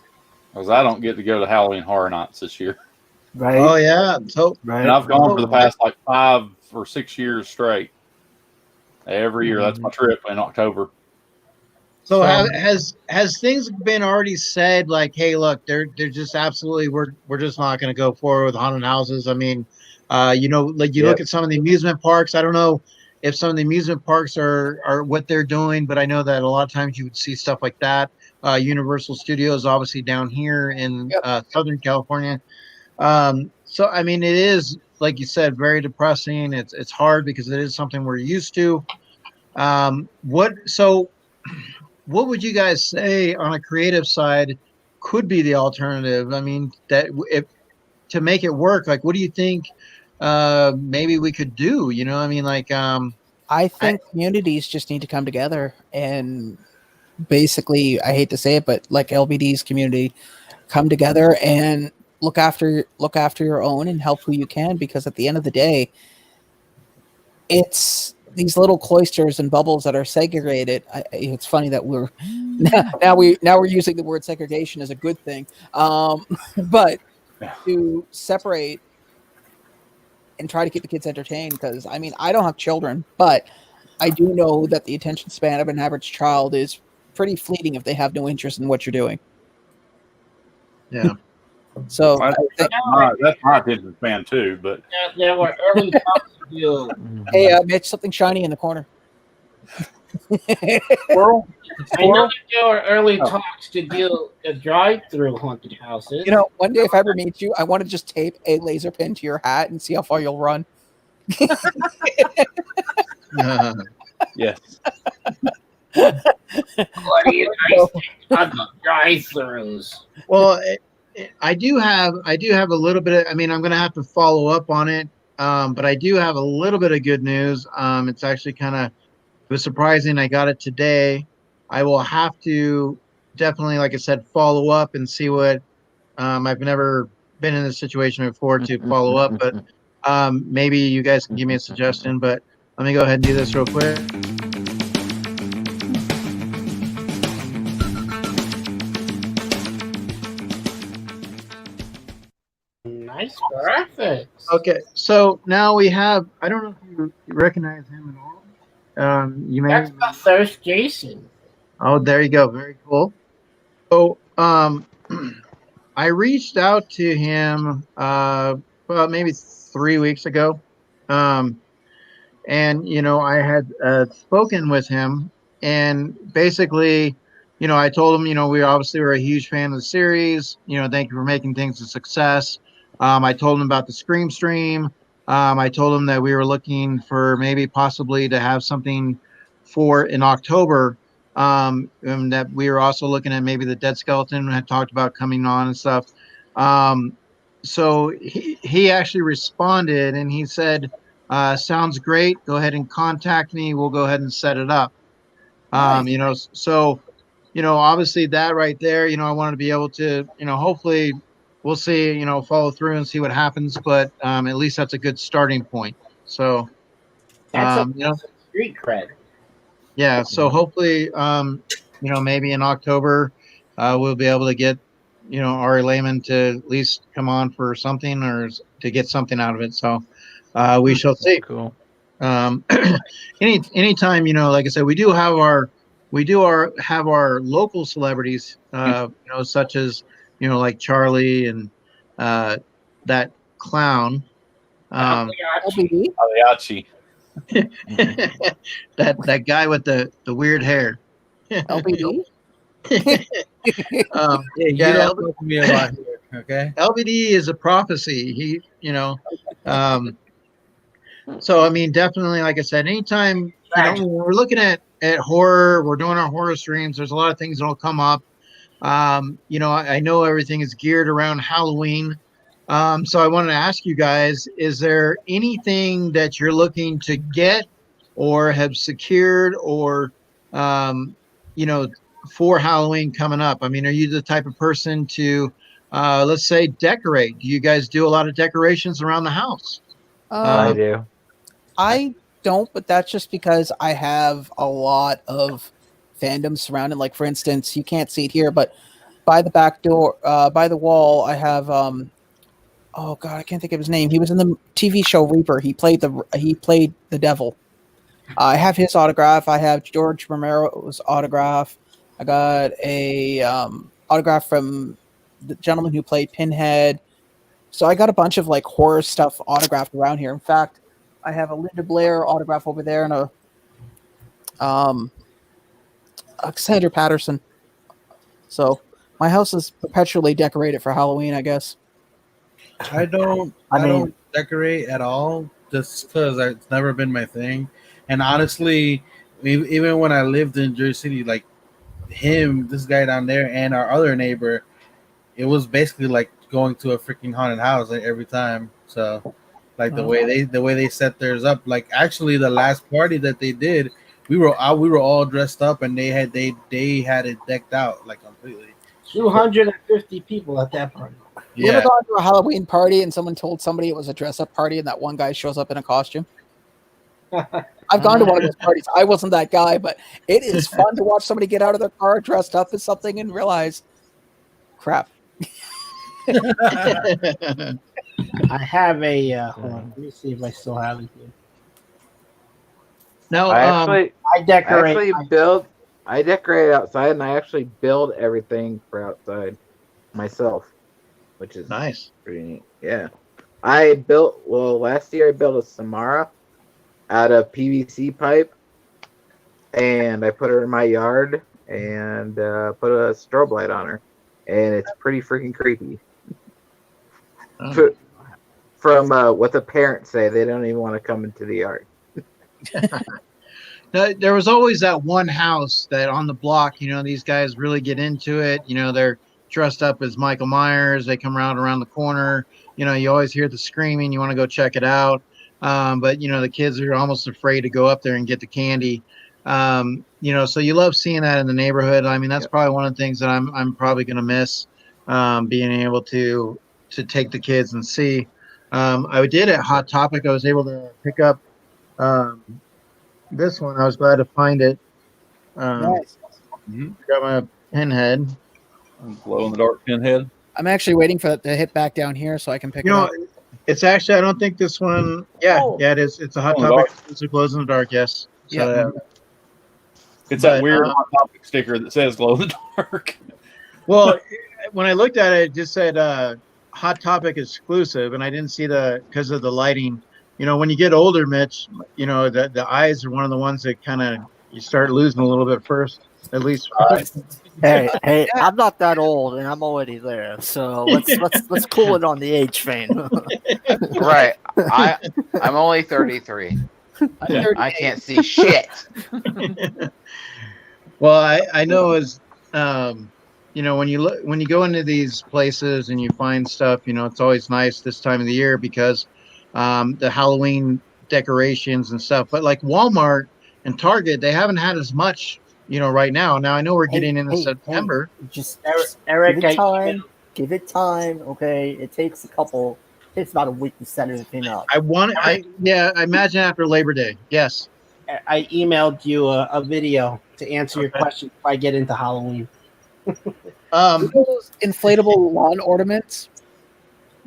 H: because I don't get to go to Halloween Horror Nights this year.
I: Right.
A: Oh yeah. So
H: And I've gone for the past like 5 or 6 years straight. Every year, that's my trip in October.
A: So has things been already said like, hey, look, they're just absolutely we're just not going to go forward with haunted houses. I mean, like you look at some of the amusement parks. I don't know if some of the amusement parks are what they're doing, but I know that a lot of times you would see stuff like that. Universal Studios, obviously down here in Southern California. So I mean, it is like you said, very depressing. It's hard because it is something we're used to. What would you guys say on a creative side could be the alternative? I mean, that if to make it work, like, what do you think maybe we could do? I mean, like,
G: I think communities just need to come together and basically, I hate to say it, but like LBD's community, come together and look after your own and help who you can, because at the end of the day, it's these little cloisters and bubbles that are segregated. It's funny that we're now we're using the word segregation as a good thing, but to separate and try to keep the kids entertained. Because I mean, I don't have children, but I do know that the attention span of an average child is pretty fleeting if they have no interest in what you're doing.
A: Yeah.
G: So
H: that's my attention span too. But
F: there were early talks to do.
G: hey, Mitch, something shiny in the corner.
F: Squirrel? I know that there were early talks to do a drive-through haunted houses.
G: You know, one day if I ever meet you, I want to just tape a laser pin to your hat and see how far you'll run.
H: yes.
F: What do you guys think about drive-throughs?
A: Well, I do have a little bit of, I mean, I'm going to have to follow up on it. But I do have a little bit of good news. It's actually it was surprising. I got it today. I will have to definitely, like I said, follow up and see what, I've never been in this situation before to follow up, but maybe you guys can give me a suggestion, but let me go ahead and do this real quick.
F: Nice graphics.
A: Okay, so now we have, I don't know if you recognize him at all. You may.
F: That's the Thirst Jason.
A: Oh, there you go. Very cool. So, I reached out to him about maybe 3 weeks ago, and I had spoken with him, and basically, I told him, we obviously were a huge fan of the series. Thank you for making things a success. I told him about the Scream stream. I told him that we were looking for maybe possibly to have something in October. And that we were also looking at maybe the Dead Skeleton had talked about coming on and stuff. So he actually responded and he said, sounds great. Go ahead and contact me. We'll go ahead and set it up. Nice. So obviously that right there, I wanted to be able to, hopefully we'll see, follow through and see what happens, but at least that's a good starting point. So,
F: that's street cred.
A: Yeah. So hopefully, maybe in October, we'll be able to get, Ari Lehman to at least come on for something or to get something out of it. So we shall see.
D: Cool.
A: Anytime, like I said, we do have our local celebrities, such as, like Charlie and that clown.
H: Aliachi.
A: that guy with the weird hair.
G: LBD?
B: Me about here, okay?
A: LBD is a prophecy. So I mean, definitely, like I said, anytime when we're looking at horror, we're doing our horror streams. There's a lot of things that'll come up. I know everything is geared around Halloween. So I wanted to ask you guys, is there anything that you're looking to get or have secured or, for Halloween coming up? I mean, are you the type of person to, let's say, decorate? Do you guys do a lot of decorations around the house?
D: I do.
G: I don't, but that's just because I have a lot of fandom surrounding. Like, for instance, you can't see it here, but by the back door, by the wall, I have oh god, I can't think of his name. He was in the TV show Reaper. He played the devil. I have his autograph. I have George Romero's autograph. I got a autograph from the gentleman who played Pinhead. So I got a bunch of like horror stuff autographed around here. In fact, I have a Linda Blair autograph over there and a Alexander Patterson. So my house is perpetually decorated for Halloween, I guess.
B: I don't decorate at all just because it's never been my thing. And honestly, even when I lived in Jersey City, like this guy down there, and our other neighbor, it was basically like going to a freaking haunted house like every time. So, like the way they set theirs up. Like actually, the last party that they did, we were all dressed up, and they had it decked out like completely.
F: 250 people at that party.
G: You ever gone to a Halloween party and someone told somebody it was a dress-up party, and that one guy shows up in a costume? I've gone to one of those parties. I wasn't that guy, but it is fun to watch somebody get out of their car dressed up as something and realize, crap.
F: I have a. Hold on, let me see if I still have it here.
A: No,
D: I
F: decorate.
D: I decorate outside, and I actually build everything for outside myself, which is
A: nice.
D: Pretty neat. Yeah. Last year I built a Samara out of PVC pipe, and I put her in my yard and put a strobe light on her, and it's pretty freaking creepy. From what the parents say, they don't even want to come into the yard.
A: There was always that one house that on the block, these guys really get into it. They're dressed up as Michael Myers. They come around the corner. You always hear the screaming. You want to go check it out. But the kids are almost afraid to go up there and get the candy. So you love seeing that in the neighborhood. I mean, that's probably one of the things that I'm probably going to miss, being able to take the kids and see. I did at Hot Topic. I was able to pick up this one. I was glad to find it.
G: Nice.
A: Got my pinhead.
H: Glow in the dark pinhead.
G: I'm actually waiting for that to hit back down here so I can pick it up.
A: It's actually, I don't think this one. Yeah, it is. It's a Hot Topic. It glows in the dark. Yes. So,
H: it's that weird Hot Topic sticker that says glow in the dark.
A: Well, when I looked at it, it just said Hot Topic exclusive, and I didn't see because of the lighting. When you get older, Mitch, the eyes are one of the ones that kind of you start losing a little bit first, at least.
I: Hey, I'm not that old, and I'm already there. So let's cool it on the age train.
D: Right. I'm only 33. I can't see shit.
A: Well, I know as when you go into these places and you find stuff, it's always nice this time of the year because the Halloween decorations and stuff. But like Walmart and Target, they haven't had as much, right now. Now I know we're getting into September.
I: Just
F: Eric,
I: give it time. Okay, it takes about a week to set everything up.
A: I imagine after Labor Day. Yes.
F: I emailed you a video to answer your question if I get into Halloween.
G: Those inflatable lawn ornaments.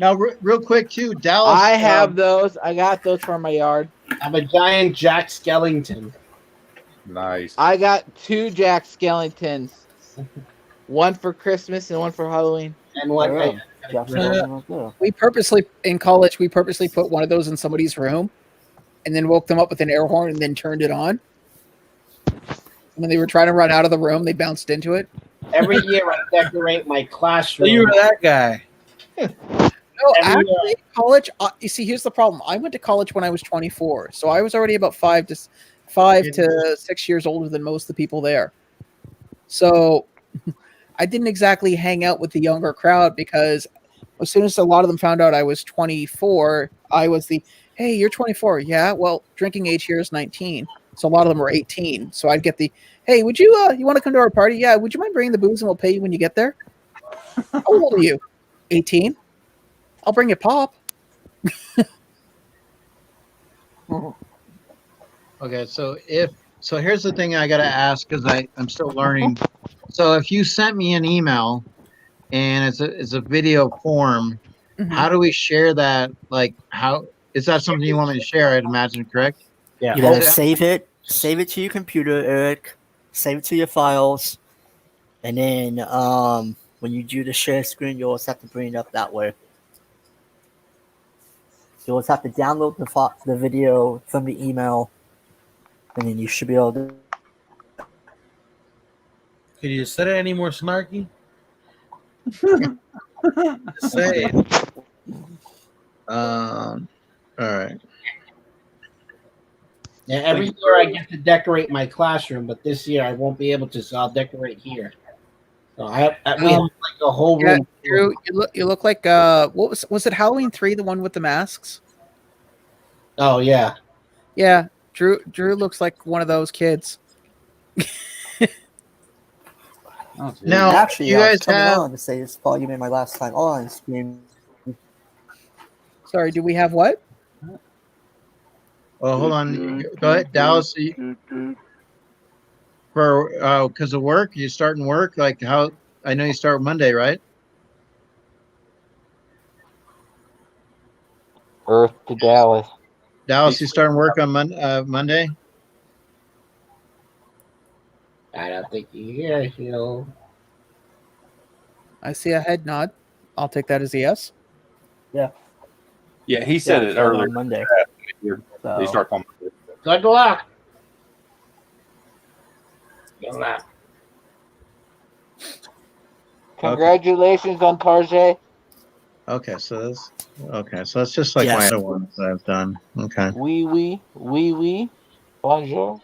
A: Now, real quick too, Dallas.
D: I have those. I got those from my yard.
F: I have a giant Jack Skellington.
H: Nice.
D: I got 2 Jack Skellingtons. One for Christmas and one for Halloween.
F: And what?
G: We purposely put one of those in somebody's room, and then woke them up with an air horn, and then turned it on. When they were trying to run out of the room, they bounced into it.
F: Every year I decorate my classroom.
B: So you were that guy.
G: No, actually, college. You see, here's the problem. I went to college when I was 24, so I was already about 5 to 6 years older than most of the people there. So I didn't exactly hang out with the younger crowd because as soon as a lot of them found out I was 24, I was hey, you're 24. Yeah, well, drinking age here is 19. So a lot of them were 18. So I'd get hey, would you want to come to our party? Yeah, would you mind bringing the booze and we'll pay you when you get there? How old are you? 18. I'll bring you pop.
A: Okay, so here's the thing I got to ask because I'm still learning. So if you sent me an email and it's a video form, how do we share that? Like, how is that something you want me to share? I'd imagine, correct?
F: Yeah.
I: You gotta save it to your computer, Eric. Save it to your files, and then when you do the share screen, you always have to bring it up that way. You always have to download the video from the email, and then you should be able to.
B: Can you set it any more snarky? Say it.
A: All right.
F: Yeah, every year I get to decorate my classroom, but this year I won't be able to, so I'll decorate here. So we have like a whole room.
G: Drew, you look like what was it Halloween 3, the one with the masks?
F: Oh yeah.
G: Yeah, Drew looks like one of those kids.
A: Now,
I: actually,
A: you guys have
I: on to say this probably my last time on screen.
G: Sorry, do we have what?
A: Oh, hold on. Go ahead, Dallas. For because of work, you starting work? Like how? I know you start Monday, right?
D: Earth to Dallas.
A: Dallas, you starting work on Monday?
F: I don't think you hear, you know.
G: I see a head nod. I'll take that as a yes.
H: Yeah, he said it
I: start
H: earlier.
I: on Monday.
H: They
I: So,
H: start on Monday.
F: Good luck. Good luck.
D: Congratulations on Tarjay.
A: Okay, so it's just like my
I: Yes.
A: other ones that I've done. Okay.
D: Oui. Bonjour.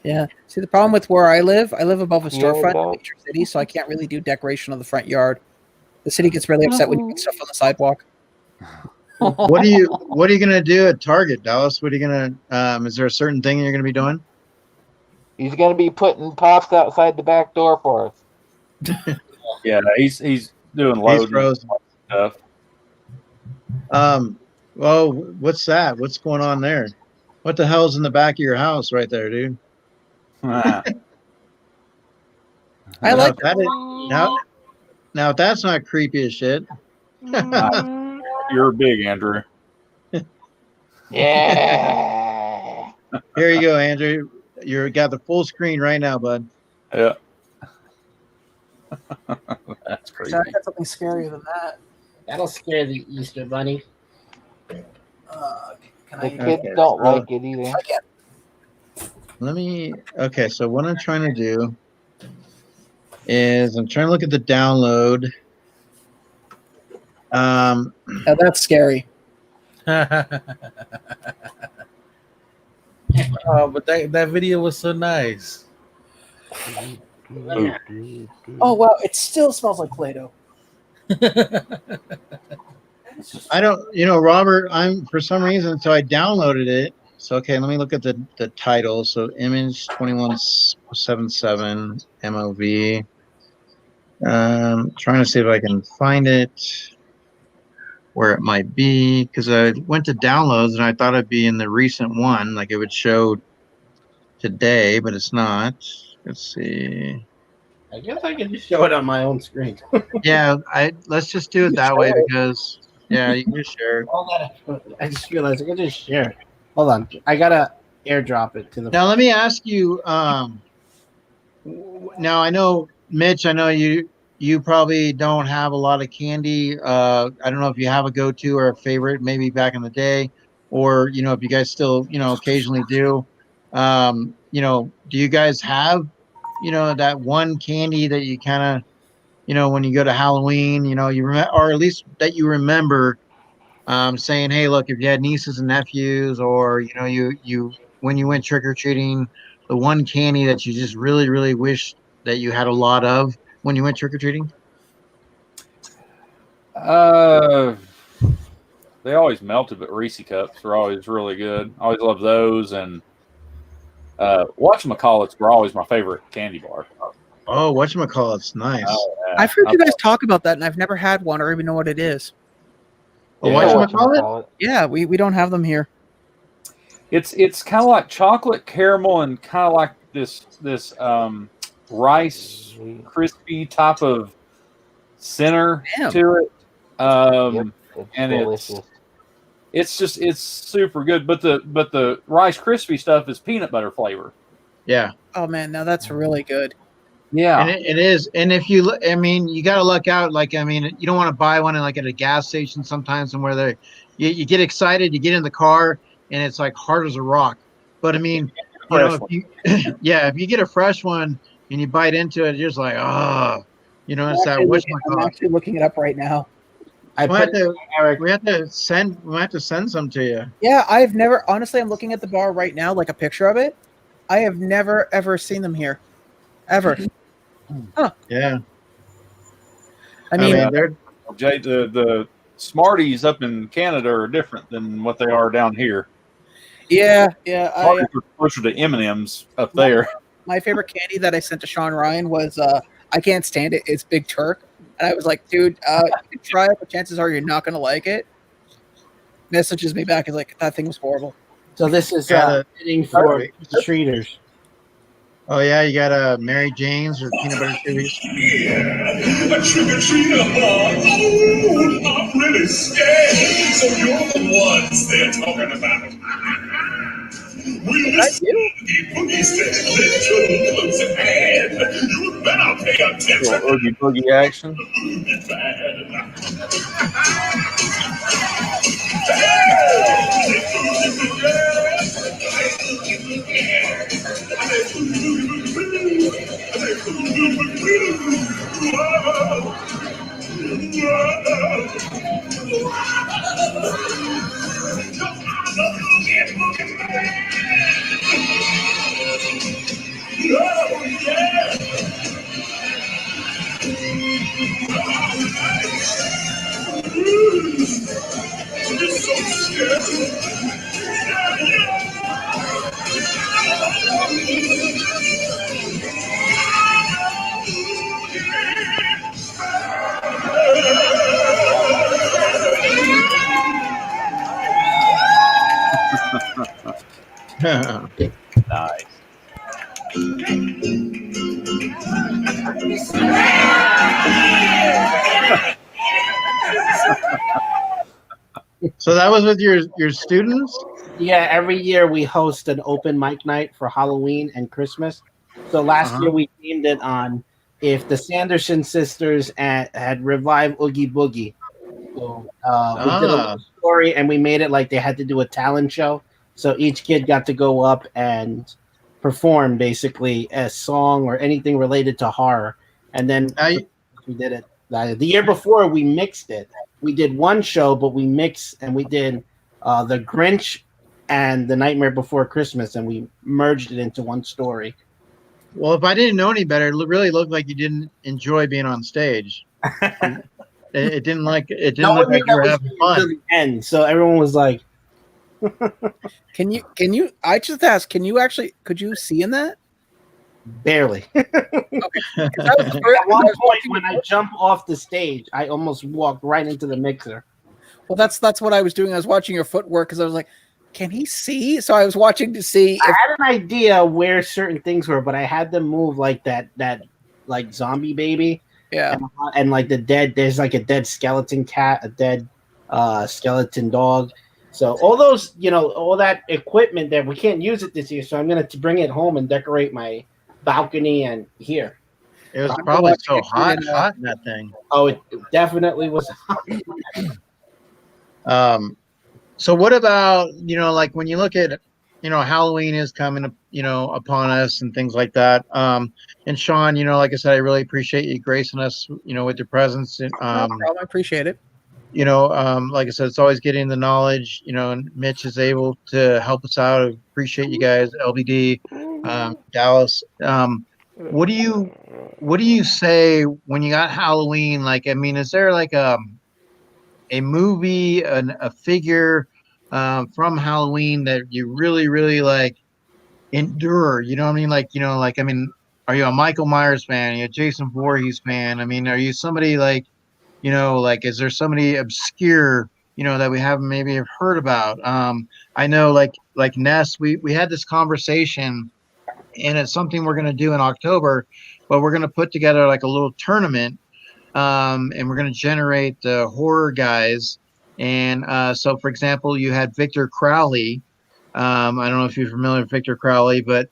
G: Yeah. See, the problem with where I live above a
D: Yeah,
G: storefront in a
D: dog.
G: major city, so I can't really do decoration of the front yard. The city gets really upset when you put stuff on the sidewalk.
A: What are you gonna do at Target, Dallas? What are you gonna is there a certain thing you're gonna be doing?
D: He's gonna be putting pops outside the back door for us.
H: Yeah, he's doing
A: He's
H: loading
A: frozen.
H: stuff.
A: Well, what's that? What's going on there? What the hell's in the back of your house right there, dude?
G: I
A: Now,
G: like
A: if that is, now if that's not creepy as shit.
H: You're big, Andrew.
D: Yeah.
A: Here you go, Andrew. You got the full screen right now, bud.
H: Yeah. That's
G: I
H: crazy.
G: got something scarier than that.
F: That'll scare the Easter Bunny.
G: Can
D: The
G: I?
D: kids
A: Okay,
D: don't
A: so-
D: like it either.
G: I can't.
A: Okay, so what I'm trying to do is I'm trying to look at the download.
G: Now that's scary.
B: Oh, but that video was so nice.
G: Oh wow, it still smells like Play-Doh.
A: I don't, Robert, I'm for some reason, so I downloaded it. So, okay, let me look at the title. So, image 2177 MOV. Trying to see if I can find it where it might be because I went to downloads and I thought it'd be in the recent one, like it would show today, but it's not. Let's see.
F: I guess I can just show it on my own screen.
A: Yeah, let's just do it that way because you can just share.
F: Hold on. I just realized I can just share it. Hold on. I gotta airdrop it to the.
A: Now let me ask you. Now I know, Mitch. I know you probably don't have a lot of candy. I don't know if you have a go-to or a favorite, maybe back in the day, or if you guys still occasionally do. Do you guys have that one candy that you kind of when you go to Halloween, you remember, or at least that you remember saying, hey, look, if you had nieces and nephews, or you when you went trick or treating, the one candy that you just really, really wish that you had a lot of when you went trick or treating.
H: They always melted, but Reese cups were always really good. I always loved those, and whatchamacallits were always my favorite candy bar.
A: Oh, whatchamacallit's nice.
H: Oh, yeah.
G: I've heard you guys talk about that, and I've never had one or even know what it is.
A: Oh,
H: Yeah.
A: whatchamacallit?
G: Yeah, we don't have them here.
H: It's kind of like chocolate caramel and kind of like this rice crispy type of center
G: Damn.
H: to it.
D: Yep,
H: And
D: delicious.
H: it's super good. But the Rice Krispie stuff is peanut butter flavor.
A: Yeah.
G: Oh man, now that's really good.
H: Yeah.
A: And it is. And if you, you got to look out. Like, you don't want to buy one at a gas station sometimes, and where you get excited, you get in the car, and it's like hard as a rock. But if you, if you get a fresh one and you bite into it, you're just like, oh, it's that
G: I'm
A: whatchamacallit.
G: actually looking it up right now.
F: I
A: We have
F: put
A: to,
F: Eric.
A: we have to send some to you.
G: Yeah, I've never honestly. I'm looking at the bar right now, like a picture of it. I have never ever seen them here, ever.
A: Yeah.
G: I mean,
A: they're
H: Jay, the Smarties up in Canada are different than what they are down here.
G: yeah.
H: Smarties are closer to M&Ms up there.
G: My favorite candy that I sent to Sean Ryan was I can't stand it. It's Big Turk, and I was like, dude, you can try it, but chances are you're not gonna like it. Messages me back is like, that thing was horrible.
F: So this is
A: Got
F: fitting for
A: Alright.
F: trick-or-treaters.
A: Oh yeah, you got Mary Jane's or peanut butter chilies.
J: A trick-or-treater, oh, I'm really scared. So you're the ones they're talking about. We listen to the boogie said, little close at hand. You better pay attention.
H: Little Oogie Boogie action.
J: Boogie
H: Nice.
A: So that was with your students?
F: Yeah, every year we host an open mic night for Halloween and Christmas. So last year we themed it on if the Sanderson sisters had revived Oogie Boogie. So we did a little story and we made it like they had to do a talent show. So each kid got to go up and perform basically a song or anything related to horror. And then we did it. The year before we mixed it. We did one show, but we mixed and we did The Grinch and The Nightmare Before Christmas, and we merged it into one story.
A: Well, if I didn't know any better, it really looked like you didn't enjoy being on stage. It didn't look like you were having fun.
F: To the end, so everyone was like,
G: Can you? I just asked. Could you see in that?
F: Barely.
G: Okay.
F: At one point, when I jumped off the stage, I almost walked right into the mixer.
G: Well, that's what I was doing. I was watching your footwork because I was like, can he see? So I was watching to see.
F: I had an idea where certain things were, but I had them move like that like zombie baby.
G: Yeah.
F: And like there's like a dead skeleton cat, a dead skeleton dog. So all those, all that equipment that we can't use it this year. So I'm going to bring it home and decorate my balcony and here.
A: It was probably so hot in that thing.
F: Oh, it definitely was hot.
A: So what about, like when you look at, Halloween is coming, upon us and things like that. And Sean, like I said, I really appreciate you gracing us, with your presence.
G: No problem. I appreciate it.
A: Like I said, it's always getting the knowledge, and Mitch is able to help us out. I appreciate you guys, LBD, Dallas. What do you say when you got Halloween? Like, I mean, is there like a movie, a figure from Halloween that you really, really like endure? You know what I mean? Like, I mean, are you a Michael Myers fan? Are you a Jason Voorhees fan? I mean, are you somebody like, is there somebody obscure, that we haven't maybe have heard about? I know like Ness, we had this conversation, and it's something we're going to do in October, but we're going to put together like a little tournament, and we're going to generate the horror guys. And so, for example, you had Victor Crowley. I don't know if you're familiar with Victor Crowley, but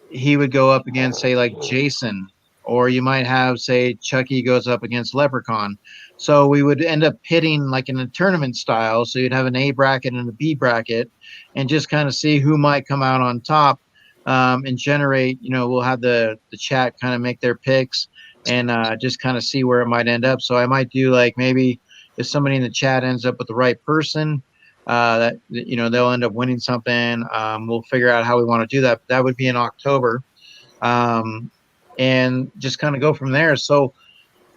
A: he would go up against, say, like Jason. Or you might have, say, Chucky goes up against Leprechaun. So we would end up pitting like in a tournament style. So you'd have an A bracket and a B bracket and just kind of see who might come out on top, and generate, we'll have the chat kind of make their picks and just kind of see where it might end up. So I might do like maybe if somebody in the chat ends up with the right person, that, they'll end up winning something. We'll figure out how we want to do that. But that would be in October. And just kind of go from there. So,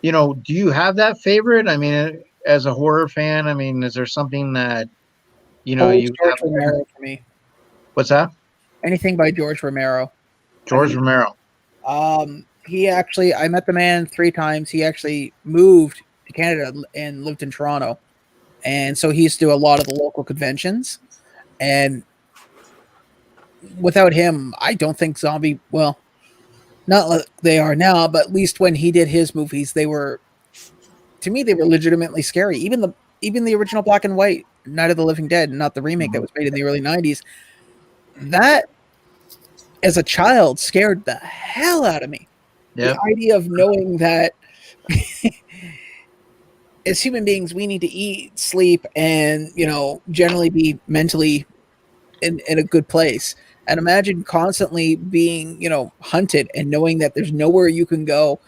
A: do you have that favorite? I mean, as a horror fan, I mean, is there something that, you
G: George Romero for me?
A: What's that?
G: Anything by George Romero.
A: George Romero.
G: He actually, I met the man 3 times. He actually moved to Canada and lived in Toronto. And so he used to do a lot of the local conventions. And without him, I don't think zombie. Well, not like they are now, but at least when he did his movies, they were, to me, they were legitimately scary. Even the original black and white Night of the Living Dead, not the remake that was made in the early '90s. That, as a child, scared the hell out of me.
A: Yep.
G: The idea of knowing that as human beings, we need to eat, sleep, and generally be mentally in a good place. And imagine constantly being hunted and knowing that there's nowhere you can go,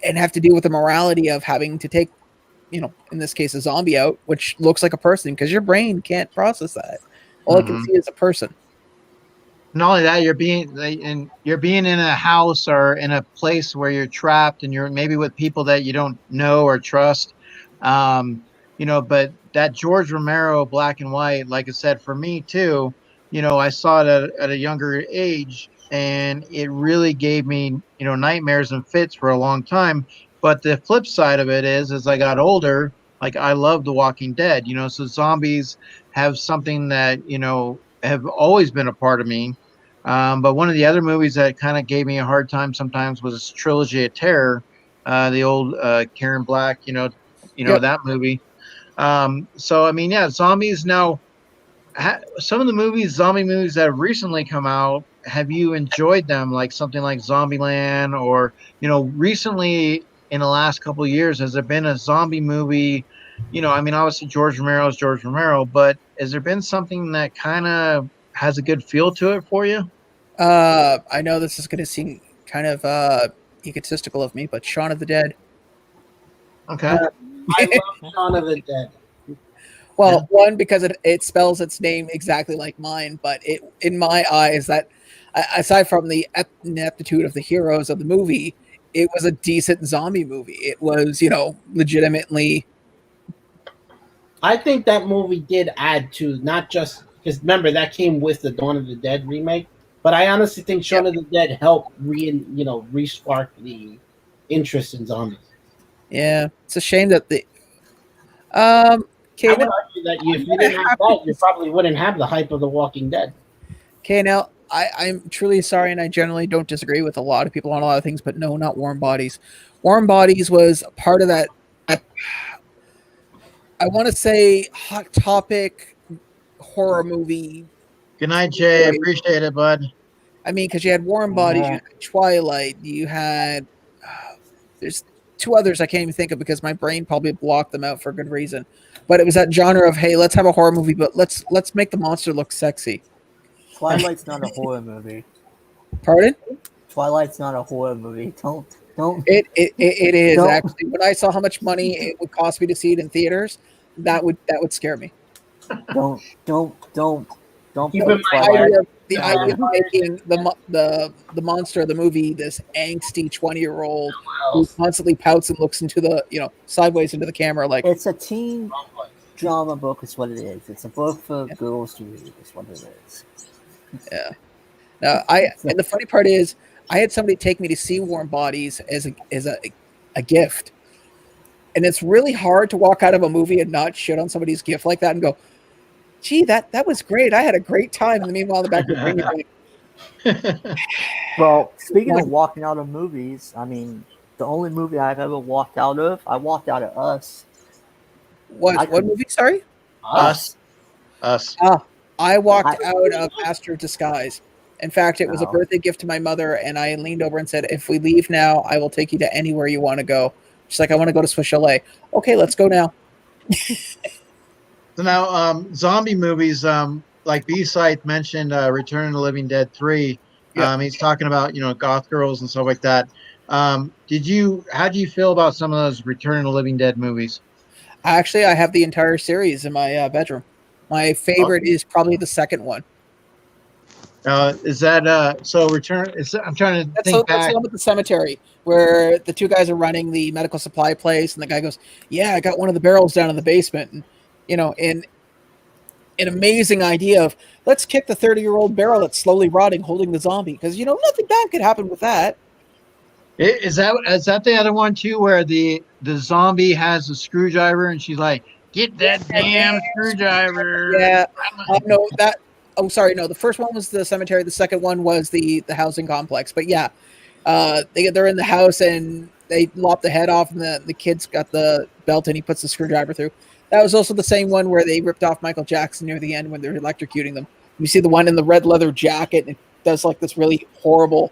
G: and have to deal with the morality of having to take, in this case, a zombie out, which looks like a person, because your brain can't process that. All I can see is a person.
A: Not only that, you're being in a house or in a place where you're trapped, and you're maybe with people that you don't know or trust. But that George Romero black and white, like I said, for me too, I saw it at a younger age, and it really gave me, nightmares and fits for a long time. But the flip side of it is, as I got older, like I love The Walking Dead, so zombies have something that, have always been a part of me. But one of the other movies that kind of gave me a hard time sometimes was Trilogy of Terror, the old Karen Black,
G: Yep.
A: that movie. So I mean, yeah, zombies now. Some of the zombie movies that have recently come out, have you enjoyed them? Like something like Zombieland, or recently in the last couple of years, has there been a zombie movie? I mean, obviously George Romero is George Romero, but has there been something that kind of has a good feel to it for you?
G: I know this is going to seem kind of egotistical of me, but Shaun of the Dead.
A: Okay.
F: I love Shaun of the Dead.
G: Well, one, because it spells its name exactly like mine, but it, in my eyes, that aside from the ineptitude of the heroes of the movie, it was a decent zombie movie. It was, legitimately.
F: I think that movie did add to, not just because remember that came with the Dawn of the Dead remake, but I honestly think Shaun of the Dead helped re-spark the interest in zombies.
G: Yeah, it's a shame that the.
F: I would argue that if you didn't have that, you probably wouldn't have the hype of The Walking Dead.
G: Okay, now I'm truly sorry, and I generally don't disagree with a lot of people on a lot of things, but no, not Warm Bodies. Warm Bodies was part of that. I want to say Hot Topic horror movie.
A: Good night, Jay. Appreciate it, bud.
G: I mean, because you had Warm Bodies, you had Twilight, you had. There's two others I can't even think of because my brain probably blocked them out for a good reason. But it was that genre of, hey, let's have a horror movie, but let's make the monster look sexy.
I: Twilight's not a horror movie.
G: Pardon?
I: Twilight's not a horror movie. Don't.
G: It is
I: Don't.
G: actually. When I saw how much money it would cost me to see it in theaters, that would scare me.
I: Don't.
F: Keep
I: put
F: in mind,
I: Twilight.
G: The idea of making the monster of the movie this angsty 20-year-old who constantly pouts and looks into the sideways into the camera like
I: It's a teen drama book. Is what it is. It's a book for girls to read. Is what it is.
G: Yeah. Now and the funny part is I had somebody take me to see Warm Bodies as a gift. And it's really hard to walk out of a movie and not shit on somebody's gift like that and go, gee, that was great. I had a great time. And meanwhile, in the back of the thing,
I: Well, speaking of walking out of movies, I mean, the only movie I've ever walked out of, I walked out of Us.
G: what movie? Sorry,
A: Us.
G: I walked out of Master of Disguise. In fact, it was a birthday gift to my mother, and I leaned over and said, "If we leave now, I will take you to anywhere you want to go." She's like, "I want to go to Swiss Chalet." Okay, let's go now.
A: So now, zombie movies, like B-Side mentioned, Return of the Living Dead 3. He's talking about, goth girls and stuff like that. How do you feel about some of those Return of the Living Dead movies?
G: Actually, I have the entire series in my bedroom. My favorite is probably the second one.
A: Is that so? I'm trying to think
G: That's
A: back.
G: the one with the cemetery where the two guys are running the medical supply place, and the guy goes, "Yeah, I got one of the barrels down in the basement." And in an amazing idea of let's kick the 30-year-old barrel that's slowly rotting, holding the zombie, because nothing bad could happen with that.
A: Is that the other one too, where the zombie has a screwdriver and she's like, Get that damn screwdriver.
G: Yeah. No, that. Oh, sorry. No, the first one was the cemetery. The second one was the housing complex. But yeah, they're in the house and they lop the head off, and the kid's got the belt and he puts the screwdriver through. That was also the same one where they ripped off Michael Jackson near the end when they're electrocuting them. You see the one in the red leather jacket, and it does like this really horrible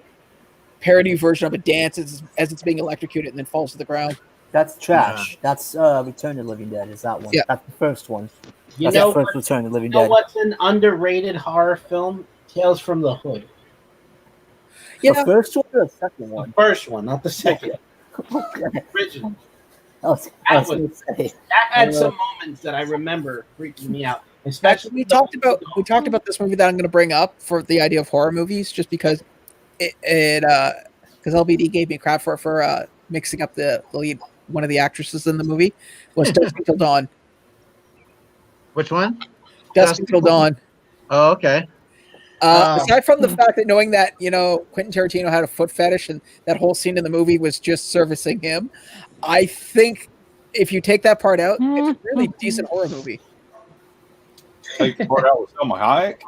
G: parody version of a dance as it's being electrocuted and then falls to the ground.
I: That's trash. That's Return of the Living Dead. Is that one?
G: Yeah.
I: That's the first one.
F: You
I: That's
F: know,
I: the first Return of the Living
F: you know
I: Dead.
F: what's an underrated horror film? Tales from the Hood.
G: Yeah.
I: The first one or the second one?
F: The first one, not the second.
I: Okay.
F: Original.
I: I was
F: That
I: gonna say.
F: That had some moments that I remember freaking me out. Especially
G: We talked about this movie that I'm going to bring up for the idea of horror movies, just because because LBD gave me crap for mixing up the lead. One of the actresses in the movie was Dusk Till Dawn.
A: Which one?
G: Dusk Till Dawn.
A: Oh, okay.
G: Aside from the fact that knowing that Quentin Tarantino had a foot fetish and that whole scene in the movie was just servicing him, I think if you take that part out, it's a really decent horror movie.
H: Take the part out with Selma Hayek.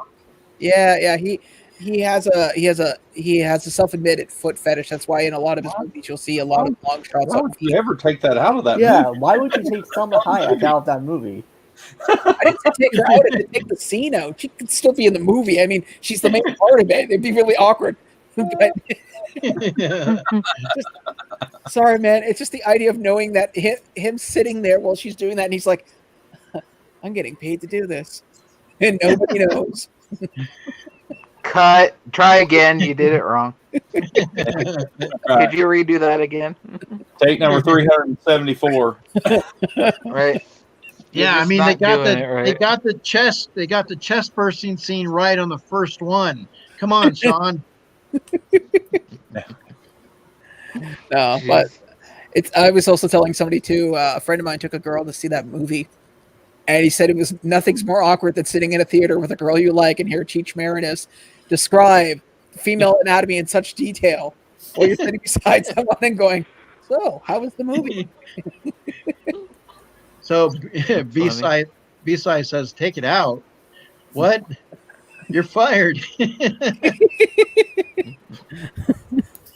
G: Yeah. He has a self-admitted foot fetish. That's why in a lot of his movies you'll see a lot of long shots.
H: Why would you ever take that out of that
I: Yeah,
H: movie?
I: why would you take Selma Hayek out of that movie?
G: I didn't say take her out. I did take the scene out. She could still be in the movie. I mean, she's the main part of it. It'd be really awkward. But sorry, man. It's just the idea of knowing that him sitting there while she's doing that, and he's like, "I'm getting paid to do this," and nobody knows.
D: Cut. Try again. You did it wrong. Could you redo that again?
H: Take number 374.
D: Right.
A: Yeah, I
D: just
A: mean
D: not doing it right.
A: they got the chest bursting scene right on the first one. Come on, Sean.
G: No, but I was also telling somebody too. A friend of mine took a girl to see that movie, and he said it was nothing's more awkward than sitting in a theater with a girl you like and hear Cheech Marinus describe female anatomy in such detail, while you're sitting beside someone and going, "So, how was the movie?"
A: So B-side says, "Take it out." What? You're fired.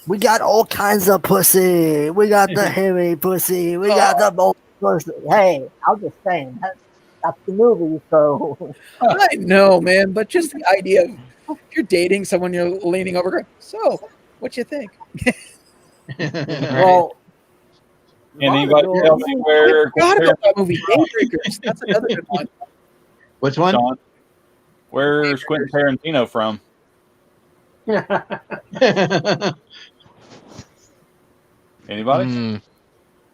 I: We got all kinds of pussy. We got the hairy pussy. We got the bold pussy. Hey, I'm just saying. That's the movie, so.
G: I know, man, but just the idea of if you're dating someone, you're leaning over, going, "So, what you think?"
I: Well,
H: And anybody tell me where?
G: I forgot about that movie, Daybreakers. That's another good one.
A: Which one?
H: Sean, where's Quentin Tarantino from? Anybody?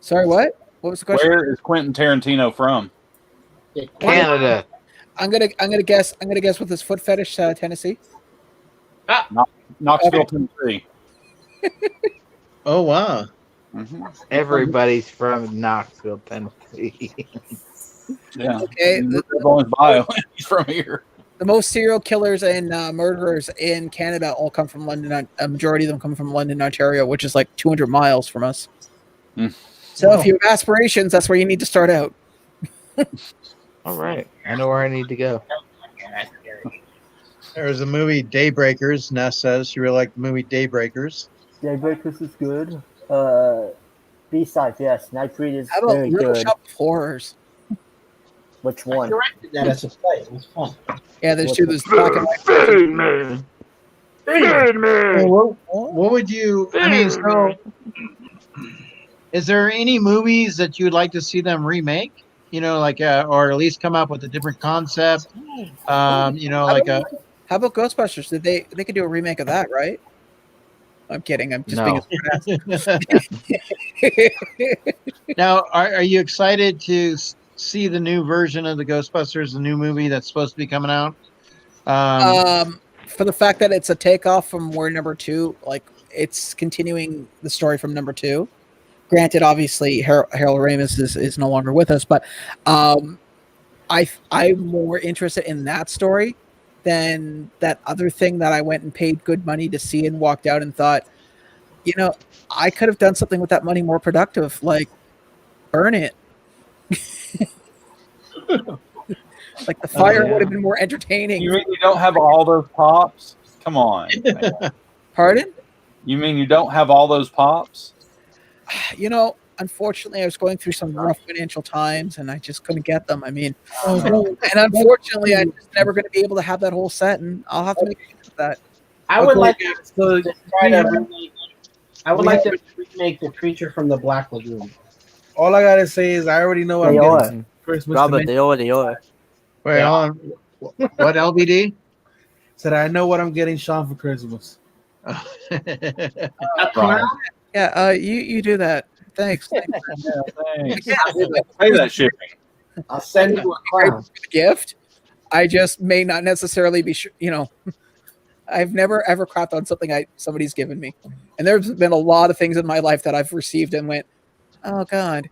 G: Sorry, what? What was the question?
H: Where is Quentin Tarantino from?
D: Canada.
G: I'm gonna guess with his foot fetish, Tennessee.
H: Knoxville, Tennessee.
A: Oh wow.
H: Mm-hmm.
D: Everybody's from Knoxville, Tennessee.
H: Yeah.
G: Okay.
H: On his bio. He's from here.
G: The most serial killers and murderers in Canada all come from London. A majority of them come from London, Ontario, which is like 200 miles from us. So if you have aspirations, that's where you need to start out.
D: All right. I know where I need to go.
A: There was a movie Daybreakers. Ness says she really liked the movie Daybreakers.
I: Daybreakers is good. B-sides, yes. Night Breed is
G: How about
I: very
G: Little
I: good.
G: Shop of Horrors?
I: Which
F: I
I: one?
F: directed that as a play. It was fun.
G: Yeah, there's two. There's black and white.
A: What would you? I mean, so is there any movies that you would like to see them remake? Like, or at least come up with a different concept. Like a.
G: How about Ghostbusters? They could do a remake of that, right? I'm kidding. I'm just being a
A: Now, are you excited to see the new version of the Ghostbusters, the new movie that's supposed to be coming out?
G: For the fact that it's a takeoff from where number 2, like it's continuing the story from number 2. Granted, obviously, Harold Ramis is no longer with us, but I'm more interested in that story than that other thing that I went and paid good money to see and walked out and thought, I could have done something with that money more productive, like burn it. Like the fire would have been more entertaining.
H: You mean you don't have all those pops? Come on. Man.
G: Pardon?
H: You mean you don't have all those pops?
G: You know, unfortunately, I was going through some rough financial times, and I just couldn't get them. I mean, and unfortunately, I'm just never going to be able to have that whole set, and I'll have to make use of that.
F: I would like to
B: So
F: try to remake. I would like to remake the creature from the Black Lagoon.
B: all I gotta say is I already know what
I: They
B: I'm
I: are.
B: getting Christmas.
I: Robert, they are.
A: Wait,
F: Yeah.
A: hold on. What LBD?
B: Said I know what I'm getting Sean for Christmas.
F: A clown?
G: Yeah, you do that. Thanks.
H: Thanks.
G: Yeah,
H: Pay that shipping.
F: I'll send you a clown.
G: gift. I just may not necessarily be sure. I've never ever crapped on something somebody's given me, and there's been a lot of things in my life that I've received and went, oh god.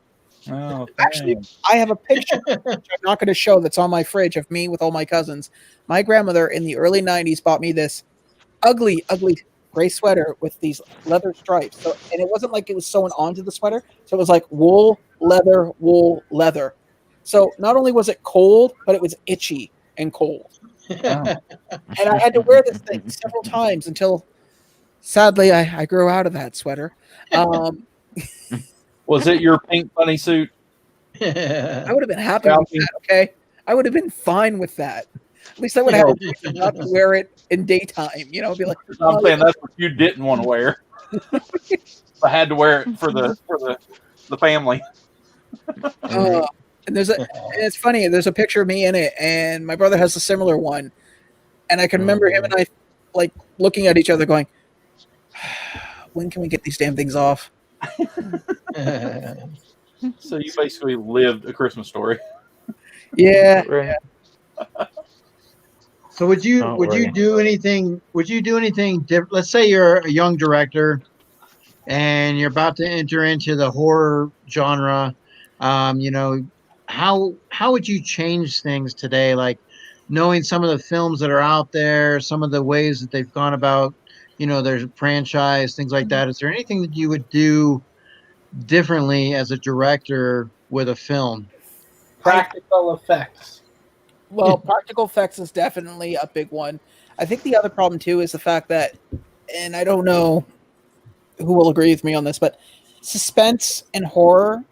H: Oh,
G: Actually, I have a picture which I'm not going to show that's on my fridge of me with all my cousins. My grandmother in the early 90s bought me this ugly gray sweater with these leather stripes. So, and it wasn't like it was sewn onto the sweater. So it was like wool, leather. So not only was it cold, but it was itchy and cold. And I had to wear this thing several times until, sadly, I grew out of that sweater.
H: Was it your pink bunny suit?
G: I would have been happy with that, okay? I would have been fine with that. At least I would have had not to wear it in daytime, be like,
H: I'm saying that's what you didn't want to wear. I had to wear it for the family.
G: and it's funny, there's a picture of me in it, and my brother has a similar one. And I can remember him and I like looking at each other going, when can we get these damn things off?
H: So you basically lived a Christmas story.
G: Yeah.
A: So would you do anything different? Let's say you're a young director and you're about to enter into the horror genre. How would you change things today? Like knowing some of the films that are out there, some of the ways that they've gone about, there's a franchise, things like that. Is there anything that you would do differently as a director with a film?
F: Practical effects.
G: Well, practical effects is definitely a big one. I think the other problem too is the fact that, and I don't know who will agree with me on this, but suspense and horror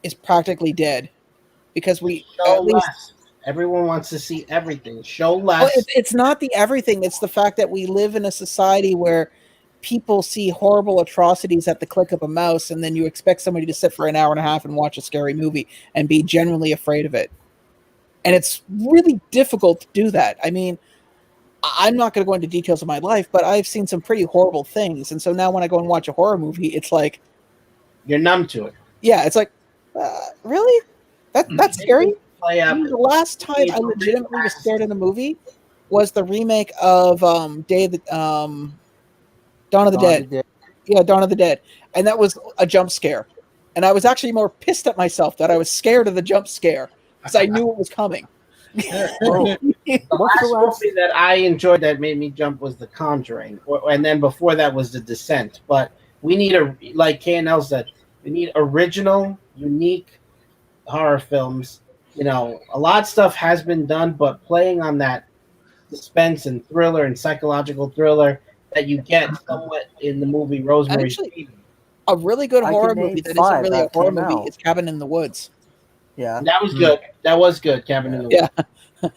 G: is practically dead because we
F: show less. Everyone wants to see everything. Show less.
G: Well, it's not the everything. It's the fact that we live in a society where people see horrible atrocities at the click of a mouse, and then you expect somebody to sit for an hour and a half and watch a scary movie and be genuinely afraid of it. And it's really difficult to do that. I mean, I'm not going to go into details of my life, but I've seen some pretty horrible things. And so now when I go and watch a horror movie, it's like...
F: You're numb to it.
G: Yeah, it's like, really? That's scary? The last time I legitimately was scared in a movie was the remake of Dawn of the Dead. Yeah, Dawn of the Dead. And that was a jump scare. And I was actually more pissed at myself that I was scared of the jump scare because I knew it was coming.
F: The last movie that I enjoyed that made me jump was The Conjuring. And then before that was The Descent. But we need, like K&L said, we need original, unique horror films. A lot of stuff has been done, but playing on that suspense and thriller and psychological thriller that you get somewhat in the movie Rosemary's Baby.
G: A really good horror movie that isn't really a horror movie is Cabin in the Woods.
I: Yeah.
F: That was good. That was good, Cabin in the Woods.
G: Yeah.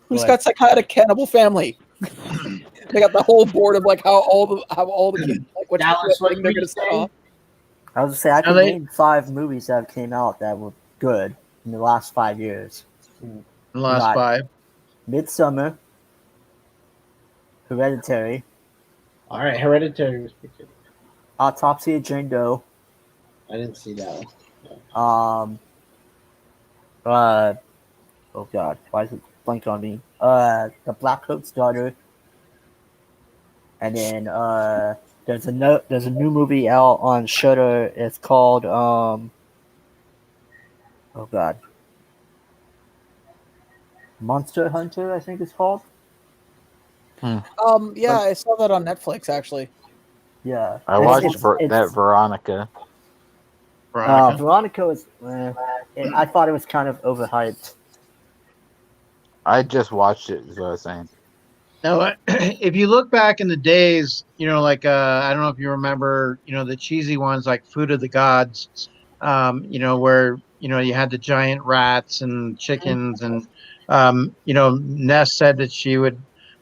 G: Who's got psychotic cannibal family? They got the whole board of like how all the kids like what they're gonna set off.
I: I was gonna say I can name 5 movies that came out that were good in the last 5 years.
A: The last 5.
I: Midsummer, Hereditary.
F: All right, Hereditary was pretty good.
I: Autopsy of Jane Doe.
F: I didn't see that one.
I: Oh god, why is it blank on me? The Black Coat's Daughter. And then there's a new movie out on Shudder. It's called oh god, Monster Hunter, I think it's called.
G: Yeah, I saw that on Netflix actually.
I: Yeah,
D: I watched that Veronica.
A: Veronica?
I: Veronica was. I thought it was kind of overhyped.
D: I just watched it. Is what I was saying.
A: Now, if you look back in the days, like I don't know if you remember, the cheesy ones like Food of the Gods, where you had the giant rats and chickens, and Ness said that she would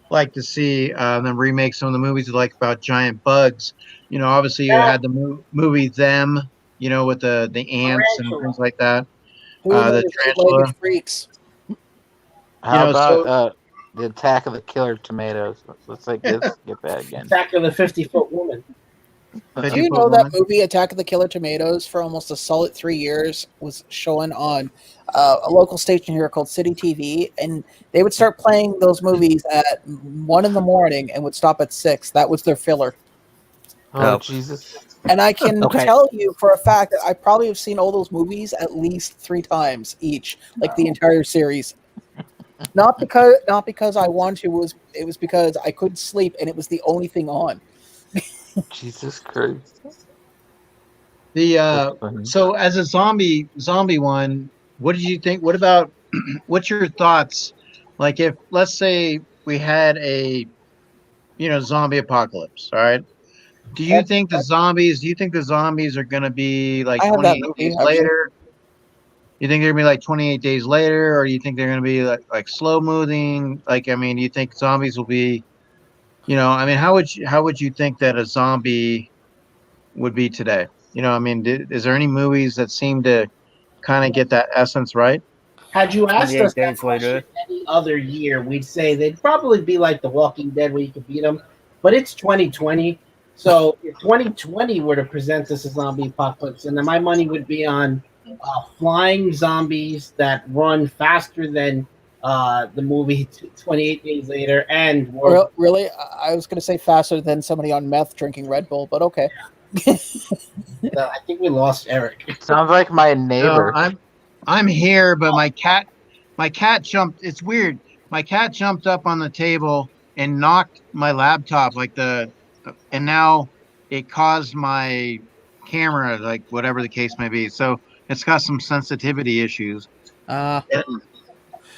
A: like to see them remake some of the movies like about giant bugs. Obviously you had the movie Them, with the ants and things like that.
G: Who knows?
A: The tarantula.
G: Eight-legged freaks.
D: How about
A: so
D: the Attack of the Killer Tomatoes? Let's get that again.
F: Attack of the 50-foot woman.
G: Do you know that movie Attack of the Killer Tomatoes for almost a solid 3 years was showing on a local station here called City TV, and they would start playing those movies at 1 a.m. and would stop at 6. That was their filler.
D: Oh, Jesus.
G: And I can tell you for a fact that I probably have seen all those movies at least 3 times each, like the entire series. Not because I wanted to, it was because I couldn't sleep and it was the only thing on.
D: Jesus Christ.
A: So as a zombie one, what did you think? What about what's your thoughts? Like if let's say we had a zombie apocalypse, all right? Do you think the zombies are gonna be like 28 days later? You think they're gonna be like 28 days later, or do you think they're gonna be like slow moving? Like, I mean, do you think zombies will be, how would you think that a zombie would be today? I mean, is there any movies that seem to kind of get that essence right?
F: Had you asked us that question any other year, we'd say they'd probably be like The Walking Dead, where you could beat them. But it's 2020, so if 2020 were to present us a zombie apocalypse, and then my money would be on flying zombies that run faster than the movie 28 Days Later, and
G: really, I was going to say faster than somebody on meth drinking Red Bull, but okay.
F: I think we lost Eric.
D: Sounds like my neighbor.
A: No, I'm here, but my cat jumped. It's weird. My cat jumped up on the table and knocked my laptop and now it caused my camera, like whatever the case may be. So it's got some sensitivity issues.
F: It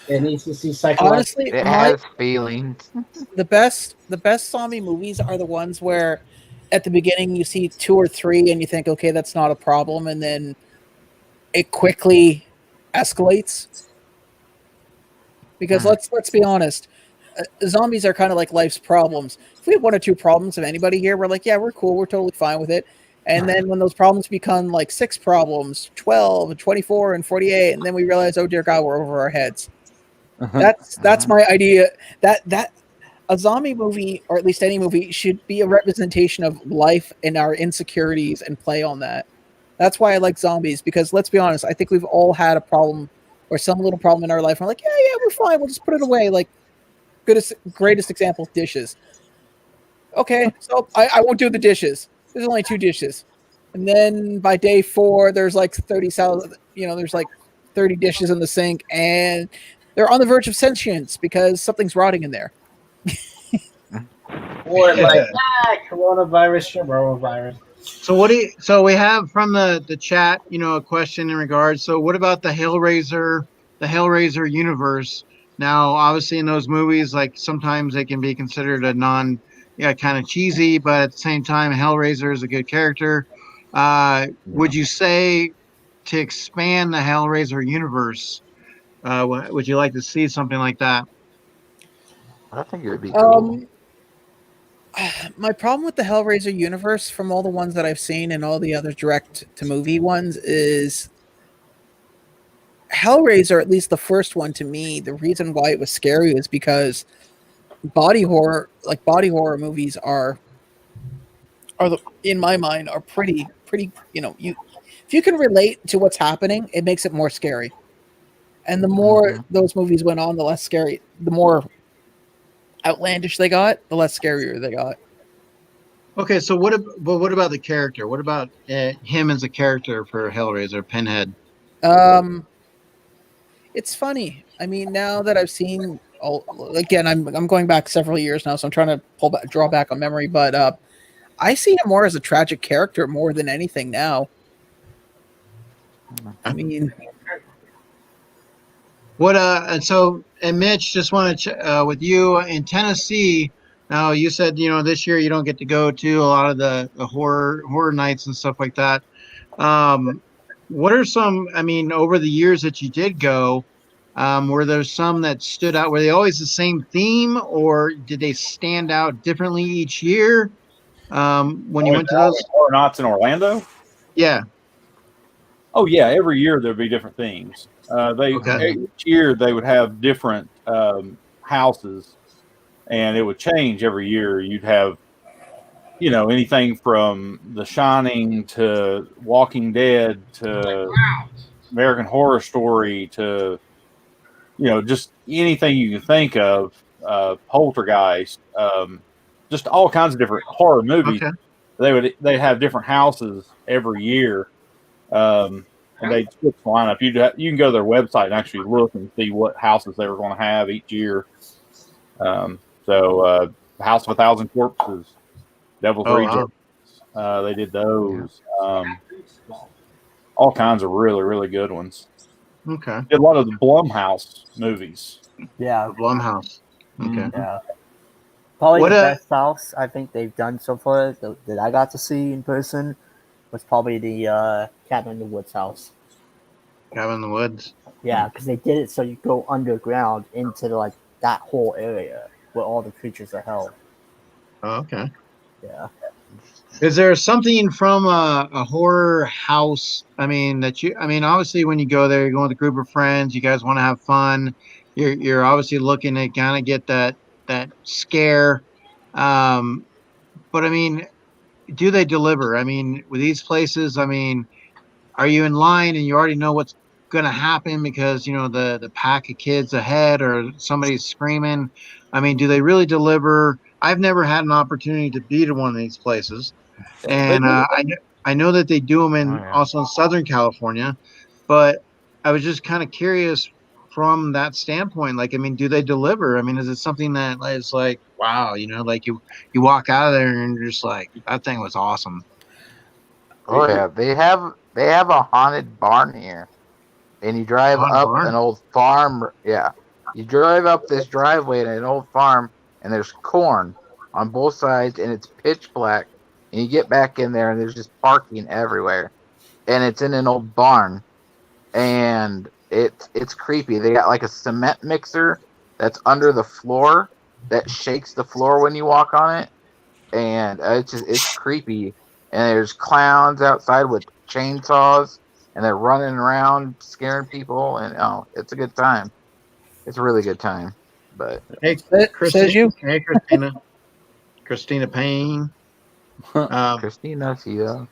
F: needs to see psychological.
G: Honestly,
D: it has feelings.
G: The best zombie movies are the ones where at the beginning you see 2 or 3 and you think, okay, that's not a problem, and then it quickly escalates. Because let's be honest, zombies are kind of like life's problems. If we have 1 or 2 problems of anybody here, we're like, yeah, we're cool, we're totally fine with it. And then when those problems become like 6 problems, 12, and 24, and 48, and then we realize, oh dear God, we're over our heads. That's my idea. That a zombie movie, or at least any movie, should be a representation of life and our insecurities and play on that. That's why I like zombies, because let's be honest, I think we've all had a problem or some little problem in our life. And we're like, yeah, we're fine. We'll just put it away. Like, greatest example, dishes. Okay, so I won't do the dishes. There's only 2 dishes. And then by day 4, there's like 30 there's like 30 dishes in the sink, and they're on the verge of sentience because something's rotting in there.
F: Or like coronavirus.
A: So we have from the chat, a question in regards. So what about the Hellraiser universe? Now, obviously in those movies, like sometimes they can be considered a kind of cheesy, but at the same time, Hellraiser is a good character. Would you say to expand the Hellraiser universe, would you like to see something like that?
D: I think it would be cool.
G: My problem with the Hellraiser universe, from all the ones that I've seen and all the other direct-to-movie ones, is Hellraiser, at least the first one, to me, the reason why it was scary is because body horror movies are in my mind are pretty. If you can relate to what's happening, it makes it more scary. And the more those movies went on, the less scary, the more outlandish they got, the less scarier they got.
A: Okay, so what about the character? What about him as a character for Hellraiser, Pinhead?
G: It's funny. I mean, now that I've seen, again, I'm going back several years now, so I'm trying to draw back on memory, but I see him more as a tragic character more than anything now. I mean,
A: What and Mitch, just want to with you in Tennessee. Now you said this year you don't get to go to a lot of the horror nights and stuff like that. What are some? I mean, over the years that you did go, were there some that stood out? Were they always the same theme, or did they stand out differently each year? When you went to those,
H: Horror Nights in Orlando.
A: yeah.
H: Oh yeah, every year there'd be different themes. Each year they would have different houses, and it would change every year. You'd have, anything from The Shining to Walking Dead to American Horror Story to, just anything you can think of. Poltergeist, just all kinds of different horror movies.
A: Okay.
H: They'd have different houses every year. And they switch the lineup. You can go to their website and actually look and see what houses they were going to have each year. House of a Thousand Corpses, Devil's Rejects. Wow. They did those. All kinds of really, really good ones.
A: Okay.
H: Did a lot of the Blumhouse movies.
I: Yeah.
A: The Blumhouse. Okay.
I: Yeah. Probably the best house I think they've done so far that I got to see in person was probably the Cabin in the Woods house.
A: Cabin in the Woods.
I: Yeah, because they did it so you go underground into that whole area where all the creatures are held.
A: Oh, okay.
I: Yeah.
A: Is there something from a horror house? I mean, obviously when you go there, you're going with a group of friends. You guys want to have fun. You're obviously looking to kind of get that scare. But I mean, do they deliver? I mean, with these places, I mean, are you in line and you already know what's going to happen because the pack of kids ahead or somebody's screaming? I mean, do they really deliver? I've never had an opportunity to be to one of these places, and I know that they do them also in Southern California, but I was just kind of curious from that standpoint. Like, I mean, do they deliver? I mean, is it something that is like, wow, like you walk out of there and you're just like, that thing was awesome.
D: Oh yeah, they have a haunted barn here, and you drive up an old farm. Yeah, you drive up this driveway in an old farm, and there's corn on both sides, and it's pitch black. And you get back in there, and there's just parking everywhere, and it's in an old barn, and it's creepy. They got like a cement mixer that's under the floor that shakes the floor when you walk on it, and it's creepy. And there's clowns outside with chainsaws, and they're running around scaring people, and it's a good time. It's a really good time. But
A: hey, Christina Payne,
D: Christina, yeah.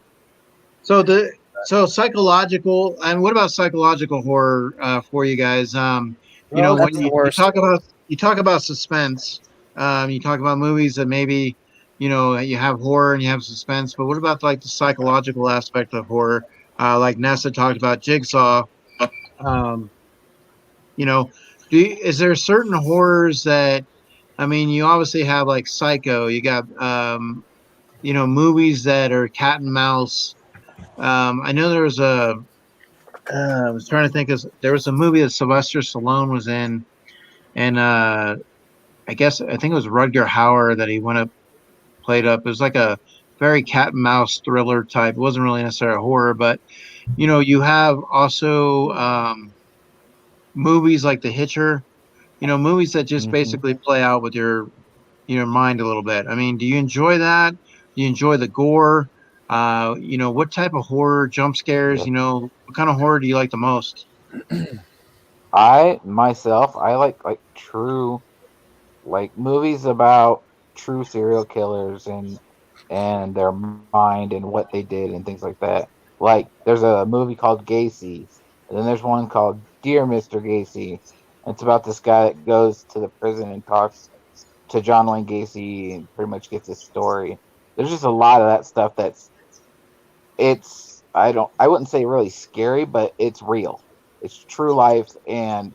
A: So psychological, and what about psychological horror for you guys? When you talk about suspense, you talk about movies that maybe you have horror and you have suspense, but what about like the psychological aspect of horror? Like Nessa talked about Jigsaw. Is there certain horrors that, I mean, you obviously have like Psycho, you got movies that are cat and mouse. I know there was I was trying to think there was a movie that Sylvester Stallone was in, and I think it was Rutger Hauer that he played up. It was like a very cat and mouse thriller type. It wasn't really necessarily a horror, but you have also movies like The Hitcher, movies that just basically play out with your mind a little bit. I mean, do you enjoy that? Do you enjoy the gore? What type of horror, jump scares, what kind of horror do you like the most?
D: I like true, like movies about true serial killers and their mind and what they did and things like that. Like there's a movie called Gacy, and then there's one called Dear Mr. Gacy. It's about this guy that goes to the prison and talks to John Wayne Gacy and pretty much gets his story. There's just a lot of that stuff I wouldn't say really scary, but it's real. It's true life, and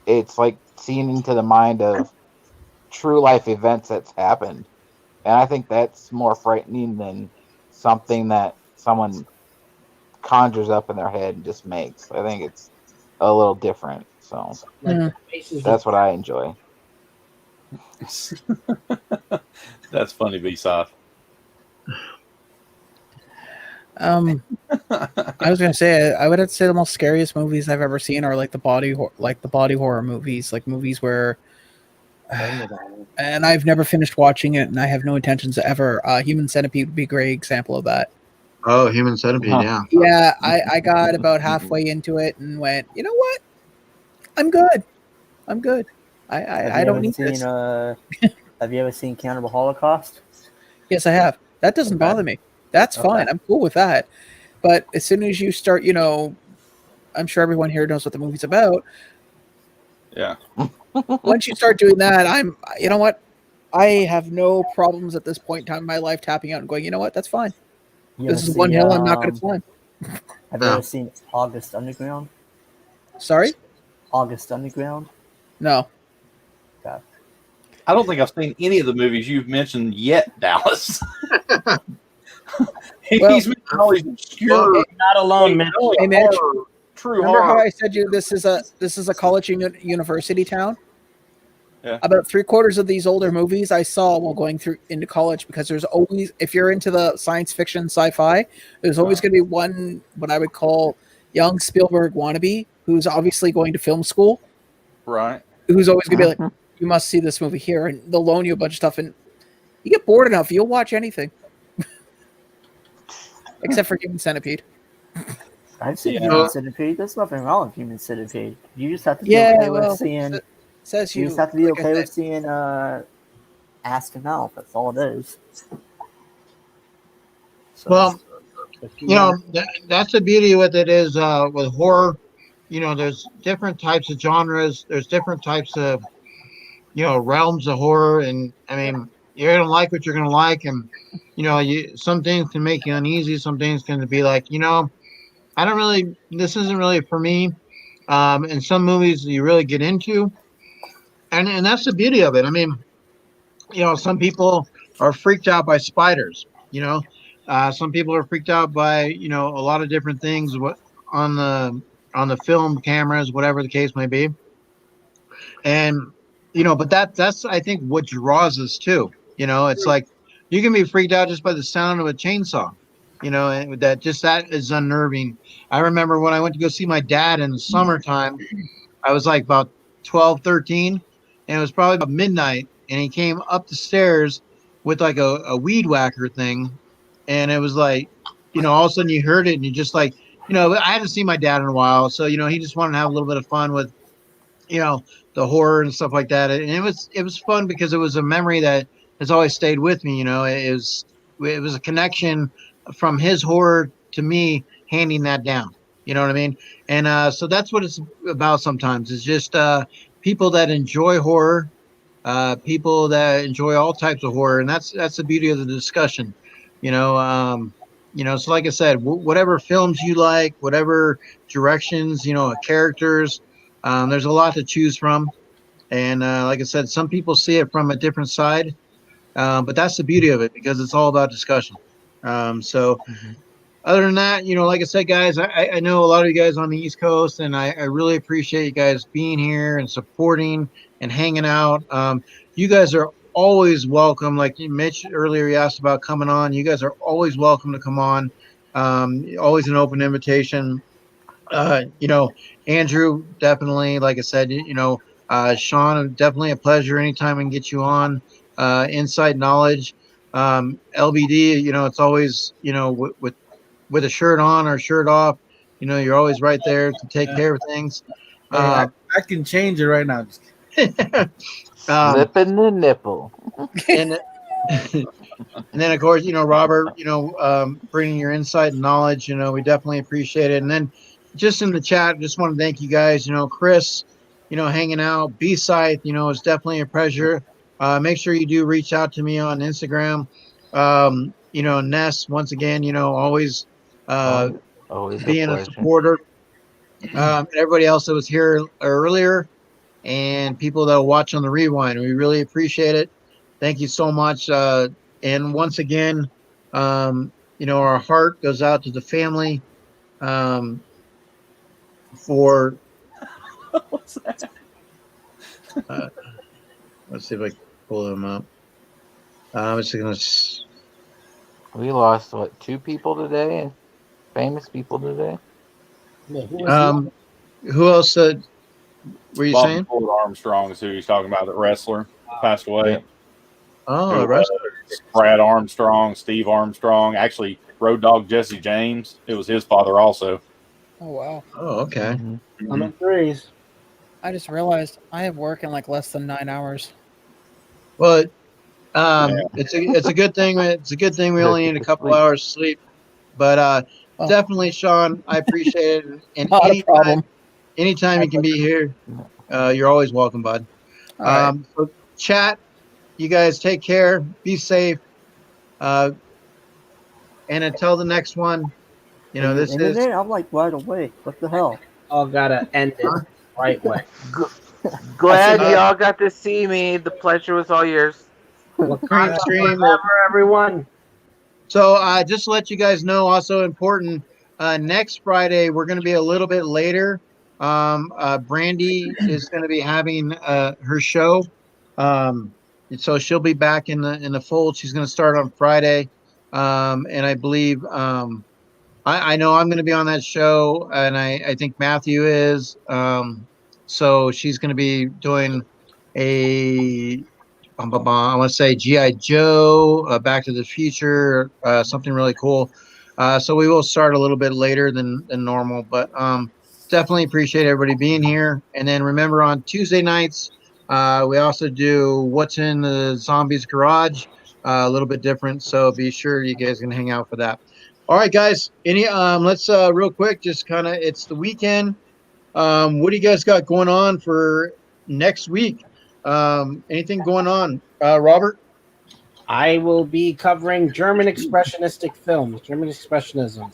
D: it's like seeing into the mind of true life events that's happened. And I think that's more frightening than something that someone conjures up in their head and just makes. I think it's a little different. So
F: Like
G: Hmm.
F: the faces
D: that's
F: of
D: what I enjoy.
H: That's funny, B-Soft.
G: I was gonna say I would have to say the most scariest movies I've ever seen are like the body horror movies, like movies where. And I've never finished watching it, and I have no intentions to ever. Human Centipede would be a great example of that.
A: Oh, Human Centipede,
D: Huh.
A: yeah.
G: Yeah, I got about halfway into it and went, you know what? I'm good. I'm good. I don't need this.
I: Have you ever seen Cannibal Holocaust?
G: Yes, I have. That doesn't
I: Okay.
G: bother me. That's
I: Okay.
G: fine. I'm cool with that. But as soon as you start, I'm sure everyone here knows what the movie's about.
H: Yeah.
G: Once you start doing that, you know what? I have no problems at this point in time in my life tapping out and going, you know what? That's fine.
I: You
G: This
I: ever
G: is one
I: see,
G: hill I'm not going to climb.
I: Have you ever seen August Underground?
G: Sorry?
I: August Underground?
G: No.
I: Okay.
H: I don't think I've seen any of the movies you've mentioned yet, Dallas. He's mentioned all these obscure.
F: You're not alone, Mitch.
G: Hey, Mitch.
H: Horror, true
G: Remember
H: horror.
G: how I said you this is a college university town?
H: Yeah.
G: About 3/4 of these older movies I saw while going through into college, because there's always, if you're into the science fiction sci-fi, there's always going to be one what I would call young Spielberg wannabe who's obviously going to film school,
H: Right.
G: who's always going to be like, you must see this movie here, and they'll loan you a bunch of stuff, and you get bored enough, you'll watch anything. Except for Human Centipede.
I: I've seen
H: Yeah.
I: Human Centipede. There's nothing wrong with Human Centipede. You just have to be
G: Yeah,
I: okay
G: well,
I: with seeing.
G: says
I: You
G: you.
I: just have to be
G: like I
I: okay
G: said.
I: with seeing ass and mouth. That's all it is. So,
A: Well, that's the beauty with it is with horror. There's different types of genres. There's different types of realms of horror, and I mean, you're gonna like what you're gonna like, and some things can make you uneasy. Some things can be like, I don't really. This isn't really for me. And some movies you really get into, and that's the beauty of it. I mean, some people are freaked out by spiders. Some people are freaked out by a lot of different things. What on the film cameras, whatever the case may be, and but that's I think what draws us too. It's like you can be freaked out just by the sound of a chainsaw. And that is unnerving. I remember when I went to go see my dad in the summertime. I was like about 12, 13, and it was probably about midnight, and he came up the stairs with like a weed whacker thing, and it was like, all of a sudden you heard it, and you just like, I hadn't seen my dad in a while, so he just wanted to have a little bit of fun with, the horror and stuff like that, and it was fun because it was a memory that has always stayed with me. It was a connection from his horror to me handing that down. You know what I mean? And so that's what it's about sometimes. It's just people that enjoy horror, people that enjoy all types of horror, and that's the beauty of the discussion. So like I said, whatever films you like, whatever directions, characters, there's a lot to choose from. And like I said, some people see it from a different side, but that's the beauty of it because it's all about discussion. So. Other than that, like I said, guys, I know a lot of you guys on the East Coast, and I really appreciate you guys being here and supporting and hanging out. You guys are always welcome. Like Mitch earlier, he asked about coming on. You guys are always welcome to come on. Always an open invitation. Andrew, definitely, like I said, Sean, definitely a pleasure anytime we can get you on. Insight knowledge. LBD, it's always, with a shirt on or shirt off, you're always right there to take care of things.
B: Hey, I can change it right now.
D: Slipping the nipple.
A: And then of course, Robert, bringing your insight and knowledge, we definitely appreciate it. And then just in the chat, just want to thank you guys, Chris, hanging out, B-Scythe, it's definitely a pleasure. Make sure you do reach out to me on Instagram. Ness, once again, always being a supporter. Everybody else that was here earlier and people that will watch on the rewind, we really appreciate it. Thank you so much. And once again, our heart goes out to the family for
H: What's that?
A: let's see if I can pull them up. I'm just gonna.
D: We lost what 2 people today, famous people today.
A: Who else were you
H: Bob
A: saying?
H: Bullet Armstrong is who he's talking about. The wrestler passed away.
D: Yep.
A: Oh,
H: Who,
A: the wrestler.
H: Brad Armstrong, Steve Armstrong, actually Road Dogg Jesse James. It was his father also.
G: Oh wow!
A: Oh, okay.
D: Mm-hmm.
F: I'm in threes.
G: I just realized I have work in like less than 9 hours.
A: Well, it's a good thing. It's a good thing we only need a couple hours sleep. But
G: Oh.
A: definitely, Sean, I appreciate it. And
G: Not a problem.
A: anytime you can be here, you're always welcome, bud.
G: All right.
A: So chat, you guys take care, be safe, and until the next one, this is.
I: I'm like right away. What the hell?
F: All gotta end it right way.
D: Glad y'all got to see me. The pleasure was all yours.
A: Stream.
F: Everyone.
A: So just to let you guys know, also important, next Friday we're going to be a little bit later. Brandy is going to be having her show, so she'll be back in the fold. She's going to start on Friday, and I believe I know I'm going to be on that show, and I think Matthew is. So she's going to be doing a I want to say G.I. Joe, Back to the Future, something really cool. So we will start a little bit later than normal, but definitely appreciate everybody being here. And then remember, on Tuesday nights, we also do What's in the Zombies Garage, a little bit different. So be sure you guys can hang out for that. All right, guys. Let's real quick, just kind of, it's the weekend. What do you guys got going on for next week? Anything going on, Robert?
F: I will be covering German expressionistic films, German expressionism.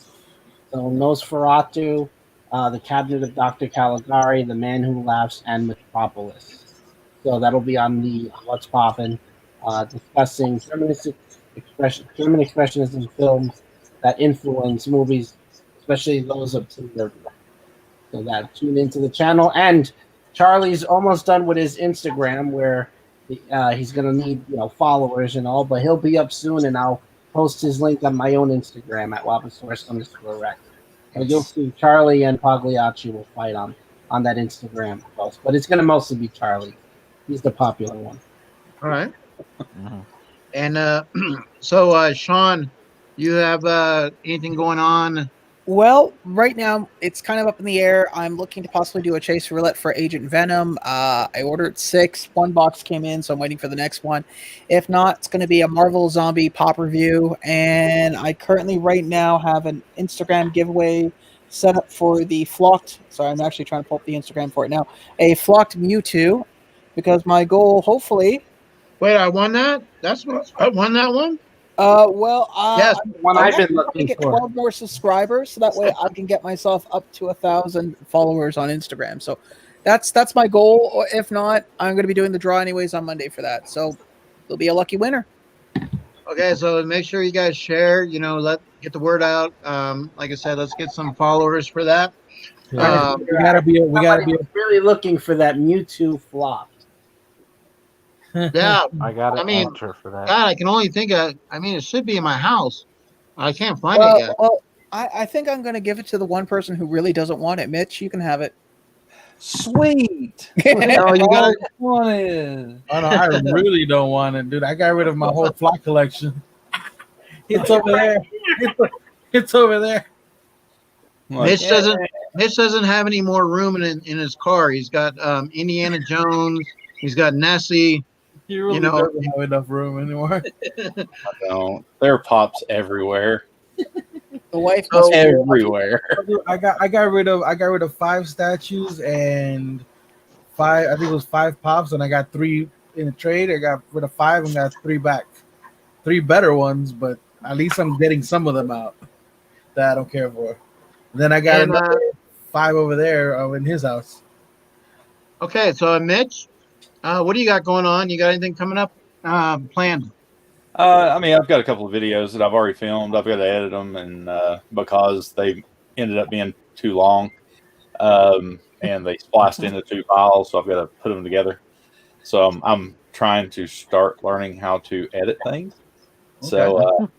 F: So Nosferatu, The Cabinet of Dr. Caligari, The Man Who Laughs, and Metropolis. So that'll be on the What's Poppin', discussing German expressionism films that influence movies, especially those of Tim Burton. So that tune into the channel. And Charlie's almost done with his Instagram, where he's gonna need followers and all, but he'll be up soon, and I'll post his link on my own Instagram at Wabasource_rec. So you'll see Charlie and Pagliacci will fight on that Instagram post, but it's gonna mostly be Charlie. He's the popular one.
A: All right. And so Sean, you have anything going on?
G: Well, right now it's kind of up in the air. I'm looking to possibly do a chase roulette for Agent Venom. I ordered 6. 1 box came in, so I'm waiting for the next one. If not, it's going to be a Marvel Zombie pop review. And I currently right now have an Instagram giveaway set up for the Flocked. Sorry, I'm actually trying to pull up the Instagram for it now. A Flocked Mewtwo, because my goal, hopefully.
A: Wait, I won that? I won that one?
G: Yes,
F: I've been looking
G: get
F: for.
G: 12 more subscribers, so that way I can get myself up to 1,000 followers on Instagram. So that's my goal. Or if not, I'm going to be doing the draw anyways on Monday for that. So there'll be a lucky winner.
A: Okay, so make sure you guys share. Get the word out. Like I said, let's get some followers for that.
B: We gotta be
F: really looking for that Mewtwo flop.
A: Yeah,
D: I got an answer for that.
A: God, I can only think of. It should be in my house. I can't find it yet.
G: Well, I think I'm going to give it to the one person who really doesn't want it. Mitch, you can have it.
K: Sweet.
B: No, you gotta
K: want it.
B: Oh no, I really don't want it, dude. I got rid of my whole flock collection. It's over there. It's over there.
A: Mitch doesn't have any more room in his car. He's got Indiana Jones. He's got Nessie.
B: You really don't have enough room anymore.
H: I don't. There are pops everywhere.
G: The wife
H: everywhere.
B: I got rid of 5 statues and 5. I think it was 5 pops, and I got 3 in the trade. I got rid of 5 and got 3 back. 3 better ones, but at least I'm getting some of them out that I don't care for. Then I got another 5 over there in his house.
A: Okay, so Mitch, what do you got going on? You got anything coming up planned?
H: I've got a couple of videos that I've already filmed. I've got to edit them, and because they ended up being too long, and they spliced into 2 files, so I've got to put them together. So I'm trying to start learning how to edit things. So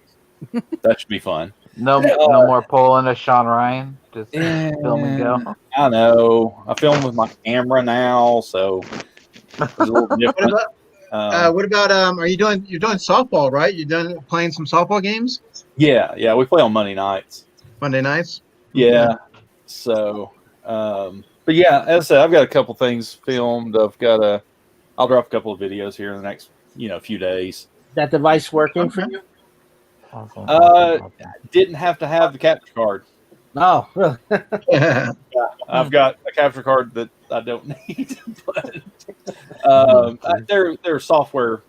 H: that should be fun.
D: No more pulling a Sean Ryan. Just film and go.
H: I know. I film with my camera now, so it's a little different.
A: What about are you're doing softball, right? You're playing some softball games?
H: Yeah, we play on Monday nights.
A: Monday nights?
H: Yeah. So but yeah, as I said, I've got a couple things filmed. I'll drop a couple of videos here in the next, few days.
F: Is that device working for you?
H: Didn't have to have the capture card.
F: Oh, really?
H: Yeah, I've got a capture card that I don't need, but there's software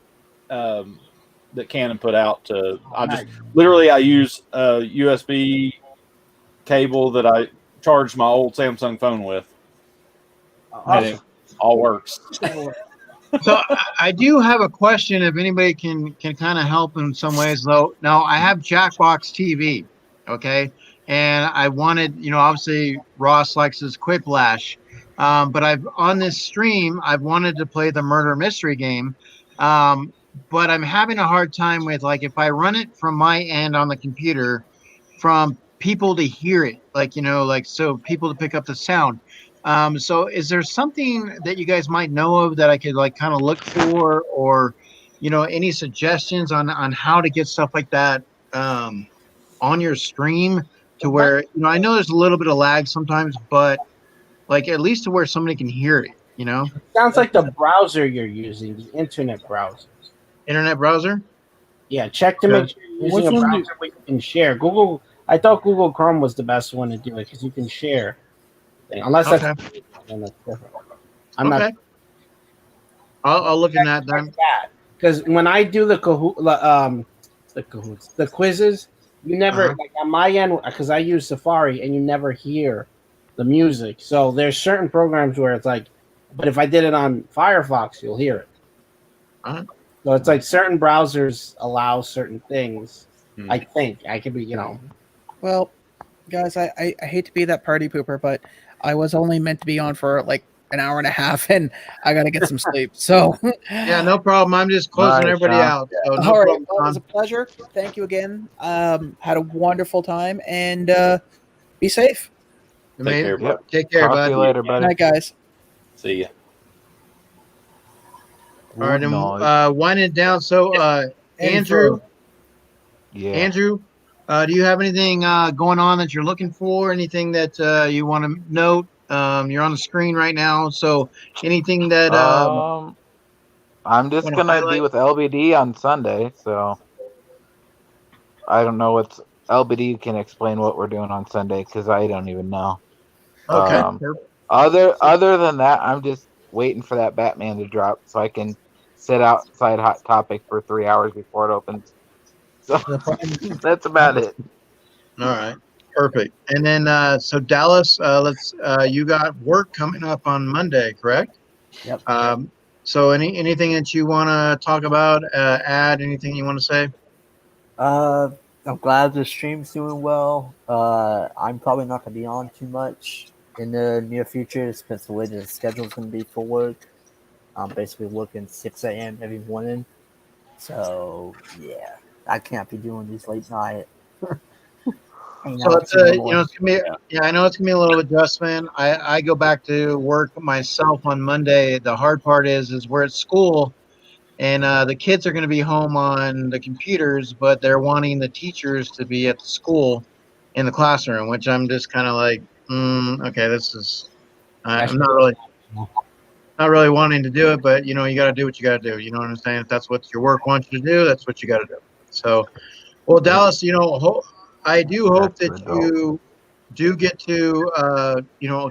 H: that Canon put out to. I use a USB cable that I charged my old Samsung phone with, and it all works.
A: So I do have a question. If anybody can kind of help in some ways, though. Now I have Jackbox TV, okay, and I wanted, obviously Ross likes his Quiplash, but on this stream I've wanted to play the murder mystery game, but I'm having a hard time with, like, if I run it from my end on the computer, from people to hear it, so people to pick up the sound. So is there something that you guys might know of that I could kind of look for, or, any suggestions on how to get stuff like that on your stream to where, I know there's a little bit of lag sometimes, but at least to where somebody can hear it,
F: Sounds like the browser you're using, the internet browser.
A: Internet browser?
F: Yeah, check to make sure you're using a browser where you can share. I thought Google Chrome was the best one to do it because you can share. Unless that's different. I'm not.
A: I'll look in that then.
F: Because when I do the quizzes, you never on my end, because I use Safari, and you never hear the music. So there's certain programs where it's but if I did it on Firefox, you'll hear it. So it's certain browsers allow certain things. I think I could be,
G: Well, guys, I hate to be that party pooper, but I was only meant to be on for an hour and a half, and I got to get some sleep. So
A: yeah, no problem. I'm just closing everybody out. So no
G: all right,
A: problem,
G: well, it was a pleasure. Thank you again. Had a wonderful time, and be safe.
H: Take care, bud.
A: Take care,
D: Talk
A: bud.
D: to you later, buddy.
G: Good night, guys.
H: See ya.
A: All right, and winding it down. So, Andrew.
D: Yeah.
A: Andrew, do you have anything going on that you're looking for? Anything that you want to note? You're on the screen right now, so anything that
D: I'm just gonna be with LBD on Sunday, so I don't know what LBD can explain what we're doing on Sunday because I don't even know.
A: Okay.
D: Other than that, I'm just waiting for that Batman to drop so I can sit outside Hot Topic for 3 hours before it opens. So that's about it.
A: All right, perfect. And then, so Dallas, you got work coming up on Monday, correct?
I: Yep.
A: So anything that you want to talk about, add anything you want to say?
I: I'm glad the stream's doing well. I'm probably not going to be on too much in the near future. It depends the way the schedule's going to be for work. I'm basically working 6 a.m. every morning. So, yeah, I can't be doing these late night.
A: So it's it's gonna be, I know it's gonna be a little adjustment. I go back to work myself on Monday. The hard part is we're at school, and the kids are gonna be home on the computers, but they're wanting the teachers to be at the school in the classroom, which I'm just kind of like, okay, this is. I'm not really wanting to do it, but you got to do what you got to do. You know what I'm saying? If that's what your work wants you to do, that's what you got to do. So, well, Dallas, I do hope that you do get to,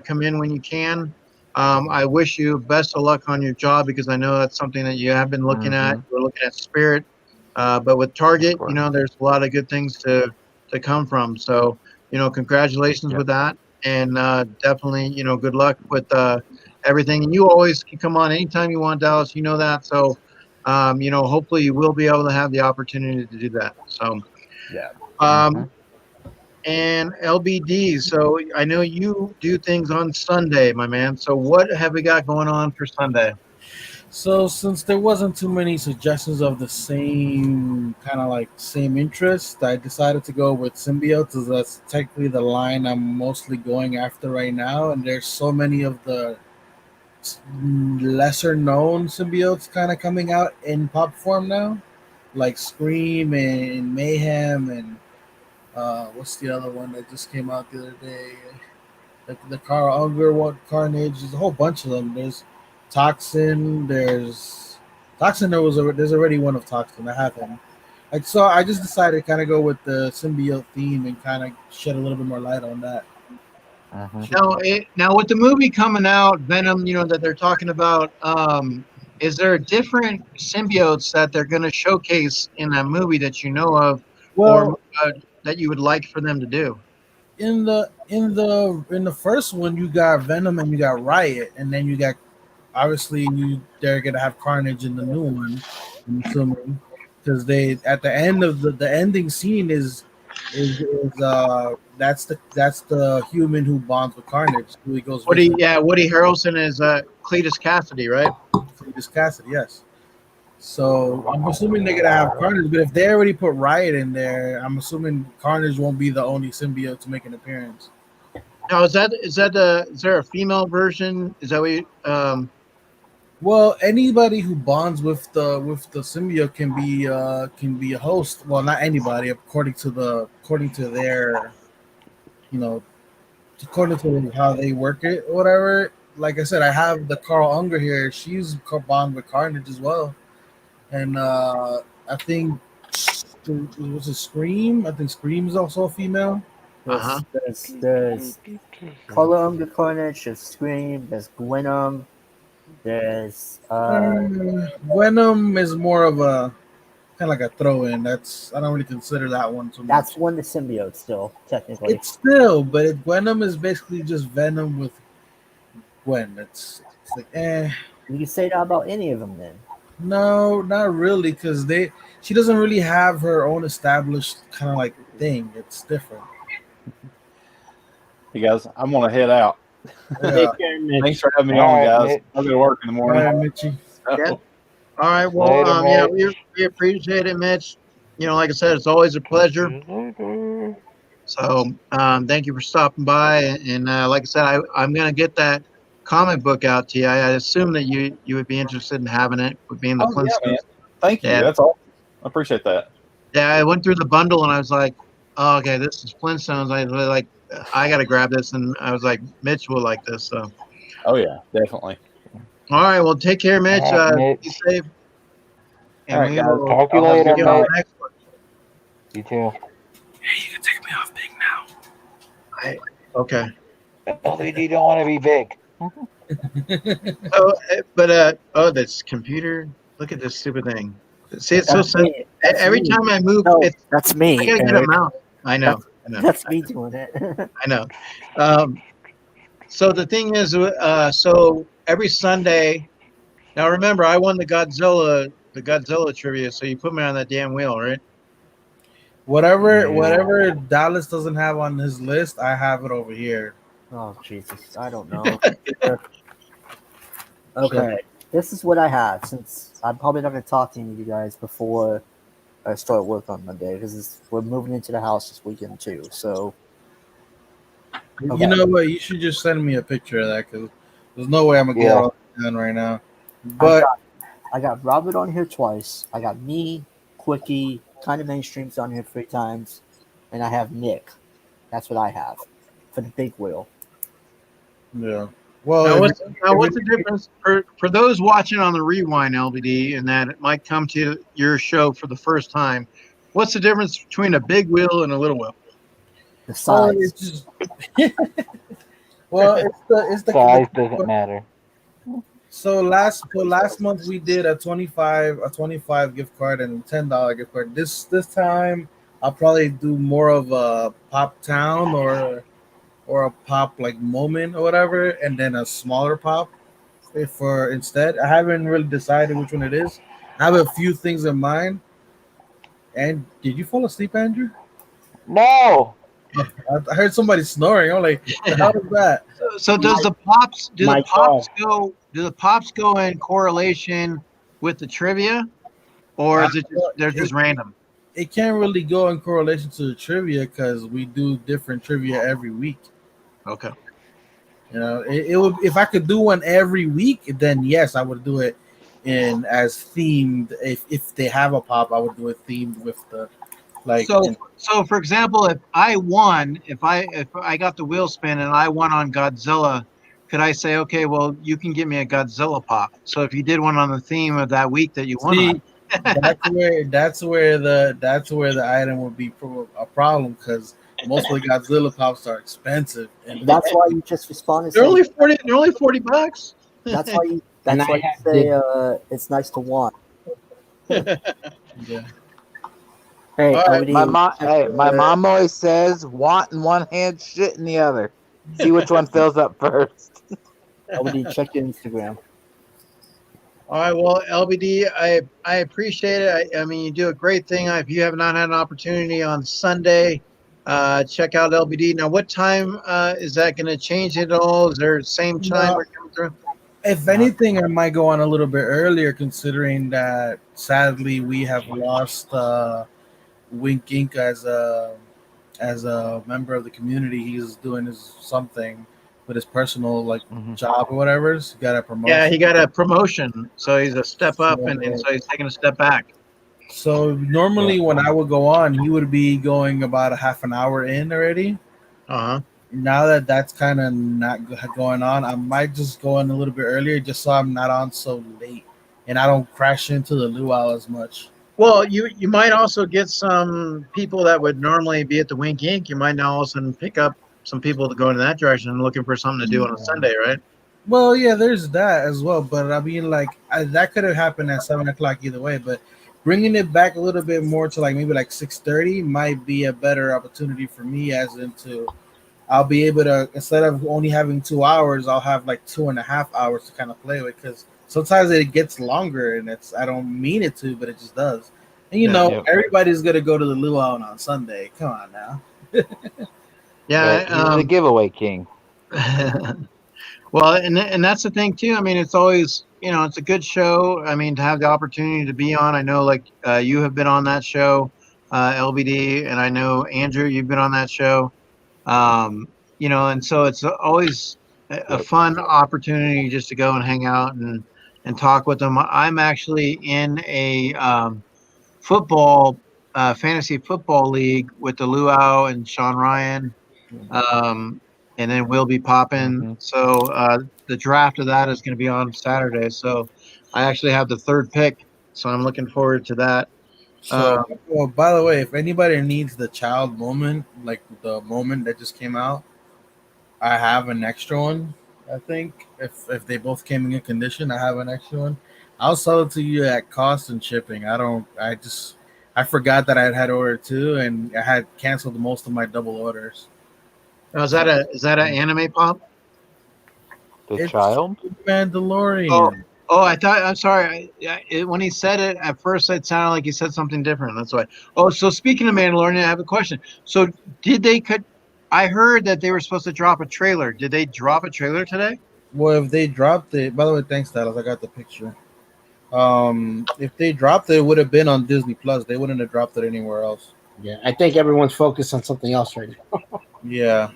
A: come in when you can. I wish you best of luck on your job because I know that's something that you have been looking at. We're looking at Spirit, but with Target, there's a lot of good things to come from. So, congratulations with that, and definitely, good luck with everything. And you always can come on anytime you want, Dallas. You know that. So, hopefully you will be able to have the opportunity to do that. So, and LBD. So I know you do things on Sunday, my man. So what have we got going on for Sunday?
B: So since there wasn't too many suggestions of the same kind of like same interest, I decided to go with symbiotes, as that's technically the line I'm mostly going after right now. And there's so many of the lesser known symbiotes kind of coming out in pop form now, like Scream and Mayhem and what's the other one that just came out the other day? The Carl Unger one, Carnage. There's a whole bunch of them. There's Toxin. There's Toxin. There's already one of Toxin. I have him. Like so, I just decided to kind of go with the symbiote theme and kind of shed a little bit more light on that.
A: Now with the movie coming out, Venom, that they're talking about, is there different symbiotes that they're going to showcase in that movie that you know of, or
B: Well,
A: that you would like for them to do?
B: in the first one, you got Venom and you got Riot, and then you got obviously they're gonna have Carnage in the new one. I'm assuming because they at the end of the ending scene is that's the human who bonds with Carnage who he goes
A: Woody,
B: visit.
A: yeah, Woody Harrelson is Cletus Cassidy, right?
B: Cletus Cassidy, yes. So I'm assuming they're gonna have Carnage, but if they already put Riot in there, I'm assuming Carnage won't be the only symbiote to make an appearance.
A: Now is there a female version? Is that what you,
B: Well, anybody who bonds with the symbiote can be a host. Well, not anybody, according to their, you know, according to how they work it or whatever. Like I said, I have the Carl Unger here. She's bond with Carnage as well, and I think was it Scream? I think Scream is also a female.
I: There's Color Under Carnage, there's Scream, there's Gwenom, there's
B: Venom is more of a kind of like a throw-in. I don't really consider that one too much.
I: That's one the symbiote still, technically.
B: It's still, but Venom is basically just Venom with Gwen. It's like
I: You can say that about any of them then.
B: No, not really, because she doesn't really have her own established kind of like thing. It's different.
H: Hey guys, I'm gonna head out.
B: Yeah.
H: Thanks for having me on, guys. I'll go to work in the morning.
B: All right, Mitchie.
A: Yeah. All right. Well, we appreciate it, Mitch. Like I said, it's always a pleasure. So, thank you for stopping by. And like I said, I'm gonna get that comic book out to you. I assume that you would be interested in having it, with being the Flintstones.
H: Yeah, man. Thank you. That's all. I appreciate that.
A: Yeah, I went through the bundle and I was like, oh, okay, this is Flintstones. I was really like, I gotta grab this, and I was like, Mitch will like this. So.
H: Oh yeah, definitely.
A: All right. Well, take care, Mitch.
K: Mitch.
A: Be safe. And
H: All right, guys.
K: Talk to you later,
A: see you on the
K: Mitch.
A: next one.
K: You too.
B: Hey, you can take me off big now.
A: Okay.
K: LED don't want to be big.
A: This computer. Look at this stupid thing. See, it's so
I: That's
A: simple.
I: me. That's
A: Every
I: me.
A: time I move,
I: No,
A: it's,
I: that's me.
A: I gotta get a
I: Eric.
A: mouse. I know.
I: That's me doing it.
A: I know. So the thing is, so every Sunday. Now remember, I won the Godzilla trivia, so you put me on that damn wheel, right?
B: Whatever Dallas doesn't have on his list, I have it over here.
I: Oh Jesus, I don't know. Okay, this is what I have. Since I'm probably not going to talk to any of you guys before I start work on Monday, because we're moving into the house this weekend too. So,
B: You know what? You should just send me a picture of that, because there's no way I'm gonna get all that done right now. But
I: I got Robert on here twice. I got me, Quickie, kind of mainstreams on here 3 times, and I have Nick. That's what I have for the big wheel.
B: yeah. Well,
A: what's the difference for those watching on the rewind, LBD, and that it might come to your show for the first time? What's the difference between a big wheel and a little wheel?
I: The size.
B: it's the
K: Size doesn't matter.
B: So last month we did a 25 gift card and $10 gift card. This time I'll probably do more of a pop town or a pop like moment or whatever, and then a smaller pop for instead. I haven't really decided which one it is. I have a few things in mind. And did you fall asleep, Andrew?
K: No.
B: I heard somebody snoring. I'm like, the hell is that?
A: So does the pops do
F: My
A: the pops go do the pops go in correlation with the trivia, or is it just they're just random?
B: It can't really go in correlation to the trivia because we do different trivia every week.
A: Okay.
B: You know, it would if I could do one every week, then yes, I would do it in as themed. If they have a pop, I would do it themed with the like.
A: So for example, if I won, if I got the wheel spin and I won on Godzilla, could I say, okay, well, you can give me a Godzilla pop? So if you did one on the theme of that week that you won
B: See,
A: on,
B: that's where the item would be a problem because most of the Godzilla pops are expensive. And
I: That's why you just respond and
A: they're
I: say.
A: only 40. They're only $40.
I: That's why you.
F: And
I: That's
F: I
I: why you
F: have
I: say it's nice to want.
B: yeah.
I: Hey,
B: All right,
I: LD,
D: My mom always says, "Want in one hand, shit in the other." See which one fills up first.
I: LD, check your Instagram.
A: All right, well, LBD, I appreciate it. I mean, you do a great thing. If you have not had an opportunity on Sunday, check out LBD. Now, what time is that going to change at all? Is there the same time
B: No.
A: we're coming through?
B: If anything, I might go on a little bit earlier, considering that sadly we have lost Wink Inc. as a member of the community. He's doing his something with his personal job or whatever. He's got a promotion.
A: Yeah, he got a promotion, so he's a step up, and so he's taking a step back.
B: So normally when I would go on, he would be going about a half an hour in already.
A: Uh-huh.
B: Now that that's kind of not going on, I might just go in a little bit earlier just so I'm not on so late and I don't crash into the luau as much.
A: Well, you might also get some people that would normally be at the Wink Inc. You might now also pick up some people to go in that direction and looking for something to do on a Sunday, right?
B: Well, yeah, there's that as well. But I mean, that could have happened at 7 o'clock either way. But bringing it back a little bit more to maybe 6:30 might be a better opportunity for me, as into I'll be able to, instead of only having 2 hours, I'll have 2.5 hours to kind of play with, because sometimes it gets longer and I don't mean it to, but it just does. And everybody's gonna go to the luau on Sunday. Come on now.
D: He's the giveaway king.
A: Well, and that's the thing too. I mean, it's always, it's a good show. I mean, to have the opportunity to be on. I know you have been on that show, LBD, and I know Andrew, you've been on that show. And so it's always a fun opportunity just to go and hang out and talk with them. I'm actually in a football fantasy football league with the Luau and Sean Ryan, and then we'll be popping.
D: Mm-hmm.
A: So the draft of that is going to be on Saturday. So I actually have the third pick, so I'm looking forward to that.
B: So, by the way, if anybody needs the child moment, like the moment that just came out, I have an extra one. I think if they both came in good condition, I have an extra one. I'll sell it to you at cost and shipping. I forgot that I had ordered two, and I had canceled most of my double orders.
A: Now, is that an anime pop?
D: It's Child?
B: Mandalorian.
A: Oh, I'm sorry. When he said it at first, it sounded like he said something different. That's why. Oh, so speaking of Mandalorian, I have a question. So did they I heard that they were supposed to drop a trailer. Did they drop a trailer today?
B: Well, if they dropped it, by the way, thanks, Dallas. I got the picture. If they dropped it, it would have been on Disney Plus. They wouldn't have dropped it anywhere else.
F: Yeah, I think everyone's focused on something else right now.
B: Yeah.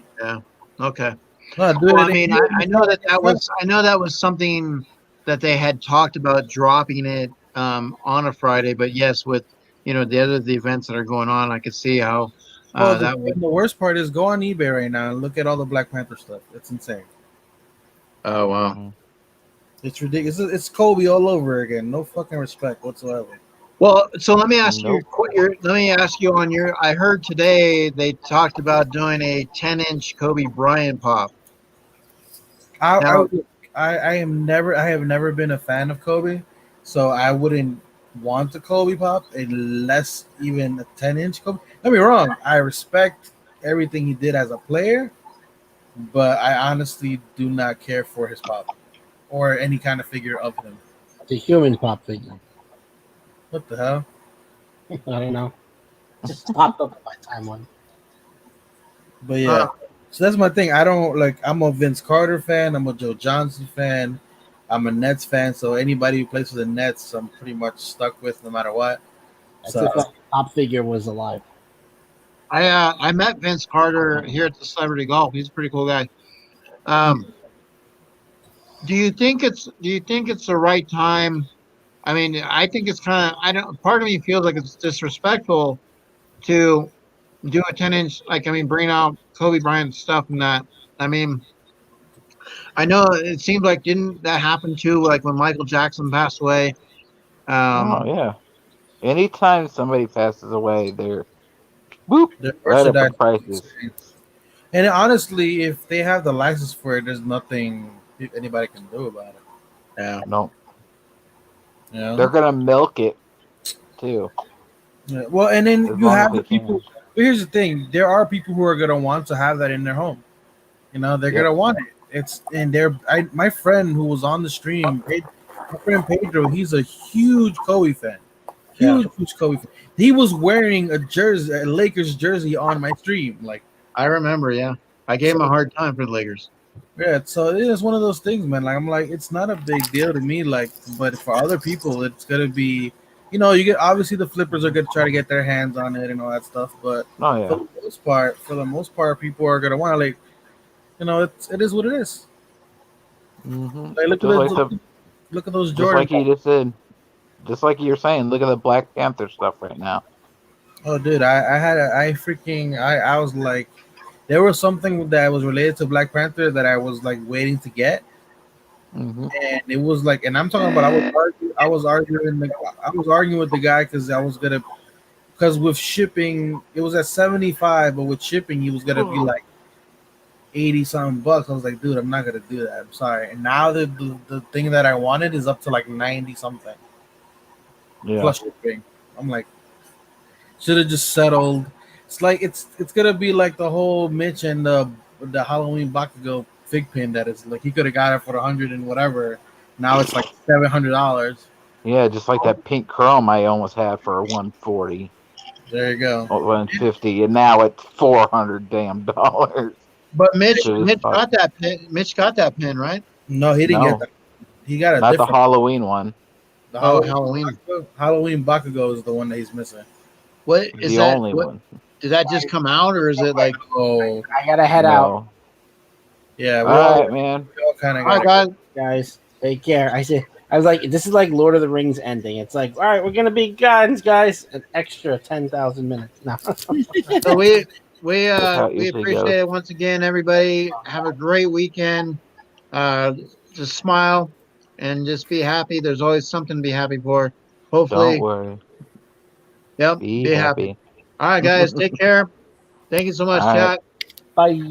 A: Okay.
B: No,
A: well, I mean, I know that was something that they had talked about dropping it on a Friday, but yes, with the events that are going on, I could see how
B: the worst part is go on eBay right now and look at all the Black Panther stuff. It's insane.
A: Oh wow.
D: Mm-hmm.
B: It's ridiculous. It's Kobe all over again. No fucking respect whatsoever.
A: Well, so let me ask you. Let me ask you on your. I heard today they talked about doing a 10-inch Kobe Bryant pop.
B: I have never been a fan of Kobe, so I wouldn't want a Kobe pop unless even a 10-inch Kobe. Don't be wrong. I respect everything he did as a player, but I honestly do not care for his pop or any kind of figure of him.
F: The human pop figure.
B: What the hell?
F: I don't know. Just popped up at my timeline.
B: But yeah, so that's my thing. I don't like. I'm a Vince Carter fan. I'm a Joe Johnson fan. I'm a Nets fan. So anybody who plays for the Nets, I'm pretty much stuck with no matter what.
F: That's
B: So
F: if that top figure was alive.
A: I met Vince Carter here at the Celebrity Golf. He's a pretty cool guy. Do you think it's the right time? I mean, I think it's kind of I don't. Part of me feels like it's disrespectful to do a 10-inch. Like I mean, bring out Kobe Bryant stuff and that. I mean, I know it seems like didn't that happen too? Like when Michael Jackson passed away.
D: Oh yeah. Anytime somebody passes away, they're whoop
B: the
D: right up in
B: merchandise,
D: prices.
B: and honestly, if they have the license for it, there's nothing anybody can do about it.
A: Yeah.
D: No,
B: You know?
D: they're gonna milk it too.
B: Yeah. Well, and then
D: As
B: you
D: long as
B: have
D: they
B: the people. But here's the thing: there are people who are gonna want to have that in their home. You know, they're gonna want it. My friend who was on the stream, my friend Pedro, he's a huge Kobe fan. Huge Kobe fan. He was wearing a Lakers jersey on my stream. Like
A: I remember, yeah. I gave him a hard time for the Lakers.
B: yeah, so it is one of those things, man. Like I'm like, it's not a big deal to me. Like, but for other people, it's gonna be, you get obviously the flippers are gonna try to get their hands on it and all that stuff. But for the most part, people are gonna want to like, it is what it is.
D: Mm-hmm.
B: Like look at those
D: Just
B: Jordan.
D: like you just said, just like you're saying. Look at the Black Panther stuff right now.
B: Oh, dude, I was like, there was something that was related to Black Panther that I was like waiting to get.
D: Mm-hmm.
B: And it was like, and I'm talking about I was arguing with the guy because with shipping it was at 75, but with shipping he was gonna be like 80 something bucks. I was like, dude, I'm not gonna do that. I'm sorry. And now the thing that I wanted is up to like 90 something.
D: Yeah.
B: Plus shipping. I'm like, should have just settled. It's like it's gonna be like the whole Mitch and the Halloween Bakugo fig pin that is like he could have got it for 100 and whatever. Now it's like $700.
D: Yeah, just like that pink chrome I almost had for 140.
B: There you go.
D: 150, and now it's $400 damn dollars.
A: But Mitch got that pin. Mitch got that pin, right?
B: No, he didn't get that. He got a
D: not
B: different
D: the Halloween one.
B: The
A: Halloween.
B: Halloween Bakugo is the one that he's missing.
A: What is
D: the
A: that?
D: only one.
A: Did that just come out, or is it like?
B: Oh,
F: I gotta head out.
B: Yeah.
D: All right, man.
B: We all kind of
A: All right,
F: guys. Take care. I was like, this is like Lord of the Rings ending. It's like, all right, we're gonna be guys. An extra 10,000 minutes now.
A: So we appreciate it once again, everybody. Have a great weekend. Just smile and just be happy. There's always something to be happy for. Hopefully.
D: Don't worry.
A: Yep. Be happy. All right, guys. Take care. Thank you so much, chat.
F: Bye.